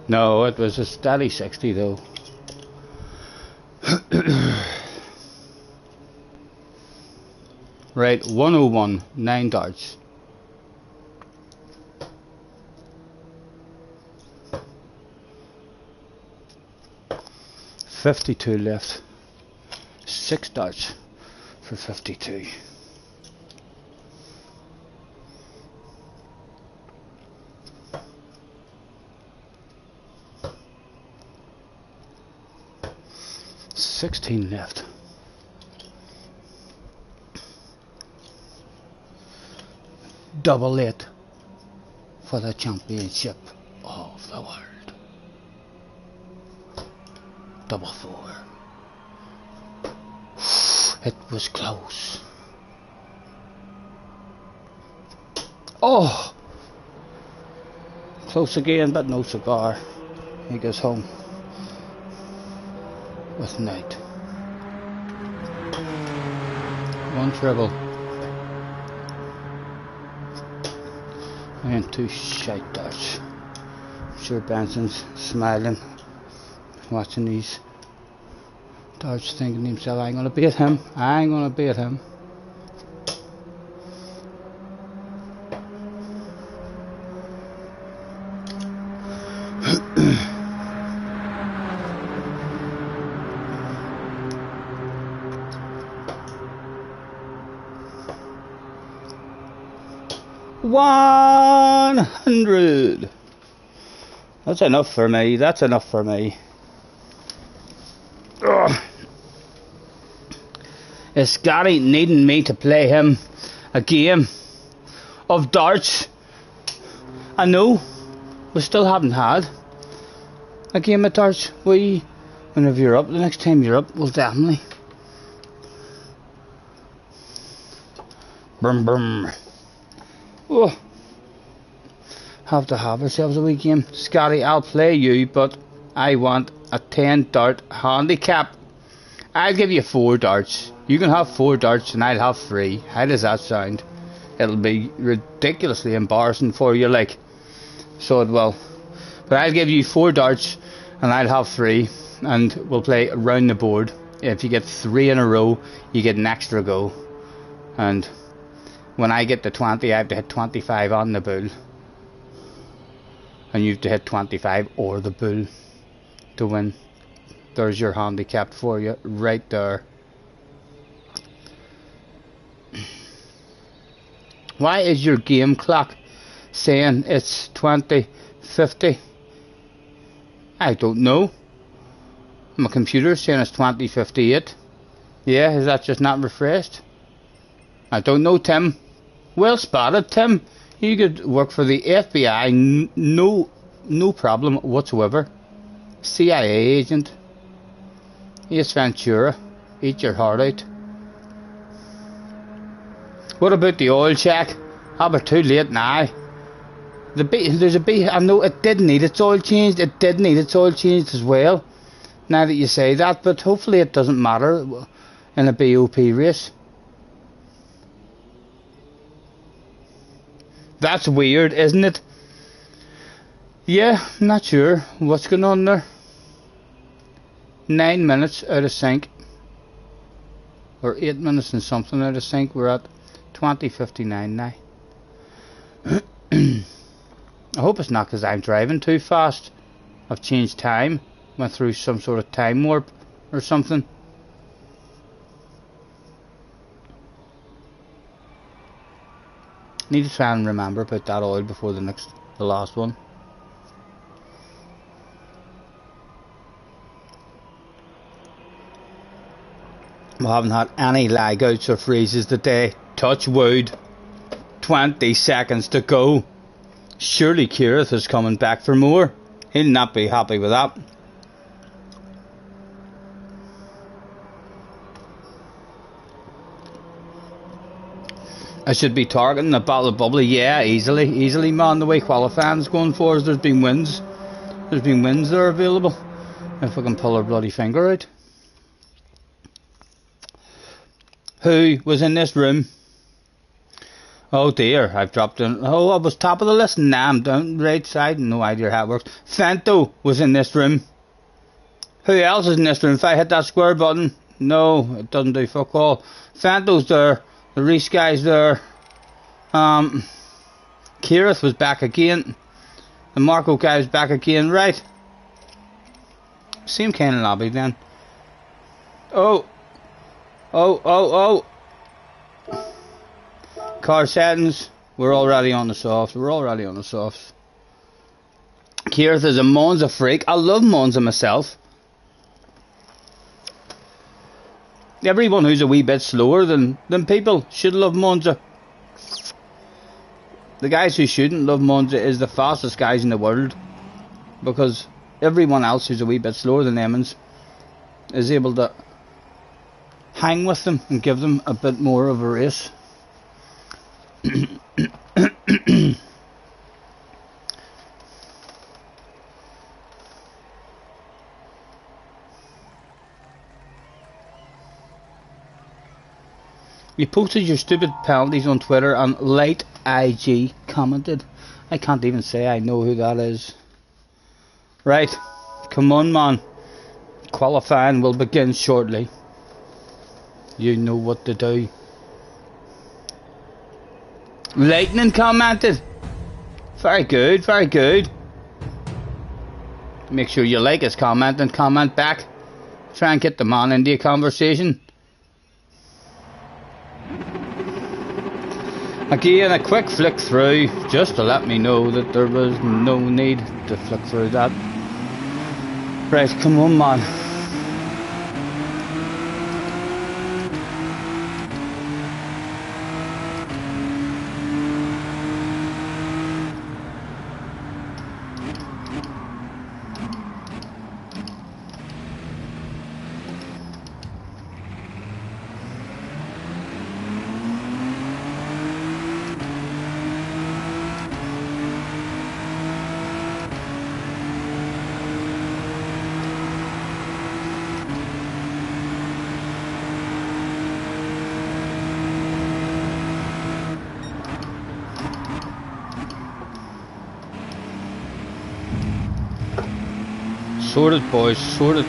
No, it was a steady 60 though. Right, 101, 9 darts. $52 left. 6 darts for 52. $16 left. Double it for the championship of the world. Double 4. It was close. Oh! Close again, but no cigar. He goes home with night. 1 treble. And 2 shite darts. I'm sure Benson's smiling, watching these darts, thinking to himself, I ain't gonna beat him. I ain't gonna beat him. $100. That's enough for me. That's enough for me. Ugh. Is Scotty needing me to play him a game of darts? I know we still haven't had a game of darts. Whenever you're up, the next time you're up, we'll definitely. Brum brum. Oh. have to have ourselves a wee game. Scotty, I'll play you, but I want a 10 dart handicap. I'll give you 4 darts. You can have 4 darts and I'll have 3. How does that sound? It'll be ridiculously embarrassing for you, like. So it will. But I'll give you 4 darts and I'll have 3. And we'll play around the board. If you get 3 in a row, you get an extra go. And when I get to 20, I have to hit 25 on the bull. And you have to hit 25 or the bull to win. There's your handicap for you, right there. Why is your game clock saying it's 20:50? I don't know. My computer's saying it's 20:58. Yeah, is that just not refreshed? I don't know, Tim. Well spotted, Tim. You could work for the FBI, no problem whatsoever. CIA agent. Yes, Ventura. Eat your heart out. What about the oil check? Ah, we're too late now. There's a B. I know it did need its oil changed. It did need its oil changed as well. Now that you say that, but hopefully it doesn't matter in a BOP race. That's weird, isn't it? Yeah, I'm not sure what's going on there. 9 minutes out of sync. Or 8 minutes and something out of sync. We're at 20:59 now. I hope it's not because I'm driving too fast. I've changed time. Went through some sort of time warp or something. Need to try and remember about that oil before the last one. We haven't had any lag outs or freezes today. Touch wood. 20 seconds to go. Surely Kirith is coming back for more. He'll not be happy with that. I should be targeting the Battle of Bubbly. Yeah, easily, man. The way qualifying's going for us, there's been wins. There's been wins that are available. If we can pull our bloody finger out. Who was in this room? Oh dear, I've dropped in. Oh, I was top of the list. Nah, I'm down right side. No idea how it works. Fento was in this room. Who else is in this room? If I hit that square button, no, it doesn't do fuck all. Fento's there. The Reese guy's there. Kirith was back again. The Marco guy's back again. Right. Same kind of lobby then. Oh. Car settings. We're already on the softs. Kirith is a Monza freak. I love Monza myself. Everyone who's a wee bit slower than people should love Monza. The guys who shouldn't love Monza is the fastest guys in the world, because everyone else who's a wee bit slower than them is able to hang with them and give them a bit more of a race. You posted your stupid penalties on Twitter and Light IG commented. I can't even say I know who that is. Right, come on man. Qualifying will begin shortly. You know what to do. Lightning commented. Very good, very good. Make sure you like his comment and comment back. Try and get the man into a conversation. Again, a quick flick through just to let me know that there was no need to flick through that. Right, come on man. Sorted, boys, sorted.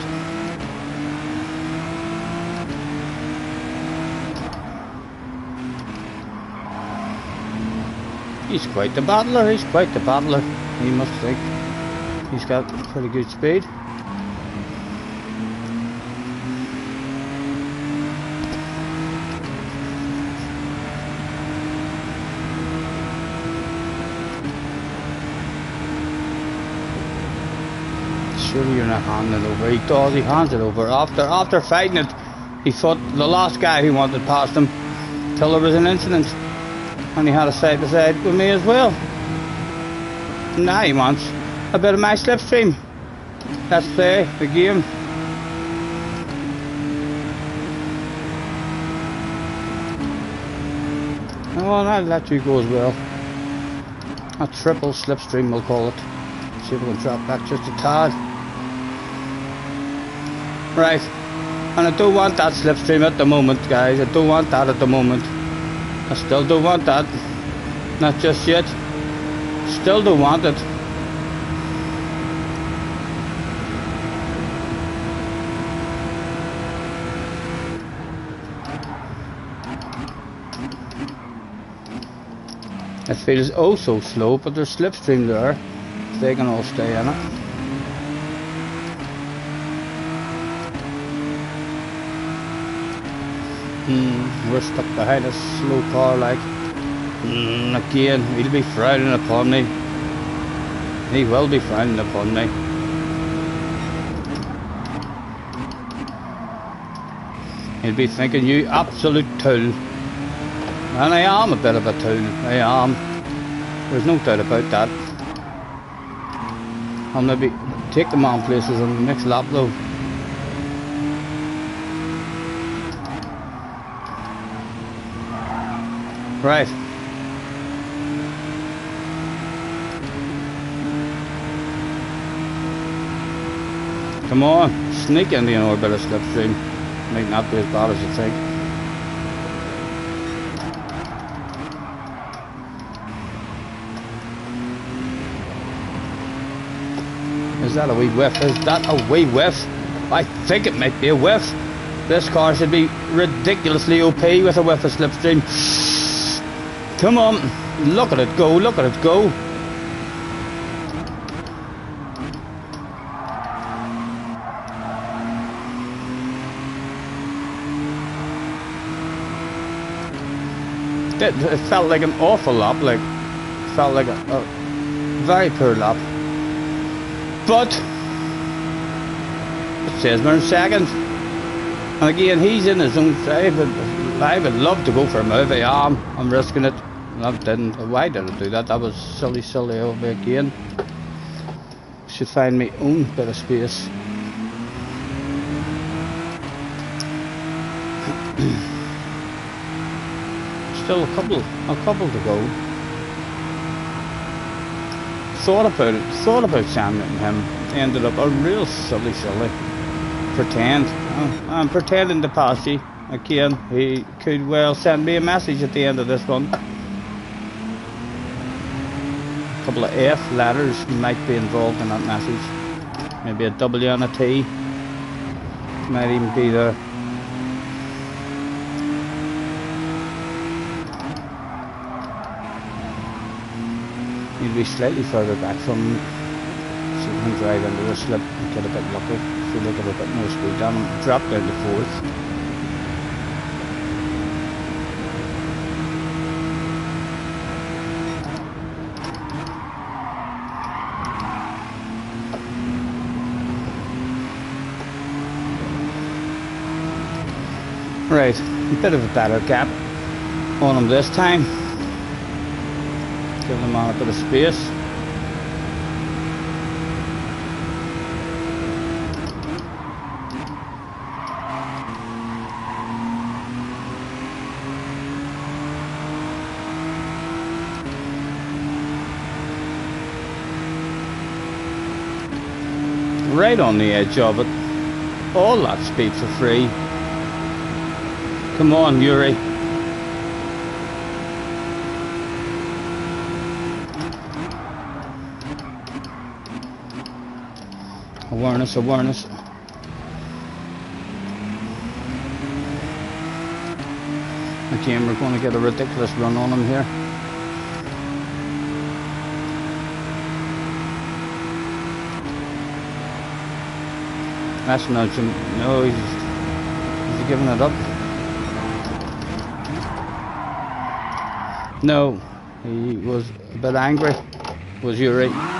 He's quite the battler, he's quite the battler. He must think. He's got pretty good speed. Surely you're not handing it over. He does, he hands it over. After fighting it, he fought the last guy who wanted past him till there was an incident. And he had a side by side with me as well. Now he wants a bit of my slipstream. Let's play the game. Oh, and I'll let you go as well. A triple slipstream, we'll call it. See if we can drop back just a tad. Right. And I don't want that slipstream at the moment, guys. I don't want that at the moment. I still don't want that. Not just yet. Still don't want it. It feels oh so slow, but there's slipstream there. They can all stay in it. We're stuck behind a slow car like. Again, he'll be frowning upon me. He will be frowning upon me. He'll be thinking, you absolute tool. And I am a bit of a tool. I am. There's no doubt about that. I'll maybe take them on places on the next lap though. Right. Come on, sneak in the orbit of slipstream. Might not be as bad as you think. Is that a wee whiff? Is that a wee whiff? I think it might be a whiff. This car should be ridiculously OP with a whiff of slipstream. Come on, look at it go, look at it go. It felt like an awful lap, like, felt like a very poor lap. But it says we're in second. And again, he's in his own side, but I would love to go for a move. I'm risking it. I didn't. Why did I do that? That was silly of me again. Should find my own bit of space. Still a couple to go. Thought about Sam and him. Ended up a real silly. Pretend. I'm pretending to pass you. Again, he could well send me a message at the end of this one. A couple of F letters might be involved in that message. Maybe a W and a T. Might even be there. You'd be slightly further back from him, so you can drive into the slip and get a bit lucky. Feel like a bit more speed down and drop down to fourth. Right, a bit of a better gap on him this time. Giving him on a bit of space. Right on the edge of it. All that speed for free. Come on, Yuri. Awareness, awareness. Again, we're going to get a ridiculous run on him here. That's not him. No, he's giving it up. No, he was a bit angry. Was you right?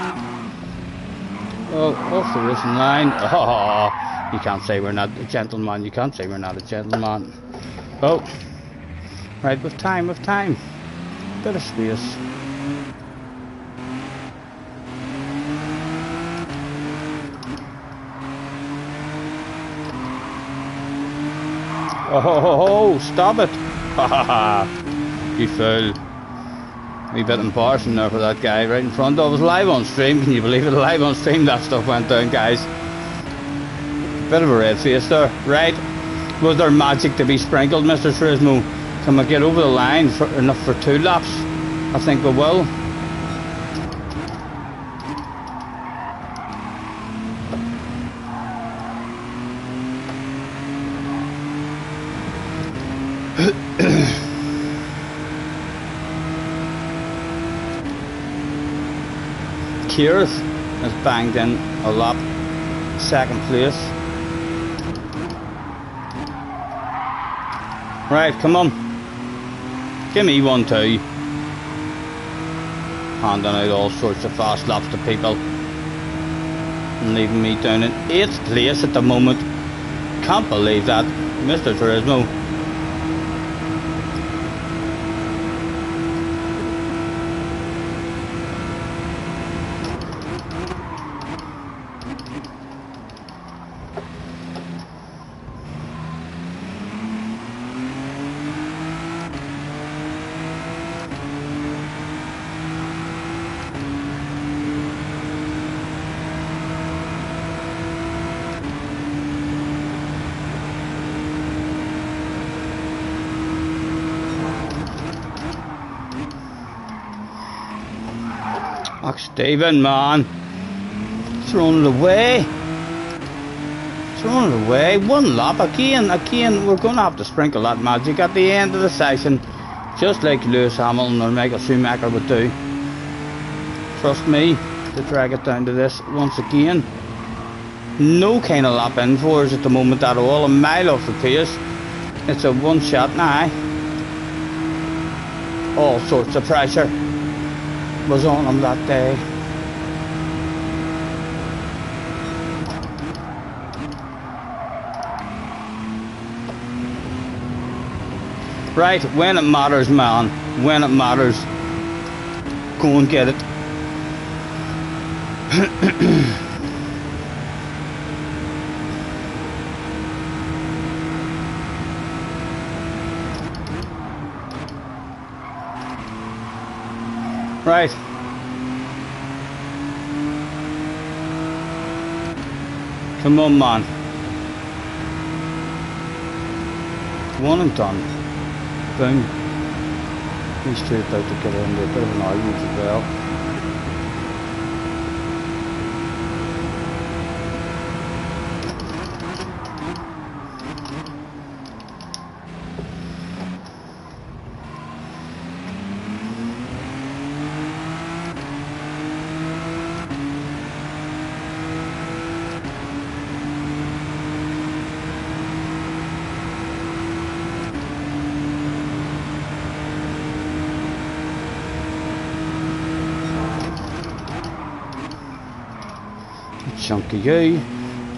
Oh, off the racing line. Oh, you can't say we're not a gentleman. You can't say we're not a gentleman. Oh, right, with time, with time. Bit of space. Oh, stop it. Ha ha ha. You fool. We bit embarrassing there for that guy right in front of us, live on stream. Can you believe it? Live on stream that stuff went down, guys. Bit of a red face there. Right. Was there magic to be sprinkled, Mr. Turismo? Can we get over the line for enough for 2 laps? I think we will. Keirth has banged in a lap, 2nd place. Right, come on. Give me 1-2. Handing out all sorts of fast laps to people. And leaving me down in 8th place at the moment. Can't believe that. Mr. Turismo. Stephen, man, throwing it away. Throwing it away. 1 lap again. We're going to have to sprinkle that magic at the end of the session, just like Lewis Hamilton or Michael Schumacher would do. Trust me to drag it down to this once again. No kind of lap in for us at the moment at all. A mile off the pace. It's a 1 shot now. All sorts of pressure was on him that day. Right, when it matters, man, when it matters, go and get it. Right. Come on, man. 1 and done. Boom. These two about to get into a bit of an argument as well.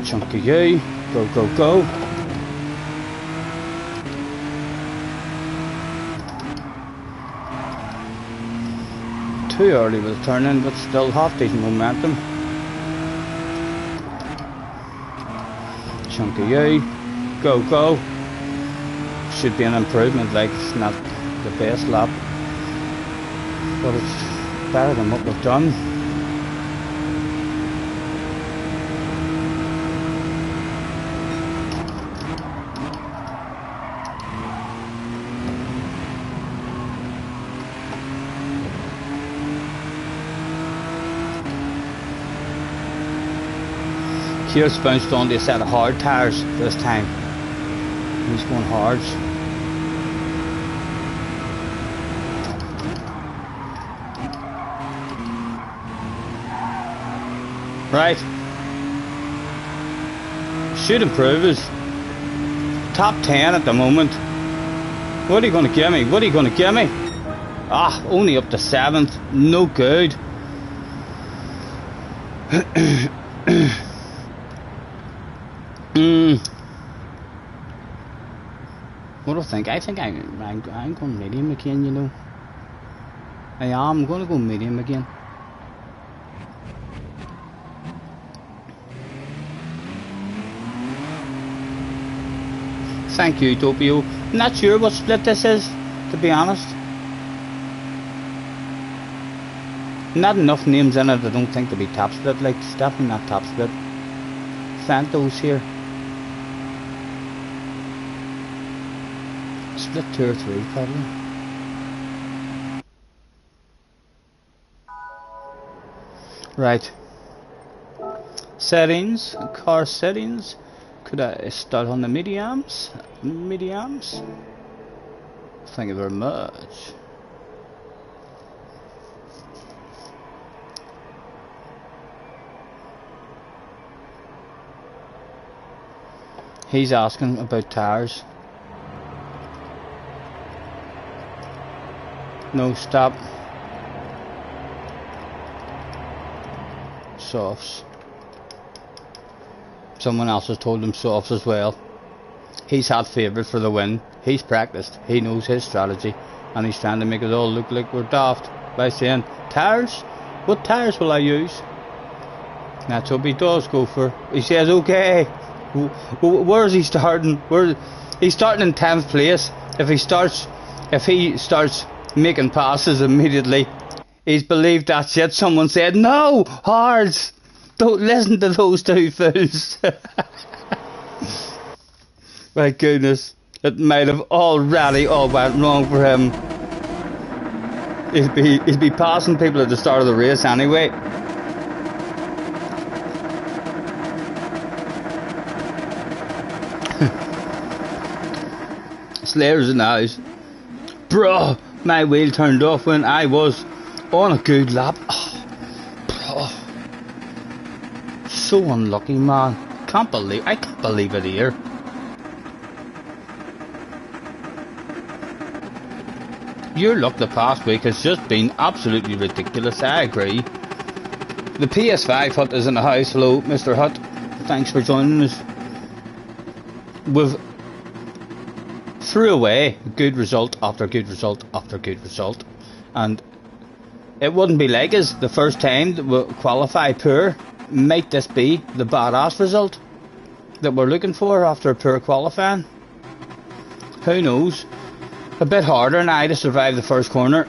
Chunky you, go, go, go. Too early with the turn in, but still half decent momentum. Chunky you, go, go. Should be an improvement, like it's not the best lap, but it's better than what we've done. Kier's bounced onto a set of hard tyres this time. He's going hards. Right. Should improve his top 10 at the moment. What are you going to give me? What are you going to give me? Ah, only up to 7th. No good. What do I think? I think I'm going medium again, you know. I am going to go medium again. Thank you, Topio. Not sure what split this is, to be honest. Not enough names in it, I don't think, to be top split. Like, it's definitely not top split. Santos here. Split 2 or 3, probably. Right. Settings, car settings. Could I start on the mediums? Mediums? Thank you very much. He's asking about tires. No, stop. Softs. Someone else has told him softs as well. He's had favourite for the win. He's practiced. He knows his strategy. And he's trying to make it all look like we're daft by saying, tires? What tires will I use? That's what he does go for. He says, okay. Where is he starting? He's starting in 10th place. If he starts making passes immediately, he's believed that's it. Someone said, no, hards. Don't listen to those two fools. My goodness, it might have already all went wrong for him. He'll be passing people at the start of the race anyway. Slayer's in the house. Bro, my wheel turned off when I was on a good lap. Oh, bro. So unlucky, man. I can't believe it here. Your luck the past week has just been absolutely ridiculous, I agree. The PS5 Hut is in the house. Hello, Mr. Hut. Thanks for joining us. We've threw away good result after good result after good result. And it wouldn't be like us the first time that we qualify poor. Might this be the badass result that we're looking for after poor qualifying? Who knows? A bit harder now to survive the first corner.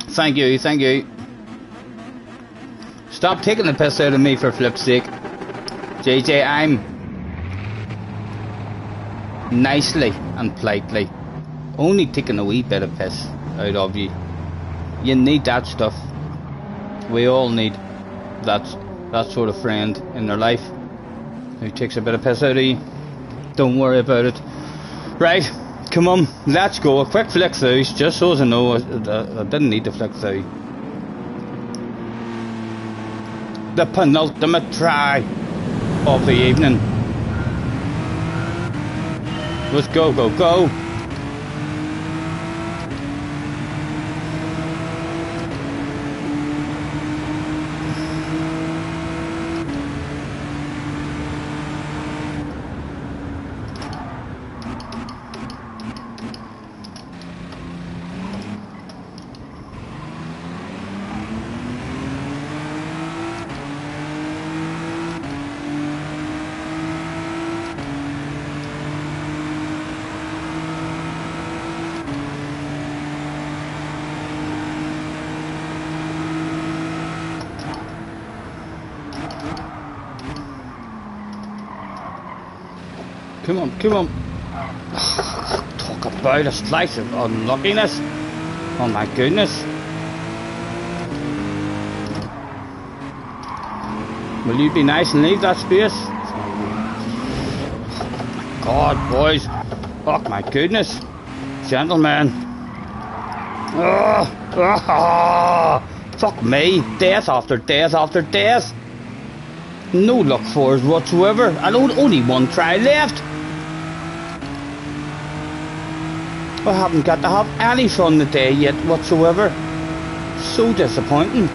Thank you, thank you. Stop taking the piss out of me for flip's sake. JJ, I'm nicely and politely only taking a wee bit of piss out of you. You need that stuff. We all need that sort of friend in their life who takes a bit of piss out of you. Don't worry about it. Right, come on, let's go. A quick flick through, just so as I know, I didn't need to flick through. The penultimate try of the evening. Let's go, go, go. Come on, come on. Talk about a slice of unluckiness. Oh my goodness. Will you be nice and leave that space? God, boys. Oh, my goodness. Gentlemen. Fuck me. Death after death after death. No luck for us whatsoever. And only one try left. I haven't got to have any fun today yet whatsoever. So disappointing.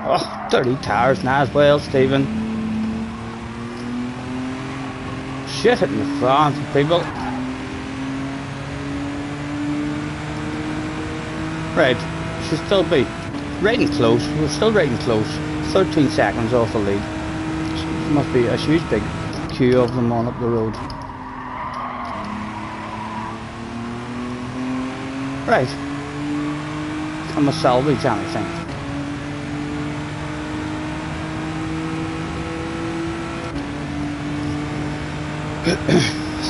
Oh, dirty tires now as well, Stephen. Shit hitting the front, people. Right, should still be right and close. We're still right and close. 13 seconds off the lead. There must be a huge big queue of them on up the road. Right. Can I salvage anything?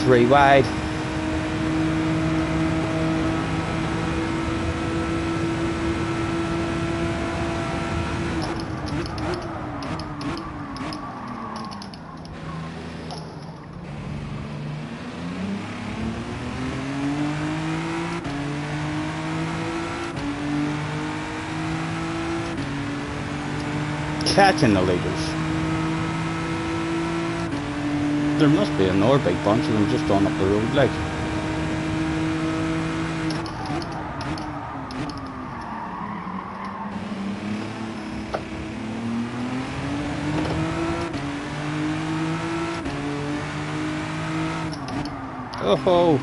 3 wide. Catching the leaders. There must be another big bunch of them just on up the road, like. Oh-ho!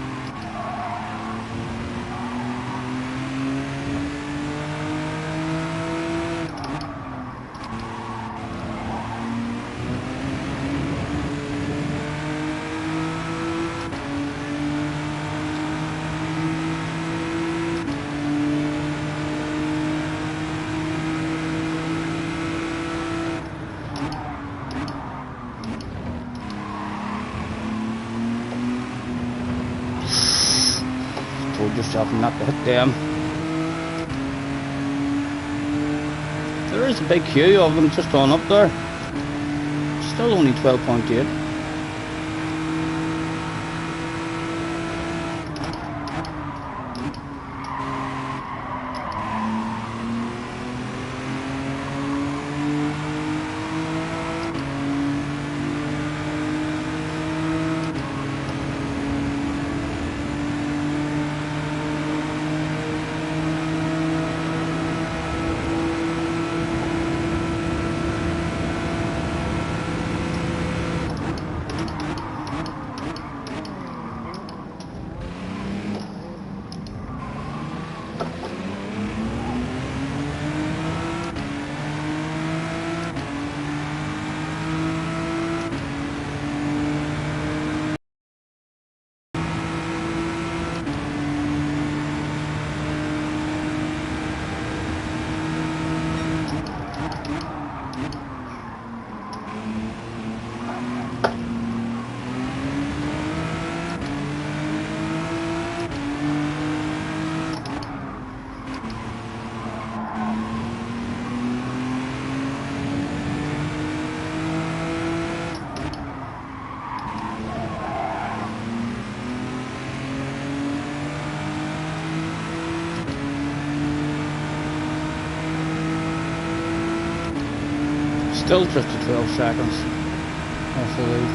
Told yourself not to hit them. There is a big queue of them just on up there. Still only 12.8. Still just to 12 seconds off the lead.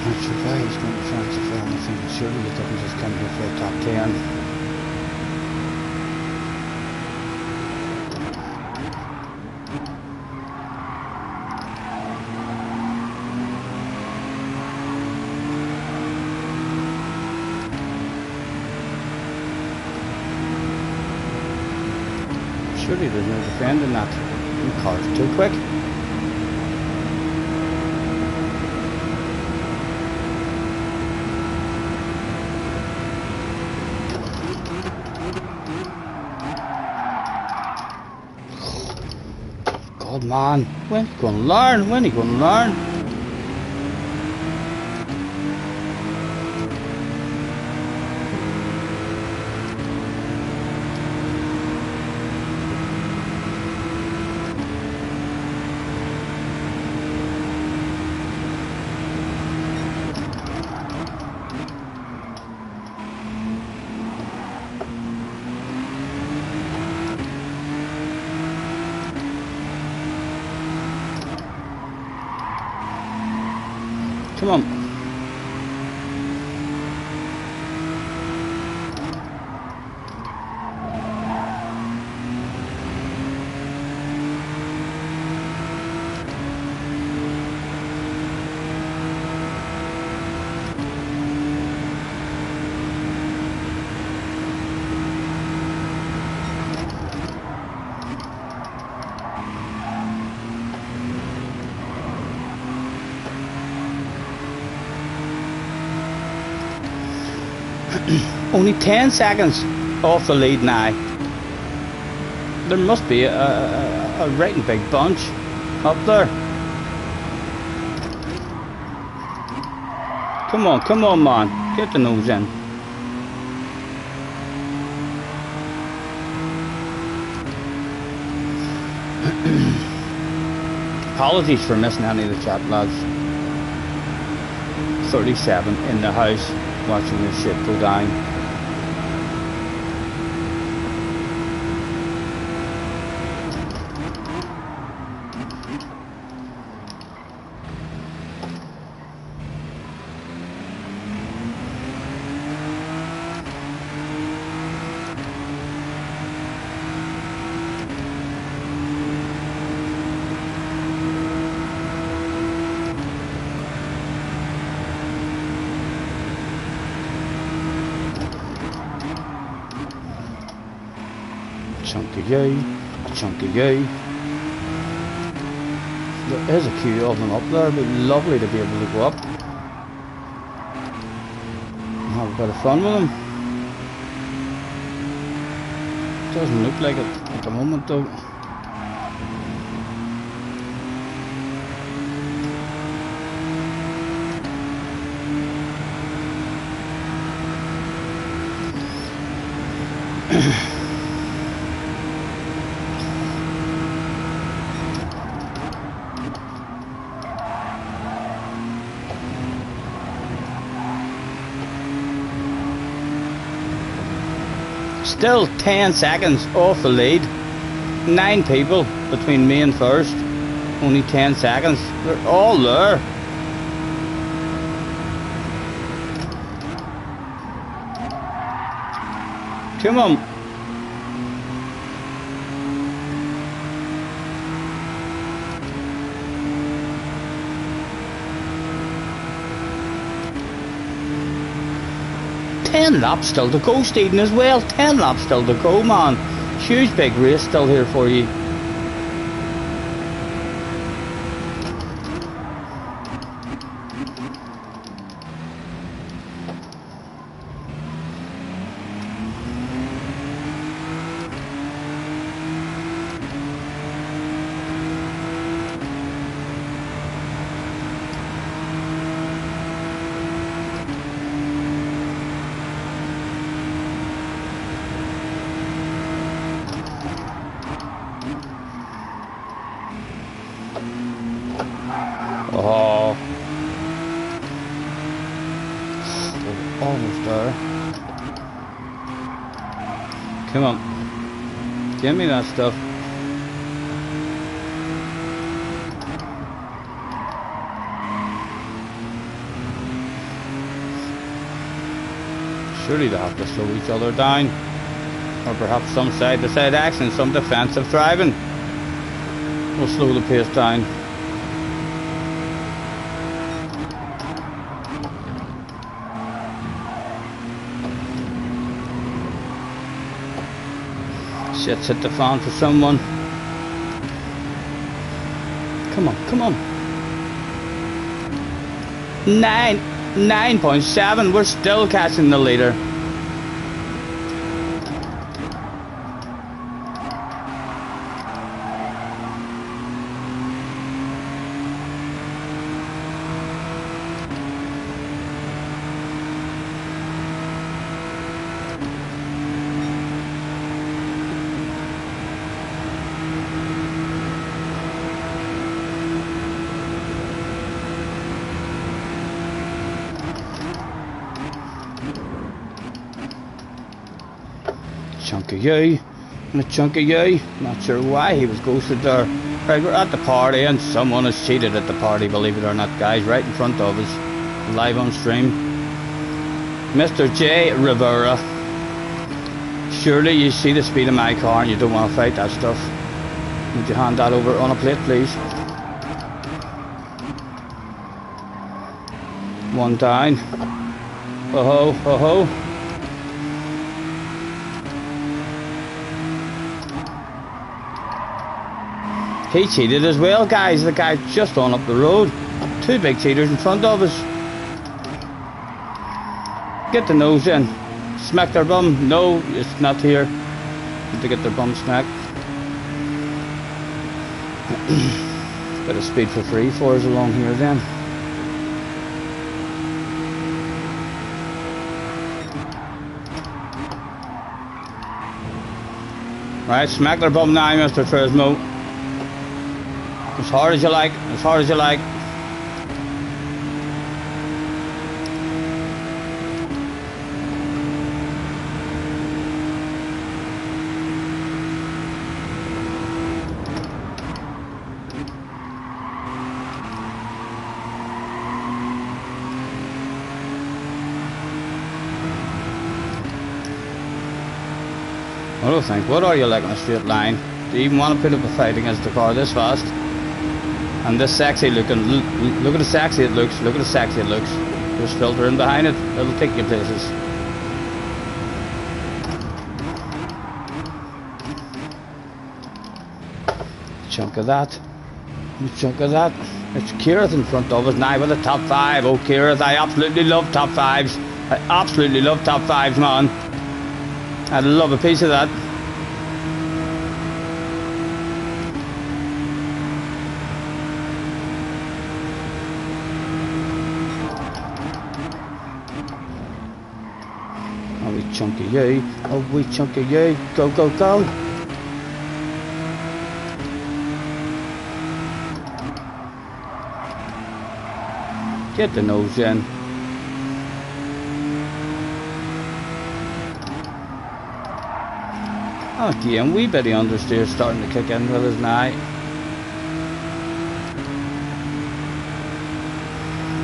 Not sure why he's going to fancy for anything. Surely he doesn't just come here for a top 10. Surely there's no defending that. The car's too quick. Come on, when are you going to learn? When are you going to learn? Come on. Only 10 seconds off the lead now. There must be a right and big bunch up there. Come on, man. Get the nose in. Apologies for missing any of the chat, lads. 37 in the house watching this shit go down. Chunky gay. There is a queue of them up there. It'd be lovely to be able to go up and have a bit of fun with them. Doesn't look like it at the moment though. Still 10 seconds off the lead. 9 people between me and first. Only 10 seconds. They're all there. Come on. Ten laps still to go, Stephen, as well. 10 laps still to go, man. Huge big race still here for you. Oh, we're almost there. Come on, give me that stuff. Surely they have to slow each other down, or perhaps some side-to-side action, some defensive driving will slow the pace down. Shit's hit the fan for someone. Come on, come on. 9.7. We're still catching the leader. chunk of you, and a chunk of you. Not sure why he was ghosted there. Right, we're at the party and someone has cheated at the party, believe it or not, guys, right in front of us, live on stream. Mr. J. Rivera. Surely you see the speed of my car and you don't want to fight that stuff. Would you hand that over on a plate, please? One down. Oh ho, oh ho. He cheated as well, guys. The guy just on up the road. Two big cheaters in front of us. Get the nose in. Smack their bum. No, it's not here. Need to get their bum smacked. Bit of speed for free for us along here then. Right, smack their bum now, Mr. Turismo. As hard as you like, as hard as you like. I don't think, what are you like on a straight line? Do you even want to put up a fight against the car this fast? And this sexy looking, look at the sexy it looks, look at the sexy it looks. There's filter in behind it, it'll take you places. Chunk of that, a chunk of that. It's Kirath in front of us now with the top 5. Oh Kirath, I absolutely love top 5s. I absolutely love top 5s, man. I'd love a piece of that. Oh, we chunk of you. Oh, we chunk of you. Go, go, go. Get the nose in. Again, wee bit of understeer starting to kick in with us now.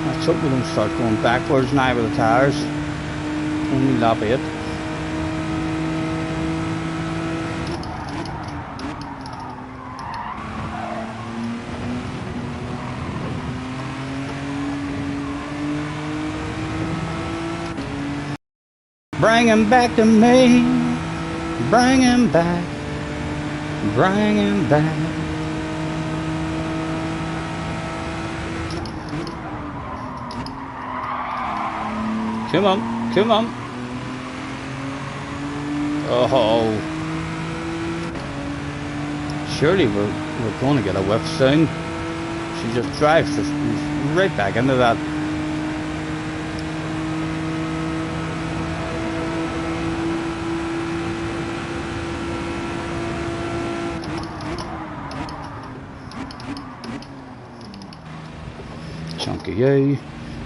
Let's hope we don't start going backwards now with the tyres. Only lap 8. Bring him back to me. Bring him back. Bring him back. Come on, come on. Oh. Surely we're going to get a whiff soon. She just drives us right back into that. Chunk of you,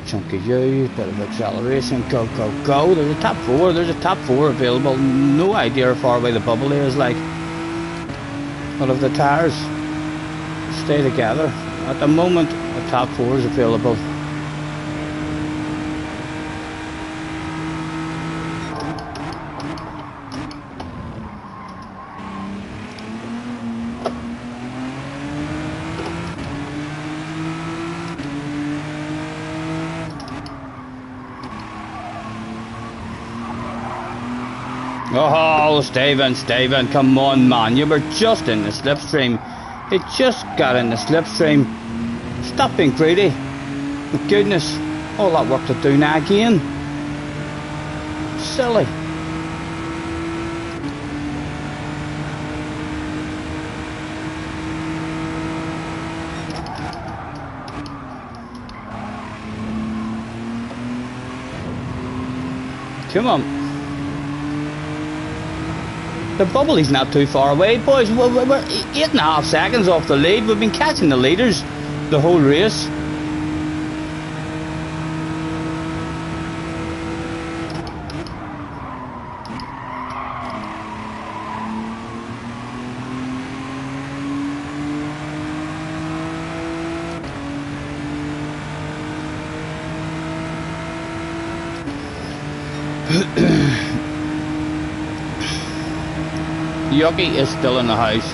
chunk of you, bit of acceleration, go, go, go. There's a top 4, there's a top 4 available. No idea how far away the bubble is, like. But if the tyres stay together, at the moment a top 4 is available. Oh, Steven, come on, man. You were just in the slipstream. It just got in the slipstream. Stop being greedy. My goodness. All that work to do now again. Silly. Come on. The bubble is not too far away, boys. We're 8.5 seconds off the lead. We've been catching the leaders the whole race. Yucky is still in the house.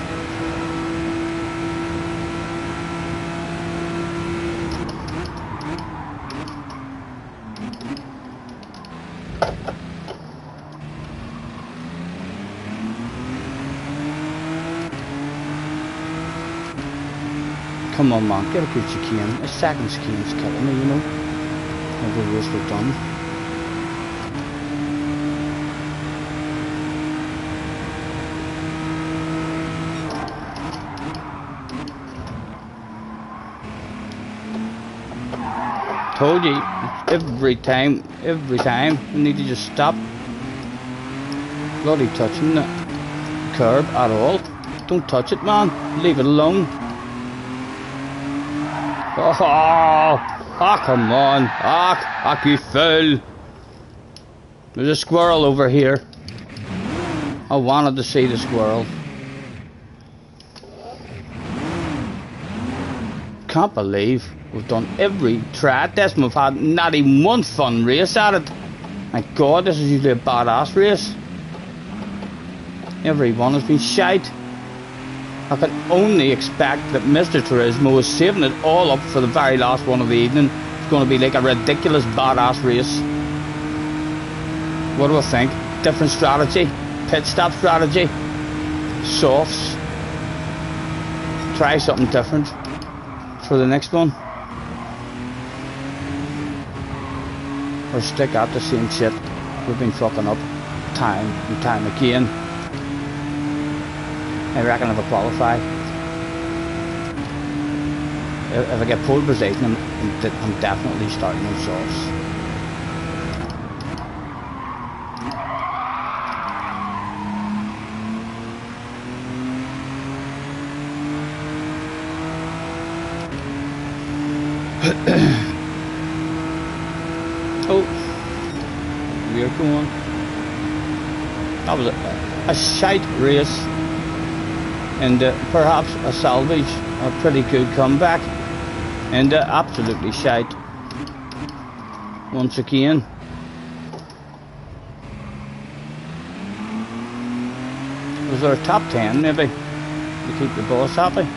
Come on, man, get a good chicane. A second chicane's killing me, you know. Every race we've done. Told you, every time, you need to just stop bloody touching the curb at all. Don't touch it, man. Leave it alone. Oh, come on. You fool. There's a squirrel over here. I wanted to see the squirrel. Can't believe we've done every try at this and we've had not even one fun race at it. My God, this is usually a badass race. Every one has been shite. I can only expect that Mr. Turismo is saving it all up for the very last one of the evening. It's going to be like a ridiculous badass race. What do I think? Different strategy? Pit stop strategy? Softs? Try something different for the next one? Or stick at the same shit we've been fucking up time and time again? I reckon if I qualify, if I get pole position, I'm definitely starting on softs. Oh, we're going. That was a shite race. And perhaps a salvage, a pretty good comeback, and absolutely shite once again. Was there a top 10 maybe to keep the boss happy?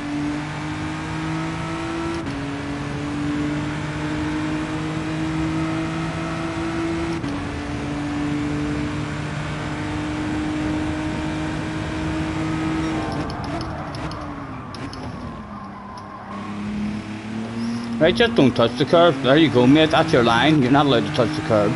Right, just don't touch the curb. There you go, mate. That's your line. You're not allowed to touch the curb.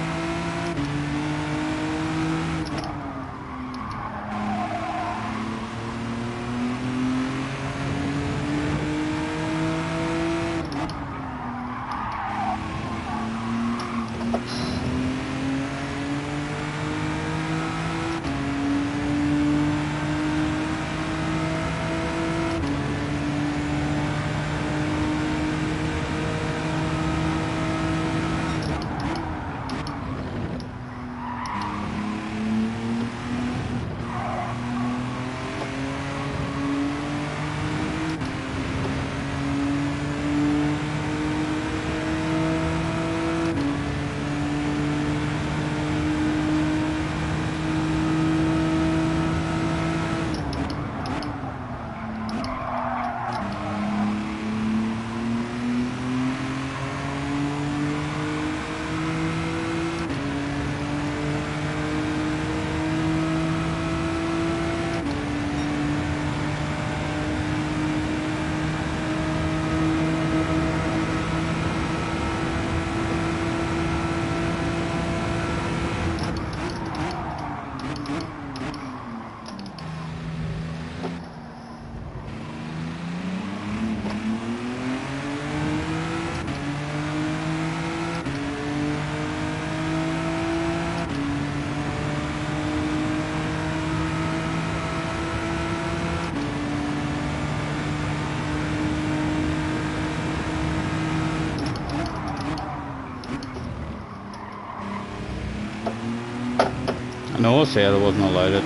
No, I said I wasn't allowed it.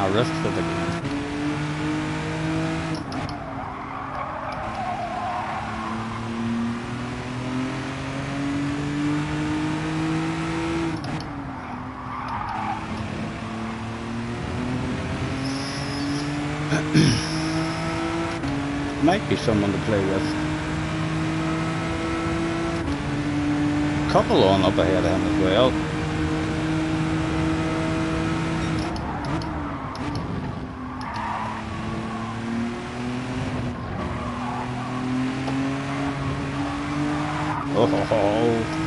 I risked it again. Might be someone to play with. Couple on up ahead of him as well. Oh ho ho.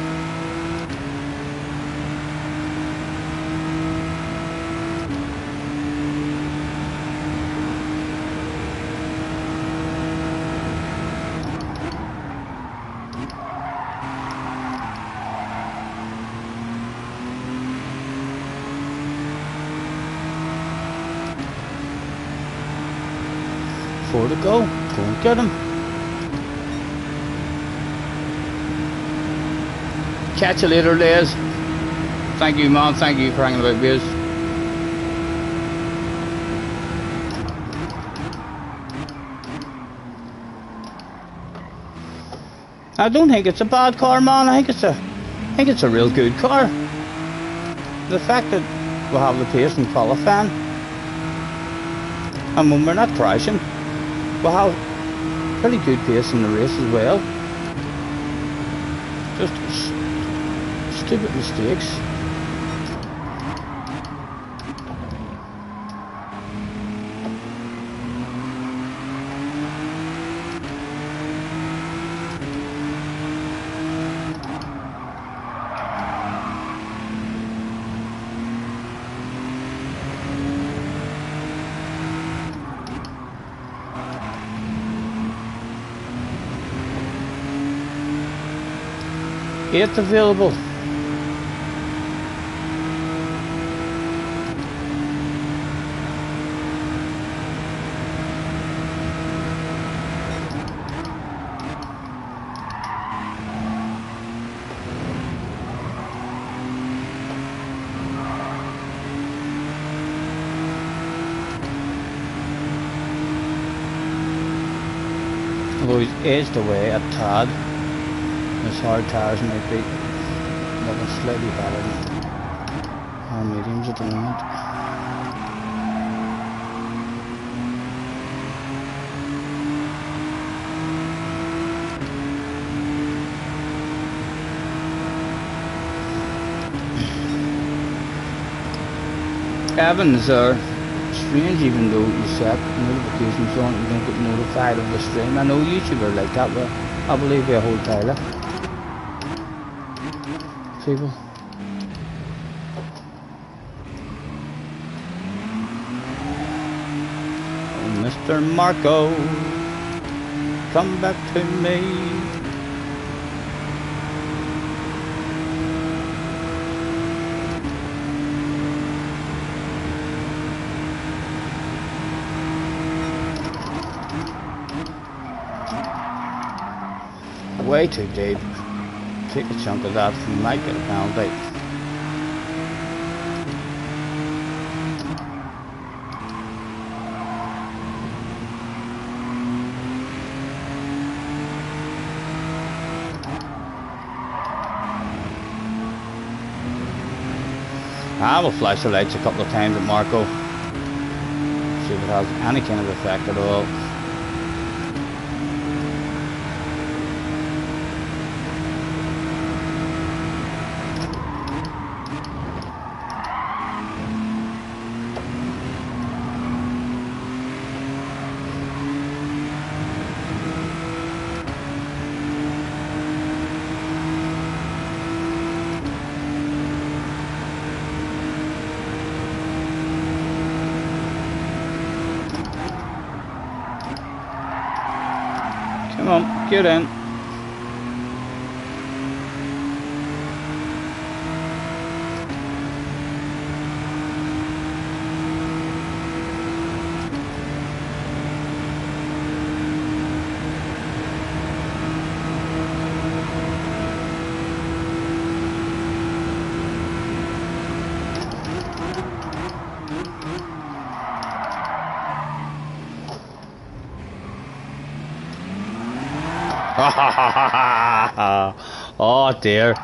Four to go. Go and get him. Catch you later, Les. Thank you, man. Thank you for hanging about with us. I don't think it's a bad car, man. I think it's a real good car. The fact that we have the pace in qualifying, and when we're not crashing, we have pretty good pace in the race as well. Just stupid mistakes. Eighth available. Although he's edged away a tad. His hard tires might be looking slightly better than our mediums at the moment. Evans are strange, even though you set notifications on, you don't get notified of the stream. I know YouTubers like that, but I believe we hold Tyler. People. Oh, Mr. Marco, come back to me. Way too deep. Take a chunk of that, you might get a penalty. I will flash the lights a couple of times at Marco. See if it has any kind of effect at all. Come on, get in. Oh dear.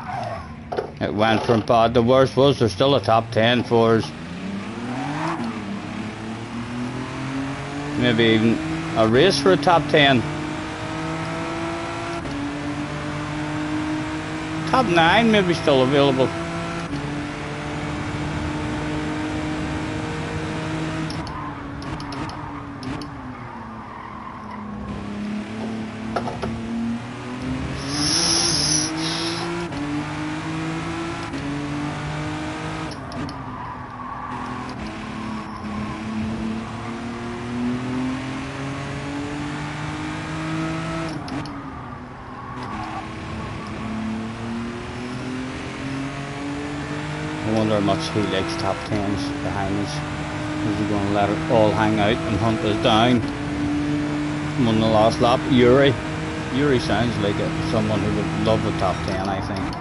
It went from bad to worse. Was there still a top 10 for us? Maybe even A race for a top 10. Top 9 maybe still available. I wonder how much he likes top 10s behind us. Is he going to let it all hang out and hunt us down? On the last lap, Yuri. Yuri sounds like someone who would love a top 10, I think.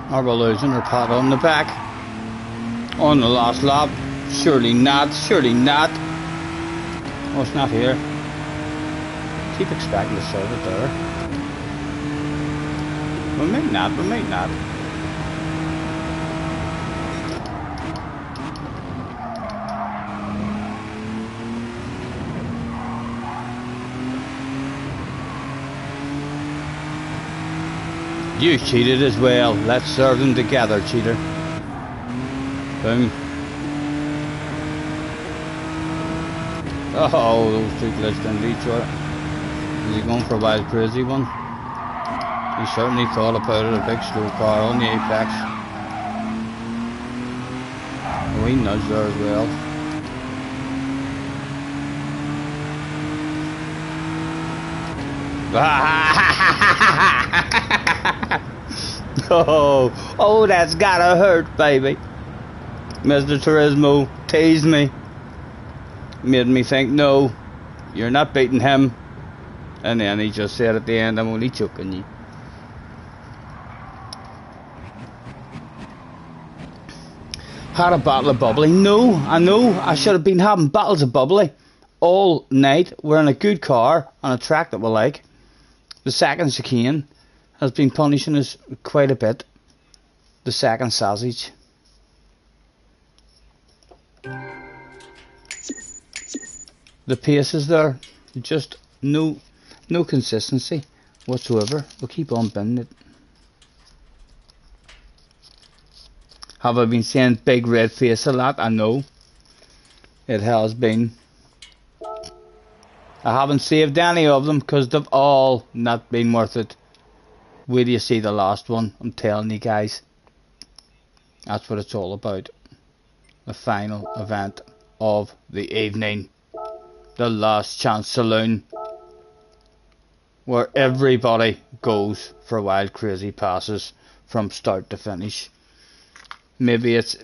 Are we losing her pat on the back? On the last lap? Surely not, surely not. Oh, it's not here. Keep expecting to serve it there. We might not, we might not. You cheated as well. Let's serve them together, cheater. Boom. Oh, those two glitched into each other. Is he going for a wild crazy one? He certainly thought about it. A big slow car on the apex. A wee nudge there as well. Oh, that's gotta hurt, baby. Mr. Turismo teased me. Made me think, no, you're not beating him. And then he just said at the end, I'm only choking you. Had a bottle of bubbly. No, I know. I should have been having bottles of bubbly all night. We're in a good car on a track that we like. The second chicane has been punishing us quite a bit. The second sausage. The pace is there. Just no consistency whatsoever. We'll keep on binning it. Have I been saying big red face a lot? I know. It has been. I haven't saved any of them because they've all not been worth it. Wait till you see the last one. I'm telling you guys. That's what it's all about. The final event of the evening. The last chance saloon. Where everybody goes for wild crazy passes from start to finish. Maybe it's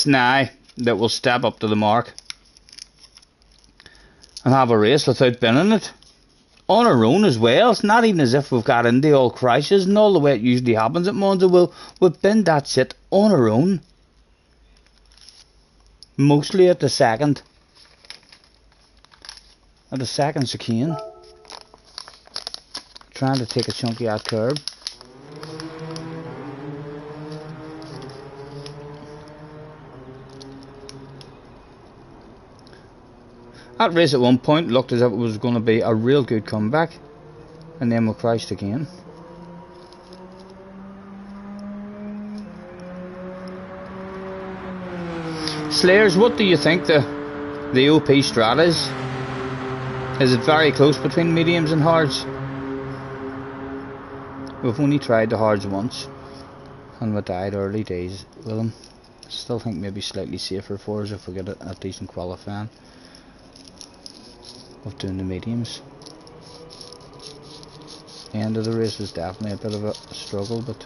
now that we'll step up to the mark and have a race without binning it on our own as well. It's not even as if we've got into all crashes and all the way it usually happens at Monza. We'll bin that shit on our own, mostly at the second. at the second chicane, trying to take a chunky out curb. That race at one point looked as if it was going to be a real good comeback, and then we crashed again. Slayers, what do you think the OP strat is? Is it very close between mediums and hards? We've only tried the hards once, and we died early days with them. Still think maybe slightly safer for us if we get a decent qualifying of doing the mediums. The end of the race was definitely a bit of a struggle, but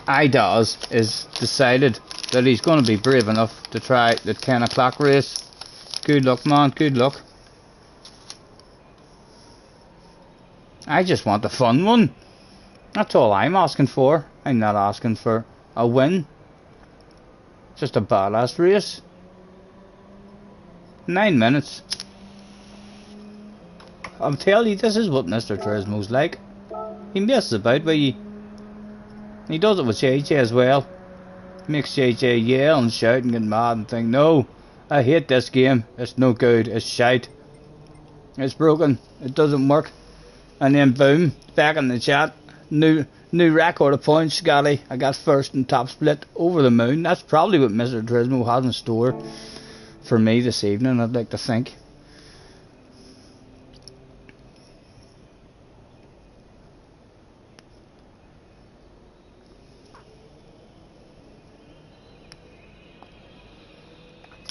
Idaz is decided that he's going to be brave enough to try the 10 o'clock race. Good luck, man, good luck. I just want a fun one. That's all I'm asking for. I'm not asking for a win. Just a badass race. 9 minutes. I'm telling you, this is what Mr. Turismo's like. He messes about with you. He does it with JJ as well. Makes JJ yell and shout and get mad and think, no, I hate this game. It's no good. It's shite. It's broken. It doesn't work. And then boom, back in the chat. New record of points, Scotty. I got first in top split. Over the moon. That's probably what Mr. Turismo has in store for me this evening, I'd like to think.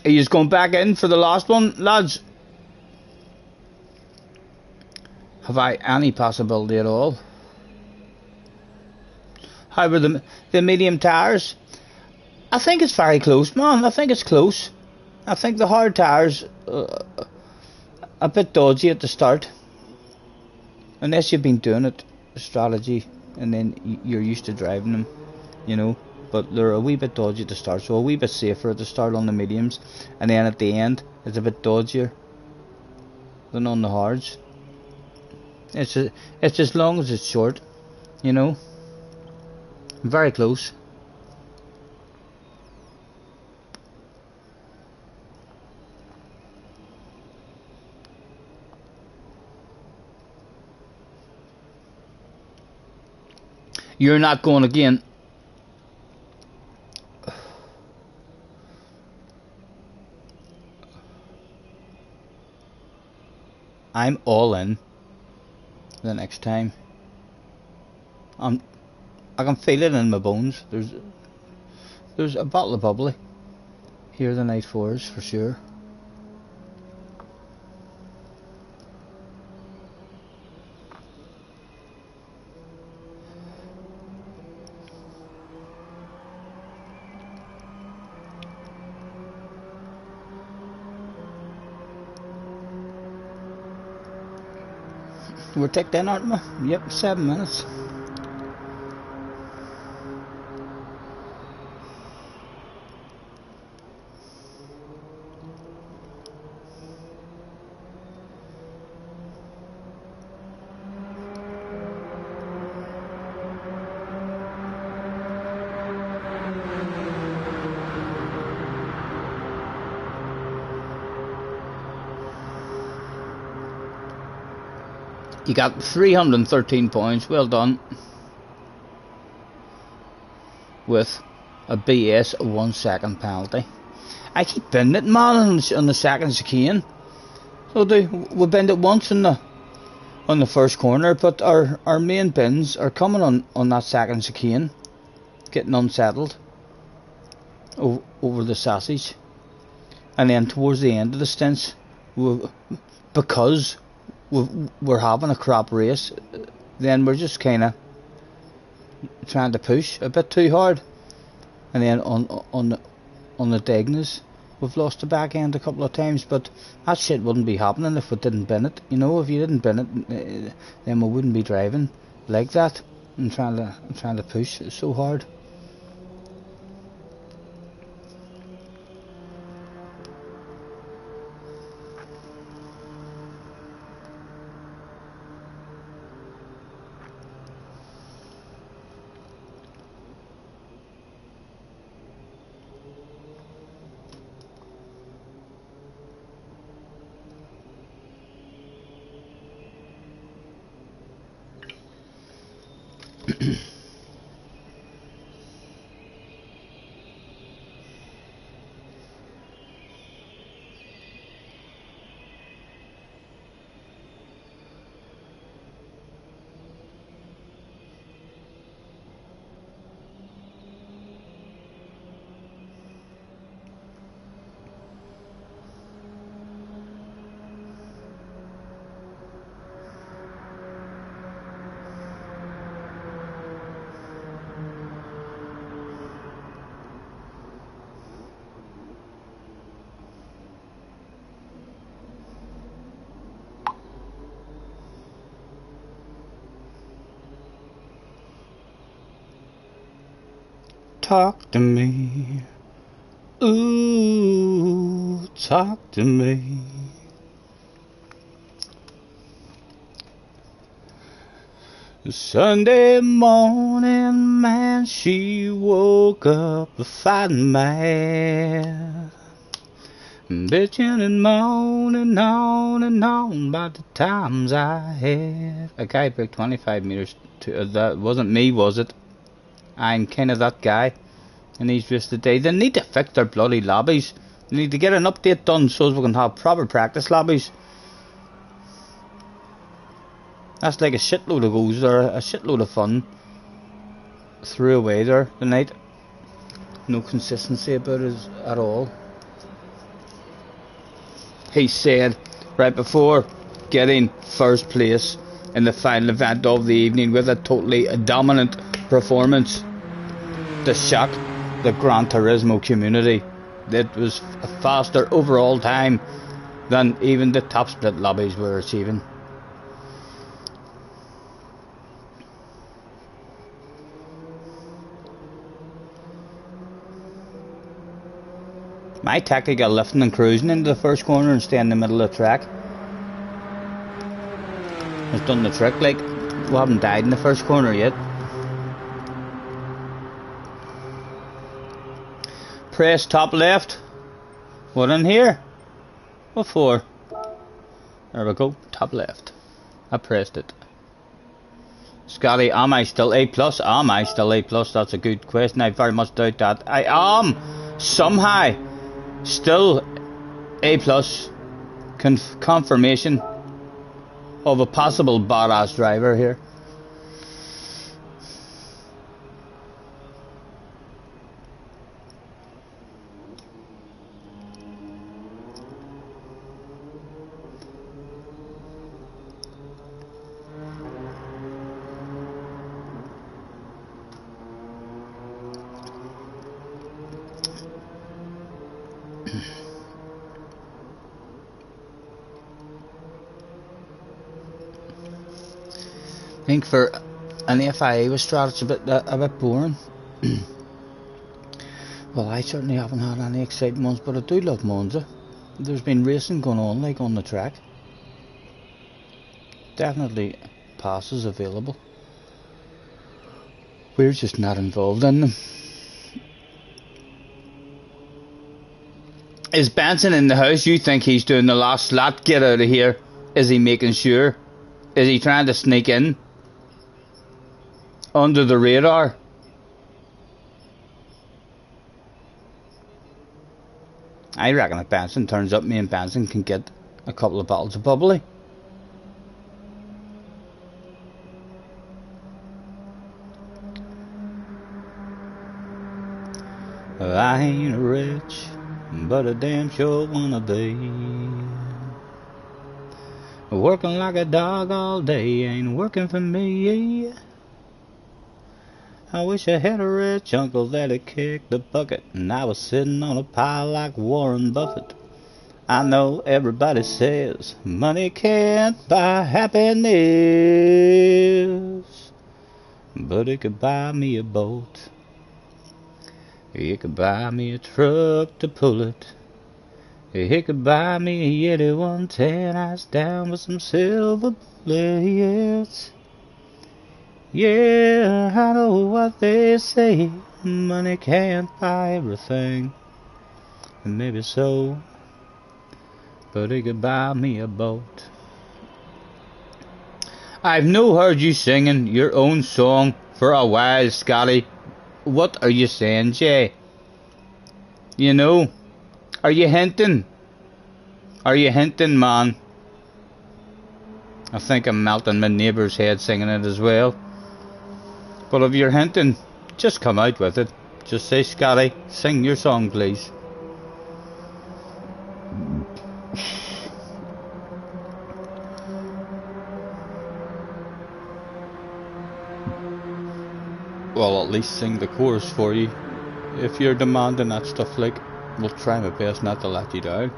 Are you just going back in for the last one, lads? Have I any possibility at all? How were the medium tires? I think it's very close, man. I think it's close. I think the hard tires a bit dodgy at the start. Unless you've been doing it, strategy, and then you're used to driving them, you know. But they're a wee bit dodgy at the start, so a wee bit safer at the start on the mediums, and then at the end it's a bit dodgier than on the hards. It's as long as it's short, you know. Very close. You're not going again. I'm all in the next time. I can feel it in my bones. There's a bottle of bubbly here the night for us, for sure. We're ticked in, aren't we? Yep, 7 minutes. You got 313 points, well done. With a BS 1 second penalty. I keep bending it, man, on the second chicane. So we bend it once on the first corner, but our main bends are coming on that second chicane, getting unsettled over the sausage. And then towards the end of the stints, because we're having a crap race, then we're just kind of trying to push a bit too hard, and then on the diagonals We've lost the back end a couple of times, but that shit wouldn't be happening if we didn't bin it. You know, if you didn't bin it, then we wouldn't be driving like that and trying to push so hard. Talk to me, ooh, talk to me. Sunday morning, man, she woke up a fighting mad, bitching and moaning on and on about the times I had. A guy broke 25 meters to that wasn't me, was it? I'm kind of that guy in these races today. They need to fix their bloody lobbies. They need to get an update done so we can have proper practice lobbies. That's like a shitload of goals there, a shitload of fun threw away there tonight. No consistency about it at all. He said right before getting first place in the final event of the evening with a totally dominant performance to shock the Gran Turismo community. It was a faster overall time than even the top split lobbies were achieving. My tactic of lifting and cruising into the first corner and staying in the middle of the track has done the trick. Like, we haven't died in the first corner yet. Press top left. What in here? What for? There we go, top left. I pressed it. Scotty, am I still A+? Am I still A+? That's a good question. I very much doubt that. I am somehow still A+. Confirmation of a possible badass driver here. I think for an FIA with Strat it's a bit boring. Well, I certainly haven't had any exciting ones, but I do love Monza. There's been racing going on, like on the track. Definitely passes available. We're just not involved in them. Is Benson in the house? You think he's doing the last slot? Get out of here. Is he making sure? Is he trying to sneak in? Under the radar? I reckon if Benson turns up, me and Benson can get a couple of bottles of bubbly. I ain't rich, but I damn sure wanna be. Working like a dog all day ain't working for me. I wish I had a rich uncle that'd kick the bucket, and I was sitting on a pile like Warren Buffett. I know everybody says money can't buy happiness, but it could buy me a boat. It could buy me a truck to pull it. It could buy me a Yeti 110 iced down with some silver bullets. Yeah, I know what they say, money can't buy everything, and maybe so, but it could buy me a boat. I've no heard you singing your own song for a while, Scotty. What are you saying, Jay? You know, are you hinting? Are you hinting, man? I think I'm melting my neighbour's head singing it as well. But if you're hinting, just come out with it. Just say, Scotty, sing your song, please. Well, at least sing the chorus for you. If you're demanding that stuff, like, we'll try my best not to let you down.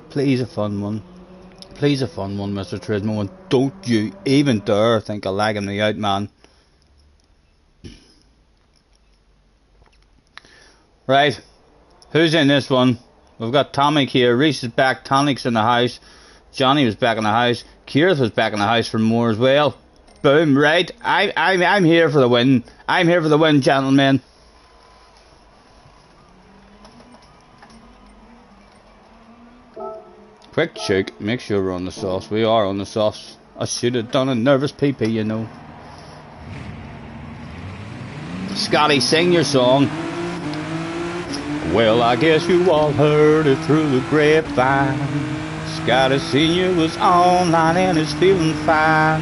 Please, a fun one. Please, a fun one, Mr. Turismo, and don't you even dare think of lagging me out, man. Right, who's in this one? We've got Tomic here. Reese is back. Tonic's in the house. Johnny was back in the house. Keith was back in the house for more as well. Boom, right. I'm here for the win. I'm here for the win, gentlemen. Quick check, make sure we're on the sauce. We are on the sauce. I should have done a nervous PP, you know. Scotty, sing your song. Well, I guess you all heard it through the grapevine. Scotty Senior was online and is feeling fine.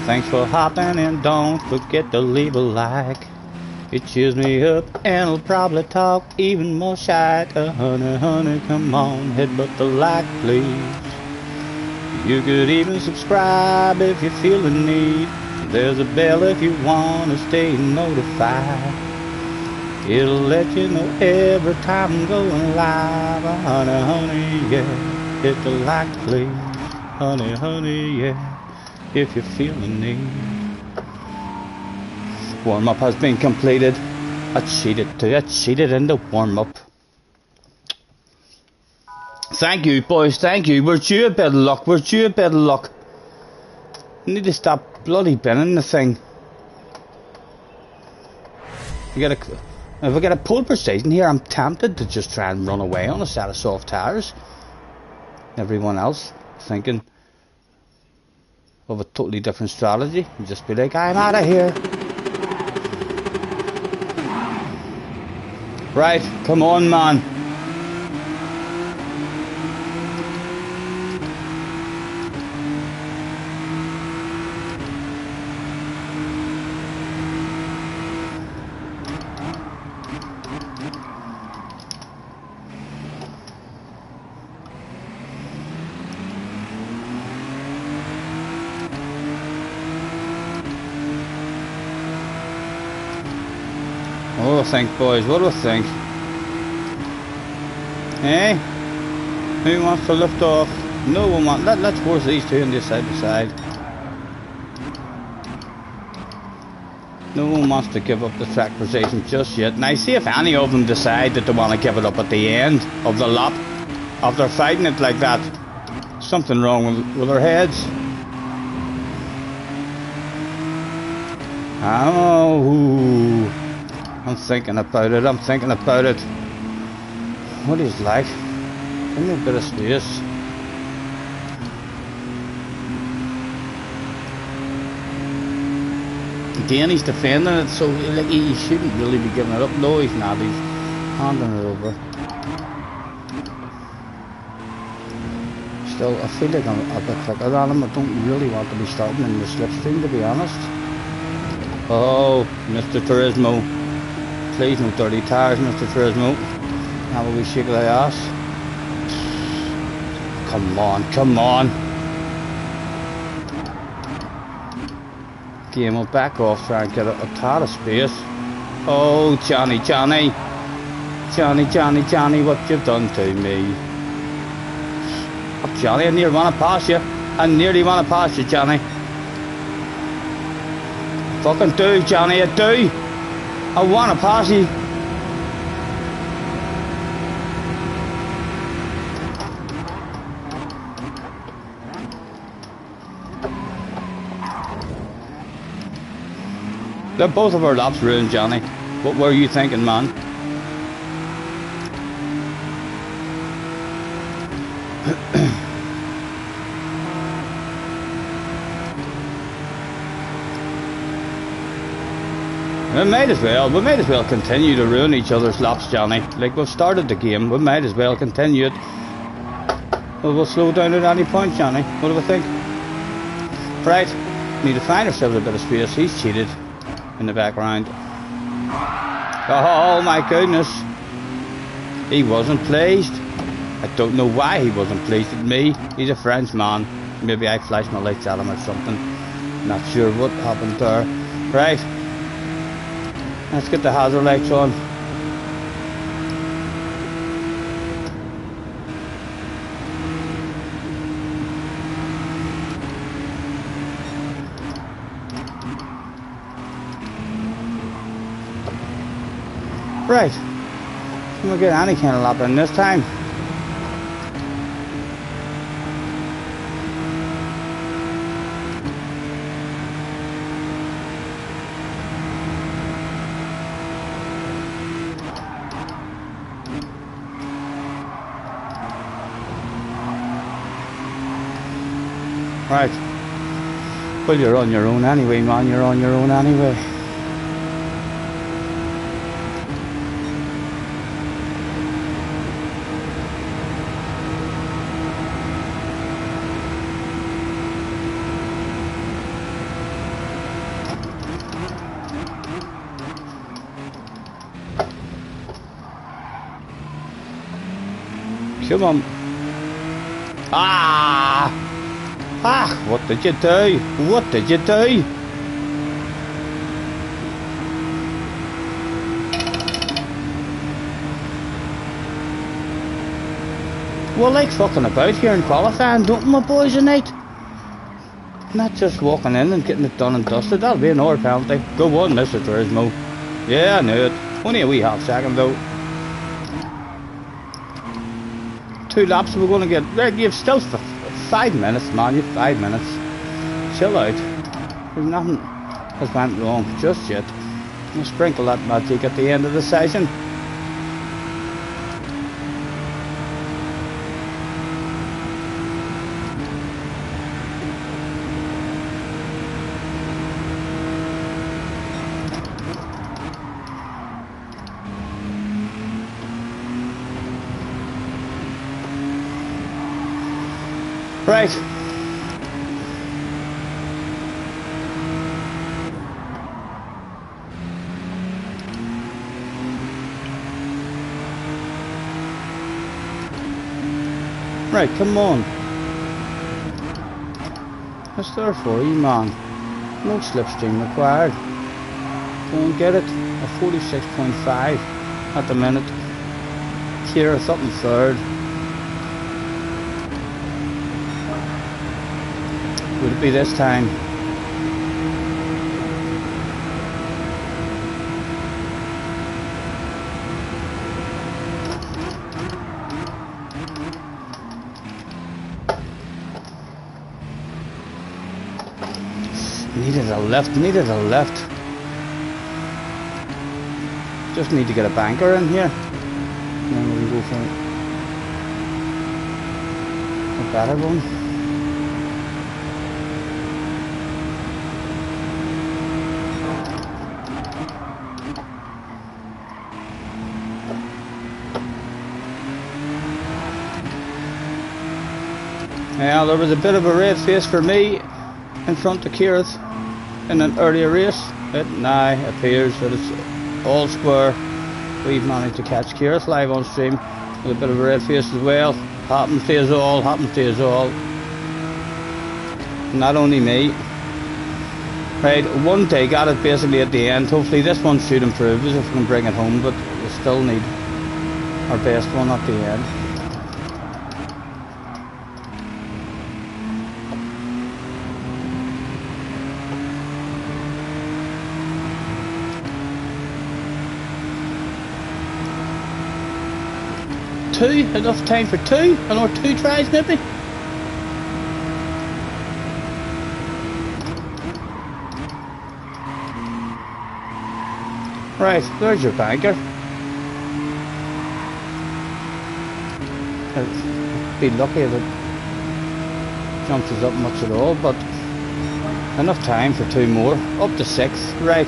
Thanks for hopping in, don't forget to leave a like. It cheers me up and I'll probably talk even more shite. Honey, come on, headbutt the like, please. You could even subscribe if you feel the need. There's a bell if you want to stay notified. It'll let you know every time I'm going live. Honey, yeah. Hit the like, please. Honey, yeah. If you feel the need. Warm-up has been completed. I cheated in the warm-up. Thank you, boys, thank you. We're due a bit of luck, I need to stop bloody binning the thing. If I get a pole precision here, I'm tempted to just try and run away on a set of soft tires. Everyone else thinking of a totally different strategy and just be like, I'm out of here. Right, come on, man. What do I think, boys? What do I think? Eh? Who wants to lift off? No one wants. Let's force these two in this side by side. No one wants to give up the track position just yet. Now, see if any of them decide that they want to give it up at the end of the lap after fighting it like that. Something wrong with their heads. Oh. I'm thinking about it, What is like? Give me a bit of space. Again, he's defending it, so like he shouldn't really be giving it up. No, he's not, he's handing it over. Still, I feel like I'm a bit quicker on him. I don't really want to be starting in the slipstream, to be honest. Oh, Mr. Turismo. Please, no dirty tires, Mr. Turismo. Have a wee shake of the ass. Come on. game. We'll back off, try and get a tad of space. Oh, Johnny, Johnny, Johnny, Johnny, Johnny, what you've done to me. Oh, Johnny, I nearly want to pass you. I nearly want to pass you, Johnny. Fucking do, Johnny, I do. I want to pass you. They're both of our laps ruined, Johnny. What were you thinking, man? We might as well continue to ruin each other's laps, Johnny. Like, we've started the game, we might as well continue it. We'll slow down at any point, Johnny. What do we think? Right, need to find ourselves a bit of space. He's cheated in the background. Oh my goodness. He wasn't pleased. I don't know why he wasn't pleased with me. He's a French man. Maybe I flashed my lights at him or something. Not sure what happened there. Right. Let's get the hazard lights on. Right. We'll get any kind of lap in this time. Right. Well, you're on your own anyway, man. You're on your own anyway. Come on. Ah! Ah! What did you do? What did you do? Well, like fucking about here in qualifying, don't my boys tonight? Not just walking in and getting it done and dusted. That'll be another penalty. Go on, Mr. Turismo. Yeah, I knew it. Only a wee half second though. 2 laps we're going to get. You've still 5 minutes, man. You've 5 minutes. Chill out. There's nothing has went wrong just yet. We'll sprinkle that magic at the end of the session. Right. Right, come on. That's there for you, man. No slipstream required. Go and get it. A 46.5 at the minute. Kira's up in third. Would it be this time? Needed a lift, needed a lift. Just need to get a banker in here. And then we can go for a better one. Yeah, there was a bit of a red face for me in front of Keirth in an earlier race. It now appears that it's all square. We've managed to catch Keirth live on stream with a bit of a red face as well. Happens to us all, happens to us all. Not only me. Right, one day got it basically at the end. Hopefully this one should improve us if we can bring it home, but we still need our best one at the end. Two, enough time for two, another 2 tries maybe. Right, there's your banker. Be lucky if it jumps us up much at all, but enough time for 2 more. Up to 6, right.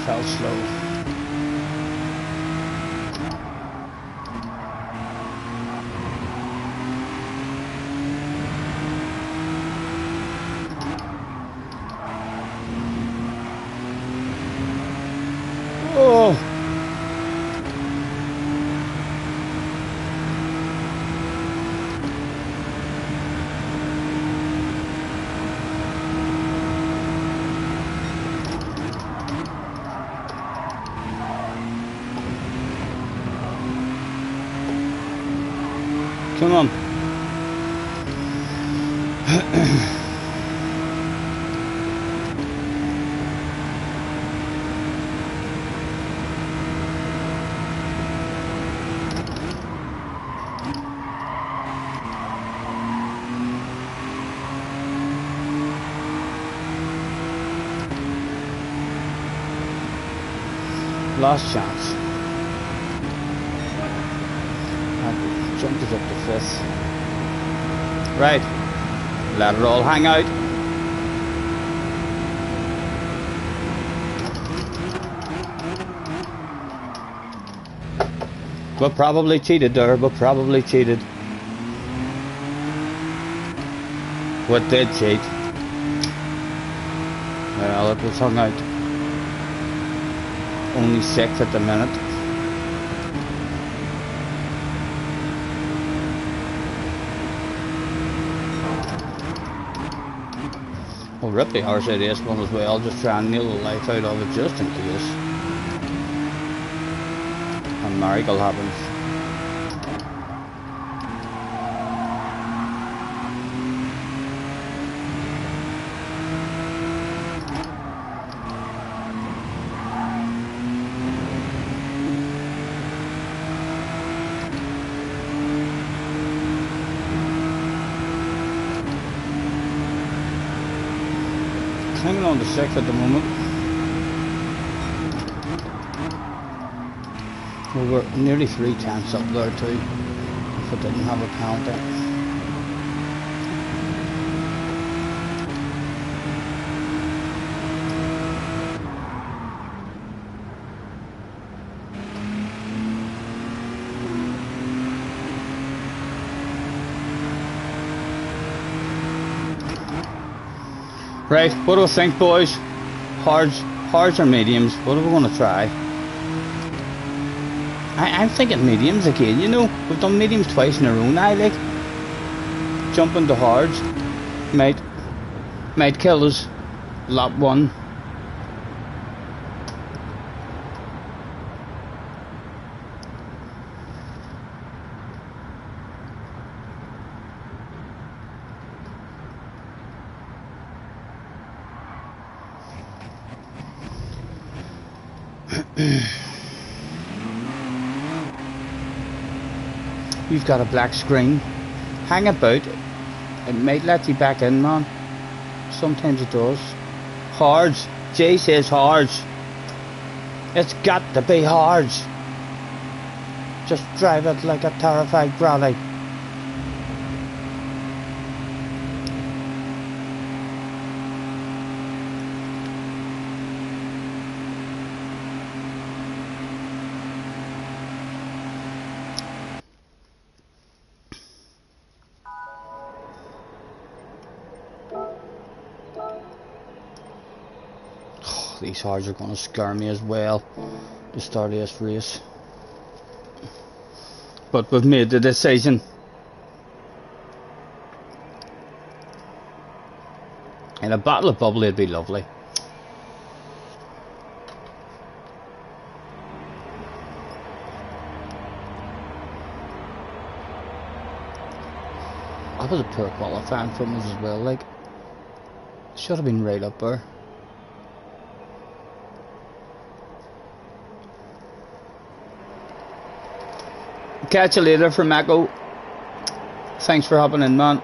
Fell slow. Oh. Come on. Last chance. Jumped us up to 5th. Right. Let it all hang out. But probably cheated there, but probably cheated. What did cheat? Well, it was hung out. Only 6 at the minute. We'll rip the arse out of this one as well, just try and nail the life out of it just in case. A miracle happens. Hanging on to 6 at the moment. We were nearly 3 tenths up there too, if it didn't have a penalty. Right, what do we think, boys? Hards or mediums? What are we going to try? I'm thinking mediums again, you know. We've done mediums twice in a row now, like. Jumping to hards might kill us. Lap 1. You've got a black screen. Hang about. It might let you back in, man. Sometimes it does. Hards. Jay says hards. It's got to be hards. Just drive it like a terrified granny. These cars are going to scare me as well to start this race. But we've made the decision. And a battle of bubbly would be lovely. That was a poor qualifying from us as well, like. Should have been right up there. Catch you later from Echo. Thanks for hopping in, man.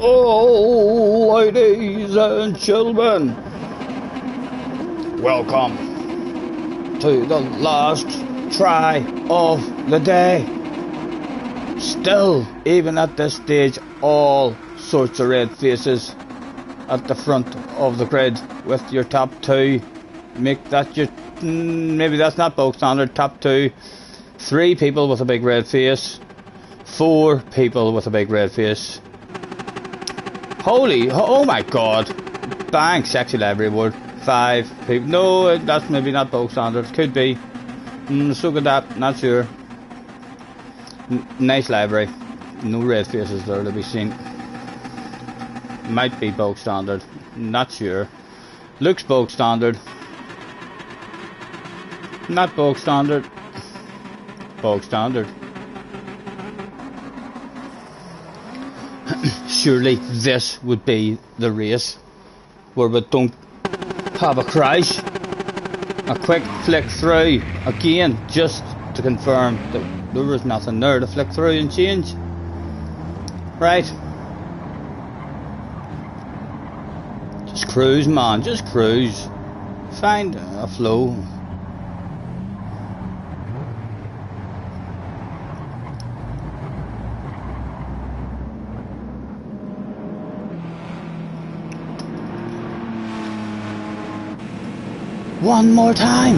Oh, ladies and gentlemen, welcome to the last try of the day. Still, even at this stage, all sorts of red faces at the front of the grid with your top two. Make that your, maybe that's not bulk standard, top two. 3 people with a big red face. 4 people with a big red face. Holy, oh my god. Bang, sexy leaderboard. 5 people. No, that's maybe not bulk standard. Could be. So good that, not sure. Nice library. No red faces there to be seen. Might be bulk standard. Not sure. Looks bulk standard. Not bulk standard. Bulk standard. Surely this would be the race where we don't have a crash. A quick flick through again, just to confirm that there was nothing there to flick through and change. Right. Just cruise, man, just cruise. Find a flow. One more time.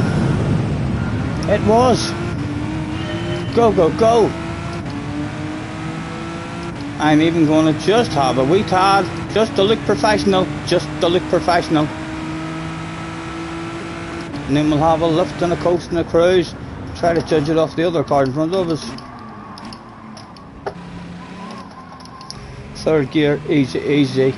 It was. Go, go, go. I'm even going to just have a wee tad, just to look professional, just to look professional. And then we'll have a lift and a coast and a cruise. Try to judge it off the other car in front of us. 3rd gear, easy, easy.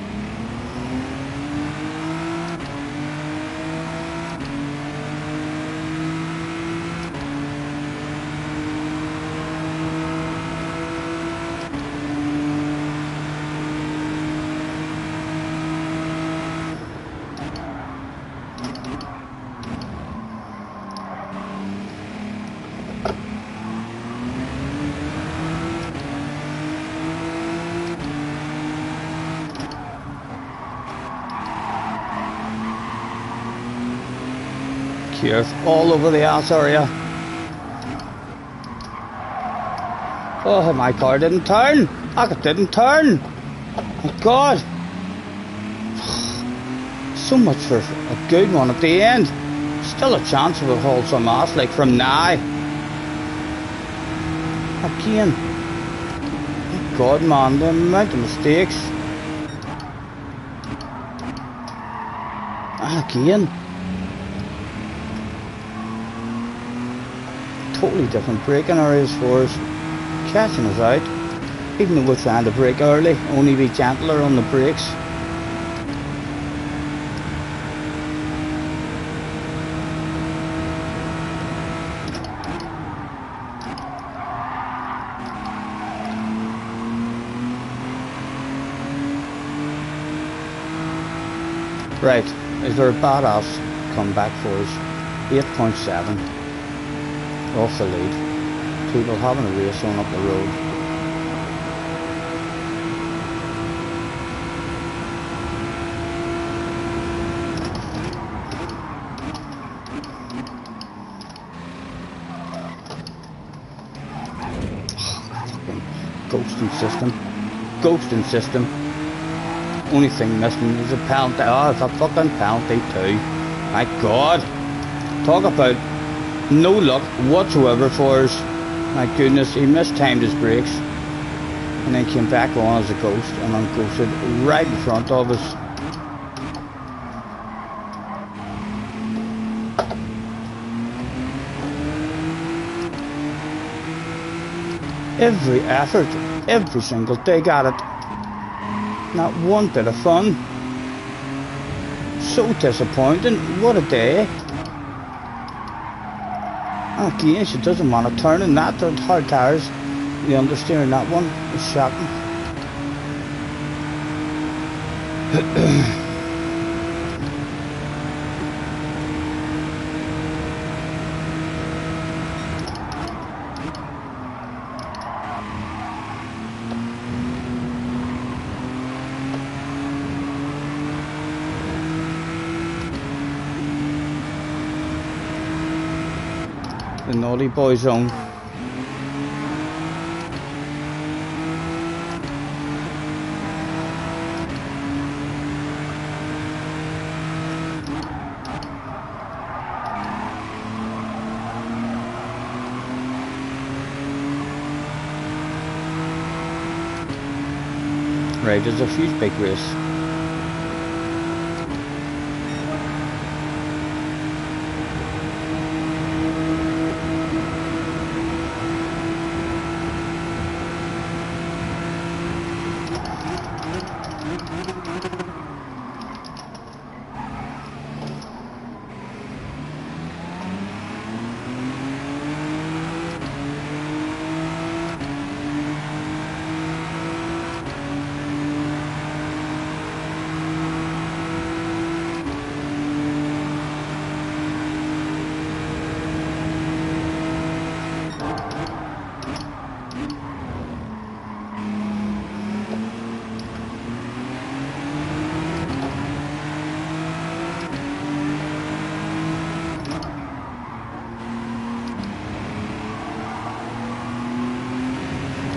All over the ass area. Oh, my car didn't turn. It didn't turn. My God. So much for a good one at the end. Still a chance of a hold some ass, like from now. Again. My God, man, the amount of mistakes. And again. Totally different braking areas for us, catching us out, even though we're trying to brake early, only be gentler on the brakes. Right, is there a badass comeback for us? 8.7 off the lead. People having a race on up the road. Ghosting system. Only thing missing is a penalty. Oh, it's a fucking penalty too. My God. Talk about no luck whatsoever for us. My goodness, he mistimed his brakes and then came back on as a ghost and unghosted right in front of us. Every effort, every single dig at it. Not one bit of fun. So disappointing. What a day. Again, she doesn't want to turn in that. Hard tires. The understeer in that one is shocking. The naughty boy zone. Right, there's a huge big race.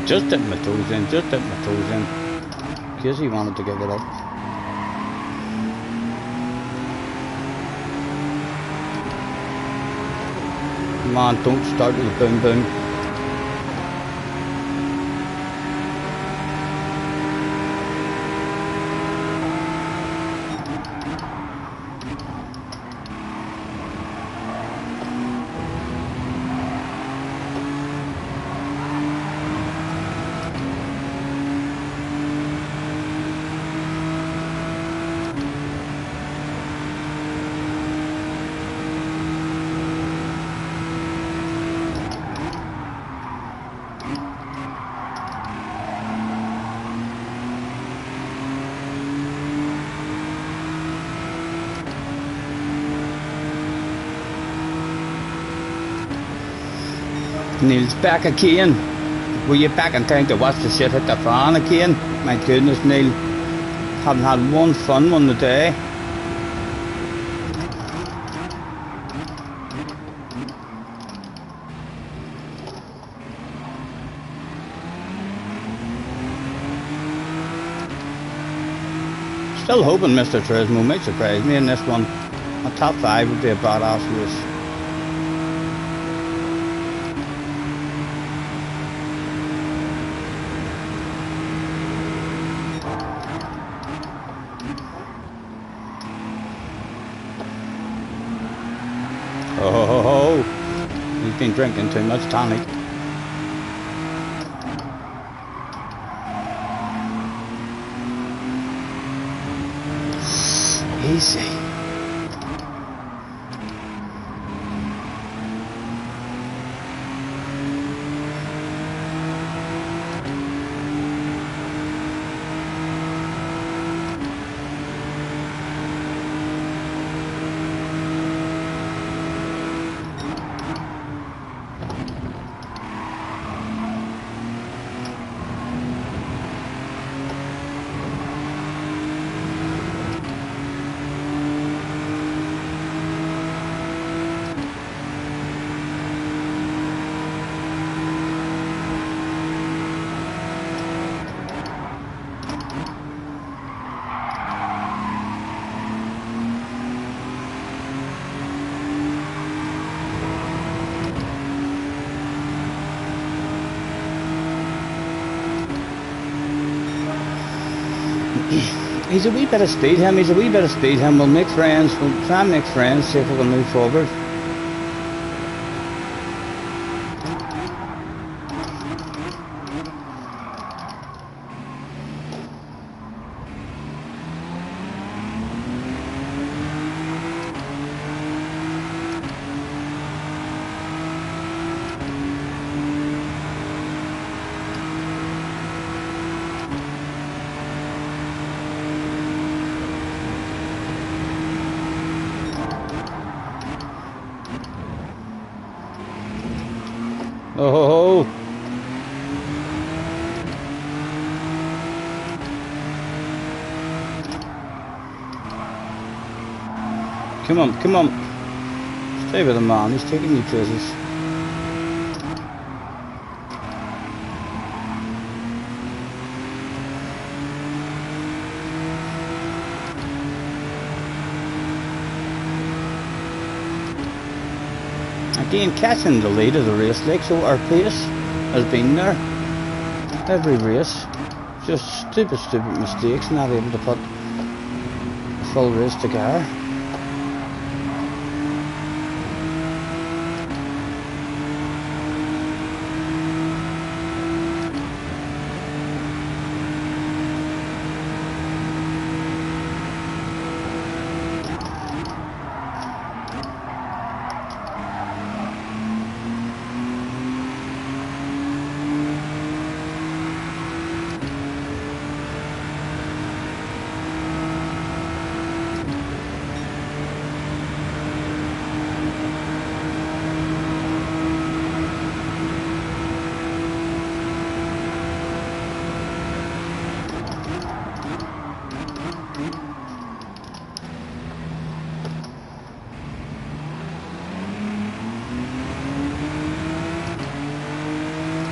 Just dipped my toes in, in case he wanted to give it up. Come on, don't start with a boom boom. Neil's back again. Were you back in time to watch the shit hit the fan again? My goodness, Neil. Haven't had one fun one today. Still hoping Mr. Turismo might surprise me in this one. A top 5 would be a badass race. Oh, he's been drinking too much tonic. Easy. He's a wee bit of speed, him. He's a wee bit of speed, him. We'll make friends. We'll try and make friends, see if we can move forward. Oh! Come on, come on. Stay with him, man. He's taking you places. Again, catching the lead of the race, like, so our pace has been there every race. Just stupid mistakes, not able to put a full race together.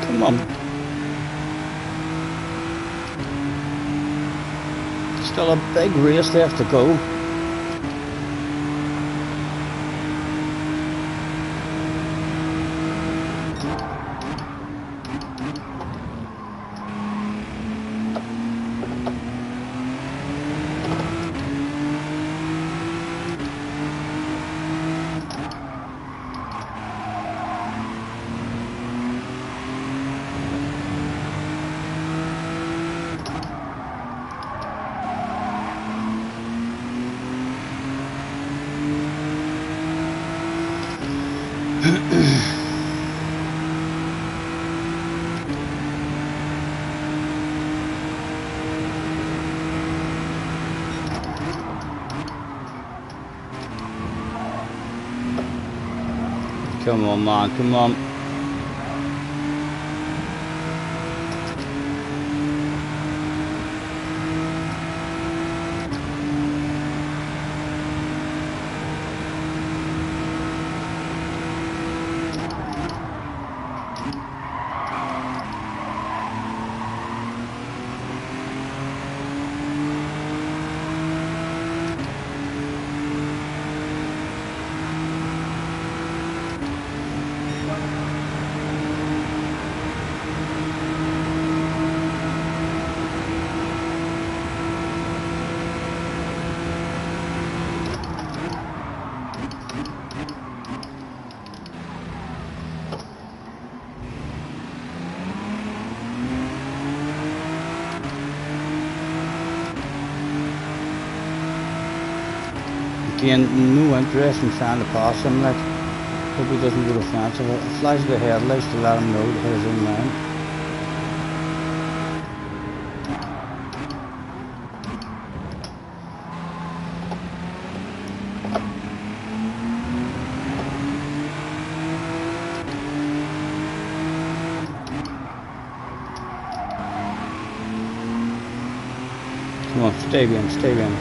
Come on. Still a big race left to go. Come on, man, come on. Again, no interest in trying to pass him, like, hope he doesn't go defensive. It flies the headlights to let him know to hit his own line. Come on, stay with him, stay with him.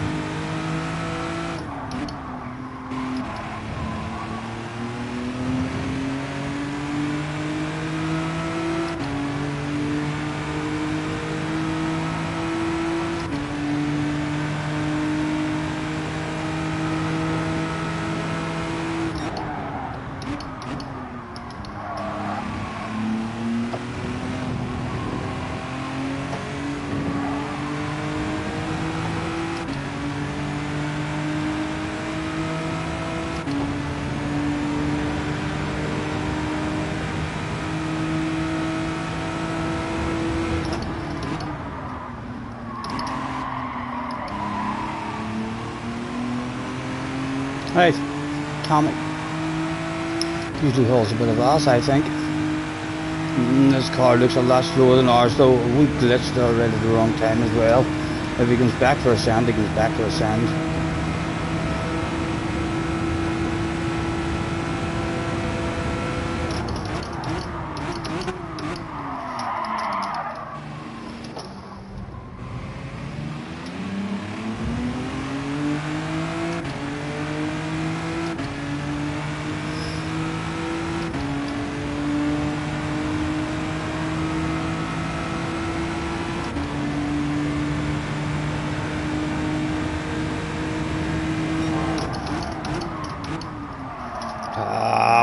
Right, Tommy usually holds a bit of ass, I think. This car looks a lot slower than ours, though. We glitched already at the wrong time as well. If he comes back for a sand, he comes back for a sand.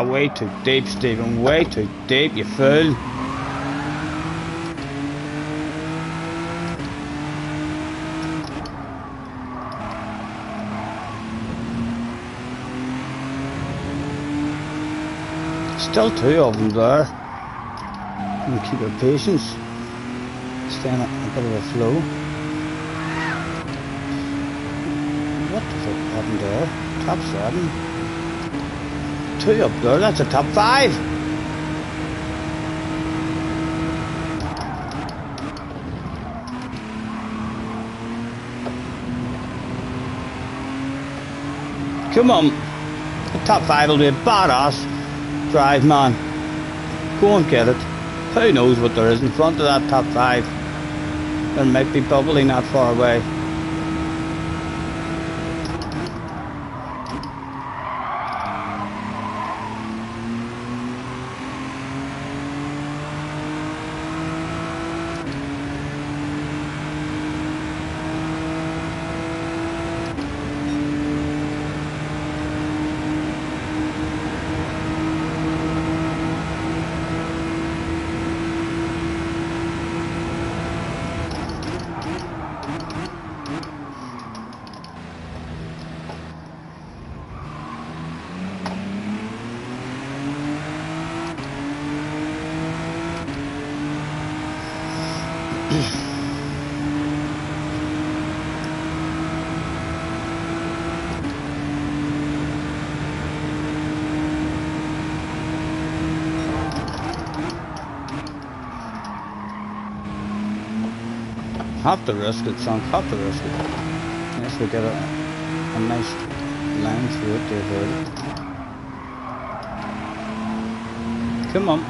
Way too deep, Stephen, way too deep, you fool. Still two of them there. And keep our patience. Stay on a bit of a flow. What the fuck happened there? Top 7. 2 up there, that's a top 5. Come on, the top 5 will be a badass drive, man. Go and get it. Who knows what there is in front of that top 5? There might be bubbly not far away. Have to risk it, son. Have to risk it. Yes, we get a nice line through it to avoid it. Come on.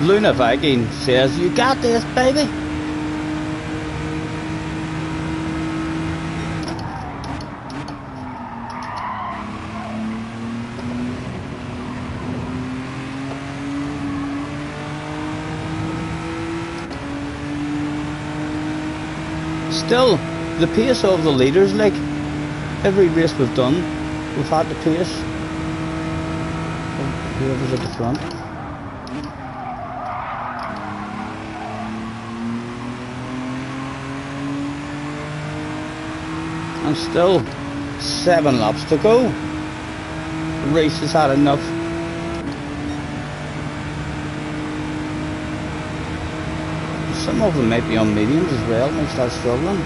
Luna Viking says, "You got this, baby." Still, the pace of the leaders, like every race we've done, we've had the pace of whoever's at the front. And still 7 laps to go. The race has had enough. Some of them might be on mediums as well, might start struggling.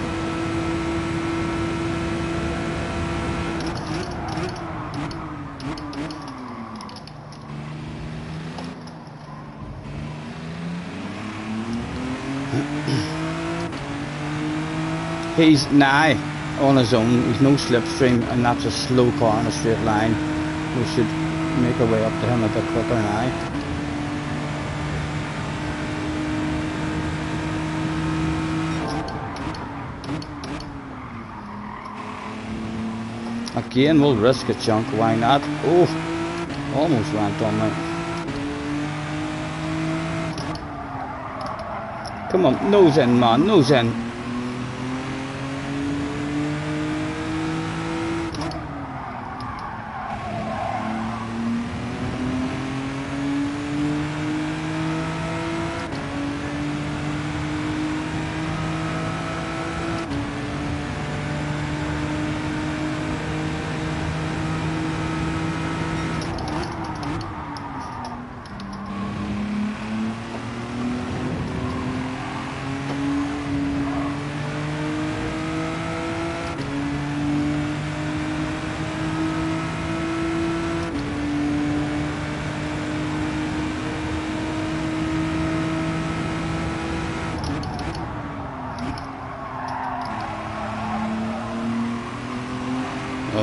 He's now on his own, he's no slipstream, and that's a slow car in a straight line. We should make our way up to him a bit quicker now. Again, we'll risk a chunk, why not? Oh, almost went on me. Come on, nose in, man, nose in.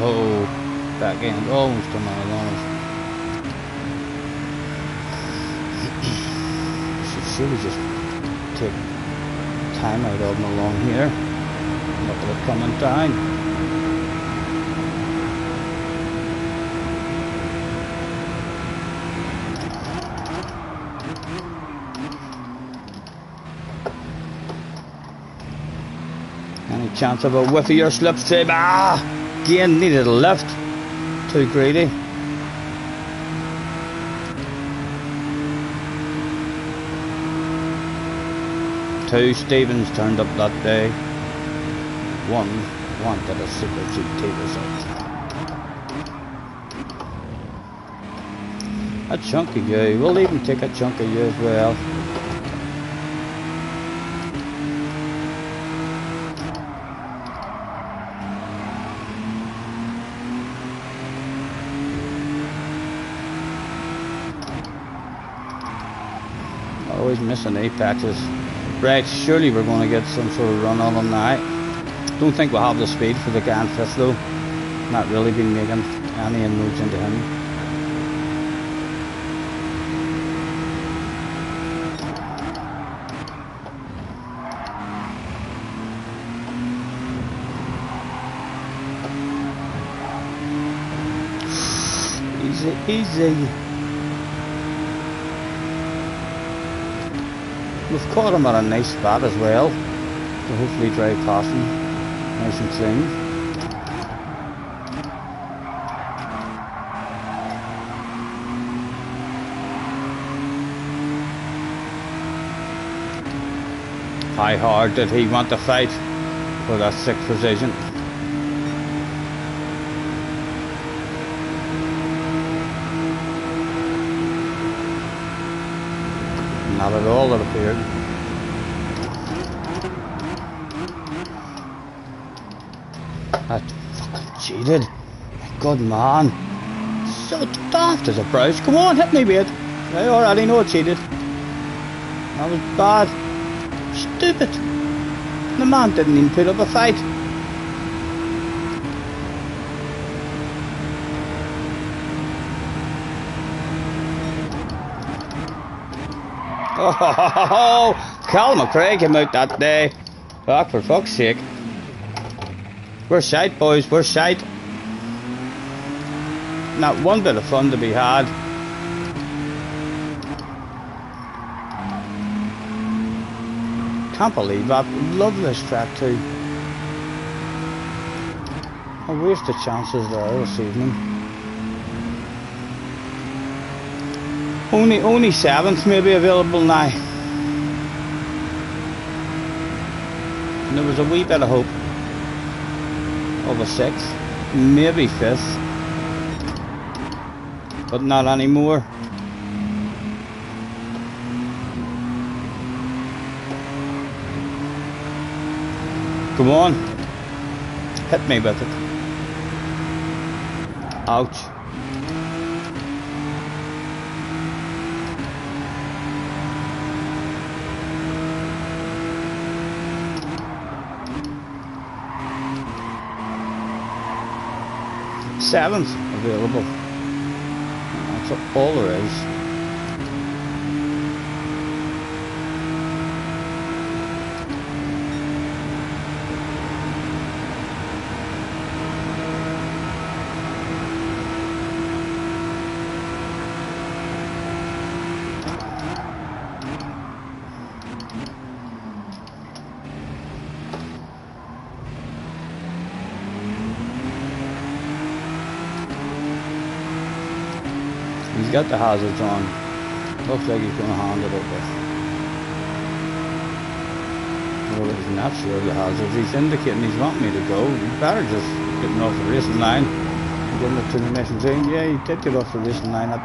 Oh, back end, almost a mile on it. Should surely just take time out of them along here. Look at it coming down. Any chance of a whiff of your slipstream? Ah! Again, needed a lift. Too greedy. Two Stevens turned up that day. One wanted a Super GT result. A chunk of you. We'll even take a chunk of you as well. Always missing apexes. Right, surely we're going to get some sort of run on them now. Don't think we'll have the speed for the Gan 5th though. Not really been making any inroads into him. Easy, easy. We've caught him at a nice spot as well, to hopefully drive past him nice and clean. How hard did he want to fight for that 6th position? Not at all, it appeared. That fucking cheated. My good man. So daft as a price. Come on, hit me, mate. I already know it cheated. That was bad. Stupid. The man didn't even put up a fight. Oh, Cal McCrae came out that day. Fuck, for fuck's sake. We're shite, boys, we're shite. Not one bit of fun to be had. Can't believe that. Love this track too. A waste of chances there this evening. Only 7th maybe available now. And there was a wee bit of hope of a 6th, maybe 5th, but not anymore. Come on, hit me with it. Ouch. Seventh available. That's all there is. He's got the hazards on. Looks like he's going to hand it over. Well, he's not sure of the hazards. He's indicating he's wanting me to go. He better just get off the racing line and get it to the next thing. Yeah, he did get off the racing line at